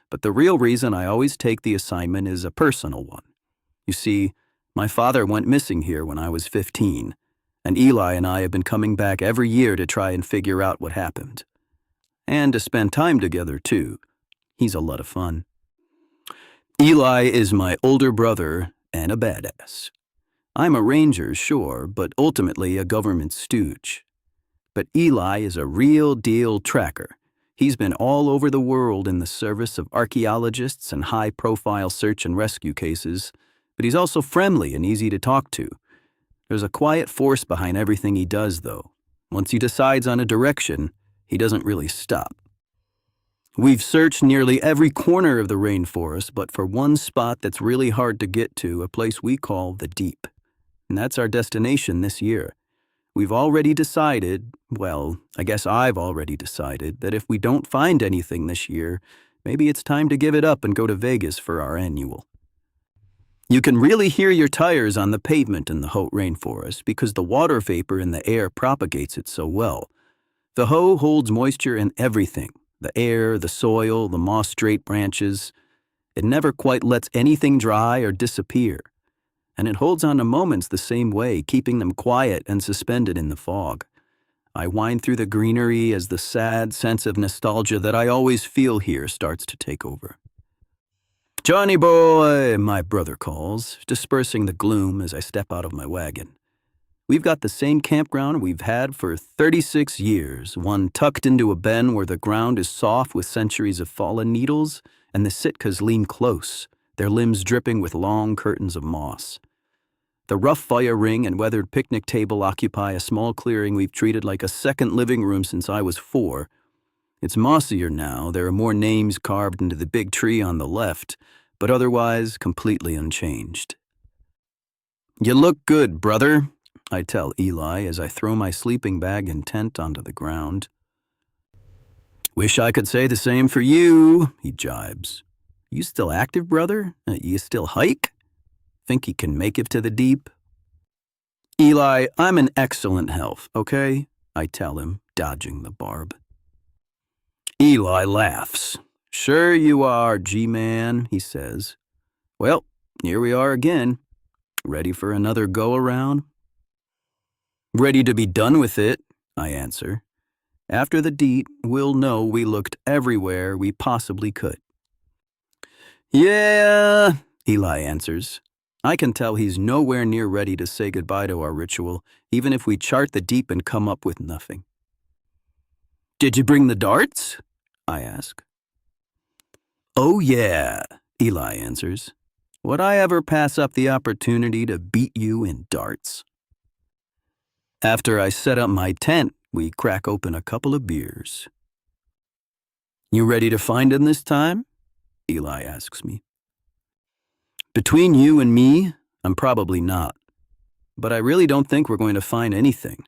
but the real reason I always take the assignment is a personal one. You see, my father went missing here when I was 15, and Eli and I have been coming back every year to try and figure out what happened. And to spend time together, too. He's a lot of fun. Eli is my older brother and a badass. I'm a ranger, sure, but ultimately a government stooge. But Eli is a real-deal tracker. He's been all over the world in the service of archaeologists and high-profile search and rescue cases, but he's also friendly and easy to talk to. There's a quiet force behind everything he does, though. Once he decides on a direction, he doesn't really stop. We've searched nearly every corner of the rainforest, but for one spot that's really hard to get to, a place we call the Deep. And that's our destination this year. We've already decided, well, I guess I've already decided, that if we don't find anything this year, maybe it's time to give it up and go to Vegas for our annual. You can really hear your tires on the pavement in the Haute Rainforest because the water vapor in the air propagates it so well. The Haut holds moisture in everything, the air, the soil, the moss-draped branches. It never quite lets anything dry or disappear. And it holds on to moments the same way, keeping them quiet and suspended in the fog. I wind through the greenery as the sad sense of nostalgia that I always feel here starts to take over. Johnny boy, my brother calls, dispersing the gloom as I step out of my wagon. We've got the same campground we've had for 36 years, one tucked into a bend where the ground is soft with centuries of fallen needles, and the Sitkas lean close, their limbs dripping with long curtains of moss. The rough fire ring and weathered picnic table occupy a small clearing we've treated like a second living room since I was 4. It's mossier now, there are more names carved into the big tree on the left, but otherwise completely unchanged. You look good, brother, I tell Eli as I throw my sleeping bag and tent onto the ground. Wish I could say the same for you, he jibes. You still active, brother? You still hike? Think you can make it to the deep? Eli, I'm in excellent health, okay? I tell him, dodging the barb. Eli laughs. Sure you are, G-Man, he says. Well, here we are again. Ready for another go-around? Ready to be done with it, I answer. After the deet, we'll know we looked everywhere we possibly could. Yeah, Eli answers. I can tell he's nowhere near ready to say goodbye to our ritual, even if we chart the deep and come up with nothing. Did you bring the darts? I ask. Oh yeah, Eli answers. Would I ever pass up the opportunity to beat you in darts? After I set up my tent, we crack open a couple of beers. You ready to find him this time? Eli asks me. Between you and me, I'm probably not. But I really don't think we're going to find anything.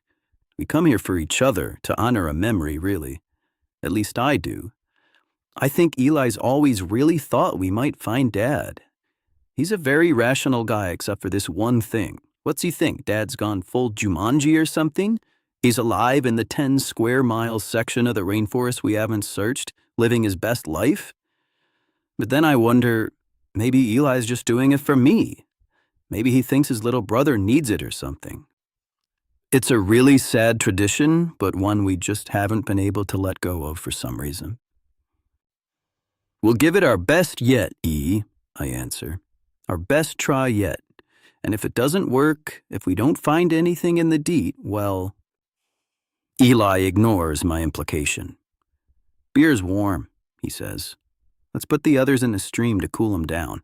We come here for each other, to honor a memory, really. At least I do. I think Eli's always really thought we might find Dad. He's a very rational guy except for this one thing. What's he think? Dad's gone full Jumanji or something? He's alive in the 10 square mile section of the rainforest we haven't searched, living his best life? But then I wonder, maybe Eli's just doing it for me. Maybe he thinks his little brother needs it or something. It's a really sad tradition, but one we just haven't been able to let go of for some reason. We'll give it our best yet, E, I answer. Our best try yet. And if it doesn't work, if we don't find anything in the deet, well... Eli ignores my implication. Beer's warm, he says. Let's put the others in the stream to cool them down.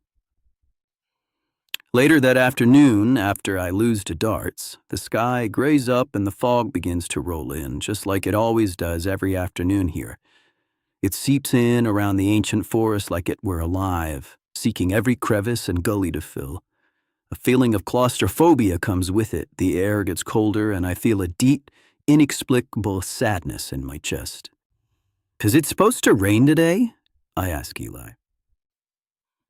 Later that afternoon, after I lose to darts, the sky grays up and the fog begins to roll in, just like it always does every afternoon here. It seeps in around the ancient forest like it were alive, seeking every crevice and gully to fill. A feeling of claustrophobia comes with it. The air gets colder, and I feel a deep, inexplicable sadness in my chest. Is it supposed to rain today? I ask Eli.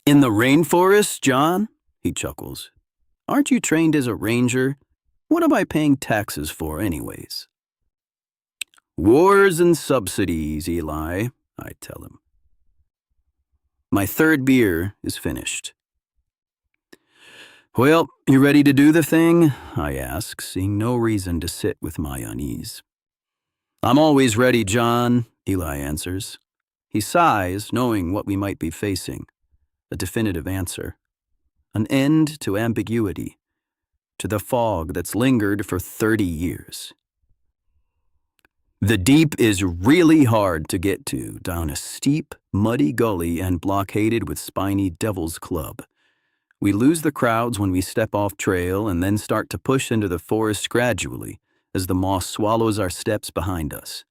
In the rainforest, John? He chuckles. Aren't you trained as a ranger? What am I paying taxes for anyways? Wars and subsidies, Eli, I tell him. My third beer is finished. Well, you ready to do the thing? I ask, seeing no reason to sit with my unease. I'm always ready, John, Eli answers. He sighs, knowing what we might be facing. A definitive answer. An end to ambiguity. To the fog that's lingered for 30 years. The deep is really hard to get to, down a steep, muddy gully and blockaded with spiny devil's club. We lose the crowds when we step off trail and then start to push into the forest gradually as the moss swallows our steps behind us.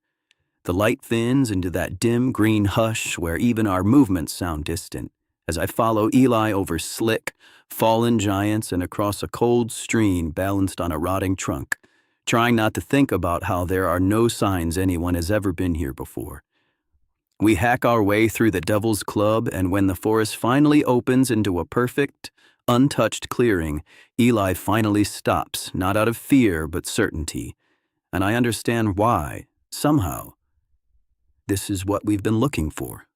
The light thins into that dim green hush where even our movements sound distant as I follow Eli over slick, fallen giants and across a cold stream balanced on a rotting trunk, trying not to think about how there are no signs anyone has ever been here before. We hack our way through the Devil's Club, and when the forest finally opens into a perfect, untouched clearing, Eli finally stops, not out of fear but certainty. And I understand why, somehow. This is what we've been looking for.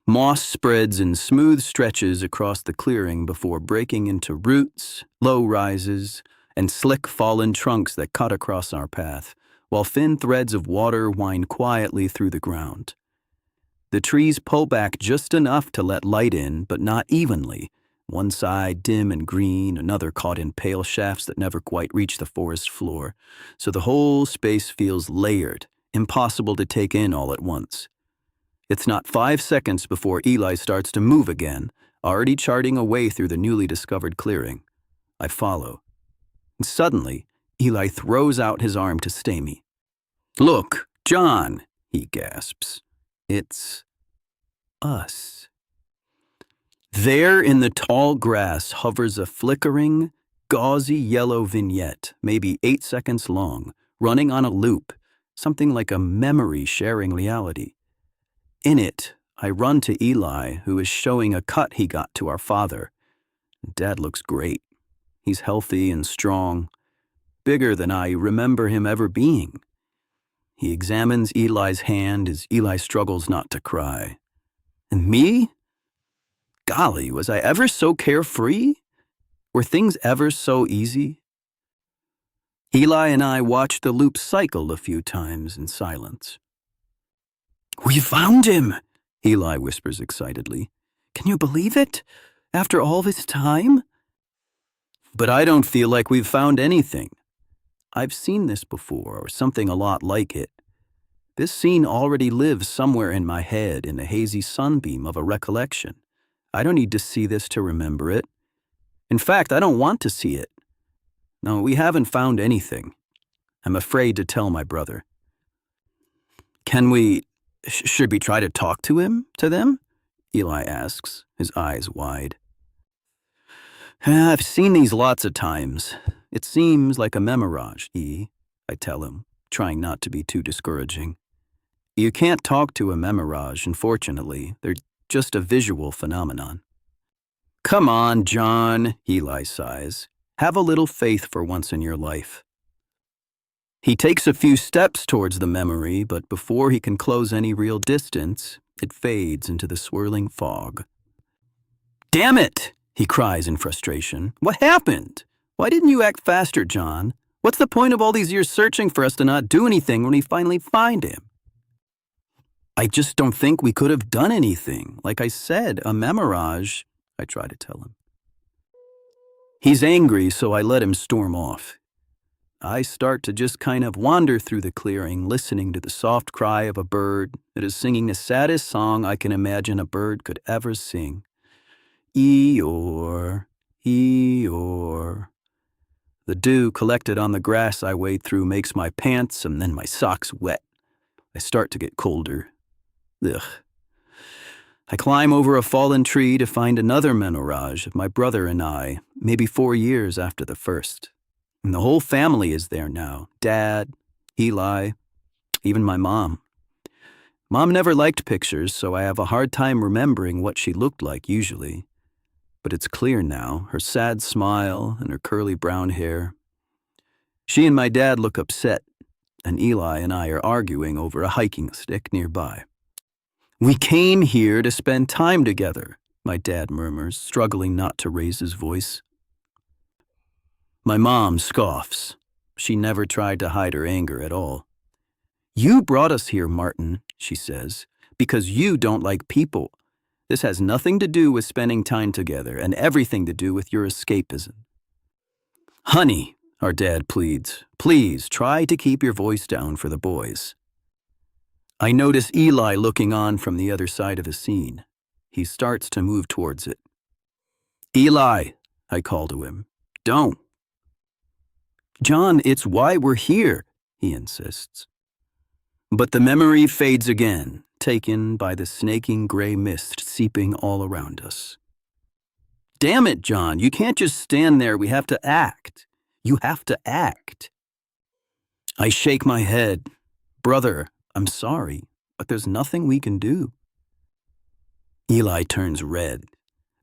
Moss spreads in smooth stretches across the clearing before breaking into roots, low rises, and slick fallen trunks that cut across our path, while thin threads of water wind quietly through the ground. The trees pull back just enough to let light in, but not evenly, one side dim and green, another caught in pale shafts that never quite reach the forest floor, so the whole space feels layered, impossible to take in all at once. It's not 5 seconds before Eli starts to move again, already charting a way through the newly discovered clearing. I follow. And suddenly, Eli throws out his arm to stay me. Look, John, he gasps. It's us. There in the tall grass hovers a flickering, gauzy yellow vignette, maybe 8 seconds long, running on a loop, something like a memory sharing reality. In it, I run to Eli, who is showing a cut he got to our father. Dad looks great. He's healthy and strong, bigger than I remember him ever being. He examines Eli's hand as Eli struggles not to cry. And me? Golly, was I ever so carefree? Were things ever so easy? Eli and I watched the loop cycle a few times in silence. "We found him!" Eli whispers excitedly. "Can you believe it? After all this time?" But I don't feel like we've found anything. I've seen this before, or something a lot like it. This scene already lives somewhere in my head in a hazy sunbeam of a recollection. I don't need to see this to remember it. In fact, I don't want to see it. No, we haven't found anything. I'm afraid to tell my brother. Should we try to talk to them? Eli asks, his eyes wide. I've seen these lots of times. It seems like a mirage, I tell him, trying not to be too discouraging. You can't talk to a mirage, unfortunately. They're just a visual phenomenon. Come on, John, Eli sighs. Have a little faith for once in your life. He takes a few steps towards the memory, but before he can close any real distance, it fades into the swirling fog. Damn it! He cries in frustration. What happened? Why didn't you act faster, John? What's the point of all these years searching for us to not do anything when we finally find him? I just don't think we could have done anything. Like I said, a mirage, I try to tell him. He's angry, so I let him storm off. I start to just kind of wander through the clearing, listening to the soft cry of a bird that is singing the saddest song I can imagine a bird could ever sing. Eeyore, Eeyore. The dew collected on the grass I wade through makes my pants and then my socks wet. I start to get colder. Ugh. I climb over a fallen tree to find another mirage of my brother and I, maybe 4 years after the first. And the whole family is there now. Dad, Eli, even my mom. Mom never liked pictures, so I have a hard time remembering what she looked like usually. But it's clear now, her sad smile and her curly brown hair. She and my dad look upset, and Eli and I are arguing over a hiking stick nearby. We came here to spend time together, my dad murmurs, struggling not to raise his voice. My mom scoffs. She never tried to hide her anger at all. You brought us here, Martin, she says, because you don't like people. This has nothing to do with spending time together and everything to do with your escapism. Honey, our dad pleads, please try to keep your voice down for the boys. I notice Eli looking on from the other side of the scene. He starts to move towards it. Eli, I call to him, don't. John, it's why we're here, he insists. But the memory fades again, taken by the snaking gray mist seeping all around us. Damn it, John, you can't just stand there. We have to act. You have to act. I shake my head. Brother, I'm sorry, but there's nothing we can do. Eli turns red.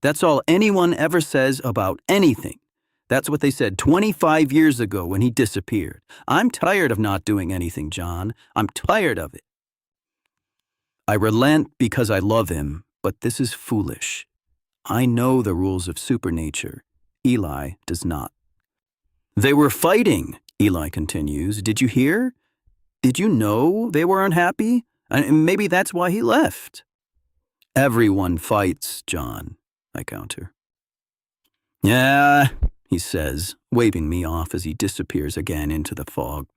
That's all anyone ever says about anything. That's what they said 25 years ago when he disappeared. I'm tired of not doing anything, John. I'm tired of it. I relent because I love him, but this is foolish. I know the rules of supernature. Eli does not. They were fighting, Eli continues. Did you hear? Did you know they were unhappy? And maybe that's why he left. Everyone fights, John, I counter. Yeah, he says, waving me off as he disappears again into the fog.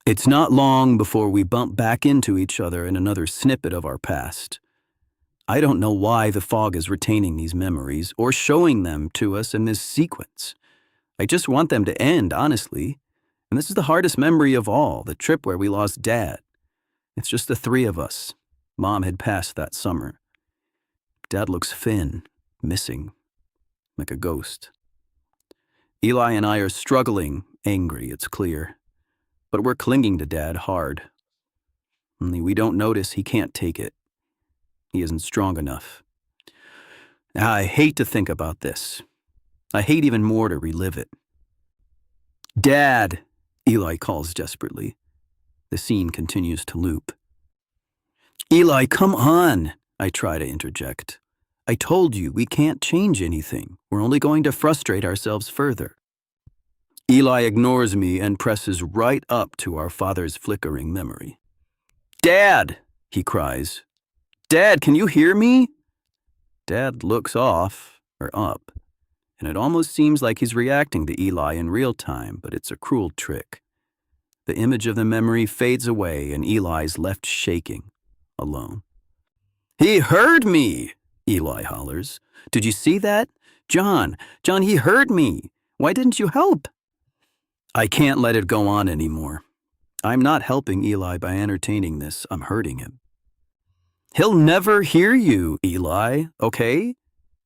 It's not long before we bump back into each other in another snippet of our past. I don't know why the fog is retaining these memories or showing them to us in this sequence. I just want them to end, honestly. And this is the hardest memory of all, the trip where we lost Dad. It's just the three of us. Mom had passed that summer. Dad looks thin, missing, like a ghost. Eli and I are struggling, angry, it's clear. but we're clinging to Dad hard. Only we don't notice he can't take it. He isn't strong enough. I hate to think about this. I hate even more to relive it. Dad, Eli calls desperately. The scene continues to loop. Eli, come on, I try to interject. I told you we can't change anything. We're only going to frustrate ourselves further. Eli ignores me and presses right up to our father's flickering memory. Dad, he cries. Dad, can you hear me? Dad looks off, or up, and it almost seems like he's reacting to Eli in real time, but it's a cruel trick. The image of the memory fades away and Eli's left shaking, alone. He heard me, Eli hollers. Did you see that? John, he heard me. Why didn't you help? I can't let it go on anymore. I'm not helping Eli by entertaining this. I'm hurting him. He'll never hear you, Eli, okay?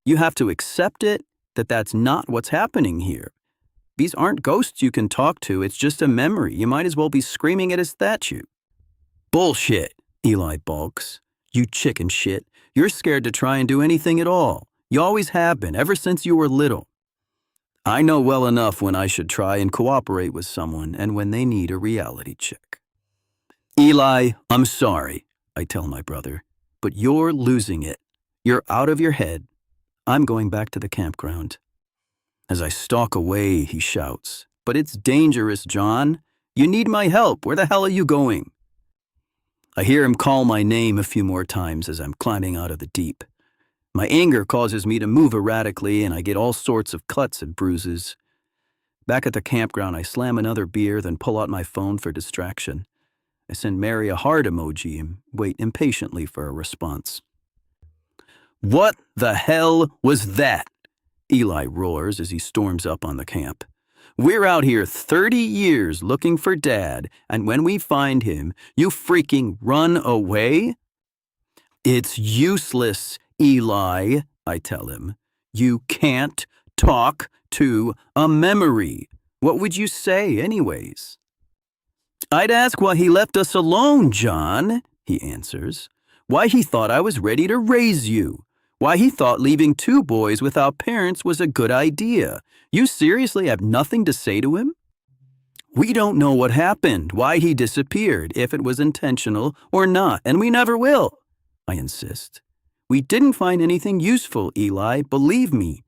You have to accept it, that's not what's happening here. These aren't ghosts you can talk to. It's just a memory. You might as well be screaming at a statue. Bullshit, Eli balks. You chicken shit. You're scared to try and do anything at all. You always have been, ever since you were little. I know well enough when I should try and cooperate with someone and when they need a reality check. Eli, I'm sorry, I tell my brother, but you're losing it. You're out of your head. I'm going back to the campground. As I stalk away, he shouts, But it's dangerous, John. You need my help. Where the hell are you going? I hear him call my name a few more times as I'm climbing out of the deep. My anger causes me to move erratically, and I get all sorts of cuts and bruises. Back at the campground, I slam another beer, then pull out my phone for distraction. I send Mary a heart emoji and wait impatiently for a response. What the hell was that? Eli roars as he storms up on the camp. We're out here 30 years looking for Dad, and when we find him, you freaking run away? It's useless, Eli, I tell him. You can't talk to a memory. What would you say anyways? I'd ask why he left us alone, John, he answers. Why he thought I was ready to raise you. Why he thought leaving two boys without parents was a good idea. You seriously have nothing to say to him? We don't know what happened, why he disappeared, if it was intentional or not, and we never will, I insist. We didn't find anything useful, Eli, believe me.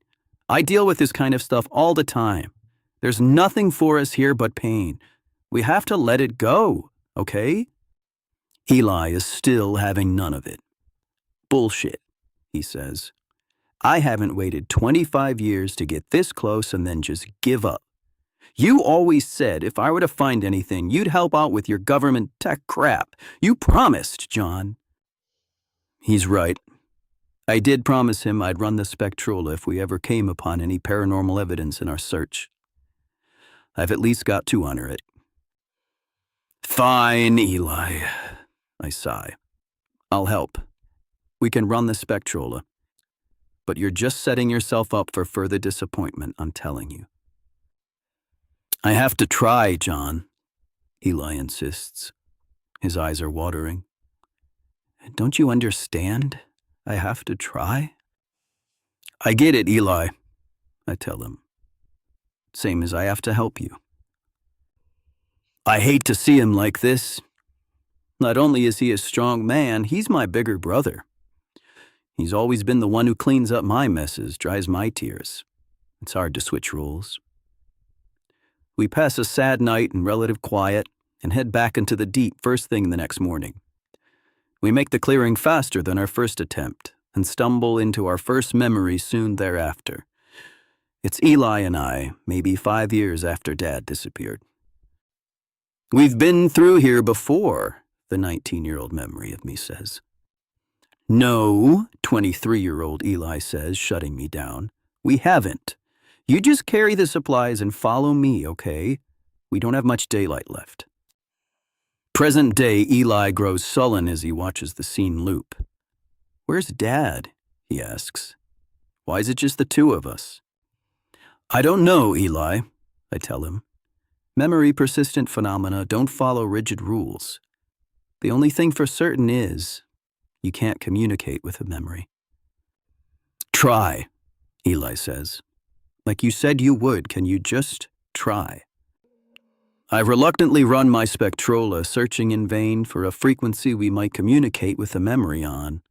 I deal with this kind of stuff all the time. There's nothing for us here but pain. We have to let it go, okay? Eli is still having none of it. Bullshit, he says. I haven't waited 25 years to get this close and then just give up. You always said if I were to find anything, you'd help out with your government tech crap. You promised, John. He's right. I did promise him I'd run the Spectrola if we ever came upon any paranormal evidence in our search. I've at least got to honor it. Fine, Eli, I sigh. I'll help. We can run the Spectrola. But you're just setting yourself up for further disappointment, I'm telling you. I have to try, John, Eli insists. His eyes are watering. Don't you understand? I have to try? I get it, Eli, I tell him. Same as I have to help you. I hate to see him like this. Not only is he a strong man, he's my bigger brother. He's always been the one who cleans up my messes, dries my tears. It's hard to switch roles. We pass a sad night in relative quiet and head back into the deep first thing the next morning. We make the clearing faster than our first attempt and stumble into our first memory soon thereafter. It's Eli and I, maybe 5 years after Dad disappeared. We've been through here before, the 19-year-old memory of me says. No, 23-year-old Eli says, shutting me down. We haven't. You just carry the supplies and follow me, okay? We don't have much daylight left. Present day, Eli grows sullen as he watches the scene loop. Where's Dad? He asks. Why is it just the two of us? I don't know, Eli, I tell him. Memory persistent phenomena don't follow rigid rules. The only thing for certain is, you can't communicate with a memory. Try, Eli says. Like you said you would, can you just try? I reluctantly run my spectrola, searching in vain for a frequency we might communicate with a memory on.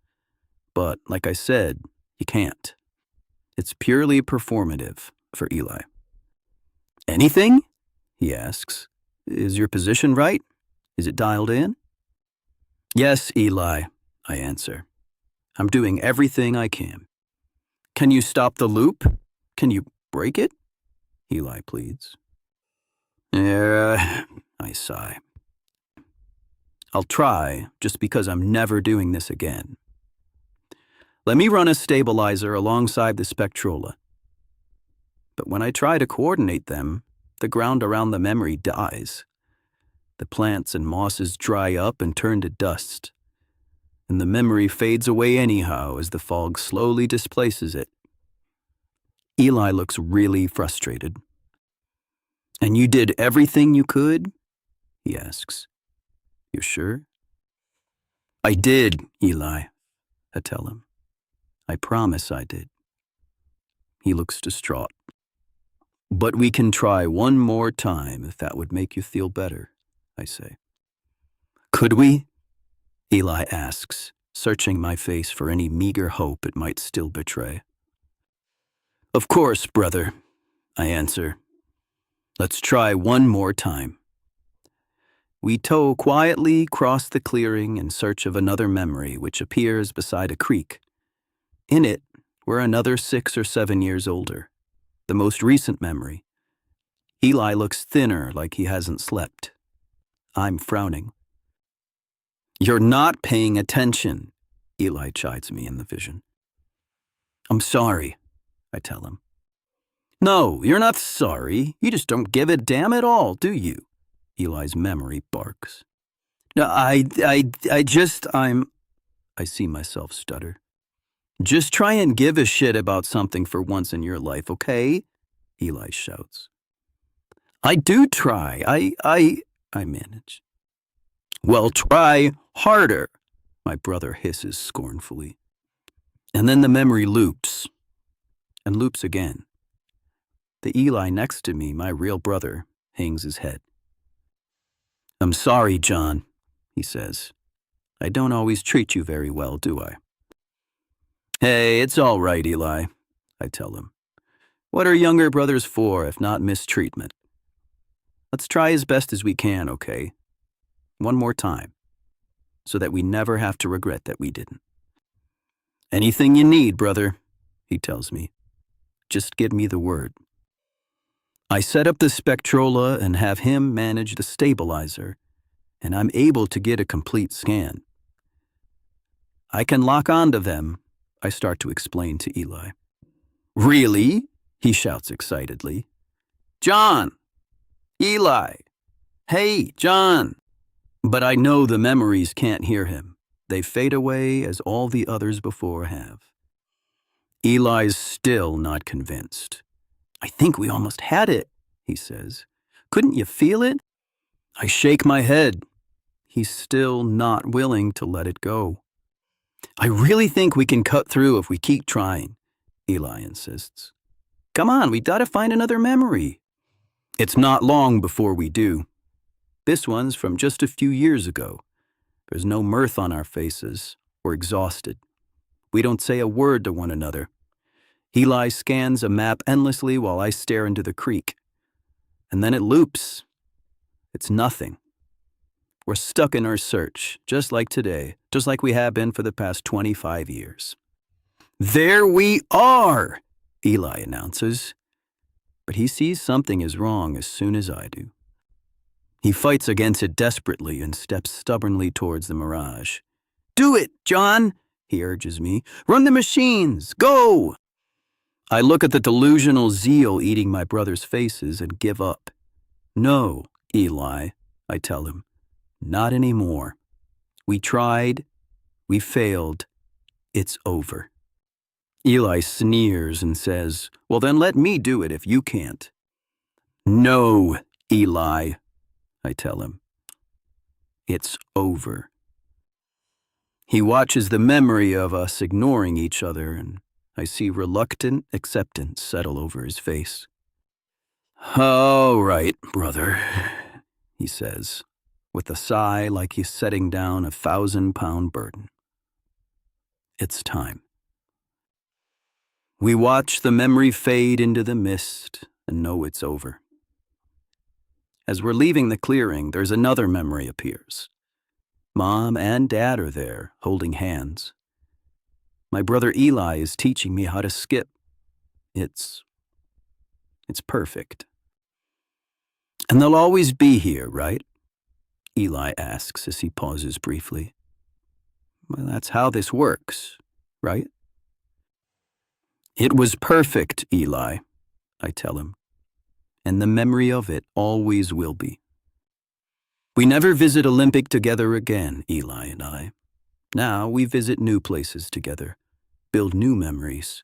But, like I said, you can't. It's purely performative for Eli. Anything? He asks. Is your position right? Is it dialed in? Yes, Eli, I answer. I'm doing everything I can. Can you stop the loop? Can you break it? Eli pleads. Yeah, I sigh. I'll try, just because I'm never doing this again. Let me run a stabilizer alongside the spectrola. But when I try to coordinate them, the ground around the memory dies. The plants and mosses dry up and turn to dust, and the memory fades away anyhow as the fog slowly displaces it. Eli looks really frustrated. And you did everything you could? He asks. You sure? I did, Eli, I tell him. I promise I did. He looks distraught. But we can try one more time if that would make you feel better, I say. Could we? Eli asks, searching my face for any meager hope it might still betray. Of course, brother, I answer. Let's try one more time. We tow quietly across the clearing in search of another memory which appears beside a creek. In it, we're another 6 or 7 years older, the most recent memory. Eli looks thinner, like he hasn't slept. I'm frowning. You're not paying attention, Eli chides me in the vision. I'm sorry, I tell him. No, you're not sorry. You just don't give a damn at all, do you? Eli's memory barks. No, I see myself stutter. Just try and give a shit about something for once in your life, okay? Eli shouts. I do try. I manage. Well, try harder, my brother hisses scornfully. And then the memory loops, and loops again. The Eli next to me, my real brother, hangs his head. I'm sorry, John, he says. I don't always treat you very well, do I? Hey, it's all right, Eli, I tell him. What are younger brothers for if not mistreatment? Let's try as best as we can, okay? One more time, so that we never have to regret that we didn't. Anything you need, brother, he tells me. Just give me the word. I set up the spectrola and have him manage the stabilizer, and I'm able to get a complete scan. I can lock onto them, I start to explain to Eli. Really? He shouts excitedly. John! Eli! Hey, John! But I know the memories can't hear him. They fade away as all the others before have. Eli's still not convinced. I think we almost had it, he says. Couldn't you feel it? I shake my head. He's still not willing to let it go. I really think we can cut through if we keep trying, Eli insists. Come on, we gotta find another memory. It's not long before we do. This one's from just a few years ago. There's no mirth on our faces. We're exhausted. We don't say a word to one another. Eli scans a map endlessly while I stare into the creek. And then it loops. It's nothing. We're stuck in our search, just like today, just like we have been for the past 25 years. There we are, Eli announces. But he sees something is wrong as soon as I do. He fights against it desperately and steps stubbornly towards the mirage. Do it, John, he urges me. Run the machines, go! I look at the delusional zeal eating my brother's faces and give up. No, Eli, I tell him. Not anymore. We tried. We failed. It's over. Eli sneers and says, well, then let me do it if you can't. No, Eli, I tell him. It's over. He watches the memory of us ignoring each other, and I see reluctant acceptance settle over his face. All right, brother, he says, with a sigh like he's setting down a 1,000-pound burden. It's time. We watch the memory fade into the mist and know it's over. As we're leaving the clearing, there's another memory appears. Mom and Dad are there, holding hands. My brother Eli is teaching me how to skip. It's perfect. And they'll always be here, right? Eli asks as he pauses briefly. Well, that's how this works, right? It was perfect, Eli, I tell him, and the memory of it always will be. We never visit Olympic together again, Eli and I. Now we visit new places together, build new memories.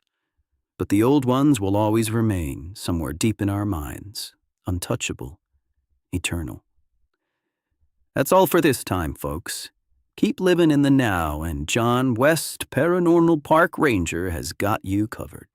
But the old ones will always remain somewhere deep in our minds, untouchable, eternal. That's all for this time, folks. Keep living in the now, and John West Paranormal Park Ranger has got you covered.